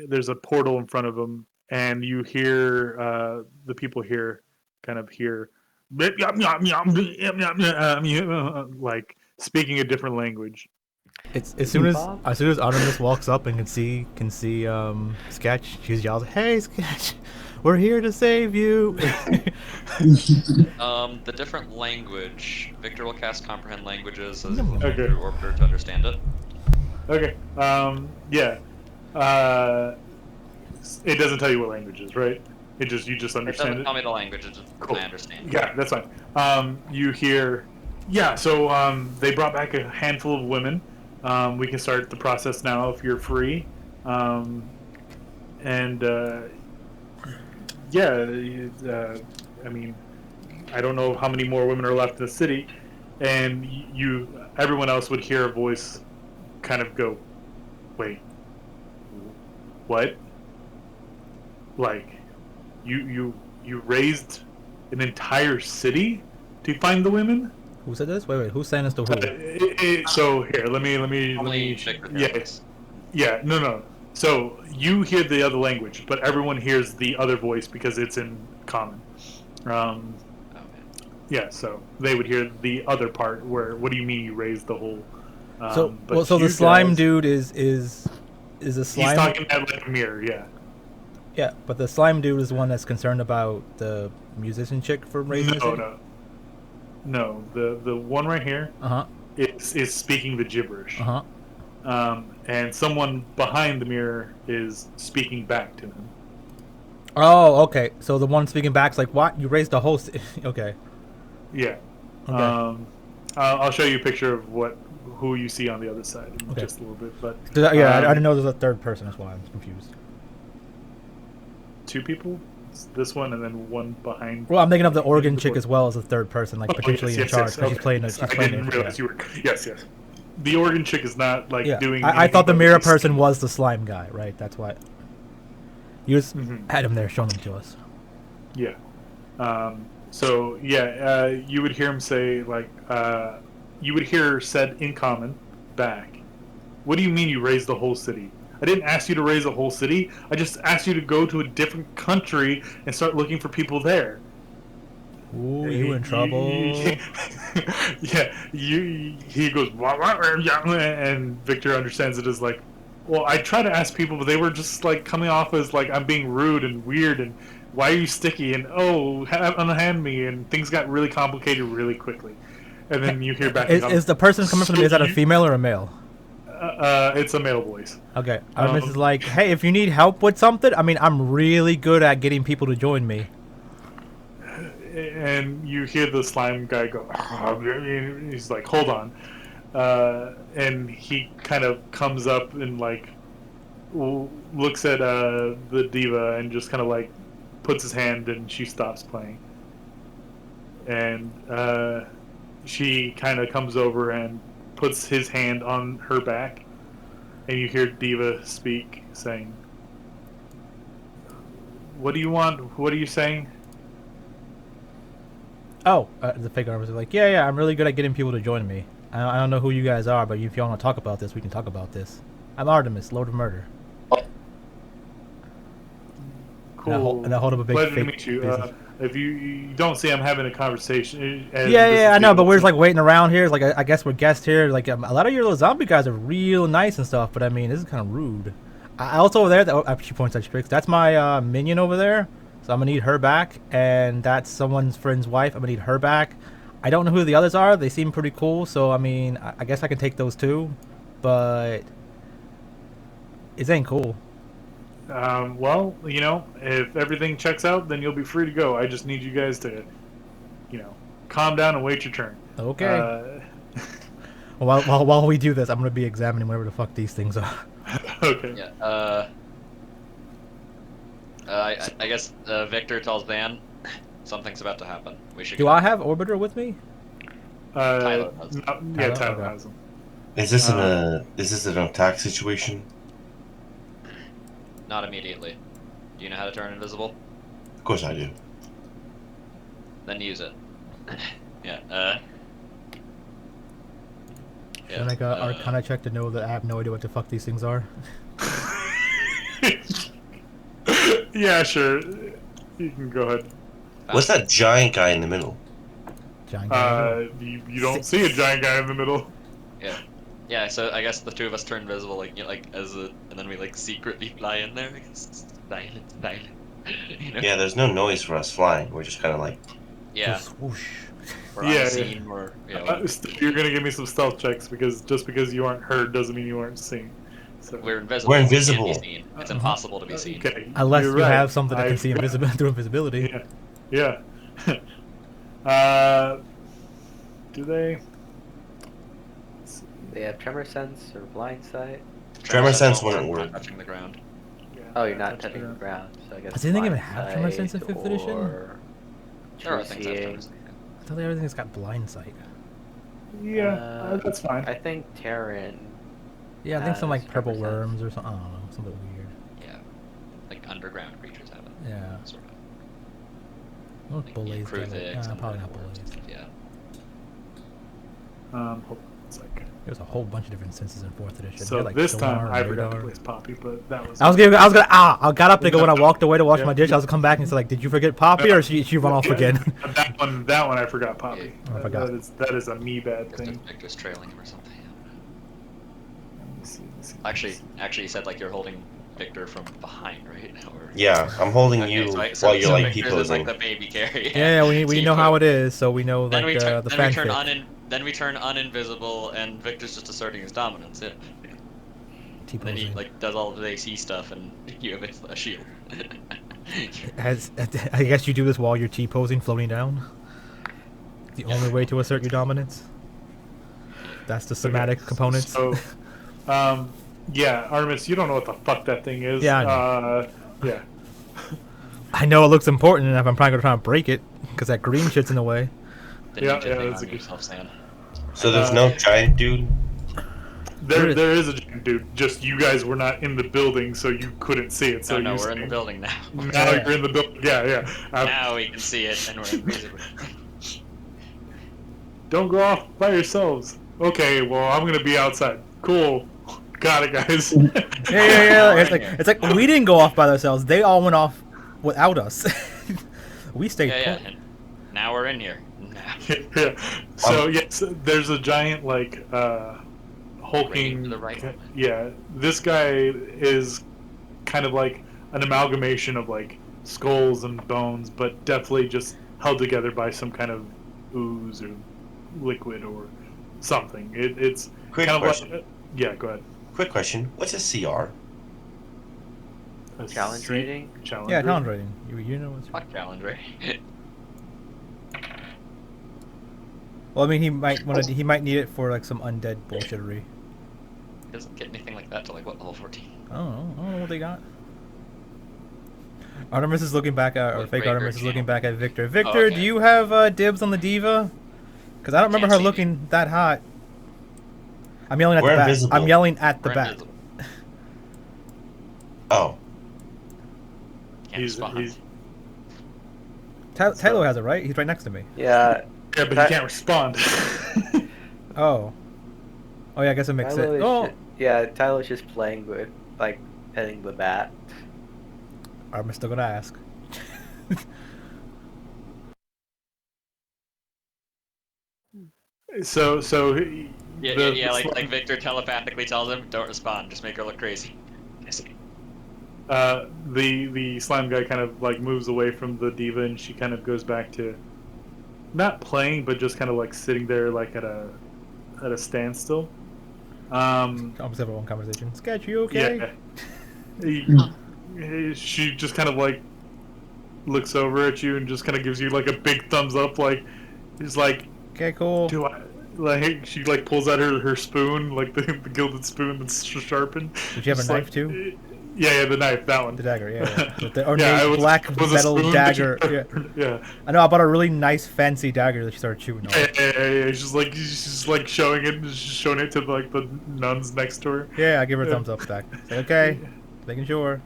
There's a portal in front of them, and you hear the people here kind of hear like speaking a different language. It's as soon as Artemis walks up and can see Sketch, she yells, "Hey, Sketch, we're here to save you!" The different language. Victor will cast comprehend languages as Okay. through Orbiter to understand it. Okay. Yeah. It doesn't tell you what language is, right? You just It understand doesn't it. tell me the language. It just Cool. I understand. Yeah, that's fine. You hear, yeah. So they brought back a handful of women. We can start the process now if you're free. And yeah, I mean, I don't know how many more women are left in the city, and everyone else would hear a voice kind of go, wait, what? Like, you raised an entire city to find the women? Who said this? Wait. Who's saying this to who? So here, let me, Only Victor yeah, heard this. yeah, no. So you hear the other language, but everyone hears the other voice because it's in common. Okay. Yeah, so they would hear the other part where, what do you mean you raised the whole? So But so the you slime guys- dude is a slime. He's talking at like a mirror, yeah. Yeah, but the slime dude is the one that's concerned about the musician chick for raising the city. No. The one right here Uh huh. is speaking the gibberish. Uh huh. And someone behind the mirror is speaking back to him. Oh, okay. So the one speaking back's like, "What? You raised the whole city?" Okay. Yeah. Okay. I'll show you a picture of who you see on the other side in Okay. just a little bit. But Yeah, I didn't know there was a third person. That's why I'm confused. two people. It's this one and then one behind. Well, I'm thinking of the organ chick as well as a third person, like Oh, potentially in yes, charge. yes, 'Cause she's okay. playing. Yes, She's I playing. didn't it, realize yeah. you were. Yes. The organ chick is not like Yeah, doing. I thought the anything mirror but person was the slime guy, right? That's why. You just Mhm. had him there, showing them to us. Yeah. So yeah, you would hear him say like, you would hear said in common back. What do you mean you raised the whole city? I didn't ask you to raise a whole city. I just asked you to go to a different country and start looking for people there. Ooh, you in trouble? Yeah, he goes, and Victor understands it as like, well, I try to ask people, but they were just like coming off as like I'm being rude and weird, and why are you sticky, and unhand me, and things got really complicated really quickly, and then you hear back. Is the person coming from the? Is that a female or a male? It's a male voice. Okay, this is like, hey, if you need help with something, I mean, I'm really good at getting people to join me. And you hear the slime guy go, he's like, hold on. And he kind of comes up and like looks at the diva and just kind of like puts his hand, and she stops playing. And she kind of comes over and puts his hand on her back, and you hear Diva speak, saying, "What do you want? What are you saying?" Oh, the fake armor was like, yeah, I'm really good at getting people to join me. I don't know who you guys are, but if you want to talk about this, we can talk about this. I'm Artemis, Lord of Murder. Cool. And I hold up a big Pleasure to fake meet you. business. If you don't see, I'm having a conversation. Yeah, I know, but we're just like waiting around here. It's like I guess we're guests here. Like a lot of your little zombie guys are real nice and stuff, but I mean, this is kind of rude. I also over there, she points at Strix. That's my minion over there, so I'm gonna need her back, and that's someone's friend's wife. I'm gonna need her back. I don't know who the others are. They seem pretty cool, so I mean, I guess I can take those too, but it ain't cool. Well, if everything checks out, then you'll be free to go. I just need you guys to, calm down and wait your turn. Okay. While we do this, I'm gonna be examining whatever the fuck these things are. Okay. Yeah. I guess Victor tells Van something's about to happen. We should. Do I have Orbiter with me? Tyler does. Yeah, Tyler Okay. has them. Is this an attack situation? Not immediately. Do you know how to turn invisible? Of course I do. Then use it. Yeah. Should I make a Arcana check to know that I have no idea what the fuck these things are? Yeah, sure. You can go ahead. What's that giant guy in the middle? Giant guy. You don't see a giant guy in the middle. Yeah. Yeah. So I guess the two of us turn invisible, and then we secretly fly in there. Silent. Yeah, there's no noise for us flying. We're just kind of like. Yeah. Just whoosh. Or Yeah, unseen, or you're gonna give me some stealth checks because just because you aren't heard doesn't mean you aren't seen. So we're invisible. We're We invisible. can't be seen. It's impossible to be seen. okay. Unless you're you right. have something that can I see forgot. through invisibility. Yeah. Do they? They have tremor sense or blind sight. Tremor sense won't wouldn't work work. when touching the ground. Yeah. Oh, you're not touch touching the ground. ground, so I guess. Does anything even have tremor sense in blind 5th edition? or There are true things that have seeing. tremors. I thought everything's got blind sight. Yeah, that's fine. I think Terran. Yeah, I think some like purple tremor sense. worms or something. I don't know, something weird. Yeah, like underground creatures have it. Yeah. Sort of. What Like bullays prove get it? the Nah, probably not bullays. Yeah. Hold on a sec. There's a whole bunch of different senses in 4th edition. They So had, like, this time sonar, I forgot to radar. place Poppy, but that was. I got up to go when I walked away to wash my dish. I was come back and say like, did you forget Poppy or she run off again? That one I forgot Poppy. I forgot. That is a me bad Guess thing. Victor's trailing him or something. Let me see. Actually, you said like you're holding Victor from behind, right? Or... Yeah, I'm holding Okay, you so while you're like Victor's people. is like the baby carry. Yeah, we know how it is, so we know Then like we turn, the then we turn fanfic. then we turn uninvisible, and Victor's just asserting his dominance. Yeah. Then he T-posing. like does all of the AC stuff, and you have a shield. I guess you do this while you're T-posing, floating down. The only way to assert your dominance. That's the somatic components. So, yeah, Artemis, you don't know what the fuck that thing is. Yeah, I yeah. I know it looks important enough. I'm probably gonna try and break it because that green shit's in the way. The Yeah, ninja yeah, thing that's on a good- yourself, Stan. So there's no giant dude. There is a giant dude. Just you guys were not in the building, so you couldn't see it. So No, you we're in the see- building now. Now you're in the building. Yeah. Now we can see it, and we're invisible. Don't go off by yourselves. Okay, well I'm gonna be outside. Cool. Got it, guys. Yeah. It's like we didn't go off by ourselves. They all went off without us. We stayed Yeah. put. And now we're in here. Now. Yeah. So yes, there's a giant like Waiting hulking. for the right moment. Yeah, this guy is kind of like an amalgamation of like skulls and bones, but definitely just held together by some kind of ooze or liquid or something. It's Quick kind question. of like yeah. Go ahead. Quick question. What's a CR? A Challenge C- rating? Challenge Yeah, rating. challenge rating. You know what's. Fuck challenge, right? Well, I mean, he might need it for like some undead bullshittery. Doesn't get anything like that till like what, level 14? I don't know what they got. Artemis is looking back at, or With fake Raker Artemis is looking channel. back at Victor. Victor, okay. do you have dibs on the diva? Because I don't remember Can't her see me. looking that hot. I'm yelling at We're the back. invisible. I'm yelling at the We're back. invisible. Oh, Can't He's, respond. he's Taylor has it right. He's right next to me. Yeah. yeah, but That- he can't respond. Oh. Oh yeah, I guess it makes Tyler sense. is Oh, yeah, Tyler's just playing with, like, hitting the bat. I'm still gonna ask. so Yeah, like Victor telepathically tells him, don't respond, just make her look crazy. the slime guy kind of like moves away from the diva and she kind of goes back to not playing but just kind of like sitting there like at a standstill. Almost have our own conversation. Sketch, you okay? Yeah. She just kind of like looks over at you and just kind of gives you like a big thumbs up, like it's like, Okay, cool. do I like? She like pulls out her spoon, like the gilded spoon that's sharpened. Did you have a Just knife like, too? Yeah, the knife, that one. The dagger, yeah. The ornate Yeah, it was- black it was a metal spoon, but dagger. you- Yeah. Yeah. I know. I bought a really nice, fancy dagger that she started shooting on. Yeah. She's just like showing it to like the nuns next to her. Yeah, I give her a thumbs up back. Say, okay, making sure.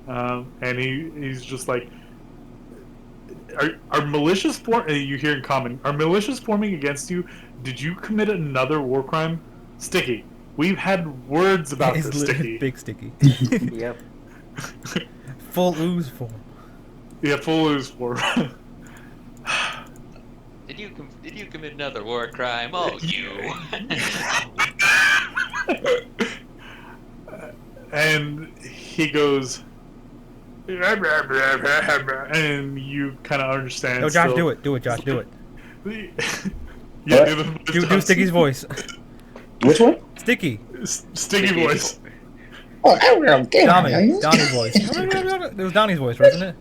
And he's just like, are militias you hear in common? Are militias forming against you? Did you commit another war crime? Sticky. We've had words about It's this, Sticky. big sticky. Yep. Full ooze form. Yeah, full ooze for. Did you commit another war crime? Oh, you. And he goes, and you kind of understand. No, Josh, still. do it. Do it, Josh. Do it. Yeah, What? do the voice, Do Sticky's voice. Which one? Sticky. Sticky voice. Oh, I don't know. Donnie's voice. It was Donnie's voice, wasn't it?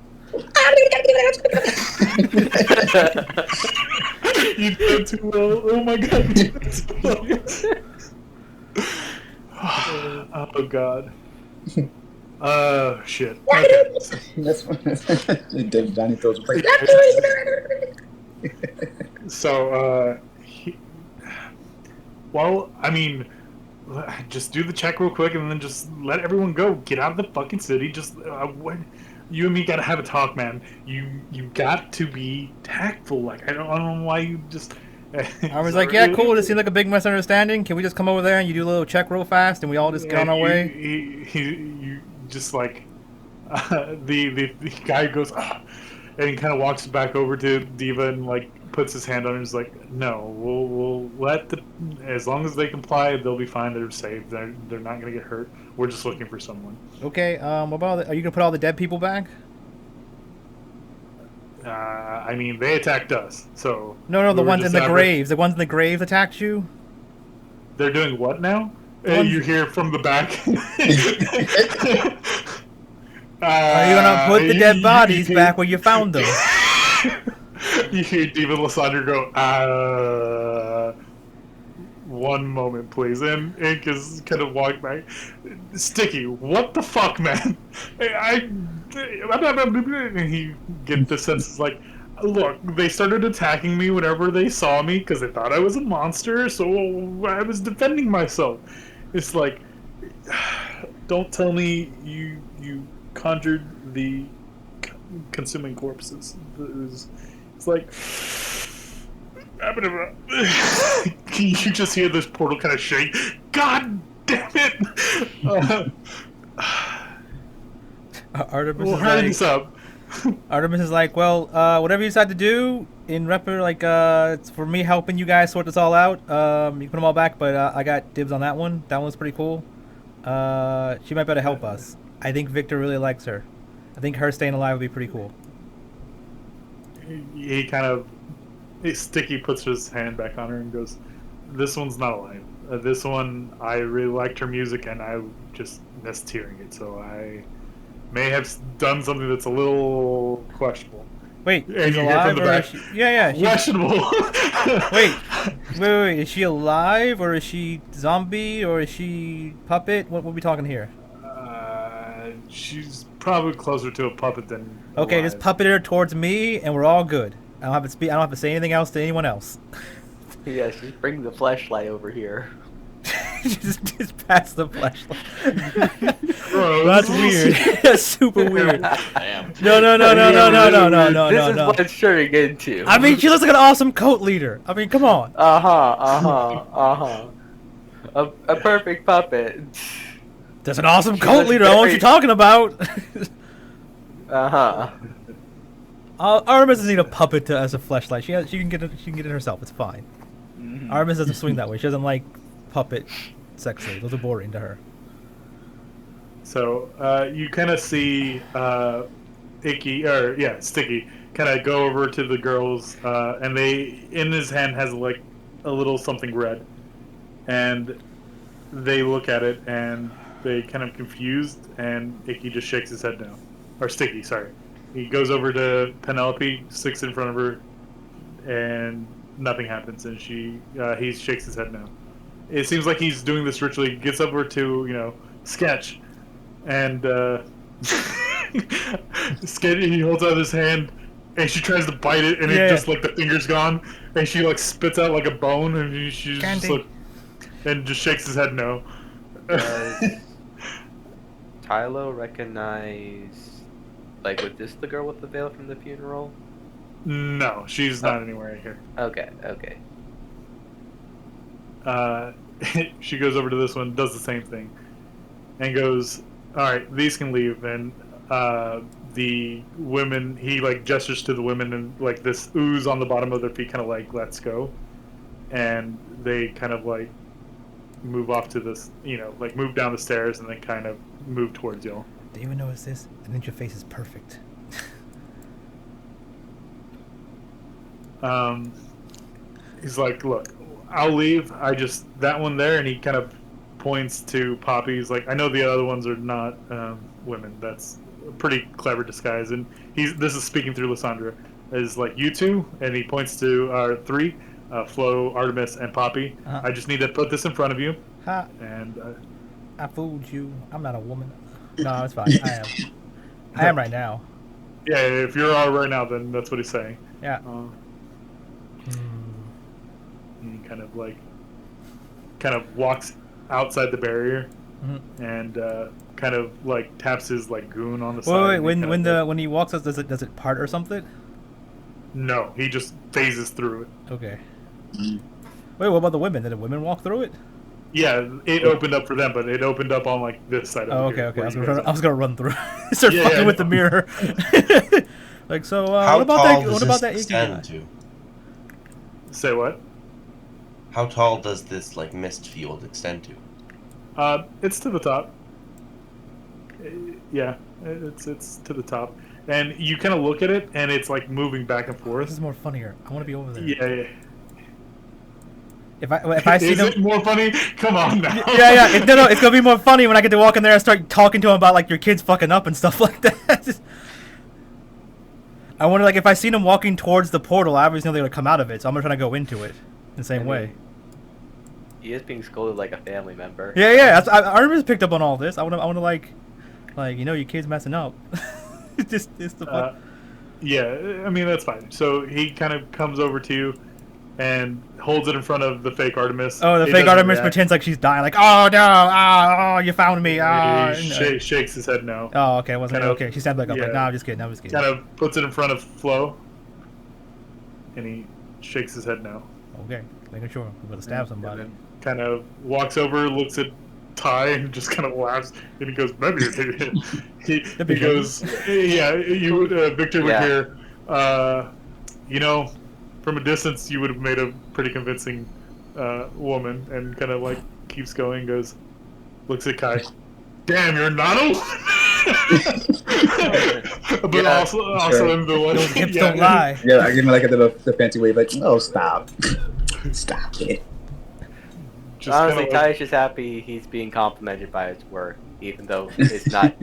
You did it too well. Oh my god. You did it too well. Oh god. Shit. Okay. That's what Johnny throws a plate. So, well, I mean, just do the check real quick and then just let everyone go. Get out of the fucking city. Just what? You and me gotta have a talk, man. You got to be tactful. Like I don't know why you just. I was like, yeah, cool. This seems like a big misunderstanding. Can we just come over there and you do a little check real fast and we all just get on our way? You just like the guy goes and he kind of walks back over to Diva and like puts his hand on her and is like, no, we'll let as long as they comply, they'll be fine. They're safe. They're not gonna get hurt. We're just looking for someone. Okay. What about? Are you gonna put all the dead people back? I mean, they attacked us, so No, the we were ones in just the graves. The ones in the graves attacked you. They're doing what now? Ones- You hear from the back. Are you gonna put the dead bodies back where you found them? You hear Diva Lysandra go, one moment, please. And Ink is kind of walking back. Sticky, what the fuck, man? And he gets the sense, it's like, look, they started attacking me whenever they saw me because they thought I was a monster, so I was defending myself. It's like, don't tell me you conjured the consuming corpses. It's like, you just hear this portal kind of shake. God damn it! Artemis We'll hurry this up. Artemis is like, well, whatever you decide to do in it's for me helping you guys sort this all out. You can put them all back, but I got dibs on that one. That one's pretty cool. She might be able to help us. I think Victor really likes her. I think her staying alive would be pretty cool. He kind of, Sticky puts his hand back on her and goes, this one's not alive. This one, I really liked her music and I just missed hearing it, so I may have done something that's a little questionable. Wait, And she's you hear alive from the or back, is she... Yeah, she's... questionable. Wait, is she alive or is she zombie or is she puppet? What are we talking here? She's probably closer to a puppet than Okay, alive. just puppet her towards me and we're all good. I don't have to speak. I don't have to say anything else to anyone else. Yeah, just bring the flashlight over here. just pass the flashlight. Bro, That's this weird. is- That's super weird. Damn. No. This is what it's turning into. I mean, she looks like an awesome cult leader. I mean, come on. A perfect puppet. That's an awesome She cult looks leader. I know what very- you're talking about. Uh-huh. Artemis doesn't need a puppet as a fleshlight. She can get it herself. It's fine. Mhm. Artemis doesn't swing that way. She doesn't like puppet sex slaves. Those are boring to her. So you kind of see Sticky kind of go over to the girls, and in his hand has like a little something red, and they look at it and they kind of confused, and Icky just shakes his head no, or Sticky, sorry. He goes over to Penelope, sticks it in front of her, and nothing happens, and he shakes his head no. It seems like he's doing this ritually. He gets over to Sketch, and Sketch, he holds out his hand, and she tries to bite it, and it just like the finger's gone, and she like spits out like a bone, and she's just like, and just shakes his head no. Tylo recognize, like, was this the girl with the veil from the funeral? No, she's not anywhere here. Okay. She goes over to this one, does the same thing, and goes, "All right, these can leave." And the women, he like gestures to the women, and like this ooze on the bottom of their feet, kind of like "Let's go," and they kind of like move off to this, like move down the stairs, and then kind of move towards y'all. Do you even notice this? I think your face is perfect. He's like, "Look, I'll leave. That one there," and he kind of points to Poppy. He's like, "I know the other ones are not women. That's a pretty clever disguise." And this is speaking through Lysandra. Is like, "You two," and he points to our three, Flo, Artemis, and Poppy. I just need to put this in front of you. Ha! And I fooled you. I'm not a woman. No, it's fine. I am. I am right now. Yeah, if you're all right now, then that's what he's saying. Yeah. He kind of walks outside the barrier and kind of like taps his like goon on the side. Wait. and he When he walks us, does it part or something? No, he just phases through it. Okay. Wait, what about the women? Did the women walk through it? Yeah, it opened up for them, but it opened up on like this side. Oh, over okay. here, I was gonna run through. Start Yeah, fucking yeah, with the no. mirror. Like so. How What about tall that? does What about that? this extend to? Say what? How tall does this like mist field extend to? It's to the top. Yeah, it's to the top, and you kind of look at it, and it's like moving back and This forth. is more funnier. I want to be over there. Yeah. If I see Is them. it more funny? Come on now. Yeah. No. It's gonna be more funny when I get to walk in there and start talking to him about like your kids fucking up and stuff like that. I wonder, like, if I seen him walking towards the portal, I obviously know they're gonna come out of it, so I'm gonna try to go into it the same way. He is being scolded like a family member. Yeah. Artemis picked up on all this. I wanna like, your kid's messing up. just the fuck. Yeah, I mean that's fine. So he kind of comes over to you and holds it in front of the fake Artemis. Oh, the He fake doesn't Artemis react. pretends like she's dying. Like, oh no, you found me. He shakes his head no. Oh, okay, wasn't Kind of- okay. She stands back up. Like, yeah. nah, I'm just kidding. I'm just kidding. Kind of puts it in front of Flo, and he shakes his head no. Okay, making sure I'm gonna stab somebody. And then kind of walks over, looks at Ty, and just kind of laughs. And he goes, "Maybe." he goes, "Yeah, you, Victor would Yeah. hear. From a distance, you would have made a pretty convincing woman." And kind of like keeps going. Goes, looks at Kai. Damn, you're not a but Yeah, also sure. in the one. Those hips don't lie. Yeah, I give him like the fancy wave, like, oh, stop. Stop it. Just Honestly, kinda like- Ty's just happy he's being complimented by his work, even though it's not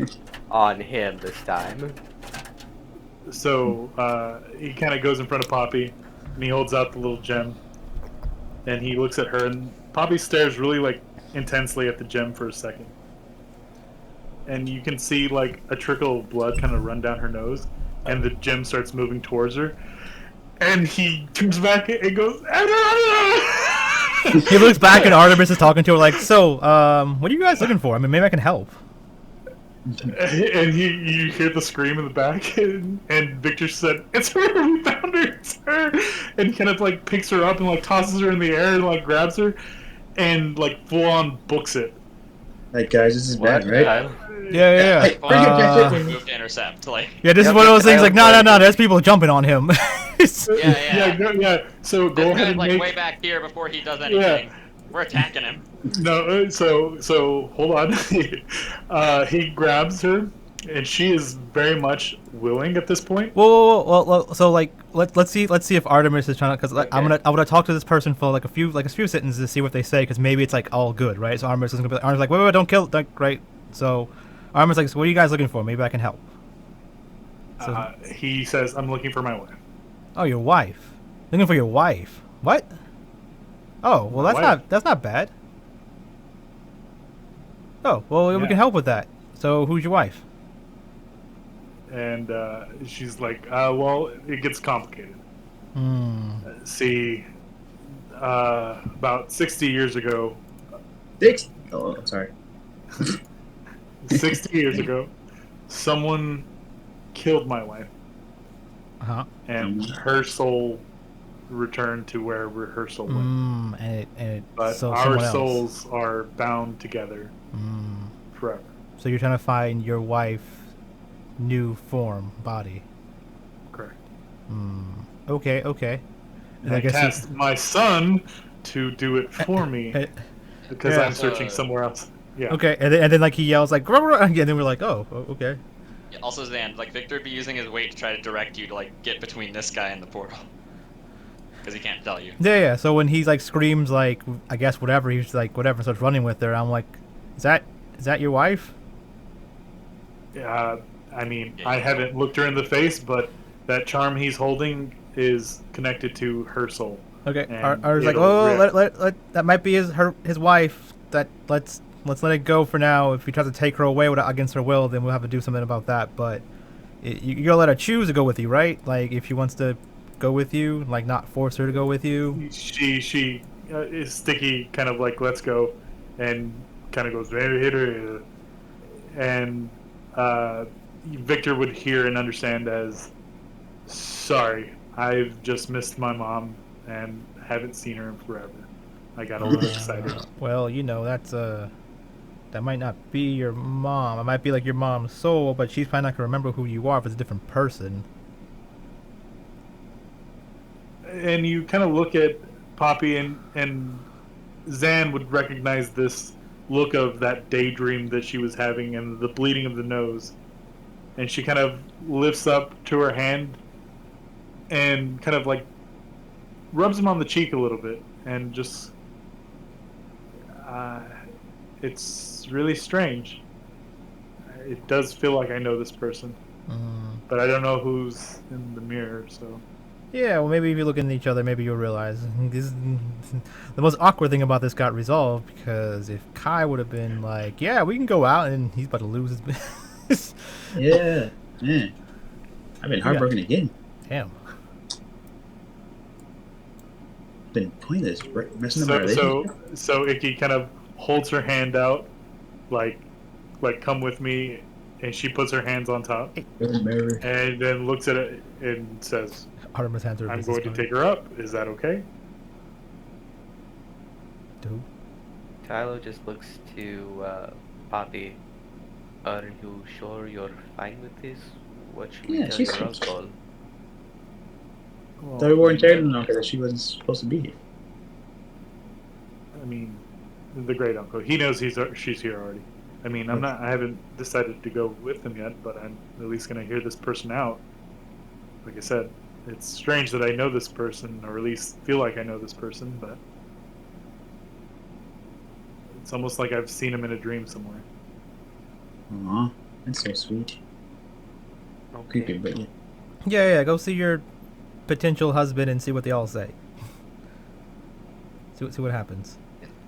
on him this time. So he kind of goes in front of Poppy, and he holds out the little gem, and he looks at her, and Poppy stares really like intensely at the gem for a second, and you can see like a trickle of blood kind of run down her nose, and the gem starts moving towards her, and he turns back and goes. He looks back and Artemis is talking to her like, so, what are you guys looking for? I mean, maybe I can help. And you hear the scream in the back, and Victor said, "It's her! We found her! It's her!" And he kind of like picks her up and like tosses her in the air and like grabs her, and like full on books it. Like, guys, this is bad, What? right? Yeah. Hey, bring it, Jack. Move to intercept. Like, Yeah, this is Yep, one of those things like, Kyle no, there's people jumping on him. Yeah. So go this ahead guy's and like make. way back here before he does anything. We're attacking him. No, so hold on. He grabs her, and she is very much willing at this point. Well, so like, let's see if Artemis is trying to, because I'm Okay. gonna talk to this person for like a few sentences to see what they say, because maybe it's like all good, right? So Artemis is gonna be like, wait, don't kill, right? So Artemis like, so what are you guys looking for? Maybe I can help. So, He says, "I'm looking for my wife." oh, your wife, looking for your wife? What? Oh, well, that's not bad. Oh, well, we Yeah. can help with that. So who's your wife? And she's like, "Well, it gets complicated. See, about 60 years ago, Dicks. Oh, I'm sorry. 60 years ago, someone killed my wife, Uh-huh. and her soul returned to wherever her soul went. And it But so our someone else. souls are bound together forever. So you're trying to find your wife's new form, body. Correct. Okay. And I tasked my son to do it for me because Yeah. I'm searching somewhere else. Yeah. Okay, and then like he yells like, "Grr, grr," and then we're like, oh, okay. Also, Zan, like Victor would be using his weight to try to direct you to like get between this guy and the portal, because he can't tell you. Yeah. So when he's like screams like, I guess whatever, he's like whatever, starts running with her. I'm like, is that your wife? I mean, I haven't looked her in the face, but that charm he's holding is connected to her soul. Okay. And I was like, it'll oh, react. let that might be his wife. Let's let's let it go for now. If we try to take her away without against her will, then we'll have to do something about that. But you're gonna let her choose to go with you, right? Like if she wants to go with you, like not force her to go with you. She is Sticky, kind of like let's go, and kind of goes hit her, and Victor would hear and understand as, sorry, I've just missed my mom and haven't seen her in forever. I got a little excited. Well, that's that might not be your mom. It might be like your mom's soul, but she's probably not gonna remember who you are if it's a different person. And you kind of look at Poppy, and Zan would recognize this look of that daydream that she was having and the bleeding of the nose. And she kind of lifts up to her hand and kind of like rubs him on the cheek a little bit and just it's really strange. It does feel like I know this person, but I don't know who's in the mirror, so Yeah, well, maybe if you look into each other, maybe you'll realize this. The most awkward thing about this got resolved because if Kai would have been like, "Yeah, we can go out," and he's about to lose his business. Yeah, man. I've been heartbroken again. Damn. Been pointless, messing up my relationship. so Icky kind of holds her hand out, like come with me, and she puts her hands on top, and then looks at it and says, Artemis hands her a I'm business going to card. take her up. Is that okay? Dude. Tylo just looks to Poppy. Are you sure you're fine with this? What should we Yeah, tell she's- your uncle? Well, Thought we weren't telling her because she wasn't supposed to be here. I mean, the great uncle. He knows she's here already. I mean, I haven't decided to go with him yet, but I'm at least gonna hear this person out. Like I said, it's strange that I know this person, or at least feel like I know this person, but it's almost like I've seen him in a dream somewhere. Aw, that's so sweet. Creepy, but yeah. Yeah, go see your potential husband and see what they all say. See what happens.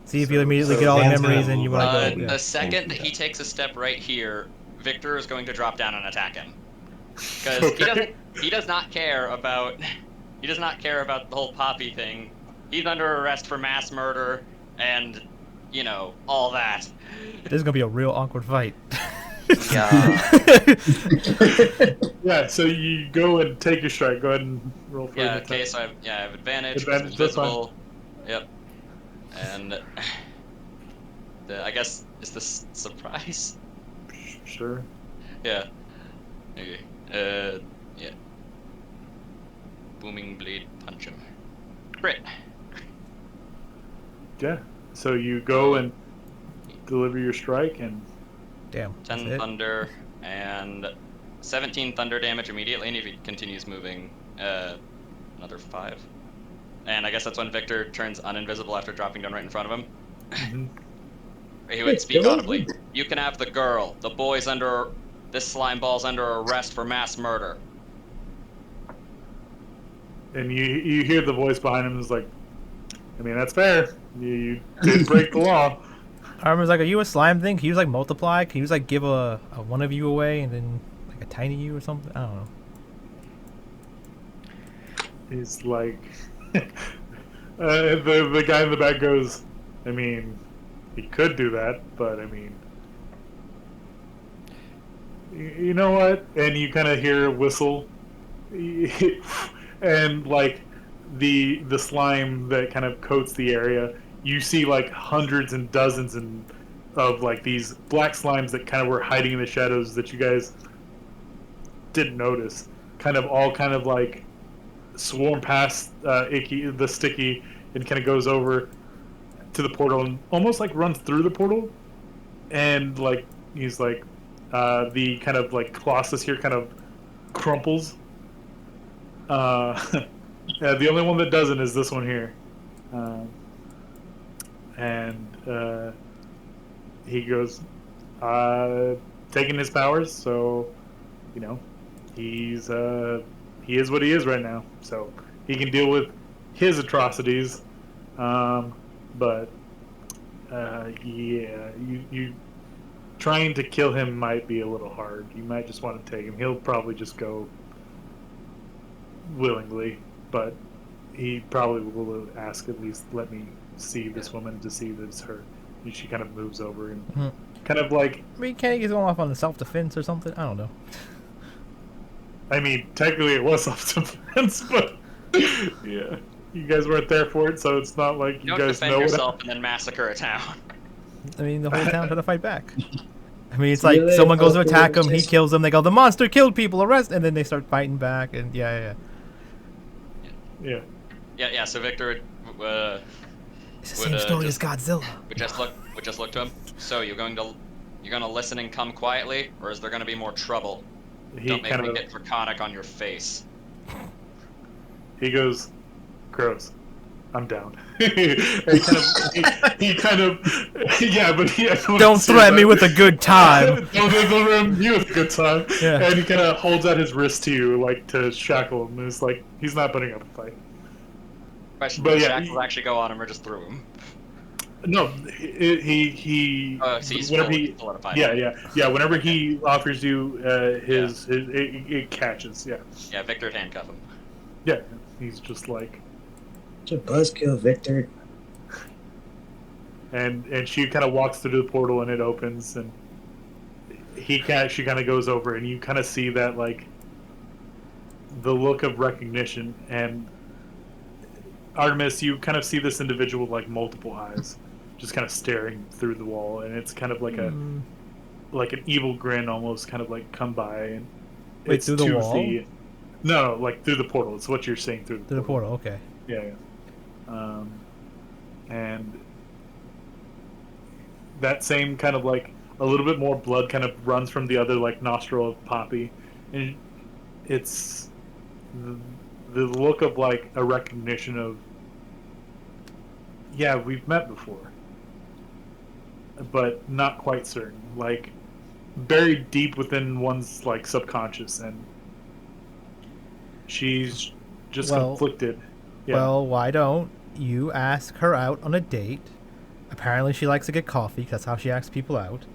See if you immediately get all the Dan's gonna memories and you move want on. to go. The second that he takes a step right here, Victor is going to drop down and attack him. Because he does not care about the whole Poppy thing. He's under arrest for mass murder and all that. This is gonna be a real awkward fight. Yeah. Yeah, so you go and take your strike. Go ahead and roll for Yeah, an okay, attack. so I have advantage. Advantage, It's that's fine. invisible. Yep. And I guess it's the surprise. Sure. Yeah. Okay. Yeah. Booming blade punch him. Crit. Yeah. So you go and deliver your strike, and Damn. 10 that's it? thunder and 17 thunder damage immediately, and if he continues moving, another 5. And I guess that's when Victor turns uninvisible after dropping down right in front of him. He would speak audibly. You can have the girl. The boy's this slime ball's under arrest for mass murder. and you hear the voice behind him is like, I mean, that's fair. You did break the law. Armin's like, are you a slime thing? Can you like multiply? Can you like give a one of you away and then like a tiny you or something? I don't know. He's like, the guy in the back goes, I mean, he could do that, but I mean, you know what? And you kind of hear a whistle, and like the slime that kind of coats the area. You see like hundreds and dozens of like these black slimes that kind of were hiding in the shadows that you guys didn't notice. Kind of like swarm past the Sticky, and kind of goes over to the portal and almost like runs through the portal, and like he's like the kind of like Colossus here kind of crumples. Yeah, the only one that doesn't is this one here, and he goes taking his powers, so he is what he is right now, so he can deal with his atrocities, but Yeah, you trying to kill him might be a little hard. You might just want to take him. He'll probably just go willingly, but he probably will ask at least let me see this woman to see that it's her. And she kind of moves over and kind of like. I mean, can't he get someone off on the self-defense or something? I don't know. I mean, technically it was self-defense, but yeah, you guys weren't there for it, so it's not like you Don't guys defend know yourself and then massacre a town. I mean, the whole town tried to fight back. I mean, it's See you like later, someone goes to folks. attack him, he kills them, they go, the monster killed people, arrest, and then they start fighting back, and yeah. Yeah. Yeah. So Victor would It's the Would, same story just- as Godzilla. just look to him. So you're going to listen and come quietly, or is there going to be more trouble? He Don't make kind me of get draconic on your face. he goes, gross. I'm down. he kind of, yeah, but he. Don't threaten me with a good time. Don't threaten me with a good time. Yeah. And he kind of holds out his wrist to you, like to shackle him. And it's like he's not putting up a fight. Question: But do the yeah, shackles actually go on him or just through him? No, he Oh, so he's whenever fully he, solidified. yeah. Whenever he offers you his it catches. Yeah, Yeah, Victor would handcuff him. yeah. He's just like. Your buzzkill, Victor. And she kind of walks through the portal and it opens and she kind of goes over and you kind of see that like the look of recognition and Artemis, you kind of see this individual with like multiple eyes just kind of staring through the wall and it's kind of like like an evil grin almost kind of like come by and Wait, it's through the to wall? no, like through the portal. It's what you're saying through the To the portal. portal, okay. Yeah. And that same kind of like a little bit more blood kind of runs from the other like nostril of Poppy, and it's the look of like a recognition of yeah, we've met before, but not quite certain. Like buried deep within one's like subconscious, and she's just conflicted. Yeah. Well, why don't you ask her out on a date? Apparently she likes to get coffee, 'cause that's how she asks people out.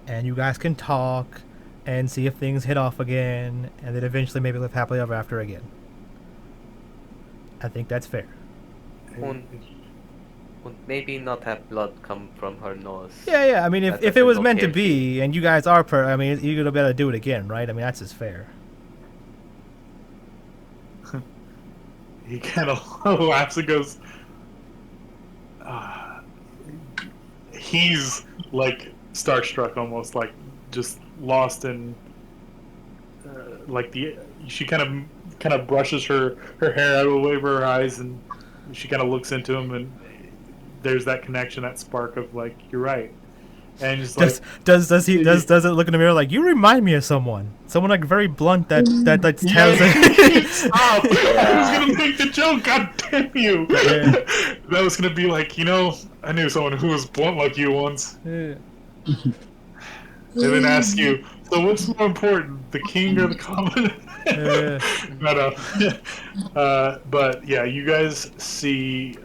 And you guys can talk and see if things hit off again, and then eventually maybe live happily ever after again. I think that's fair. Would maybe not have blood come from her nose. Yeah. I mean, if That's it a was single meant to case. be, and you guys are I mean, you're gonna be able to do it again, right? I mean, that's just fair. He kind of laughs and goes, he's like starstruck almost, like just lost in like she kind of brushes her hair out of the way of her eyes and she kind of looks into him and there's that connection, that spark of like, you're right. And just like, Does it look in the mirror like, you remind me of someone like very blunt that tells it. Stop! I was gonna make the joke. God damn you! Yeah. That was gonna be like, I knew someone who was blunt like you once. Yeah. And then ask you, so what's more important, the king or the common? But yeah, you guys see.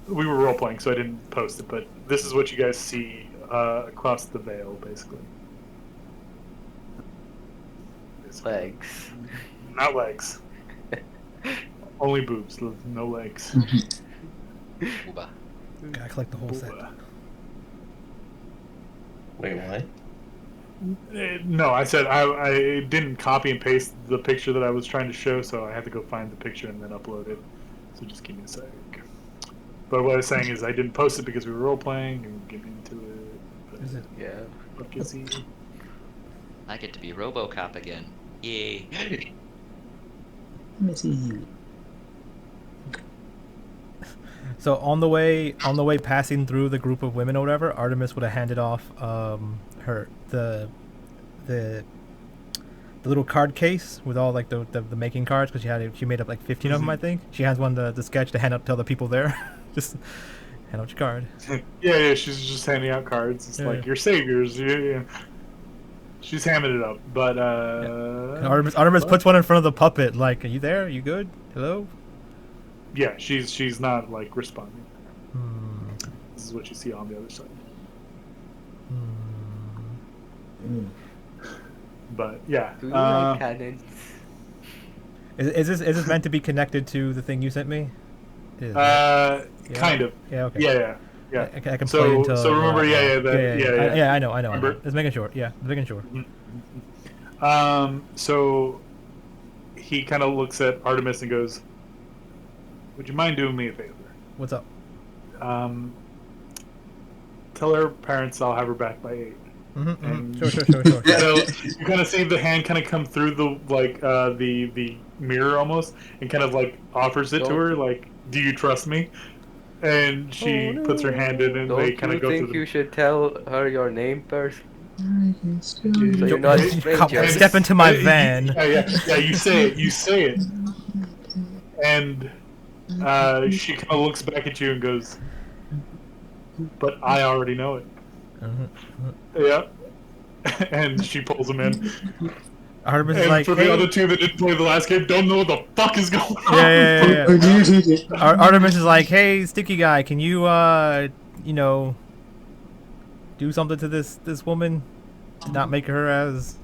We were role playing, so I didn't post it, but this is what you guys see across the veil, basically. Legs. Not legs. Only boobs, no legs. Uba. Gotta collect the whole set. Wait, what? No, I said I didn't copy and paste the picture that I was trying to show, so I had to go find the picture and then upload it. So just give me a sec. But what I was saying is I didn't post it because we were role playing and getting into it. But Is it? Yeah. fuck is he? I get to be RoboCop again. Yay! Let me see. So on the way passing through the group of women or whatever, Artemis would have handed off her the little card case with all like the making cards, because she made up like 15 of them, I think. She has one the sketch to hand out to other people there. Just hand out your card. Yeah, she's just handing out cards. It's like, your saviors. Yeah. She's hamming it up, but And Artemis puts one in front of the puppet, like, are you there? Are you good? Hello? yeah, she's not like responding. is what you see on the other side. But yeah, Do you like cannons? Is this meant to be connected to the thing you sent me? It is, right? kind of. Yeah. Okay. Yeah. I can play So until. remember, yeah. I know. Remember? Just making sure. Yeah, just making sure. So he kind of looks at Artemis and goes, "Would you mind doing me a favor? What's up? Tell her parents I'll have her back by 8." And Sure. you kind of see the hand kind of come through the the mirror almost, and kind of like offers it to her, like, "Do you trust me?" And she puts her hand in, and they kind of go through. Don't you think you should tell her your name first? So So you're not a stranger. Step into my van. Yeah. You say it, and she kind of looks back at you and goes, "But I already know it." Yeah. And she pulls him in. Artemis is And like, for the other two that didn't play the last game, don't know what the fuck is going on. Yeah. Artemis is like, hey, sticky guy, can you, do something to this woman? To not make her as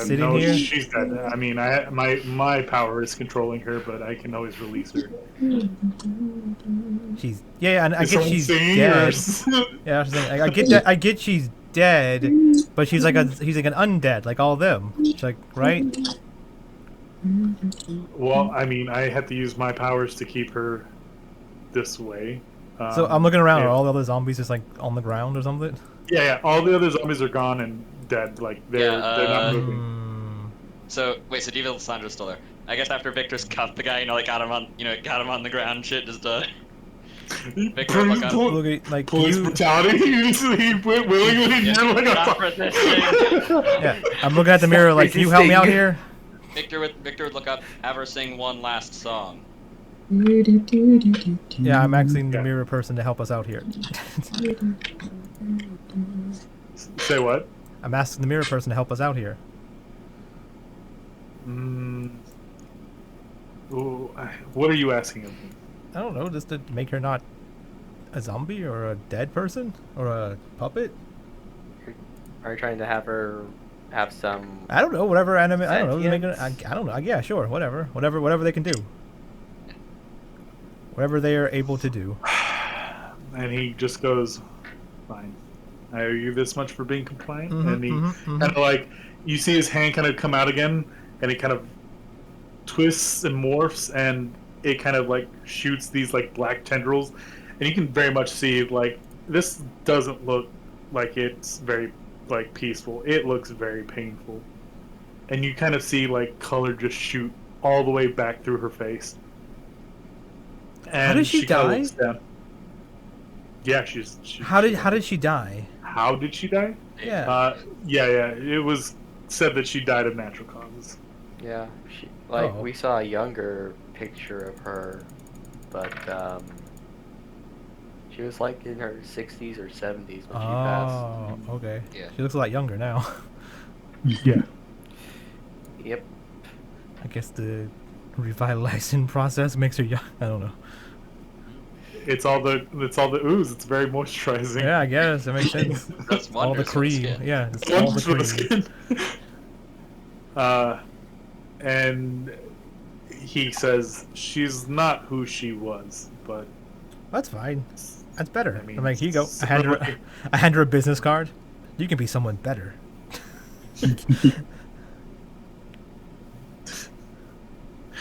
sitting no, here? she's dead. I mean, my power is controlling her, but I can always release her. She's and I Is get someone she's singing, dead. or- Yeah, I get that. I get she's dead, but he's like an undead, like all of them. It's like, right? Well, I mean, I had to use my powers to keep her this way. So I'm looking around. yeah. Are all the other zombies just like on the ground or something? Yeah. All the other zombies are gone and dead. Like they're not moving. So wait, so Diva Lissandra's still there. I guess after Victor's cuffed the guy, got him on the ground, shit, just Victor look up. Look at like Police brutality. He went willingly. And you're like, Stop resisting. yeah, I'm looking at the mirror like, can you help me out here? Victor would look up, have her sing one last song. Yeah, I'm asking the mirror person to help us out here. Say what? I'm asking the mirror person to help us out here. What are you asking of me? I don't know, just to make her not a zombie or a dead person or a puppet. Are you trying to have her have some? I don't know, whatever anime. I don't know. sentience? I don't know. Yeah, sure, whatever they can do. Whatever they are able to do. And he just goes, "Fine. I owe you this much for being compliant." And he kind of like, you see his hand kind of come out again, and it kind of twists and morphs, and it kind of like shoots these like black tendrils, and you can very much see like this doesn't look like it's very like peaceful. It looks very painful, and you kind of see like color just shoot all the way back through her face. And How did she kinda die? looks down. Yeah, How did she die? How did she die? Yeah. Yeah. It was said that she died of natural causes. Yeah, Oh. we saw a younger picture of her, but she was like in her 60s or 70s when she passed. Oh, okay. Yeah. She looks a lot younger now. Yeah. Yep. I guess the revitalizing process makes her young. I don't know. It's all the ooze. It's very moisturizing. Yeah, I guess that makes sense. That's All the wonders for the cream. skin. Yeah, it's all the For the cream. skin. And he says she's not who she was, but That's fine. That's better. I mean, I'm like, here you go. I hand her a business card. You can be someone better.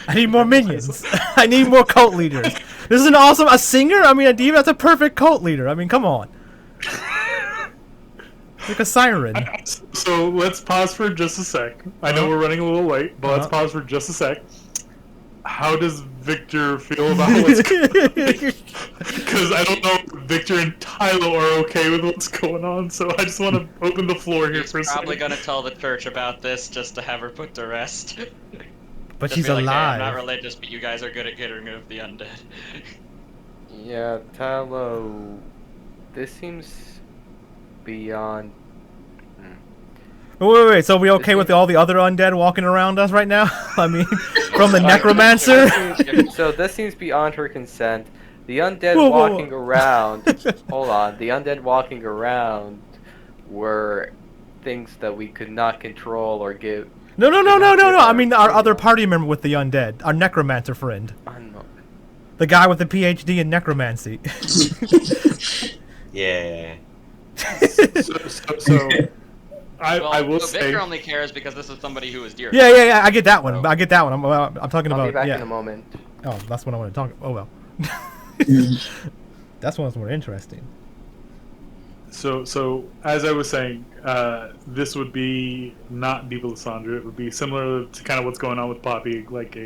I need more minions. I need more cult leaders. This is a singer? I mean, a diva, that's a perfect cult leader. I mean, come on. Like a siren. So let's pause for just a sec. I know we're running a little late, but let's pause for just a sec. How does Victor feel about what's going on? Because I don't know if Victor and Tylo are okay with what's going on, so I just want to open the floor here He's for a probably second. gonna tell the church about this just to have her put to rest. But Just she's be like, "Hey, I'm alive. not religious, but you guys are good at getting rid of the undead." Yeah, Talo, this seems beyond. Wait. So we okay with all the other undead walking around us right now? I mean, from the necromancer. So this seems beyond her consent. The undead Whoa, whoa, whoa. walking around. Hold on. The undead walking around were things that we could not control or give. No. I mean, our other party. party member with the undead, our necromancer friend, Unknown. the guy with the PhD in necromancy. Yeah. So I will so say. Victor only cares because this is somebody who is dear. Yeah. I get that one. I get that one. I'm talking I'll about. be back yeah. in a moment. Oh, that's what I want to talk. Oh well. That's one that's more interesting. So as I was saying, this would be not Diva Lysandra. It would be similar to kind of what's going on with Poppy. Like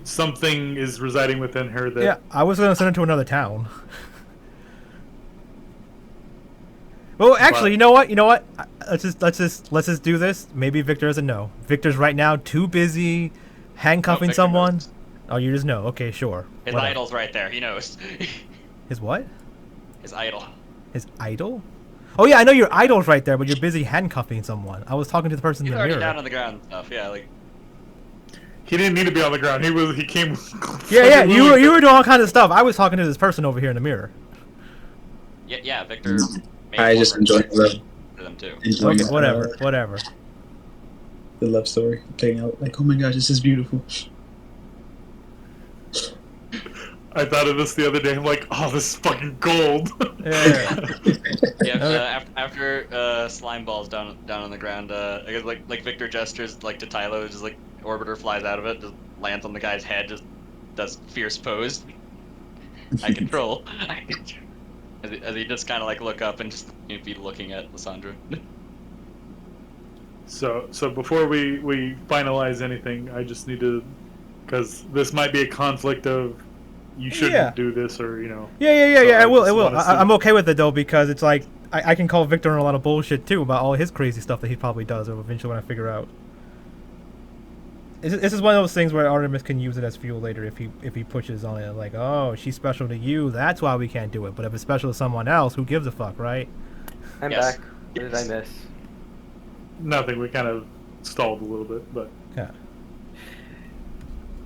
something is residing within her that. Yeah, I was gonna send her to another town. Well, actually, you know what? Let's just do this. Maybe Victor doesn't know. Victor's right now too busy handcuffing Victor someone. knows. Oh, you just know. Okay, sure. His Whatever. idol's right there. He knows. His what? His idol. His idol? Oh yeah, I know your idol's right there, but you're busy handcuffing someone. I was talking to the person He's in the already mirror. down on the ground and stuff. Yeah, like. He didn't need to be on the ground. He came. Yeah. You were doing all kinds of stuff. I was talking to this person over here in the mirror. Yeah, Victor. made I just more enjoy references love. to them too. Enjoying Okay, whatever. the love story playing out. Like, oh my gosh, this is beautiful. I thought of this the other day. I'm like, oh, this is fucking gold. Yeah. Yeah, after slime balls down on the ground, I guess like Victor gestures like to Tylo, just like orbiter flies out of it, just lands on the guy's head, just does fierce pose. I control. As he just kind of like look up and just be looking at Lysandra. So before we finalize anything, I just need to, because this might be a conflict of you shouldn't Yeah. do this or Yeah. So I will. just It will. wanna see- I'm okay with it though because it's like I can call Victor on a lot of bullshit too about all his crazy stuff that he probably does, or eventually when I figure out. This is one of those things where Artemis can use it as fuel later if he pushes on it, like, oh, she's special to you, that's why we can't do it. But if it's special to someone else, who gives a fuck, right? I'm Yes. back. What did I miss? Nothing. We kind of stalled a little bit, but Yeah.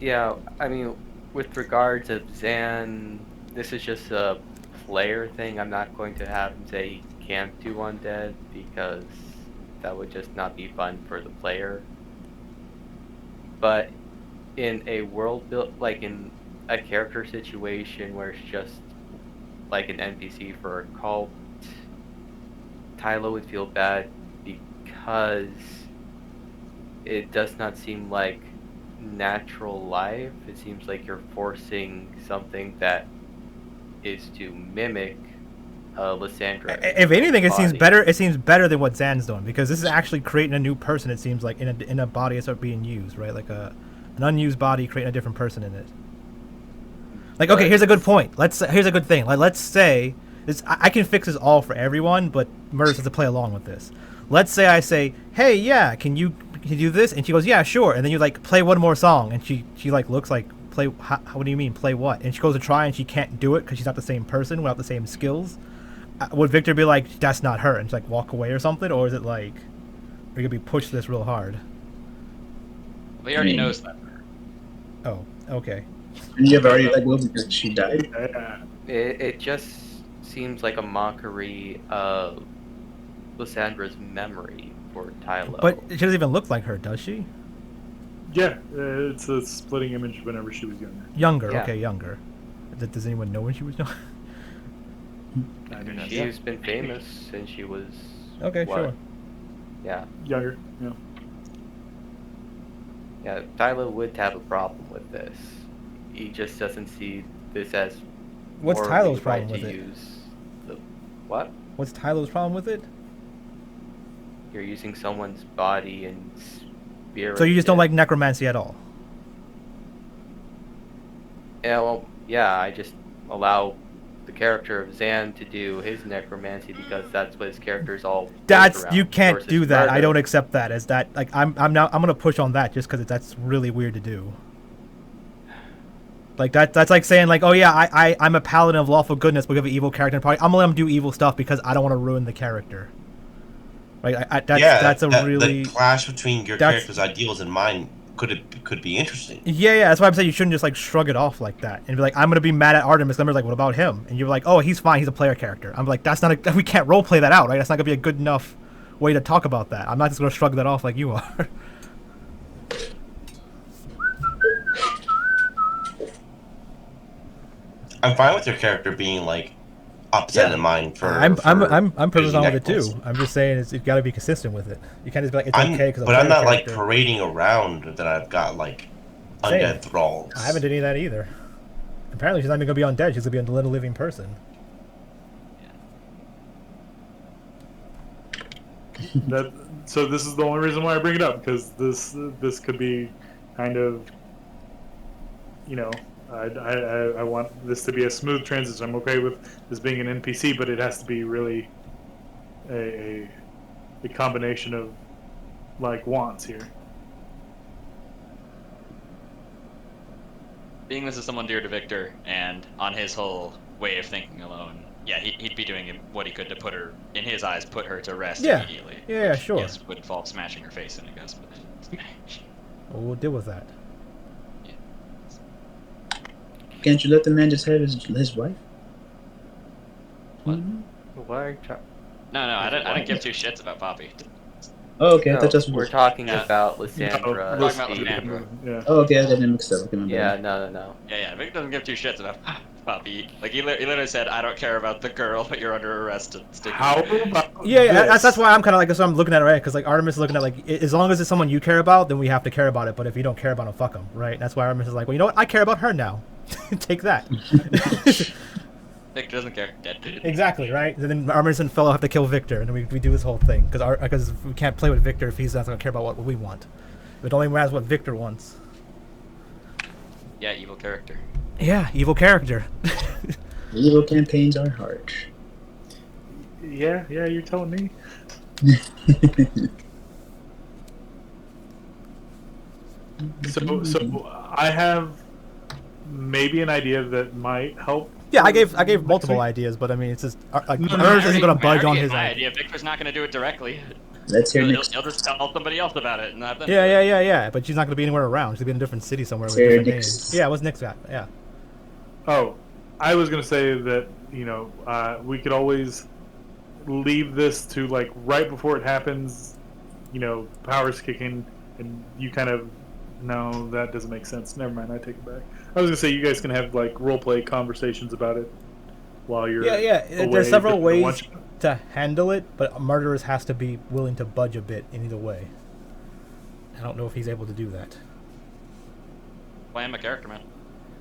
Yeah, I mean, with regards of Zan, this is just a player thing. I'm not going to have him say he can't do undead because that would just not be fun for the player. But in a world built, like in a character situation where it's just like an NPC for a cult, Tylo would feel bad because it does not seem like natural life. It seems like you're forcing something that is to mimic Lysandra. If anything, it seems body. better. It seems better than what Zan's doing because this is actually creating a new person. It seems like in a body that's being used, right? Like an unused body creating a different person in it. Like, okay, here's a good point. Here's a good thing. Like, let's say this. I can fix this all for everyone, but Murders has to play along with this. Let's say I say, hey, yeah, can you do this? And she goes, yeah, sure. And then you like play one more song, and she like looks like play. How, what do you mean play what? And she goes to try, and she can't do it because she's not the same person without the same skills. Would Victor be like, that's not her, and just like walk away or something, or is it like we're gonna be pushed this real hard? Well, he already knows that. Oh, okay. And you have already like, well, because she died. It just seems like a mockery of Lysandra's memory for Tylo. But she doesn't even look like her, does she? yeah, it's a splitting image whenever she was younger. Younger, Yeah. okay, younger. Does anyone know when she was younger? I mean, she's been famous since she was Okay, what? sure. Yeah. younger. Yeah, Tylo would have a problem with this. He just doesn't see this as What's morally Tylo's problem right with to it? use the what? What's Tylo's problem with it? You're using someone's body and spirit. So you just don't like necromancy at all? Yeah, well, yeah, I just allow the character of Zan to do his necromancy because that's what his character's all built That's around, you can't versus do that. I murder. don't accept that as that. Like I'm gonna push on that just because that's really weird to do. Like that's like saying like, oh yeah, I'm a paladin of lawful goodness, but we have an evil character in the party. I'm gonna let him do evil stuff because I don't want to ruin the character. Right? That's a really the clash between your that's- character's ideals and mine could be interesting. Yeah, that's why I'm saying you shouldn't just like shrug it off like that and be like, I'm gonna be mad at Artemis. And I'm like, what about him? And you're like, oh, he's fine. He's a player character. I'm like, that's not we can't role play that out, right? That's not gonna be a good enough way to talk about that. I'm not just gonna shrug that off like you are. I'm fine with your character being like upset Yeah. in mind for. I'm perfectly losing fine with it necklace. too. I'm just saying you've got to be consistent with it. You can't just be like, it's I'm, okay because but I'm not like parading around that I've got like undead thralls. I haven't done any of that either. Apparently, she's not even gonna be undead. She's gonna be a little living person. So this is the only reason why I bring it up, because this could be kind of, you know, I want this to be a smooth transition. I'm okay with this being an NPC, but it has to be really a combination of like wants here. Being this is someone dear to Victor, and on his whole way of thinking alone, yeah, he'd be doing what he could to put her, in his eyes, put her to rest immediately. Yeah, sure. Yes, would involve smashing her face in, I guess. But We'll deal with that. Can't you let the man just have his wife? What? We're No, I didn't give two shits about Poppy. Oh, okay. I thought that's we're talking Yeah. about Lysandra. We're talking about Steve. Lysandra. Yeah. Oh, okay. I got that mixed up. Okay, my Yeah, bad. no. Yeah, Victor doesn't give two shits about Poppy. Like, he literally said, I don't care about the girl, but you're under arrest. How about Yeah, this? that's why I'm kind of like, that's what I'm looking at it, right? Because like Artemis is looking at like, as long as it's someone you care about, then we have to care about it. But if you don't care about him, fuck him, right? That's why Artemis is like, well, you know what? I care about her now. Take that. Victor doesn't care. Dead. Exactly, right? And then Artemis and Fellow have to kill Victor, and then we do this whole thing because we can't play with Victor if he's not going to care about what we want. It only matters what Victor wants. Yeah, evil character. Yeah, evil character. Evil campaigns are hard. Yeah, you're telling me. So I have maybe an idea that might help. Yeah, I gave multiple ideas, but I mean, it's just like Artemis isn't going to budge on his my idea. idea. Victor's not going to do it directly. Let's hear He'll next. just tell somebody else about it, and have them. Yeah. But she's not going to be anywhere around. She's going to be in a different city somewhere with a Sarah different name. Nix. Yeah, what's Nick's got? Yeah. Oh, I was gonna say that, you know, we could always leave this to like right before it happens. You know, powers kick in, and you kind of no, that doesn't make sense. Never mind, I take it back. I was gonna say you guys can have like role play conversations about it while you're Yeah. away, There's several but ways once- to handle it, but Murderers has to be willing to budge a bit in either way. I don't know if he's able to do that. Play him a character, man.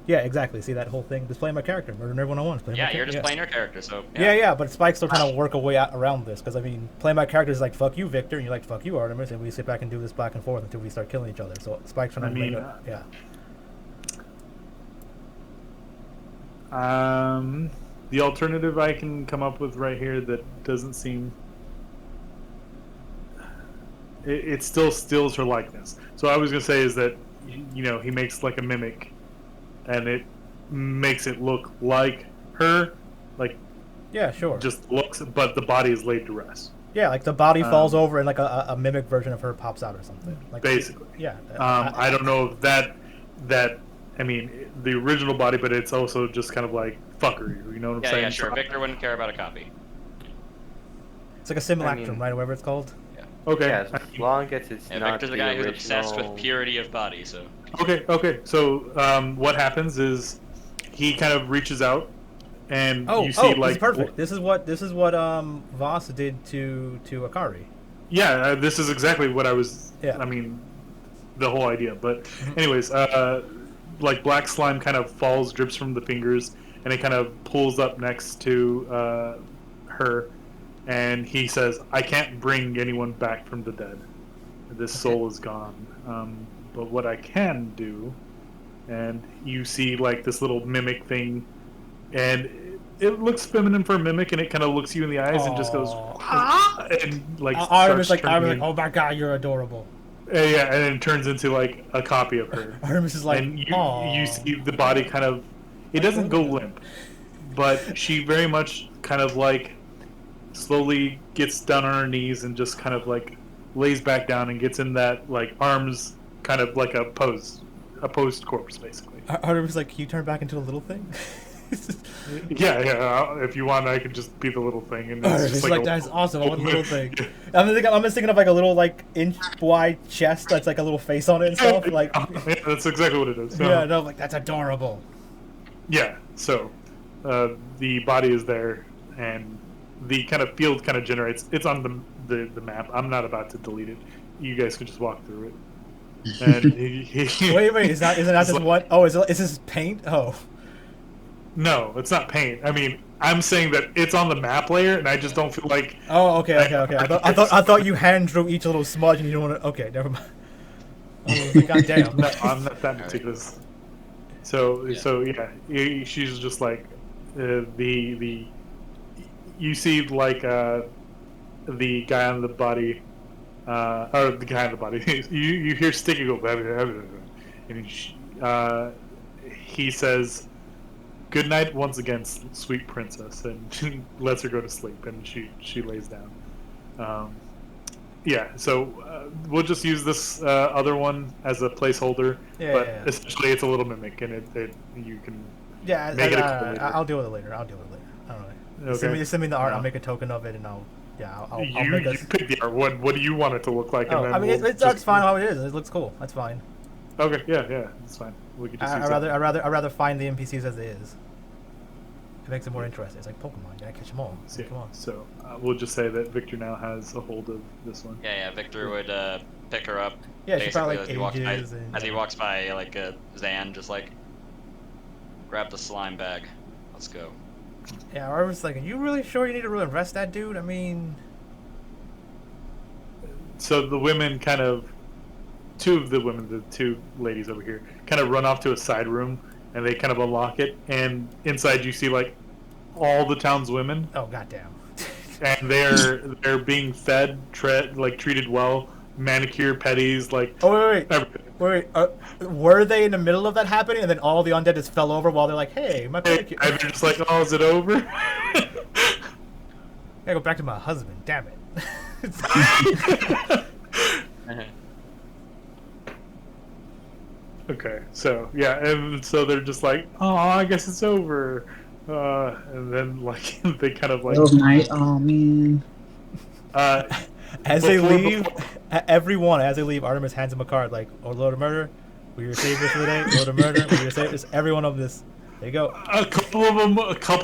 Yeah, exactly. See that whole thing? Just playing my character. Murder Nerd 101. Just playing my Yeah, you're character. just playing your character, so. Yeah, but Spike's still trying to work a way out around this, because I mean, playing my character is like, fuck you, Victor, and you're like, fuck you, Artemis, and we sit back and do this back and forth until we start killing each other. So Spike's trying to make it, yeah. The alternative I can come up with right here that doesn't seem. It still steals her likeness. So I was gonna say is that, you know, he makes like a mimic, and it makes it look like her, like Yeah, sure. just looks, but the body is laid to rest. Yeah, like the body falls over and like a mimic version of her pops out or something. Like Basically. Yeah. I don't know if that I mean the original body, but it's also just kind of like fuckery. You know what I'm saying? Yeah, sure. Victor wouldn't care about a copy. It's like a simulacrum, I mean- right? Whatever it's called. Okay. Yeah, as long as it's Yeah, not Victor's the the guy who's original... obsessed with purity of body, so. Okay. So what happens is he kind of reaches out, and you see this like is perfect. This is what Voss did to Akari. Yeah, this is exactly what I was. Yeah. I mean, the whole idea. But anyways, like black slime kind of falls, drips from the fingers, and it kind of pulls up next to her, and he says, "I can't bring anyone back from the dead. This soul is gone. But what I can do," and you see like this little mimic thing, and it looks feminine for a mimic, and it kind of looks you in the eyes and just goes, "Ah!" and like Artemis starts turning like, oh my god, you're adorable. yeah, and then it turns into like a copy of her. Artemis is like, And "Aw." you see the body kind of, it doesn't go limp, but she very much kind of like slowly gets down on her knees and just kind of like lays back down and gets in that like arms kind of like a posed corpse, basically. Artemis like, can you turn back into a little thing? Yeah. If you want, I could just be the little thing, and it's Artemis just like, a that's awesome. I want a little thing. Yeah. I'm just thinking of like a little like inch wide chest that's like a little face on it and stuff. Like, Yeah, that's exactly what it is. So, yeah, no, like that's adorable. Yeah. So, the body is there, and the kind of field kind of generates. It's on the map. I'm not about to delete it. You guys can just walk through it. And Wait, isn't that just like, one? Oh, is this paint? Oh. No, it's not paint. I mean, I'm saying that it's on the map layer, and I just don't feel like. Oh, okay. I thought you hand drew each little smudge, and you don't want to. Okay, never mind. Oh, God damn. No, I'm not that meticulous. So yeah, she's just like the. You see like the guy on the body, or the guy on the body. you hear Sticky go, and he says, "Good night once again, sweet princess," and she lets her go to sleep, and she lays down. Yeah, so we'll just use this other one as a placeholder, but essentially it's a little mimic, and it you can make it a couple later. I'll deal with it later. I don't know. Okay. Send me the art. I'll make a token of it, and I'll make you pick the art. What do you want it to look like? Oh, and then I mean, it's that's fine how it is. It looks cool. That's fine. Okay, yeah, it's fine. We can just I'd rather find the NPCs as it is. It makes it more interesting. It's like Pokemon. You gotta catch them all. Yeah, Come on. so we'll just say that Victor now has a hold of this one. Yeah, Victor would pick her up. Yeah, she probably basically, like ages. as he walks by, like Zan, just like grab the slime bag. Let's go. Yeah, I was like, are you really sure you need to really arrest that dude? I mean, So the women kind of, the two ladies over here, kind of run off to a side room, and they kind of unlock it, and inside you see like all the town's women, oh goddamn. and they're being fed, treated well, manicure, pedis, like Oh wait. everything. Were they in the middle of that happening, and then all the undead just fell over while they're like, "Hey, my pedicure." And they're just like, oh, is it over? I gotta go back to my husband. Damn it. Okay, so yeah, and so they're just like, oh, I guess it's over, and then like they kind of like. That was nice. Oh man. As they leave, everyone as they leave, Artemis hands him a card like, "Oh, Lord of Murder, we're your saviors for the day. Lord of Murder, we're your saviors." Every one of this. There you go. A couple of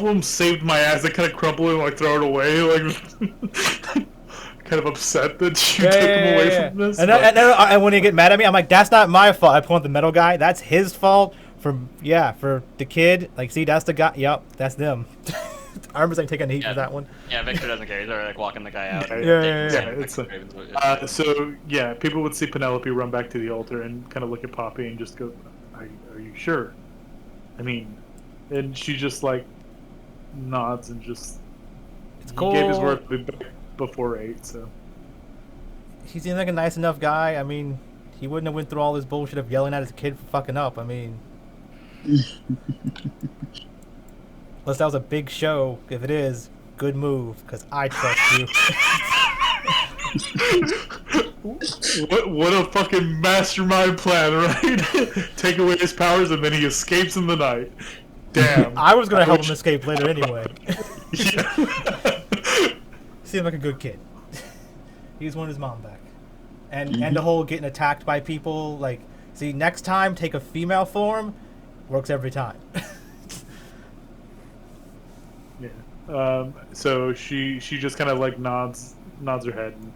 them saved my ass. They kind of crumple and like throw it away, like kind of upset that you took them away from this. And when they get mad at me, I'm like, "That's not my fault." I point at the metal guy. That's his fault for the kid. Like, see, that's the guy. Yep, that's them. Artemis ain't taking the heat for that one. Yeah, Victor doesn't care. He's already like walking the guy out. Yeah. So yeah, people would see Penelope run back to the altar and kind of look at Poppy and just go, "Are you sure?" I mean, and she just like nods and just. It's He cool. gave his word before 8, so. He seems like a nice enough guy. I mean, he wouldn't have went through all this bullshit of yelling at his kid for fucking up. I mean. Unless that was a big show. If it is, good move, because I trust you. What a fucking mastermind plan, right? Take away his powers and then he escapes in the night. Damn. I was going to help him escape later anyway. Yeah. Seemed like a good kid. He just wanted his mom back. And the whole getting attacked by people, like, see, next time, take a female form, works every time. Yeah. So she just kind of like nods her head, and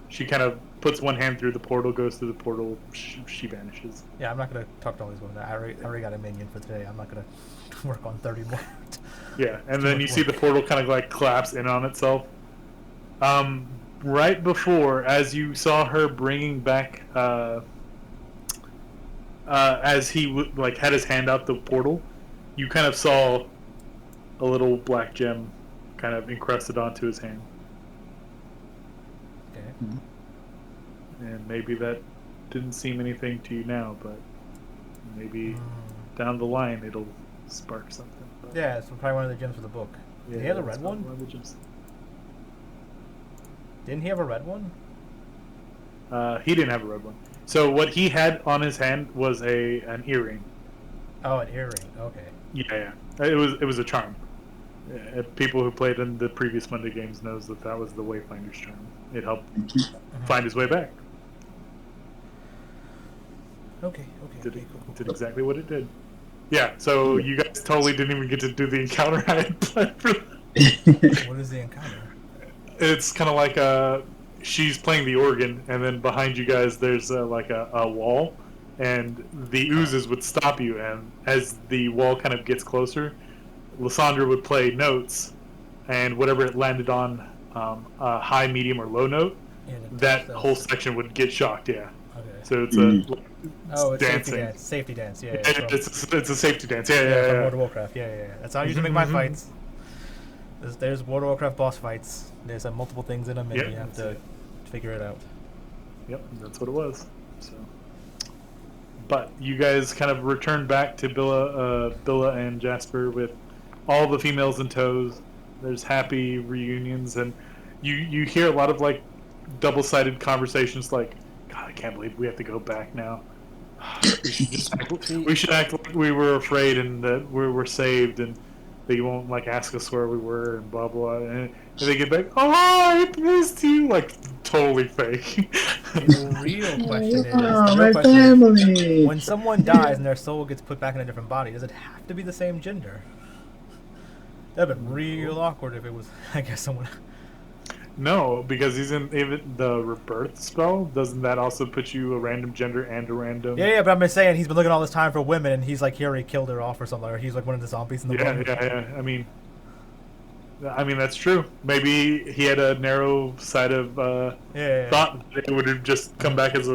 she kind of puts one hand through the portal, goes through the portal, she vanishes. Yeah, I'm not gonna talk to all these women. I already got a minion for today. I'm not gonna work on 30 more. Yeah, and then you see the portal kind of like collapse in on itself. Right before, as you saw her bringing back, as he like had his hand out the portal, you kind of saw a little black gem kind of encrusted onto his hand. Okay. And maybe that didn't seem anything to you now, but maybe down the line it'll spark something. But Yeah, it's probably one of the gems for the book. Did he have a red it's one? of the gems. Didn't he have a red one? He didn't have a red one. So what he had on his hand was an earring. Oh, an earring. Okay. Yeah. It was a charm. People who played in the previous Monday games knows that was the Wayfinder's charm. It helped find his way back. Okay. Did exactly what it did. Yeah. So you guys totally didn't even get to do the encounter I had planned for. What is the encounter? It's kind of like she's playing the organ, and then behind you guys there's like a wall, and the oozes would stop you, and as the wall kind of gets closer, Lysandra would play notes, and whatever it landed on, a high, medium, or low note, that whole section would get shocked. Yeah. Okay. So it's It's dancing. safety dance. Yeah. It's a safety dance. From Yeah. World of Warcraft. Yeah. That's how I usually make my fights. There's World of Warcraft boss fights. There's multiple things in them, and you have to figure it out. Yep, that's what it was. So, but you guys kind of returned back to Billa and Jasper with all the females in tows. There's happy reunions, and you hear a lot of like double-sided conversations, like, "God, I can't believe we have to go back now. We should act like we were afraid and that we were saved, and they won't like ask us where we were and blah blah." And they get back, "Oh, I missed you," like totally fake. The real question is, my family. is, when someone dies and their soul gets put back in a different body, does it have to be the same gender? That'd been real awkward if it was, I guess, someone. No, because he's in even the rebirth spell. Doesn't that also put you a random gender and a random? Yeah, but I've been saying he's been looking all this time for women, and he's like, he already killed her off or something, or he's like one of the zombies in the book. Yeah. I mean that's true. Maybe he had a narrow side of thought that it would have just come back as a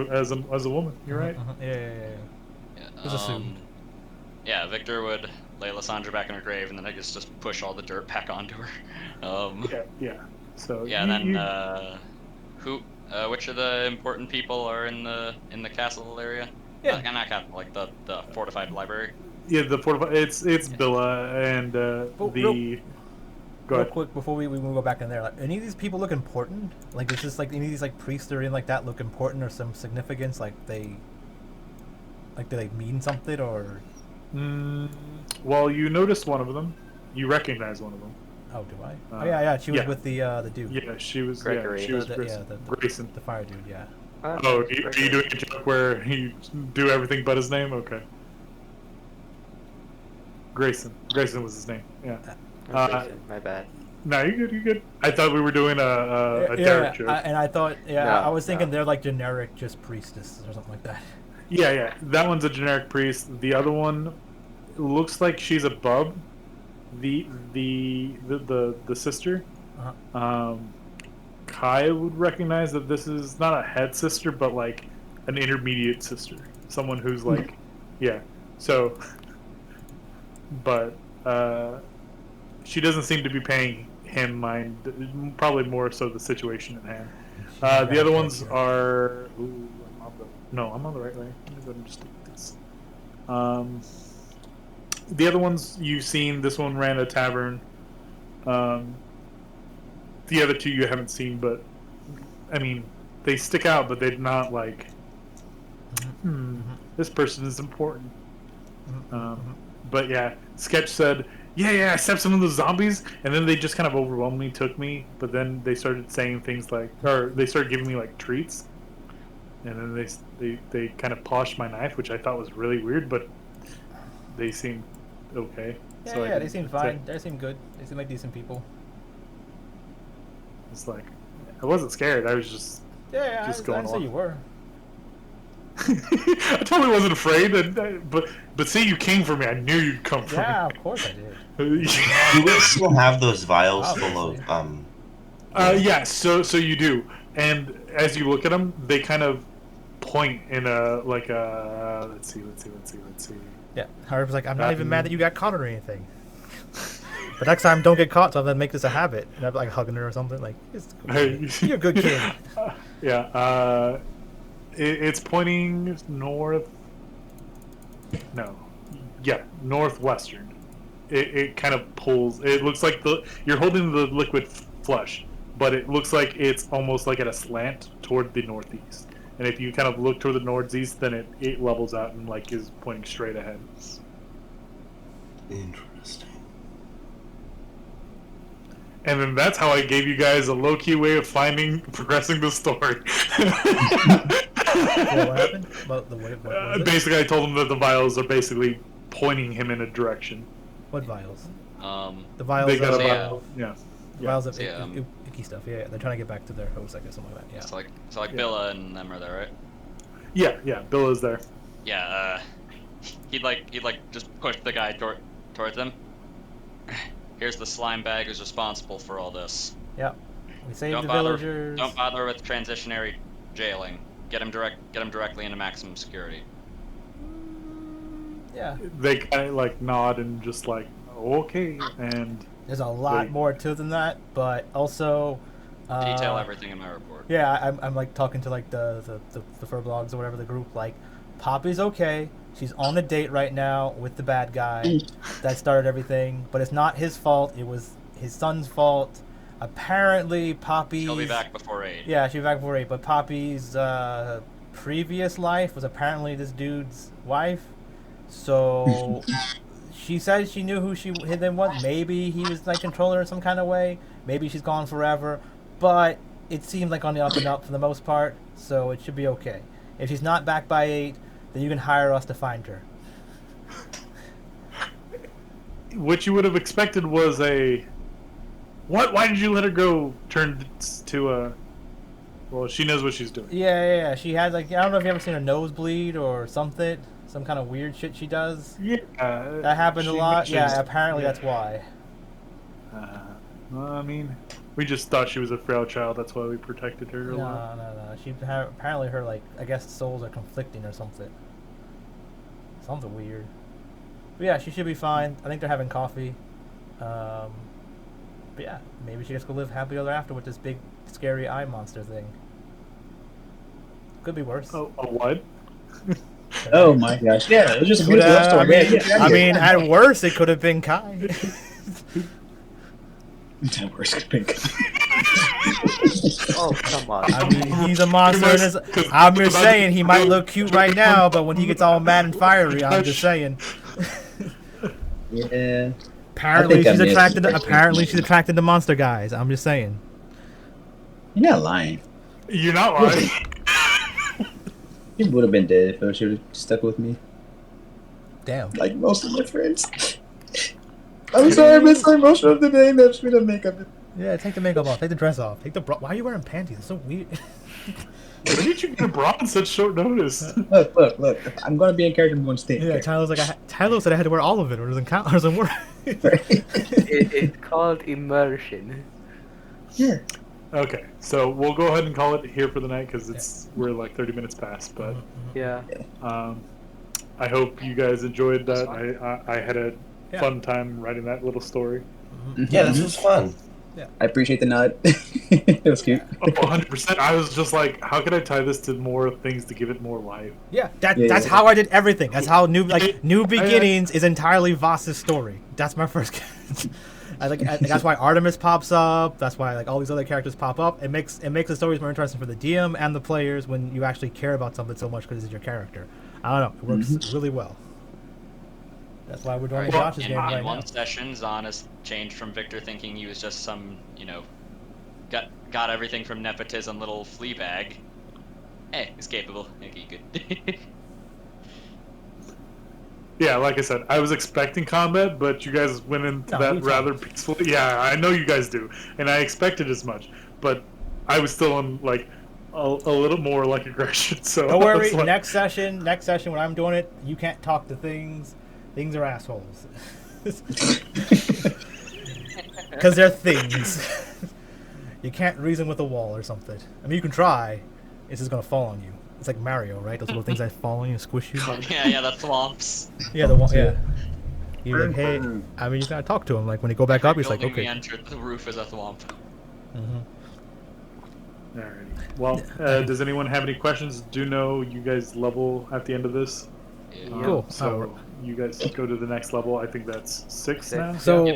woman. You're right. Yeah. Just assumed. Yeah, Victor would lay Lysandra back in her grave, and then I just push all the dirt back onto her. Yeah. So yeah, and then which of the important people are in the castle area? Yeah, not castle, like the fortified library. Yeah, the fortified. It's Billa and Go real ahead. quick before we go back in there. Like, any of these people look important? Like, it's just like any of these like priests or anything like that look important or some significance? Like do they mean something or? Well, you noticed one of them. You recognize one of them. Oh, do I? Oh yeah. She was with the dude. Yeah, she was. Gregory. Yeah, she was the Grayson. The fire dude. Yeah. Oh, are you doing a joke where you do everything but his name? Okay. Grayson. Grayson was his name. Yeah. My bad. No, you're good. I thought we were doing a Derek joke. I thought, No, I was thinking no. they're like generic, just priestesses or something like that. Yeah. That one's a generic priest. The other one looks like she's above the sister. Uh-huh. Kai would recognize that this is not a head sister, but like an intermediate sister, someone who's like, yeah. So, but she doesn't seem to be paying him mind. Probably more so the situation at hand. The other ones are. Ooh, I'm on the right way. Let me go and just look at this. The other ones you've seen. This one ran a tavern. The other two you haven't seen, but I mean, they stick out, but they're not like, this person is important. But yeah, Sketch said, yeah, I stepped some of those zombies, and then they just kind of overwhelmed me, took me, but then they started saying things like, or they started giving me like treats, and then they kind of polished my knife, which I thought was really weird, but they seemed okay. Yeah, they seem fine. They seem good. They seem like decent people. It's like, I wasn't scared. I was just Yeah, just I going didn't say on. you were. I totally wasn't afraid, but see, you came for me. I knew you'd come for Yeah, of course I did. me. Do we still have those vials full Obviously. of Yeah, so you do, and as you look at them, they kind of point in a like a let's see. Yeah, Harv's like, I'm not even mad that you got caught or anything. But next time, don't get caught, so I'm gonna make this a habit. And I'm like hugging her or something. Like, it's cool. You're a good kid. Yeah, it's pointing north. No, yeah, northwestern. It kind of pulls. It looks like you're holding the liquid flush, but it looks like it's almost like at a slant toward the northeast, and if you kind of look toward the northeast, then it levels out and like is pointing straight ahead. Interesting. And then that's how I gave you guys a low-key way of progressing the story. Well, what happened? What was it? Basically, I told him that the vials are basically pointing him in a direction. What vials? The They vials got of, a yeah. vial. Yeah. vials of Yeah. icky stuff. Yeah, they're trying to get back to their host, I guess, something like that. Yeah. So like Billa and them are there, right? Yeah. Bill is there. Yeah. He'd like just push the guy towards them. Here's the slime bag who's responsible for all this. Yeah. We saved Don't the bother. villagers. Don't bother with transitionary jailing. Get him directly into maximum security. Yeah. They kind of like nod and just like, okay, and There's a lot more to it than that, but also. Detail everything in my report. Yeah, I'm like talking to like the fur blogs or whatever the group. Like, Poppy's okay. She's on a date right now with the bad guy that started everything, but it's not his fault. It was his son's fault. Apparently, Poppy's... She'll be back before 8. Yeah, she'll be back before 8, but Poppy's previous life was apparently this dude's wife. So she said she knew who him was. Maybe he was like controlling her in some kind of way. Maybe she's gone forever. But it seemed like on the up and up for the most part, so it should be okay. If she's not back by 8, then you can hire us to find her. what you would have expected was a what? Why did you let her go? Turned to well, she knows what she's doing. Yeah. She had like, I don't know if you ever seen her nose bleed or something, some kind of weird shit she does. Yeah, That happened a lot. Yeah, apparently that's why. Well, I mean, we just thought she was a frail child. That's why we protected her a lot. No. Apparently her, like, I guess souls are conflicting or something. Something weird. But yeah, she should be fine. I think they're having coffee. But yeah, maybe she gets to live happily ever after with this big, scary eye monster thing. Could be worse. Oh, a what? Oh my gosh! Yeah, it was just a beautiful love story. I mean, at worst, it could have been Kai. At worst, it could have been Oh, come on. I mean, he's a monster. I'm just saying he might look cute right now, but when he gets all mad and fiery, I'm just saying. Yeah. Apparently, she's attracted. Apparently, she's attracted to monster guys. I'm just saying. You're not lying. You're not lying. He would have been dead if she would have stuck with me. Damn. Like most of my friends. I'm sorry, I missed my emotion of the day. I'm just gonna make up. Yeah, take the makeup off. Take the dress off. Take the bra. Why are you wearing panties? It's so weird. When did you get a bra on such short notice? Look. I'm gonna be in character in one state. Yeah, Tyler's like, Tyler said I had to wear all of it, or it doesn't count, or it doesn't work. It's called immersion. Yeah. Okay, so we'll go ahead and call it here for the night because we're like 30 minutes past. But Yeah. I hope you guys enjoyed that. I had a fun time writing that little story. Yeah, this was fun. I appreciate the nod. It was cute. Oh, 100%. I was just like, how could I tie this to more things to give it more life? Yeah, that's how I did everything. That's how New Beginnings is entirely Voss's story. That's my first. That's why Artemis pops up. That's why like all these other characters pop up. It makes the stories more interesting for the DM and the players when you actually care about something so much because it's your character. I don't know. It works really well. That's why we're doing the Josh's game right in one now. session, Zahn has changed from Victor thinking he was just some, got everything from nepotism little flea bag. Hey, he's capable. Okay, good. Yeah, like I said, I was expecting combat, but you guys went into that rather peacefully. Yeah, I know you guys do, and I expected as much, but I was still in like a little more like aggression. So Don't worry. like, Next session when I'm doing it, you can't talk to things. Things are assholes. Because they're things. You can't reason with a wall or something. I mean, you can try. It's just gonna fall on you. It's like Mario, right? Those little things that fall on you and squish you. yeah, the thwomps. Yeah, yeah. You're like, hey. I mean, you gotta talk to him. Like when he go back up, he's like, okay. We entered the roof as a thwomp. Alrighty. Well, does anyone have any questions? Do know you guys level at the end of this. Yeah. Cool. So you guys go to the next level. I think that's 6 now. So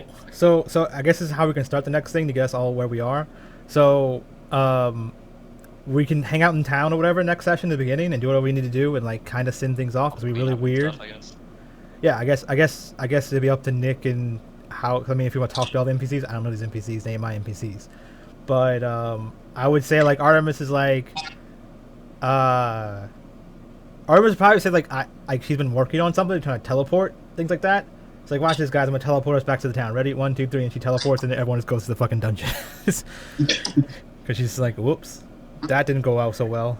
I guess this is how we can start the next thing to get us all where we are. So, we can hang out in town or whatever next session at the beginning and do what we need to do and like kind of send things off because we're really weird. Stuff, I guess. Yeah, I guess it'd be up to Nick and how. I mean, if you want to talk to all the NPCs, I don't know these NPCs. They ain't my NPCs, but I would say like Artemis is like, Artemis would probably say like she's been working on something, trying to teleport things like that. It's like, watch this, guys. I'm gonna teleport us back to the town. Ready? 1, 2, 3, and she teleports, and then everyone just goes to the fucking dungeon. Because she's like, whoops, that didn't go out so well.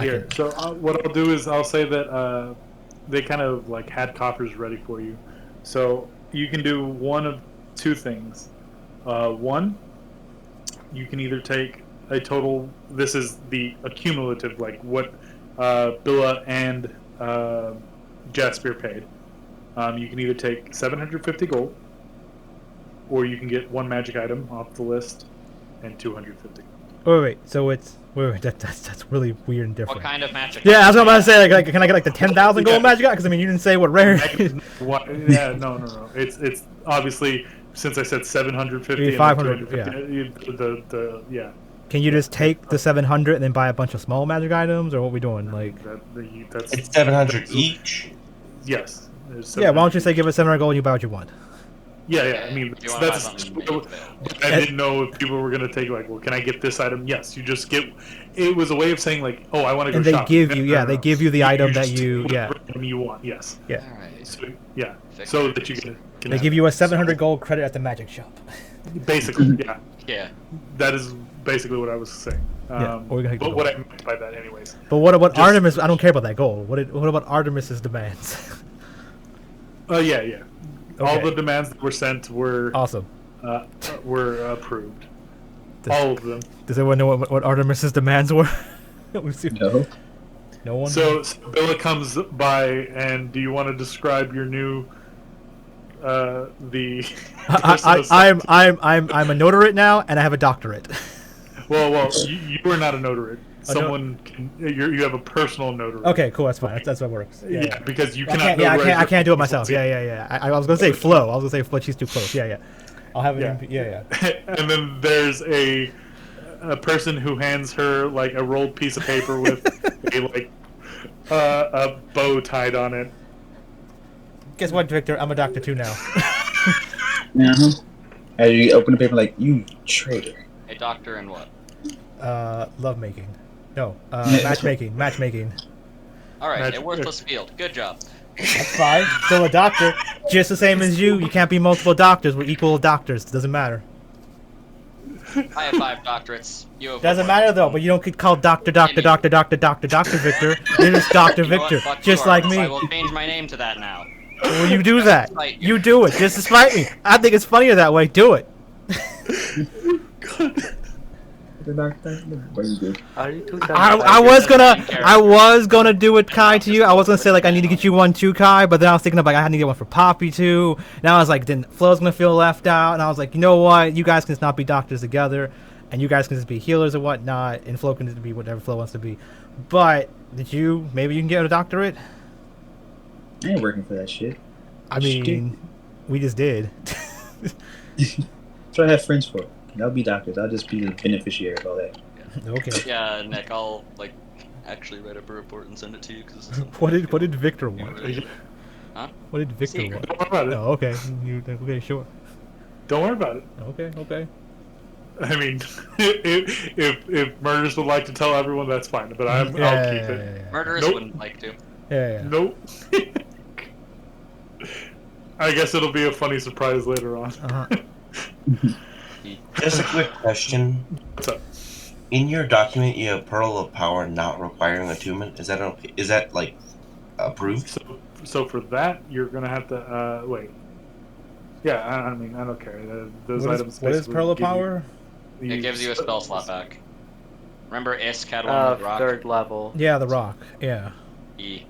Here, so what I'll do is I'll say that they kind of like had coffers ready for you, so you can do one of two things. One, you can either take a total. This is the accumulative, like what Billa and Jasper paid. You can either take 750 gold, or you can get one magic item off the list and 250. Wait. So it's that's really weird and different. What kind of magic? Yeah, I was about to say like can I get like the 10,000 gold magic item? Because I mean you didn't say what rare. Yeah, no. It's obviously since I said 750 500. And yeah. Can you just take the 700 and then buy a bunch of small magic items, or what we doing? Like that's It's 700 each. yes. yeah, why don't you say give us 700 gold and you buy what you want? Yeah. I mean, If you wanna buy that's. something, I didn't know if people were gonna take like, well, can I get this item? Yes, you just get. It was a way of saying like, oh, I want to go And they shopping. give you, they give you the item that just you, take yeah, whatever item you want. Yes. yeah. Alright. So, yeah. So that you can. They give you a 700 gold credit at the magic shop. Basically, yeah. Yeah. That is basically what I was saying. Yeah, or we can take the but what gold. I meant by that, anyways. But what about Just- Artemis? I don't care about that gold. What about Artemis's demands? Yeah. All Okay. the demands that were sent were Awesome. approved. Does- All of them. Does everyone know what Artemis's demands were? We've seen- No. No one. So Billa comes by, and do you want to describe your new the? I'm a notarate now, and I have a doctorate. Well, you are not a notarate. A no- Someone can. You have a personal notarate. Okay, cool. That's fine. That's what works. Yeah, because you I cannot. can't, yeah, notarize I can't do it your myself. people's- Yeah. I was gonna say Flo. I was gonna say Flo. She's too close. Yeah. I'll have it. Yeah. Yeah. And then there's a person who hands her like a rolled piece of paper with a bow tied on it. Guess what, Victor? I'm a doctor too now. Uh-huh. As you open the paper, like, you traitor. A doctor and what? Love making. No. Matchmaking. Alright, a Magic- worthless field. Good job. That's fine. Still a doctor. Just the same as you. You can't be multiple doctors. We're equal doctors. Doesn't matter. I have 5 doctorates. You have Doesn't 4. matter though. But you don't get called Doctor Victor. You're just Doctor You know what? Victor, Fuck just you, like Artemis. me. I will change my name to that now. Well, you do that. Spite you. You do it. Just to spite me. I think it's funnier that way. Do it. What you do? Are you two I was gonna do it, Kai, to you. I was gonna say like I need to get you one too, Kai, but then I was thinking of like I had to get one for Poppy too. Now I was like, then Flo's gonna feel left out, and I was like, you know what? You guys can just not be doctors together, and you guys can just be healers or whatnot, and Flo can just be whatever Flo wants to be. But maybe you can get a doctorate? I ain't working for that shit. I mean, we just did. That's what I have friends for. They'll be doctors. I'll just be the beneficiary of all that. Okay. Yeah, Nick, I'll like actually write up a report and send it to you because What did Victor want? Huh? What did Victor Secret. want? Don't worry about it. Oh, okay. Okay, sure. Don't worry about it. Okay. I mean, if Murders would like to tell everyone, that's fine. But I'll keep it. Yeah. Murderers Nope. wouldn't like to. Yeah. Nope. I guess it'll be a funny surprise later on. Uh-huh. Just a quick question. What's up? In your document, you have Pearl of Power not requiring attunement. Is that okay? Is that like approved? So for that, you're gonna have to wait. Yeah, I mean, I don't care. Those items. What is basically Pearl of give you Power? the- It gives you a spell slot back. Remember Isk had one with rock? 3rd level. Yeah, the rock. Yeah. E.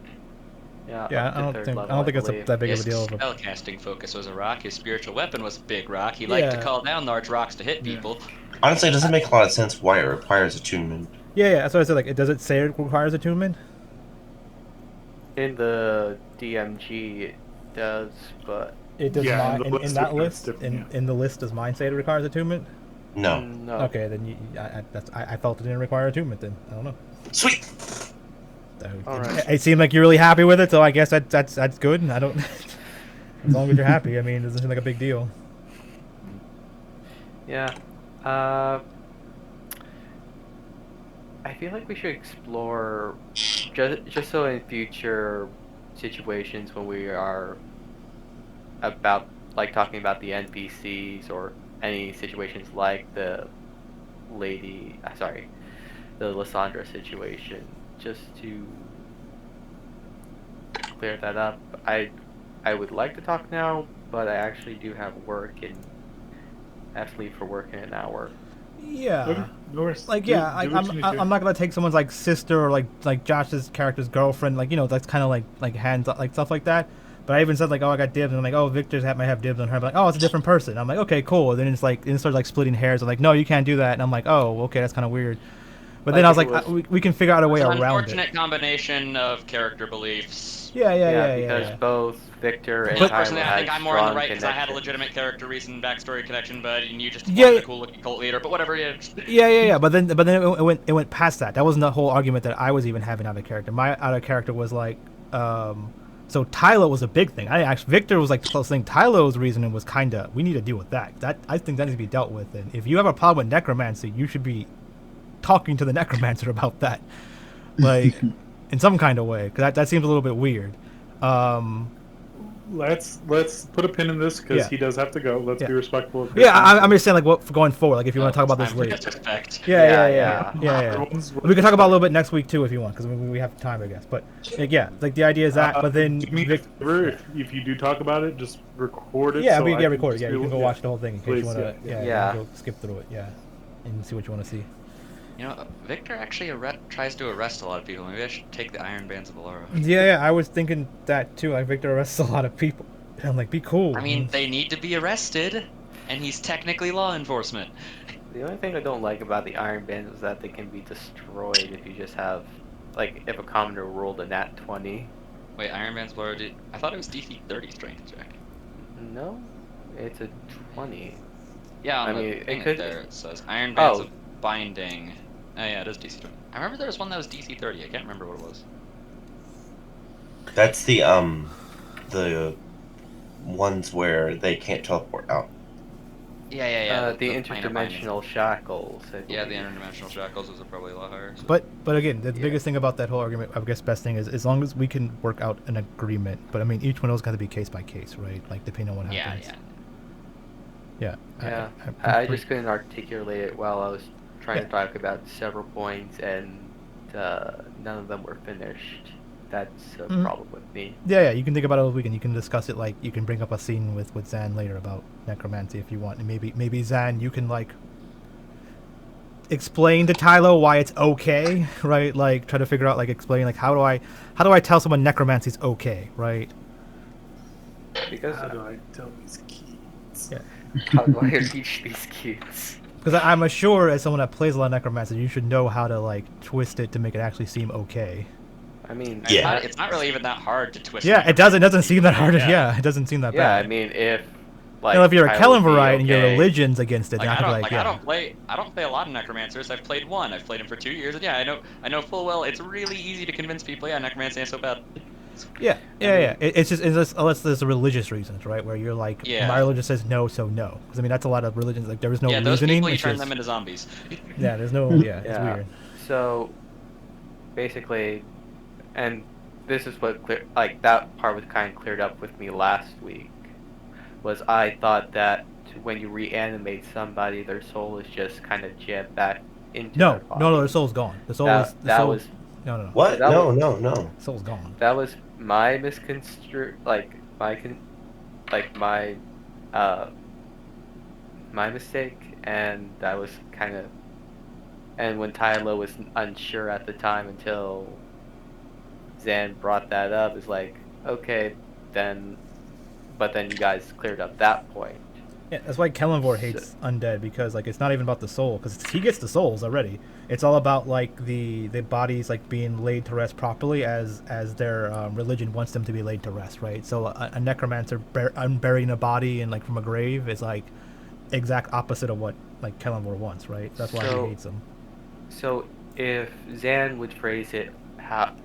Yeah, Yeah, up I to don't 3rd think level, it's believe. that big of a Isk's deal. Of a, spellcasting focus was a rock. His spiritual weapon was a big rock. He liked to Yeah. call down large rocks to hit people. Honestly, it doesn't make a lot of sense why it requires attunement. yeah. That's what I said. Like, does it say it requires attunement? In the DMG, it does, but It does Yeah, mine in the in list that it- list. it's different, In the list, does mine say it requires attunement? No. No. Okay, then I felt it didn't require attunement. Then I don't know. Sweet. All right. It seemed like you're really happy with it, so I guess that's good. I don't. As long as you're happy, I mean, it doesn't seem like a big deal. Yeah. I feel like we should explore just so in future situations when we are about like talking about the NPCs or any situations like the Lysandra situation, just to clear that up. I would like to talk now, but I actually do have work and have to leave for work in an hour. Yeah. Okay, no worries. Like Do yeah, what you need to. I'm not gonna take someone's like sister or like Josh's character's girlfriend, like that's kind of like hands like stuff like that. But I even said like, oh, I got dibs, and I'm like, oh, Victor's might have dibs on her. I'm like, oh, it's a different person. I'm like, okay, cool. And then it's like, it starts like splitting hairs. I'm like, no, you can't do that. And I'm like, oh, okay, that's kind of weird. But then I was like, we can figure out a way It's an around unfortunate it. combination of character beliefs. Yeah. Because both Victor and But Tyler personally, I had think I'm more in the strong right because I had a connections. legitimate character reason, backstory connection, but you just Yeah, wanted yeah. a cool looking cult leader. But whatever, yeah. Yeah. But then it went past that. That wasn't the whole argument that I was even having out of character. My out of character was like, so Tylo was a big thing. Victor was like the close thing. Tylo's reasoning was kinda, we need to deal with that. I think that needs to be dealt with. And if you have a problem with necromancy, you should be talking to the necromancer about that, like in some kind of way, because that seems a little bit weird. Let's put a pin in this because Yeah. he does have to go. Let's Yeah. be respectful. Of Yeah, I'm just saying like what for going forward. Like if you want to talk about this Time later. for disrespect. Yeah. Everyone's- We can talk about it a little bit next week too if you want, because we have time, I guess. But like, yeah, like the idea is that. But then do me a favor, if you do talk about it, just record it. yeah, so we I get can recorded. just Yeah, be you can able- go watch the whole thing in case you Please, want to. yeah. Yeah. You can go skip through it. Yeah, and see what you want to see. You know, Victor actually tries to arrest a lot of people. Maybe I should take the Iron Bands of Valora. Yeah, I was thinking that too. Like Victor arrests a lot of people. And I'm like, be cool. I mean, they need to be arrested, and he's technically law enforcement. The only thing I don't like about the Iron Bands is that they can be destroyed if you just have, like, if a commoner rolled a nat 20. Wait, Iron Bands Valora I thought it was DC 30 strength check. No, it's a 20. Yeah, on I the mean, it thing could- there it says Iron Bands Oh. of Binding. Oh yeah, it is DC 20. I remember there was one that was DC 30. I can't remember what it was. That's the ones where they can't teleport out. Yeah. The planar bindings. interdimensional shackles. I Yeah, the believe. interdimensional shackles is probably a lot higher. So. But again, the Yeah. biggest thing about that whole argument, I guess, best thing is as long as we can work out an agreement. But I mean, each one of those got to be case by case, right? Like depending on what yeah, happens. yeah. Yeah. Yeah, I'm I pretty- just couldn't articulate it while I was trying to talk about several points, and none of them were finished. That's a Mhm. problem with me. Yeah, you can think about it over the weekend. You can discuss it. Like you can bring up a scene with Zan later about necromancy if you want, and maybe Zan, you can like explain to Tylo why it's okay, right? Like try to figure out, like explain, like how do I tell someone necromancy's okay, right? Because How do I tell these kids? Yeah. how do I teach these kids? Because I'm sure as someone that plays a lot of necromancy, you should know how to like twist it to make it actually seem okay. I mean, Yeah. It's not really even that hard to twist. Yeah, it doesn't seem that hard. Yeah, it doesn't seem that yeah, I bad. mean, if like You know, if you're a Tyler would be Kellenverite and your okay- religion's against it, Like, then I I'd be don't, like, I don't play a lot of necromancers. I've played one. I've played him for 2 years, and yeah, I know full well it's really easy to convince people. Yeah, necromancy ain't so bad. yeah. It's just unless there's religious reasons, right? Where you're like, Yeah. my religion says no, so no. Because I mean, that's a lot of religions. Like there is no yeah, those reasoning. people you it's turn just- them into zombies. Yeah, there's no. Yeah, it's Yeah. weird. So basically, and this is what that part was kind of cleared up with me last week. Was I thought that when you reanimate somebody, their soul is just kind of jabbed back into No, their body. no, the soul's gone. The soul is. The that soul, was no. What? That No, was- no. Soul's gone. that was my misconstru my mistake, and that was kind of, and when Tylo was unsure at the time until Zan brought that up, is like, okay, then, but then you guys cleared up that point. Yeah, that's why Kellenvor hates undead, because like it's not even about the soul, because he gets the souls already. It's all about like the bodies like being laid to rest properly as their religion wants them to be laid to rest, right? So a necromancer unburying a body and like from a grave is like exact opposite of what like Kellenmore wants, right? That's why So- he hates him. So if Zan would phrase it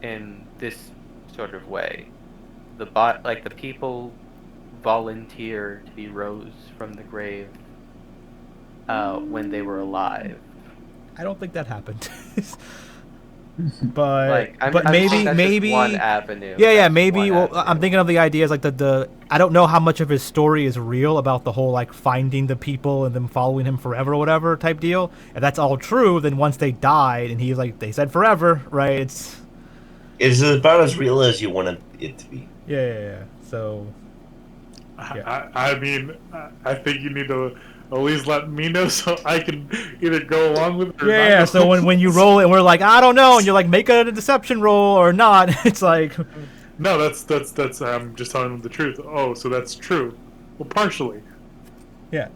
in this sort of way, the people volunteer to be rose from the grave when they were alive. I don't think that happened. But Like, I'm maybe saying that's maybe just one avenue. yeah, That's maybe. one Well, I'm avenue. thinking of the ideas like the I don't know how much of his story is real about the whole like finding the people and them following him forever or whatever type deal. If that's all true, then once they died and he's like they said forever, right? It's It's about as real as you want it to be. yeah. So I mean, I think you need to at least let me know so I can either go along with it or yeah. not. So when you roll it, and we're like I don't know, and you're like make a deception roll or not. It's like No, that's I'm just telling them the truth. Oh, so that's true. Well, partially. yeah.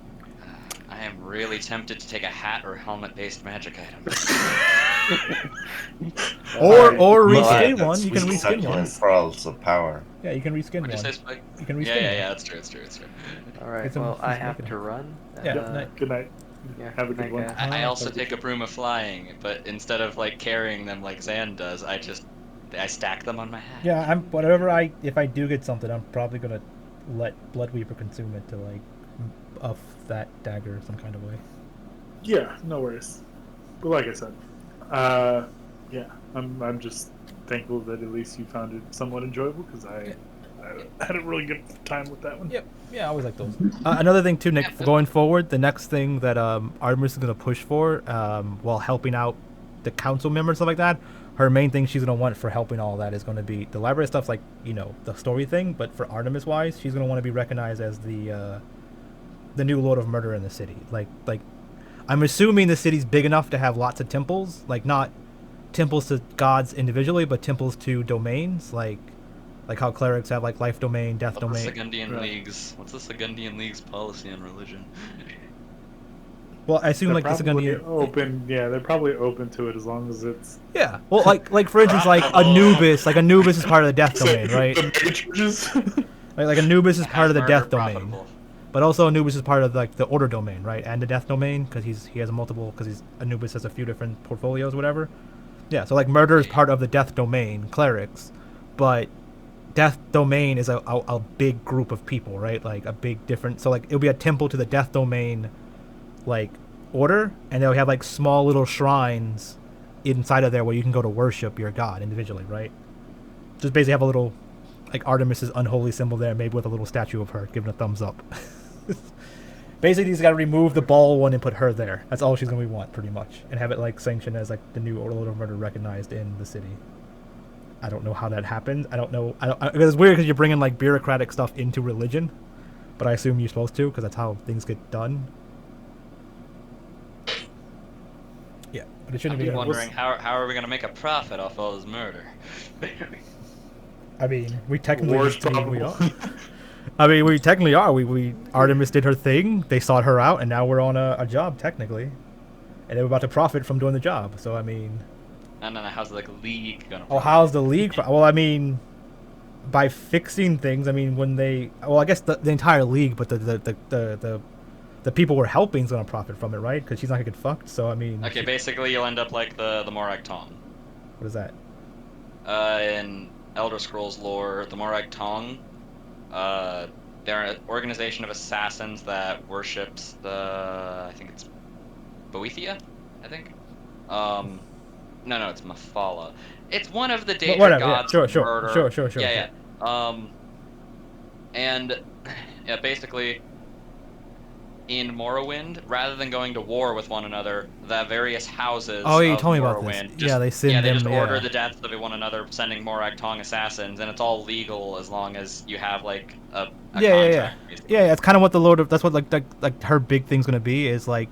I am really tempted to take a hat or helmet-based magic item. Or Well, reskin that one. You can sweet reskin one. succulent pearls of power. Yeah, you can reskin What'd you say, one. Spike? You can reskin Yeah, one. that's true. It's true. All right. Get some- Well, I some have smoking. to run. Yeah. Yep. Uh, Good night. yeah. Have a good good one. night, guys. I also take a broom of flying, but instead of like carrying them like Zan does, I stack them on my hat. Yeah, if I do get something, I'm probably gonna let Bloodweaver consume it to like up that dagger some kind of way. Yeah, no worries. But like I said, yeah, I'm just thankful that at least you found it somewhat enjoyable because I had a really good time with that one. Yep. Yeah, I always like those. Another thing too, Nick, Yeah. going forward, the next thing that Artemis is gonna push for, while helping out the council members and stuff like that, her main thing she's gonna want for helping all that is gonna be the library stuff's like the story thing, but for Artemis wise, she's gonna want to be recognized as the new Lord of Murder in the city. Like I'm assuming the city's big enough to have lots of temples, like not temples to gods individually, but temples to domains, like how clerics have like life domain, death What's the domain. Sagundian Right. League's? What's the Sagundian League's policy on religion? Well, I assume They're like the probably Sagundian. open. Yeah, they're probably open to it as long as it's Yeah. Well, like for instance, like Anubis is part of the death domain, right? The mega churches. Like Anubis is part of the Has death murder domain, profitable. but also Anubis is part of like the order domain, right? And the death domain because he has a multiple because Anubis has a few different portfolios, whatever. Yeah. So like murder is part of the death domain, clerics, but death domain is a big group of people, right? Like a big different. So like it'll be a temple to the death domain, like order, and they'll have like small little shrines inside of there where you can go to worship your god individually, right? Just basically have a little like Artemis's unholy symbol there, maybe with a little statue of her giving a thumbs up. Basically, he's got to remove the ball one and put her there. That's all she's gonna want, pretty much, and have it like sanctioned as like the new Lord of Murder recognized in the city. I don't know how that happens. I don't know. It's weird because you're bringing like bureaucratic stuff into religion, but I assume you're supposed to because that's how things get done. Yeah, but it shouldn't I'm be. wondering how are we gonna make a profit off all this murder? I mean, we technically. War's I mean, we probable. are. I mean, we technically are. We Artemis did her thing. They sought her out, and now we're on a job technically, and they're about to profit from doing the job. So I mean, And then how's the league gonna? oh, how's the league? Well, I mean, by fixing things. I mean, when they. Well, I guess the entire league, but the people we're helping is gonna profit from it, right? Because she's not gonna get fucked. So I mean. Okay, basically you'll end up like the Morag Tong. What is that? In Elder Scrolls lore, the Morag Tong, they're an organization of assassins that worships I think it's Boethia, I think. No, it's Mephala. It's one of the Daedric Whatever. Yeah, gods sure, of murder. sure. Yeah. And yeah, basically, in Morrowind, rather than going to war with one another, the various houses Oh, you of told me Morrowind about this. just, Yeah, they send they them. just order Yeah. the deaths of one another, sending Morag Tong assassins, and it's all legal as long as you have like a contract. Basically. Yeah, it's kind of what the Lord of. That's what like her big thing's gonna be is like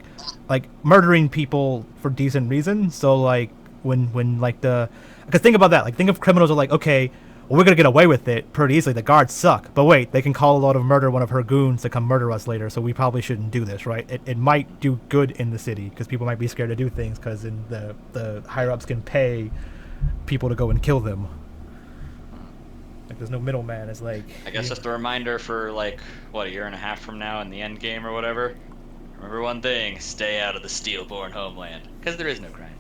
murdering people for decent reasons. So like when like because think about that. Like think of criminals are like, okay, well, we're gonna get away with it pretty easily. The guards suck, but wait, they can call a lot of murder one of her goons to come murder us later. So we probably shouldn't do this, right? It might do good in the city because people might be scared to do things because in the higher ups can pay people to go and kill them. Like there's no middleman. It's like I guess just a reminder for like what, a year and a half from now in the end game or whatever. Remember one thing: stay out of the Steelborn homeland, because there is no crime.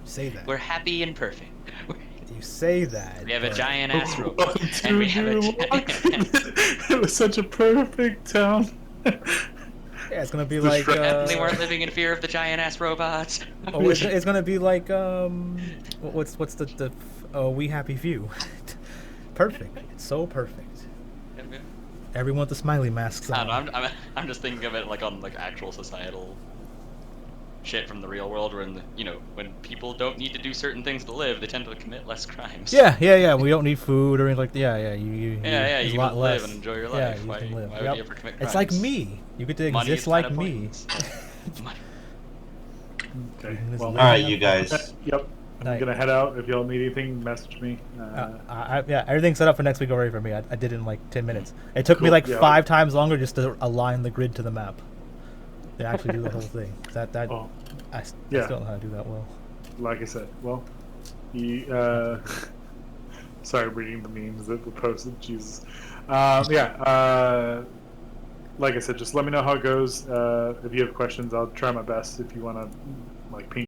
Say that. We're happy and perfect. You say that. We have a but- giant ass robot, Welcome to and we have a New giant York. ass. It was such a perfect town. Yeah, it's gonna be The like. Shrek. Definitely weren't living in fear of the giant ass robots. Oh, it's gonna be like what's the We Happy Few. Perfect. It's so perfect. Everyone with the smiley masks I on. don't know, I'm just thinking of it like on like actual societal shit from the real world, when when people don't need to do certain things to live, they tend to commit less crimes. Yeah. We don't need food or anything like that. Yeah. You Yeah, there's you a lot can live less. and enjoy your Yeah, life. you Why can live. would Yep. you ever commit crimes? It's like me. You get to Money exist is kind like of me. pointless. Money- Okay. Just Well, live. All right, you guys. Yep. I'm Night. gonna head out. If y'all need anything, message me. Yeah, everything's set up for next week already for me. I did it in like 10 minutes. It took me Cool, like yeah. 5 times longer just to align the grid to the map. To actually do the whole thing. That Oh, I yeah. still don't know how to do that well. like I said, well, sorry, reading the memes that were posted. Jesus. Like I said, just let me know how it goes. If you have questions, I'll try my best. If you want to, like, ping